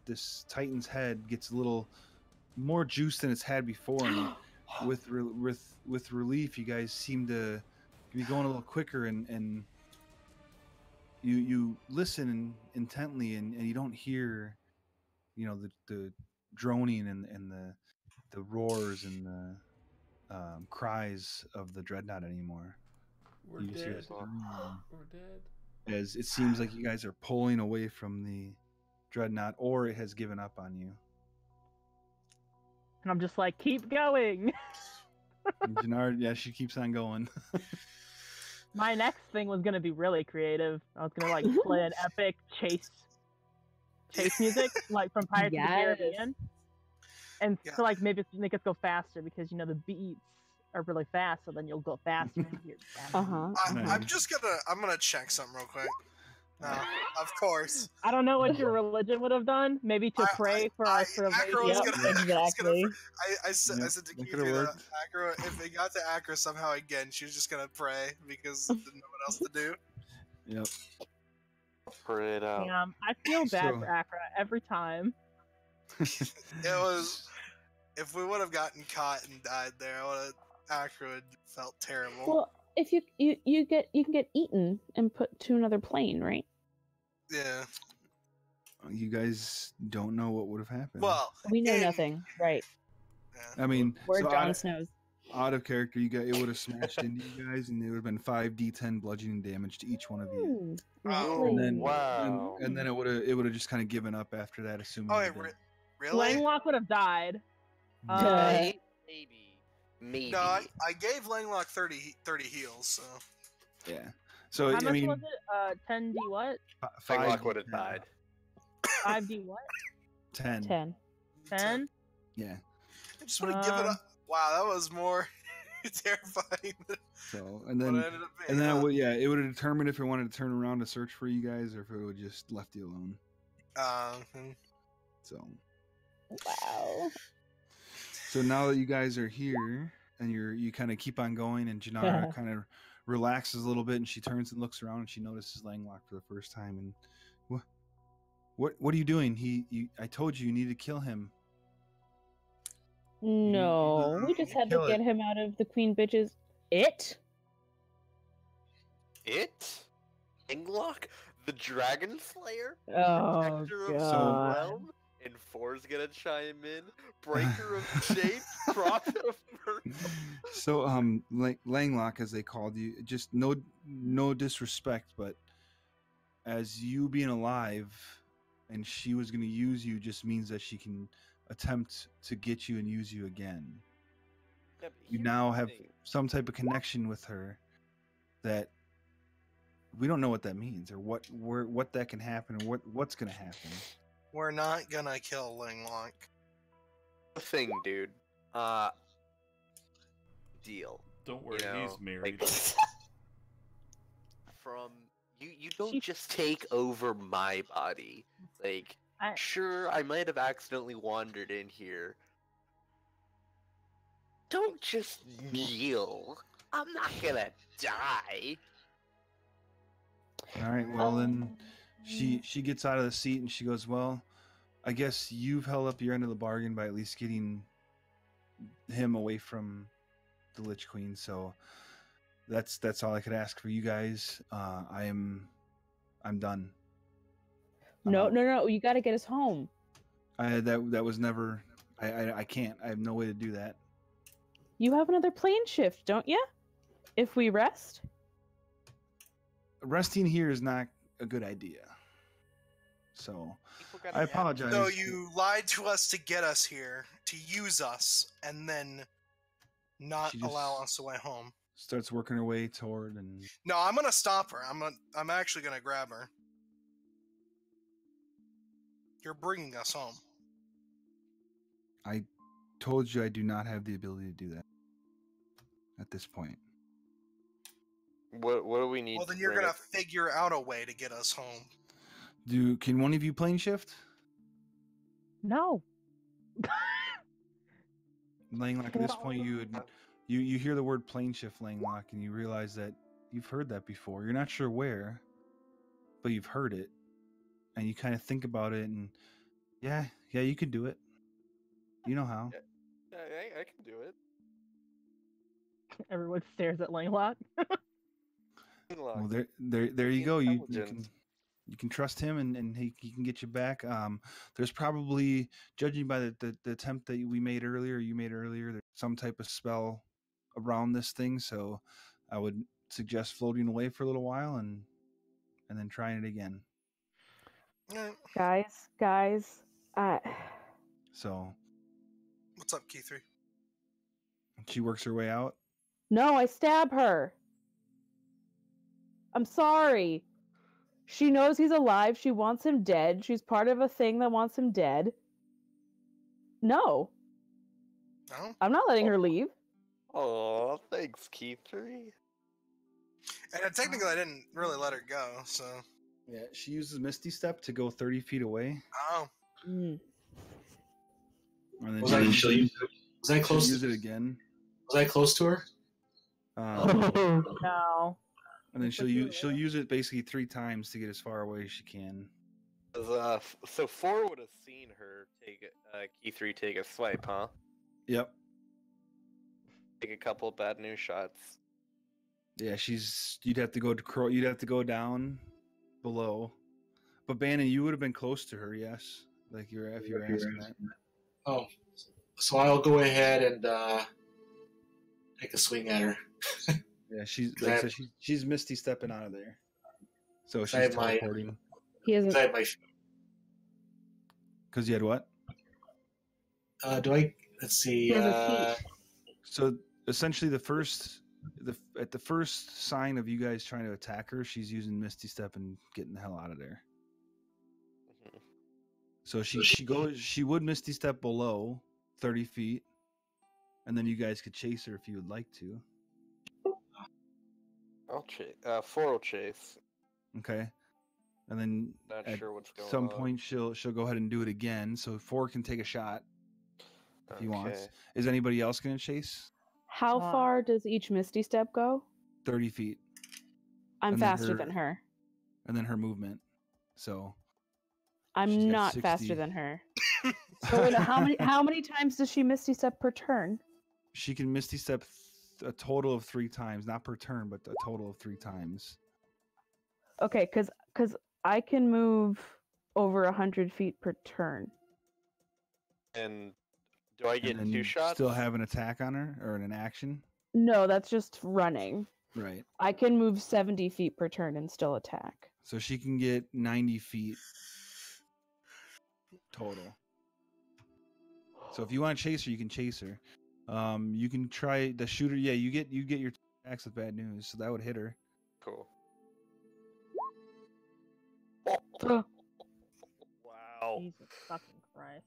this Titan's head gets a little more juice than it's had before, and with relief, you guys seem to be going a little quicker, and you listen intently, and you don't hear, you know, the droning and the roars and the cries of the dreadnought anymore. We're You just hear dead. this, We're dead. as it seems like you guys are pulling away from the dreadnought, or it has given up on you. And I'm just like, keep going. And Janard, yeah, she keeps on going. My next thing was gonna be really creative. I was gonna like play an epic chase music, like from Pirates of the Yes. Caribbean, and Yeah. so like maybe make us go faster because you know the beats are really fast, so then you'll go faster. And hear Uh-huh. I'm gonna check something real quick. No, of course. I don't know what your religion would have done. Maybe to pray for our Acro was salvation. gonna, exactly. I said Yep, to that Kiwi could've that worked. Acro, if it got to Acro somehow again, she was just gonna pray because didn't know what else to do. Yep. Pray it out. Damn, I feel bad So- for Accra every time. It was if we would have gotten caught and died there, Acro would felt terrible. Well, if you can get eaten and put to another plane, right? Yeah. You guys don't know what would have happened. Well, We know in- nothing, right? yeah. I mean, We're so Jon Snow's. out of character, it would have smashed into you guys, and it would have been 5d10 bludgeoning damage to each one of you. Oh, And then, wow. and then it would have just kind of given up after that, assuming. Oh, you wait, did. really? Langlock would have died. Maybe. No, I gave Langlock 30 heals, so. Yeah. So How I much mean, was it? 10d what? Langlock would have died. 5d what? 10. 10. 10? Yeah. I just would have given up. Wow, that was more terrifying than So and what then it ended up being. and then huh? it would have determined if it wanted to turn around to search for you guys, or if it would just left you alone. So. Wow. So now that you guys are here, and you kind of keep on going, and Janara kind of relaxes a little bit, and she turns and looks around, and she notices Langlock for the first time. And what are you doing? I told you need to kill him. No, we just had to kill get it. him out of the queen bitches. It? It? Langlock? The Dragon Slayer? Oh, Protector of the God. realm? And Four's gonna chime in. Breaker of chains? Prophet of mercy? So Langlock, as they called you, just no disrespect, but as you being alive, and she was going to use you, just means that she can attempt to get you and use you again. Yeah, but You here's now the have thing. some type of connection with her that we don't know what that means, or what that can happen, or what's going to happen. We're not gonna kill Langlock. The thing, dude. Deal. Don't worry, You know, he's married. like, from you don't just take over my body. Like, sure, I might have accidentally wandered in here. Don't just kneel. I'm not gonna die. All right, well then she gets out of the seat and she goes, well, I guess you've held up your end of the bargain by at least getting him away from the Lich Queen. So that's all I could ask for you guys. I'm done. I'm No, out. no, no. You got to get us home. That was never. I can't. I have no way to do that. You have another plane shift, don't you? If we rest? Resting here is not a good idea. So People gotta I apologize. So you lied to us to get us here, to use us, and then not She just- allow us to way home. Starts working her way toward and No, I'm gonna stop her. I'm actually gonna grab her. You're bringing us home. I told you I do not have the ability to do that at this point. What do we need? Well, then to you're bring gonna us- figure out a way to get us home. Can one of you plane shift? No. Langlock, at this point you hear the word plane shift, Langlock, and you realize that you've heard that before. You're not sure where, but you've heard it. And you kind of think about it and yeah, you could do it. You know how. Yeah, I can do it. Everyone stares at Langlock. Well, there you go. You Intelligent. can trust him, and he can get you back. There's probably, judging by the attempt that you made earlier, there's some type of spell around this thing. So I would suggest floating away for a little while and then trying it again. Guys. So What's up, Key 3? she works her way out. No, I stab her. I'm sorry. She knows he's alive. She wants him dead. She's part of a thing that wants him dead. No. No? I'm not letting her leave. Oh, thanks, Keith 3. And technically, I didn't really let her go, so. Yeah, she uses Misty Step to go 30 feet away. Oh. Mm. And then Was I close? She'll use it again. Was I close to her? No. And then she'll use it basically 3 times to get as far away as she can. So 4 would have seen her take Key 3 take a swipe, huh? Yep. Take a couple bad news shots. Yeah, you'd have to go down below. But Bannon, you would have been close to her, yes. Like if you're asking that. Oh, so I'll go ahead and take a swing at her. Yeah, she's Misty stepping out of there. So I she's have my- teleporting. He hasn't. I have my. Because you had what? Do I? Let's see. He has a So essentially, at the first sign of you guys trying to attack her, she's using Misty Step and getting the hell out of there. Mhm. So she would Misty Step below 30 feet, and then you guys could chase her if you would like to. I'll chase. 4 will chase. Okay, and then Not at sure what's going some on. point she'll go ahead and do it again. So 4 can take a shot if he wants. Okay. Is anybody else going to chase? How far does each Misty Step go? 30 feet, I'm And then faster her- than her. and then her movement. So she's I'm got not 60. faster than her. So wait, how many times does she Misty Step per turn? She can Misty Step a total of 3 times, not per turn, but a total of 3 times. Okay, because I can move over 100 feet per turn. And do I get And then 2 shots? still have an attack on her or an action. No, that's just running. Right. I can move 70 feet per turn and still attack. So she can get 90 feet total. So if you want to chase her, you can chase her. You can try the shooter. Yeah, you get your attacks with bad news, so that would hit her. Cool. Ugh. Wow. Jesus fucking Christ.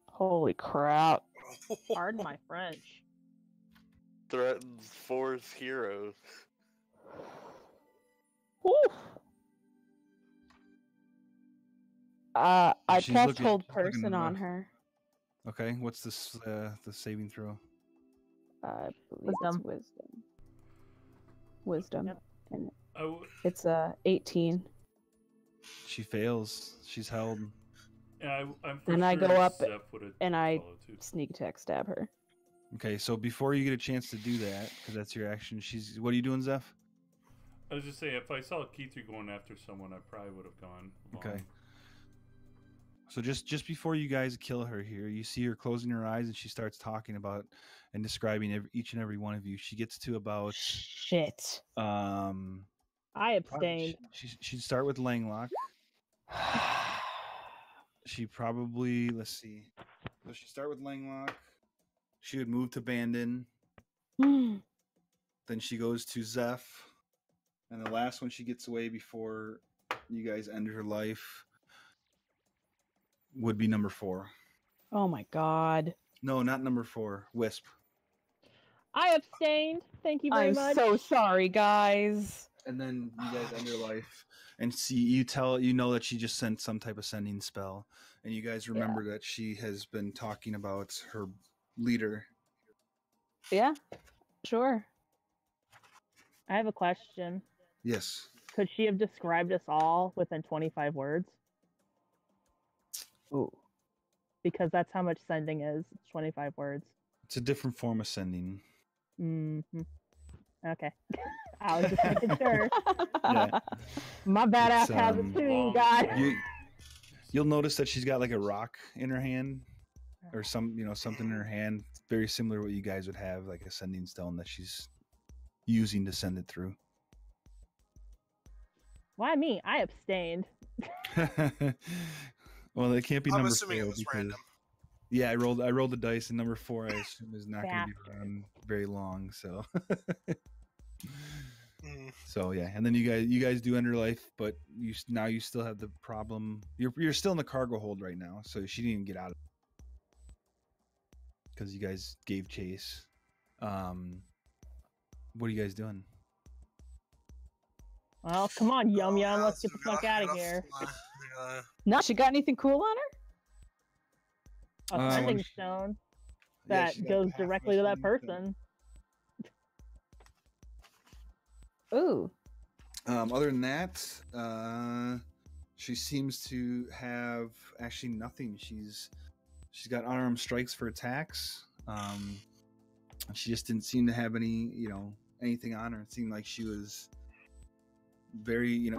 Holy crap. Pardon my French. Threatens 4's heroes. Woo. I She's cast looking- hold she's looking person on rough. her. Okay, what's this? The saving throw? I believe Wisdom. it's wisdom. Wisdom. Yep. And I w- it's 18. She fails. She's held. I'm And I sure go up Zeph would've and I followed too. sneak attack stab her. Okay, so before you get a chance to do that, because that's your action, what are you doing, Zeph? I was just saying, if I saw Keithy going after someone, I probably would have gone along. Okay. So just before you guys kill her here, you see her closing her eyes and she starts talking about and describing each and every one of you. She gets to about Shit. I abstained. She'd start with Langlock. She probably, let's see. So she'd start with Langlock. She would move to Bandon. Then she goes to Zeph. And the last one she gets away before you guys end her life would be number 4. Oh my god. No, not number 4. Wisp. I abstained. Thank you very I'm much. so sorry, guys. And then you guys end her life. And see, you know that she just sent some type of sending spell. And you guys remember that she has been talking about her leader. Yeah, sure. I have a question. Yes. Could she have described us all within 25 words? Ooh. Because that's how much sending is. It's 25 words. It's a different form of sending. Mm-hmm. Okay. I was just making sure. Yeah. My badass has it too, you guys. You'll notice that she's got like a rock in her hand, or something in her hand, very similar to what you guys would have, like a sending stone that she's using to send it through. Why me? I abstained. Well, it can't be I'm number assuming 4 it was because random. yeah, I rolled the dice, and number 4 I assume is not going to be around very long. So, so yeah, and then you guys do end her life, but you still have the problem. You're still in the cargo hold right now, so she didn't even get out of because you guys gave chase. What are you guys doing? Well, come on, Yum Yum. Let's get the fuck out of here. No, she got anything cool on her? A sending stone that goes directly to that person. Ooh. Other than that, she seems to have actually nothing. She's got unarmed strikes for attacks. She just didn't seem to have any, anything on her. It seemed like she was very,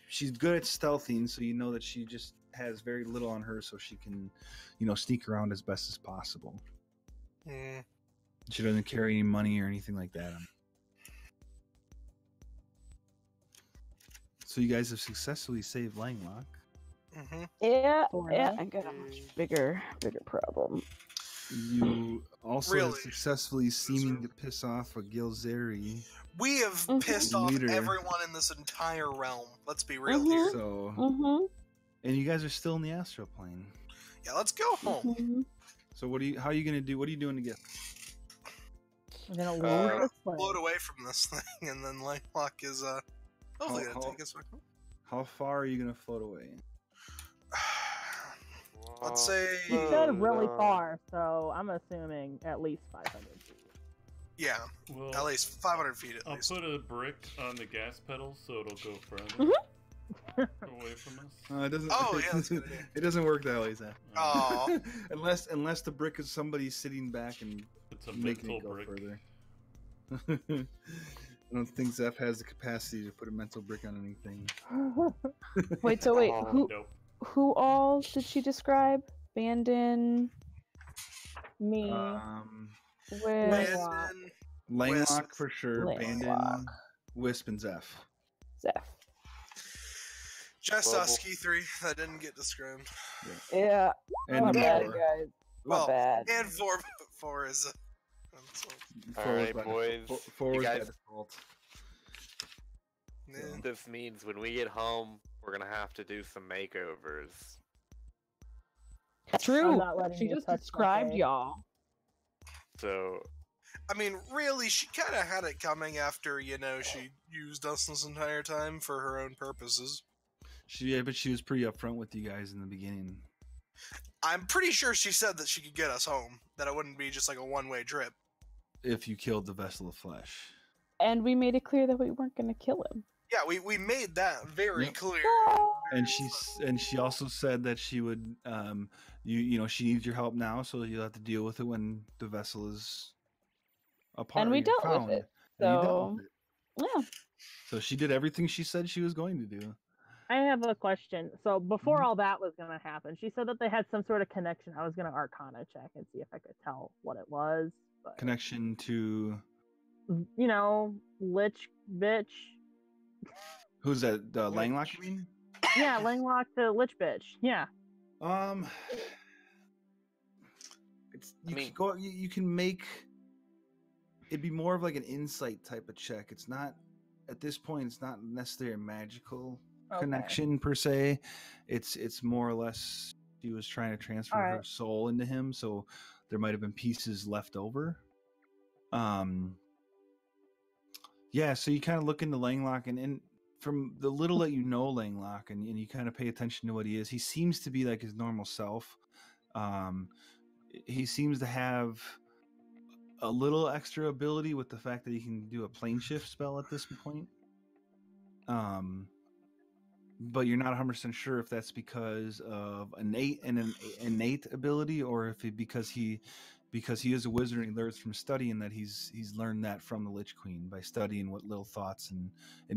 she's good at stealthing, so you know that she just has very little on her, so she can, sneak around as best as possible. She doesn't carry any money or anything like that. So you guys have successfully saved Langlock. Yeah, I got a much bigger problem. You also have successfully seeming to piss off a Gilzeri. We have pissed off everyone in this entire realm. Let's be real here. So, and you guys are still in the astral plane. Yeah, let's go home. So how are you gonna do? What are you doing to get? I'm gonna float away from this thing, and then Langlock is hopefully gonna take us back home. How far are you gonna float away? Let's say he said really far, so I'm assuming at least 500 feet. Yeah, well, at least 500 feet. I'll put a brick on the gas pedal so it'll go further away from us. It doesn't. Oh yeah, that's a good idea. It doesn't work that way, Zach. Oh, unless the brick is somebody sitting back and it's a making mental it go brick. further. I don't think Zeph has the capacity to put a mental brick on anything. Wait, who all did she describe? Bandon, me, Langlock for sure, Langlock. Bandon, Wisp, and Zeph. Just us, Key3, that didn't get described. Yeah. And Not number bad, 4. guys. Well, Not bad. and 4 is Alright, boys. 4 you is by guys, default. Yeah. this means when we get home, we're gonna have to do some makeovers. True. not letting She you just touch my described face. y'all. So, I mean, really, she kind of had it coming after, she used us this entire time for her own purposes. But she was pretty upfront with you guys in the beginning. I'm pretty sure she said that she could get us home, that it wouldn't be just like a one-way trip. If you killed the vessel of flesh. And we made it clear that we weren't going to kill him. Yeah, we made that very clear. and she also said that she would she needs your help now, so you'll have to deal with it when the vessel is apart. And we dealt found. with it. And you dealt So with it. yeah. So she did everything she said she was going to do. I have a question. So before Mhm. all that was gonna happen, she said that they had some sort of connection. I was gonna Arcana check and see if I could tell what it was. But Connection to Lich bitch. who's that? The Langlock, you mean? Yeah, Langlock the Lich bitch. Yeah. It's you can make it'd be more of like an insight type of check. It's not at this point. It's not necessarily a magical connection per se. It's more or less she was trying to transfer her soul into him, so there might have been pieces left over. Yeah, so you kind of look into Langlock, and from the little that you know Langlock, and you kind of pay attention to what he is, he seems to be like his normal self. He seems to have a little extra ability with the fact that he can do a plane shift spell at this point. But you're not 100% sure if that's because of an innate ability, or if because he is a wizard and he learns from studying that he's learned that from the Lich Queen by studying what little thoughts and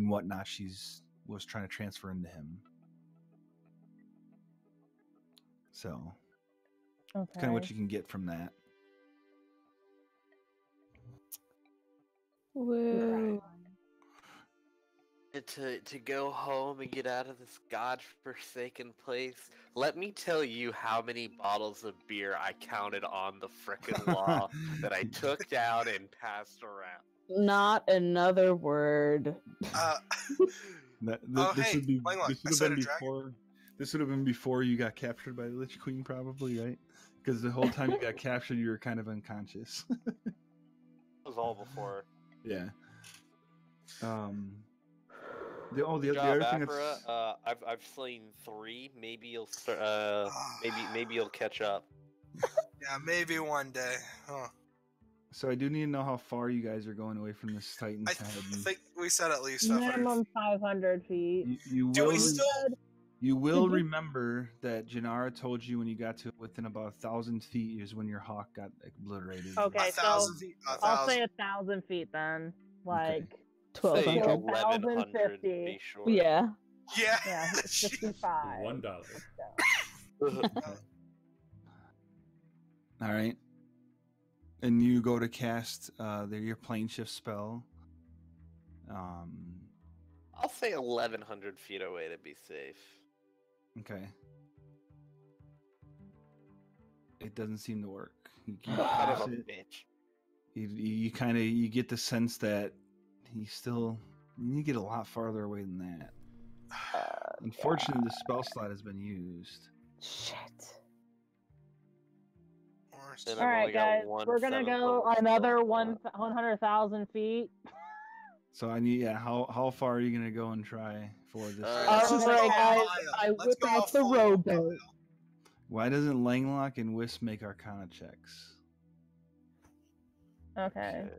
whatnot was trying to transfer into him. So it's kind of what you can get from that. Woo. To go home and get out of this godforsaken place, let me tell you how many bottles of beer I counted on the frickin' wall that I took down and passed around. Not another word. This would have been before you got captured by the Lich Queen, probably, right? Because the whole time you got captured, you were kind of unconscious. It was all before. Yeah. The other thing that's I've slain 3. Maybe you'll start. Maybe you'll catch up. Yeah, maybe one day. Huh. So I do need to know how far you guys are going away from this Titan's head. I think we said at least 500. Minimum 500 feet. You will remember that Janara told you when you got to within about 1,000 feet is when your hawk got obliterated. Okay, 1,000 feet. I'll say 1,000 feet then. Like 1,200. 1,150. Be sure. Yeah. Yeah. Yeah, it's 55. $1. All right. And you go to cast your plane shift spell. I'll say 1,100 feet away to be safe. Okay. It doesn't seem to work. Kind of a bitch. You get the sense that you get a lot farther away than that. Unfortunately, the spell slot has been used. Shit. All right, guys, we're gonna go another 100,000 feet. So I need, how far are you gonna go and try for this? All right, guys, I whip out the rowboat. Why doesn't Langlock and Wisp make Arcana checks? Okay.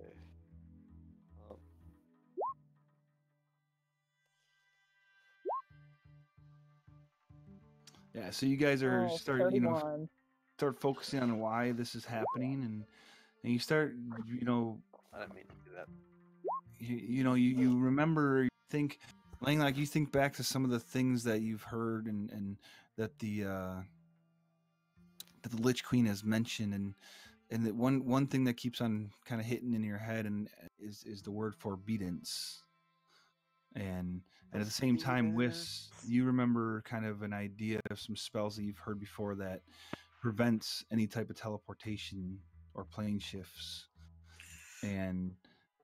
Yeah, so you guys are start 31. Start focusing on why this is happening, and you start I didn't mean to do that. You remember, you think Langlock, you think back to some of the things that you've heard and that the Lich Queen has mentioned, and that one thing that keeps on kind of hitting in your head and is the word forbidance. And at the same time, Whis, you remember kind of an idea of some spells that you've heard before that prevents any type of teleportation or plane shifts, and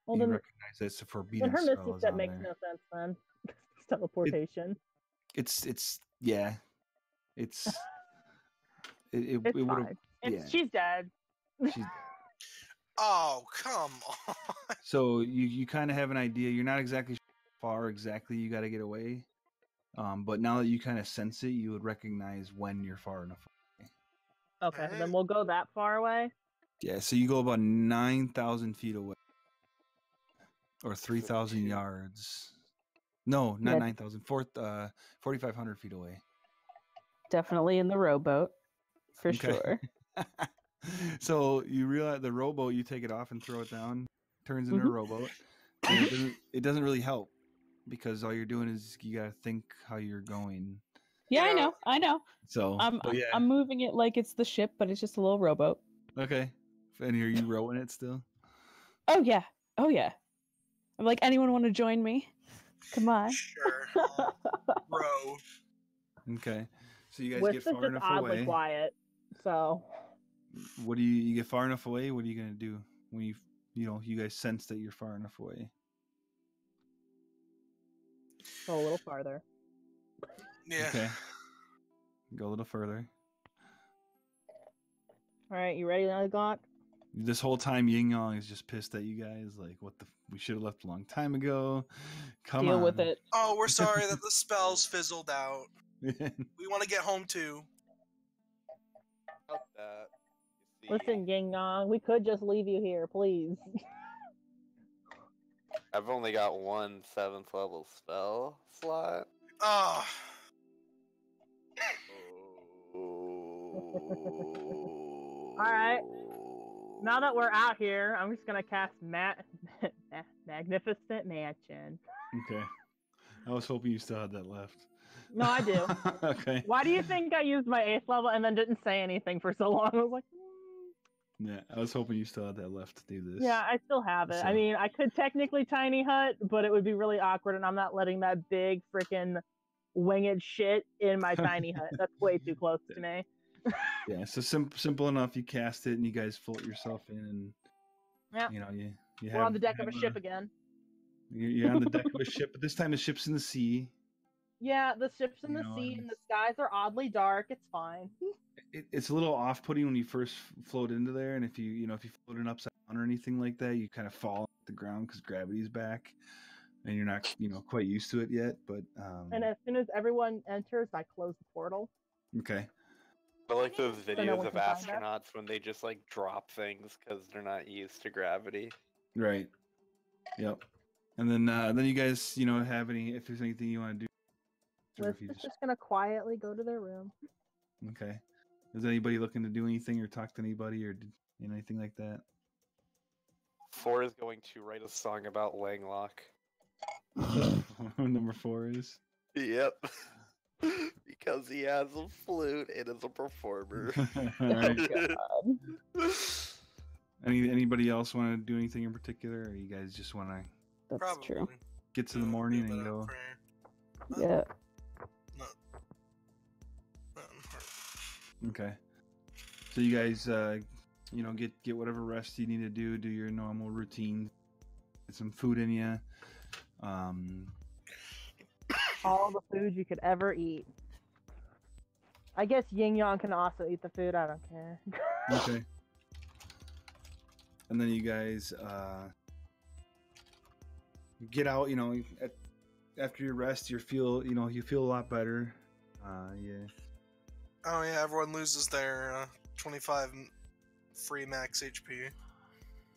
you recognize that it's a forbidden Then her spell. mystic step makes no sense then. It's teleportation. It's She's dead. Oh, come on. So you kind of have an idea. You're not exactly far exactly you got to get away, but now that you kind of sense it, you would recognize when you're far enough away. Okay, then we'll go that far away. Yeah, so you go about 9,000 feet away, or 3,000 yards. No, not Yeah. 9,000. 4,500 feet away. Definitely in the rowboat, for Okay. sure. So you realize the rowboat, you take it off and throw it down, turns into a Mhm. rowboat. And it doesn't really help because all you're doing is you gotta think how you're going. Yeah, You know- I know. So, but yeah, I'm moving it like it's the ship, but it's just a little rowboat. okay. And are you rowing it still? Oh yeah, oh yeah. I'm like, anyone want to join me? Come on. Sure. Row. Okay. So you guys With get the far just enough oddly away. quiet. So What do you get far enough away? What are you gonna do when you guys sense that you're far enough away? go a little farther. Yeah. Okay. Go a little further. All right, you ready, Langlock? This whole time, Ying Yang is just pissed at you guys. Like, what the? We should have left a long time ago. Come Deal on. with it. Oh, we're sorry that the spells fizzled out. We want to get home too. About that. You see, Listen, Ying Yang, we could just leave you here, please. I've only got one 7th level spell slot. Oh, Alright. Now that we're out here, I'm just gonna cast Magnificent Mansion. Okay. I was hoping you still had that left. No, I do. Okay. Why do you think I used my 8th level and then didn't say anything for so long? I was like, Yeah, I was hoping you still had that left to do this. yeah, I still have it. I So- mean, I could technically tiny hut, but it would be really awkward, and I'm not letting that big freaking winged shit in my tiny hut. That's way too close to me. Yeah. So simple enough. You cast it, and you guys float yourself in, and Yeah. you We're have, on the deck you of a have ship again. You're on the deck of a ship, but this time the ship's in the sea. Yeah, the ship's in the No, sea, and and the skies are oddly dark. It's fine. It's a little off-putting when you first float into there, and if you float it upside down or anything like that, you kind of fall at the ground because gravity's back, and you're not quite used to it yet. But And as soon as everyone enters, I close the portal. okay. I like those no videos one of can find us. astronauts when they just like drop things because they're not used to gravity. Right. Yep. And then you guys have if there's anything you want to do. Or Liz if you is just gonna quietly go to their room. Okay. Is anybody looking to do anything or talk to anybody or anything like that? 4 is going to write a song about Langlock. Number 4 is. Yep. Because he has a flute and is a performer. All right. Anybody else want to do anything in particular, or you guys just want to That's probably. true. get to the morning and go? Yeah. Okay. So you guys, get whatever rest you need to do your normal routine, get some food in you. All the food you could ever eat. I guess Yin Yang can also eat the food. I don't care. Okay. And then you guys get out. After your rest, you feel a lot better. Yeah. Oh yeah, everyone loses their 25 free max HP.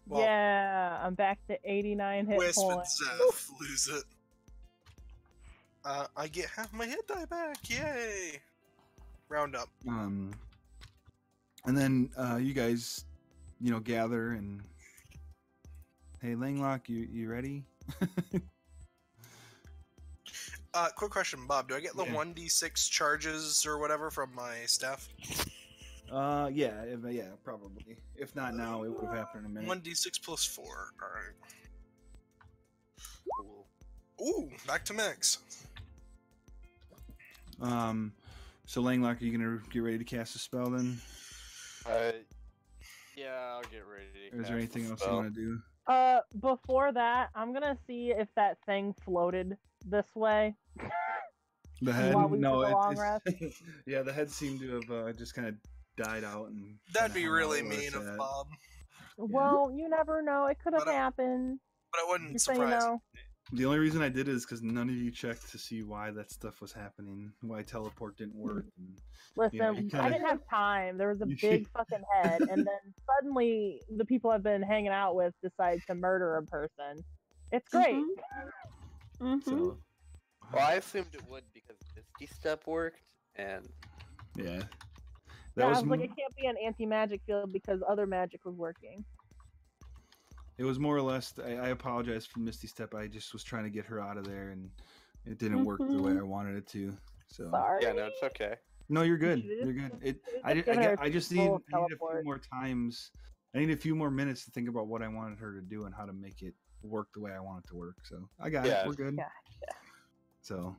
Well, yeah, I'm back to 89 hit Wisp and points. Zeph lose it. I get half my hit die back. Yay! Round up. And then you guys, gather and hey, Langlock, you ready? Quick question, Bob. Do I get the Yeah. 1d6 charges or whatever from my staff? Yeah, probably. If not now, it would have happened in a minute. 1d6 plus 4. Alright. Ooh, back to max. So Langlock, are you gonna get ready to cast a spell then? Yeah, I'll get ready. Or is there anything else you want to do? Before that, I'm gonna see if that thing floated this way. The head? While we No, took a long rest? yeah, the head seemed to have just kind of died out and. That'd kinda be hung really out where mean it's of at. Bob, Well, you never know. It could have But, happened. but it wouldn't Just so you surprise me. know. The only reason I did it is because none of you checked to see why that stuff was happening, why teleport didn't work. And, Listen, you I kinda- didn't have time. There was a You- big fucking head, and then suddenly the people I've been hanging out with decide to murder a person. It's great. Mhm. So, Well, I assumed it would because Misty Step worked, and Yeah. Yeah, I was like, it can't be an anti-magic field because other magic was working. It was more or less. I apologize for Misty Step. I just was trying to get her out of there, and it didn't work the way I wanted it to. So Sorry. yeah, no, it's okay. no, you're good. You're good. I just need a few more times. I need a few more minutes to think about what I wanted her to do and how to make it work the way I want it to work. So I got it. We're good. Yeah. So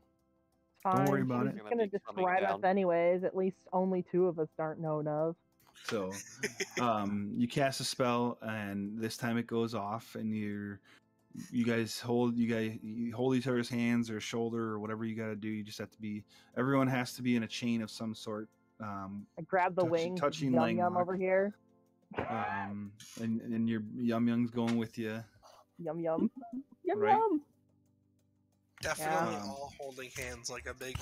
Fine. don't worry about She's it. just gonna describe us anyways. At least only 2 of us aren't known of. So, you cast a spell, and this time it goes off, and you guys hold each other's hands or shoulder or whatever you got to do. You just have to be. Everyone has to be in a chain of some sort. I grab the wings. touching Yum Langlock. Yum over here. And your Yum Yum's going with you. Yum Yum. Yum Right. Yum. Definitely all holding hands like a big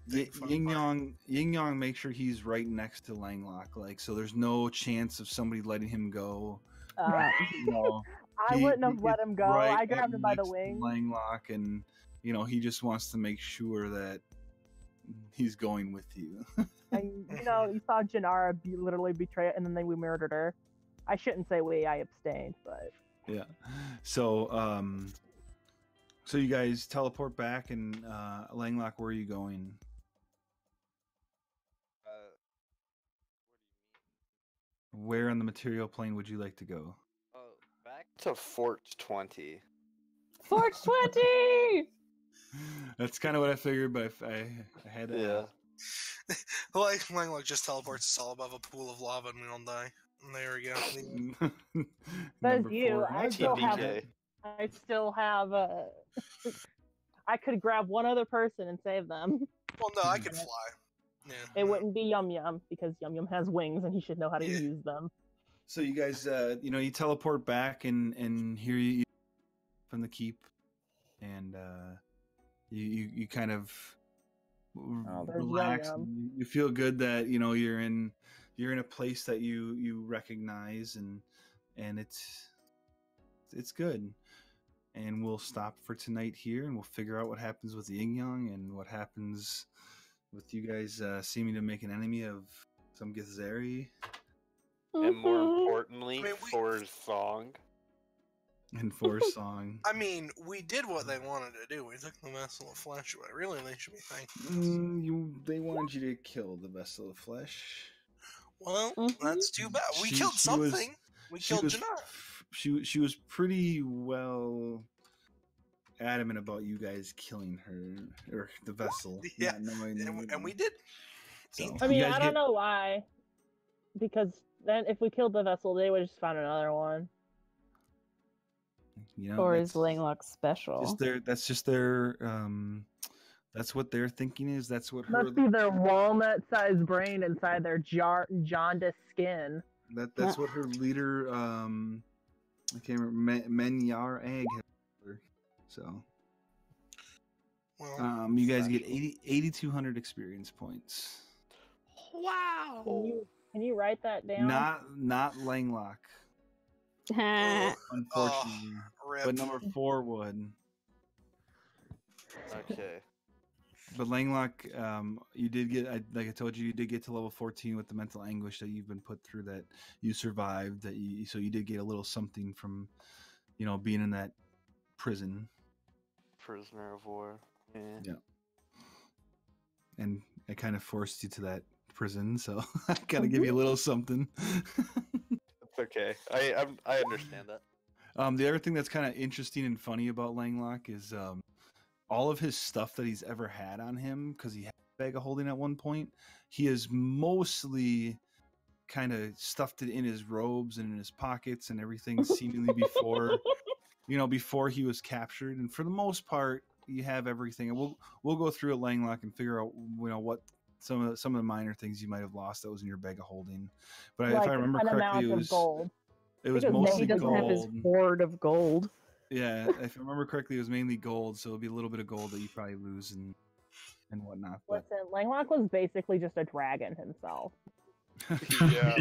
Yin Yang, make sure he's right next to Langlock, like so. There's no chance of somebody letting him go. No, I wouldn't have let him go. right I grabbed him by the next to wing. Langlock, and he just wants to make sure that he's going with you. And you saw Janara literally betray it, and then we murdered her. I shouldn't say we. I abstained, but yeah. So so you guys teleport back, and Langlock, where are you going? Where on the material plane would you like to go? Oh, back to Fort 20. Fort 20! That's kind of what I figured, but I had to. Yeah. Like Langlock just teleports us all above a pool of lava and we all die. And there we go. says Number you. 4. I still have. I could grab one other person and save them. Well, no, I could fly. Yeah. It wouldn't be Yum Yum because Yum Yum has wings and he should know how to use them. So you guys, you teleport back, and here you from the keep, and you kind of relax. And you feel good that you're in a place that you recognize, and it's good. And we'll stop for tonight here, and we'll figure out what happens with the Yin Yang and what happens with you guys seeming to make an enemy of some Githzeri. And more importantly, Thor's song. And Thor's song. I mean, we did what they wanted to do. We took the vessel of flesh away. Really, they should be thankful. They wanted you to kill the vessel of flesh. Well, that's too bad. We killed something. We killed Janara. She was pretty well adamant about you guys killing her or the vessel. Yeah, and we did. So, I mean, I don't know why, because then if we killed the vessel, they would have just found another one. Or is Langlock special? That's just their. That's what their thinking is. That's what must be their walnut-sized brain inside their jaundiced skin. That's what her leader. I can't remember. Menyar Egg. So. Well, you guys get 8,200 experience points. Wow. Can you write that down? Not Langlock. Unfortunately. But number 4 would. Okay. But Langlock, you did get, like I told you, you did get to level 14 with the mental anguish that you've been put through, that you survived, so you did get a little something from, being in that prison. Prisoner of war. Yeah. And I kind of forced you to that prison, so I gotta give you a little something. It's okay. I understand that. The other thing that's kind of interesting and funny about Langlock is all of his stuff that he's ever had on him, because he had a bag of holding at one point, he has mostly kind of stuffed it in his robes and in his pockets and everything, seemingly before he was captured. And for the most part, you have everything. And we'll go through at Langlock and figure out what some of the minor things you might have lost that was in your bag of holding. But if I remember correctly, it was gold. It was mostly he doesn't gold. have his hoard of gold. Yeah, if I remember correctly, it was mainly gold, so it'll be a little bit of gold that you probably lose and whatnot. But... Listen, Langlock was basically just a dragon himself. Yeah.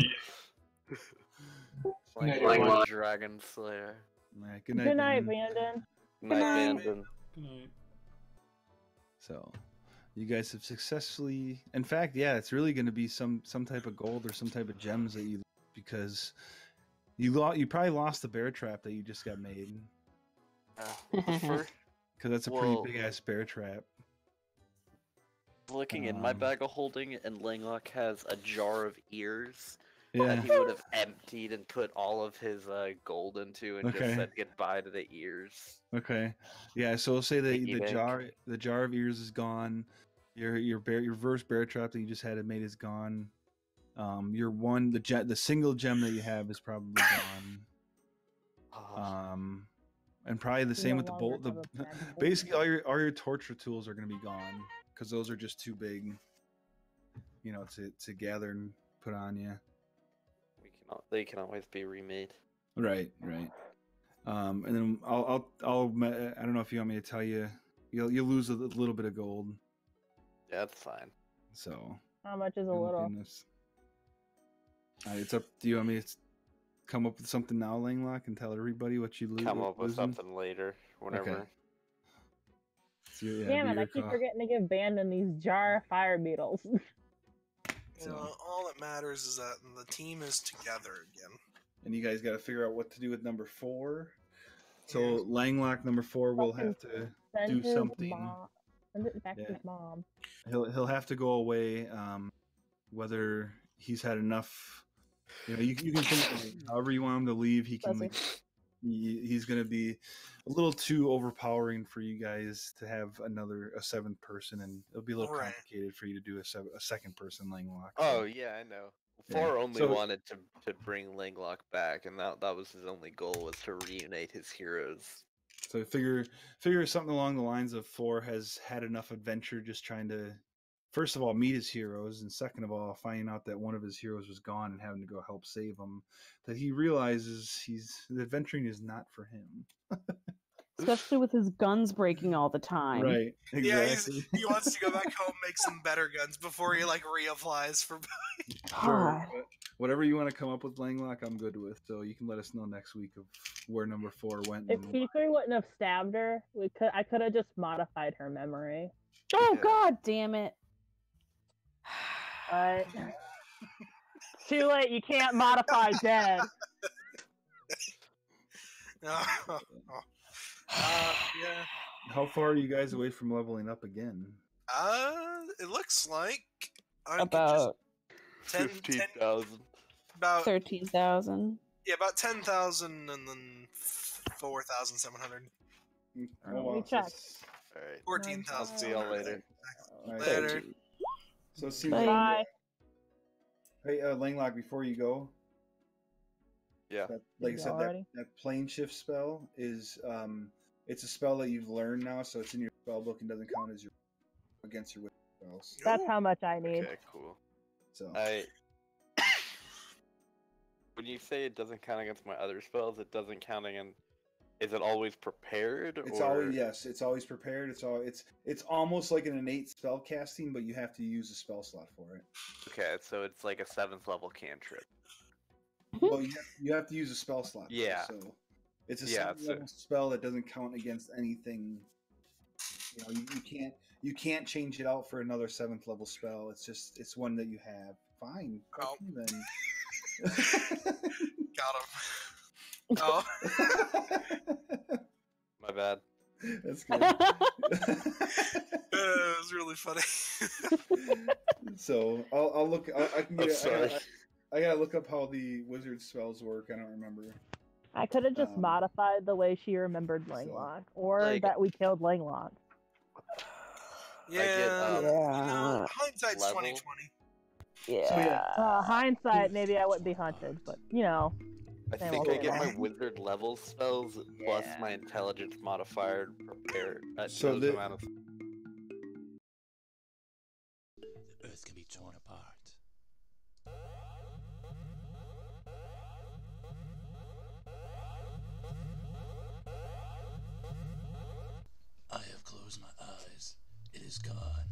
Like a dragon slayer. Right, good night, Good night, Vanden. Night, Vanden. Good night. So, you guys have successfully. In fact, yeah, it's really going to be some type of gold or some type of gems that you, because you probably lost the bear trap that you just got made. First, Because that's a pretty big ass bear trap. looking in my bag of holding, and Langlock has a jar of ears Yeah. that he would have emptied and put all of his gold into, and just said goodbye to the ears. Okay. Yeah. So we'll say Piggy the bank. jar of ears is gone. Your reverse bear trap that you just had made is gone. The single gem that you have is probably gone. And probably the same with the bolt. Basically, all your torture tools are going to be gone because those are just too big, to gather and put on you. They can always be remade. Right. And then I don't know if you want me to tell you, you'll lose a little bit of gold. Yeah, that's fine. So How much is a oh little? goodness. It's up. Do you want me to come up with something now, Langlock, and tell everybody what you lose? Come up with something later, whenever. Okay. So, yeah, Damn it! I keep forgetting to give Bandon these jar fire beetles. So, all that matters is that the team is together again. And you guys got to figure out what to do with number 4. So Langlock number 4 will have to do something. Send it back to his mom. He'll have to go away. Whether he's had enough, you can think however you want him to leave. He can leave. He's going to be a little too overpowering for you guys to have a 7th person, and it'll be a little complicated for you to do a second person Langlock. Oh yeah, I know. 4 only wanted to bring Langlock back, and that was his only goal, was to reunite his heroes. So figure something along the lines of 4 has had enough adventure, just trying to, first of all, meet his heroes, and second of all, finding out that one of his heroes was gone and having to go help save him, that he realizes the adventuring is not for him. Especially with his guns breaking all the time. Right. Exactly. Yeah, he wants to go back home, make some better guns before he reapplies for. Sure. Whatever you want to come up with, Langlock, I'm good with. So you can let us know next week of where number 4 went. If T3 wouldn't have stabbed her, I could have just modified her memory. Oh God damn it! Too late. You can't modify dead. Yeah. How far are you guys away from leveling up again? It looks like about 15,000. About 13,000. Yeah, about 10,000, and then 4,700. Let me check. All right. 14,000. I'll see y'all later. Later. So see. Bye. Hey, Langlock, before you go. Yeah. Like I said, that plane shift spell is it's a spell that you've learned now, so it's in your spell book and doesn't count as against your spells. That's how much I need. Okay, cool. So when you say it doesn't count against my other spells, it doesn't count against. Is it always prepared? It's always prepared. It's almost like an innate spell casting, but you have to use a spell slot for it. Okay, so it's like a 7th level cantrip. Well, you have to use a spell slot. Yeah. So it's a 7th level spell that doesn't count against anything. You can't change it out for another 7th level spell. It's one that you have. Fine. Oh. Then. Got him. Oh. My bad. That's good. It was really funny. So I'll look. I can get. Sorry. I gotta look up how the wizard spells work. I don't remember. I could have just modified the way she remembered Langlock, or that we killed Langlock. Yeah. Hindsight's 20/20. Yeah. So, hindsight, maybe I wouldn't be hunted, but I think I get my wizard level spells plus my intelligence modifier prepared at those amount of. The Earth can be torn apart. I have closed my eyes. It is gone.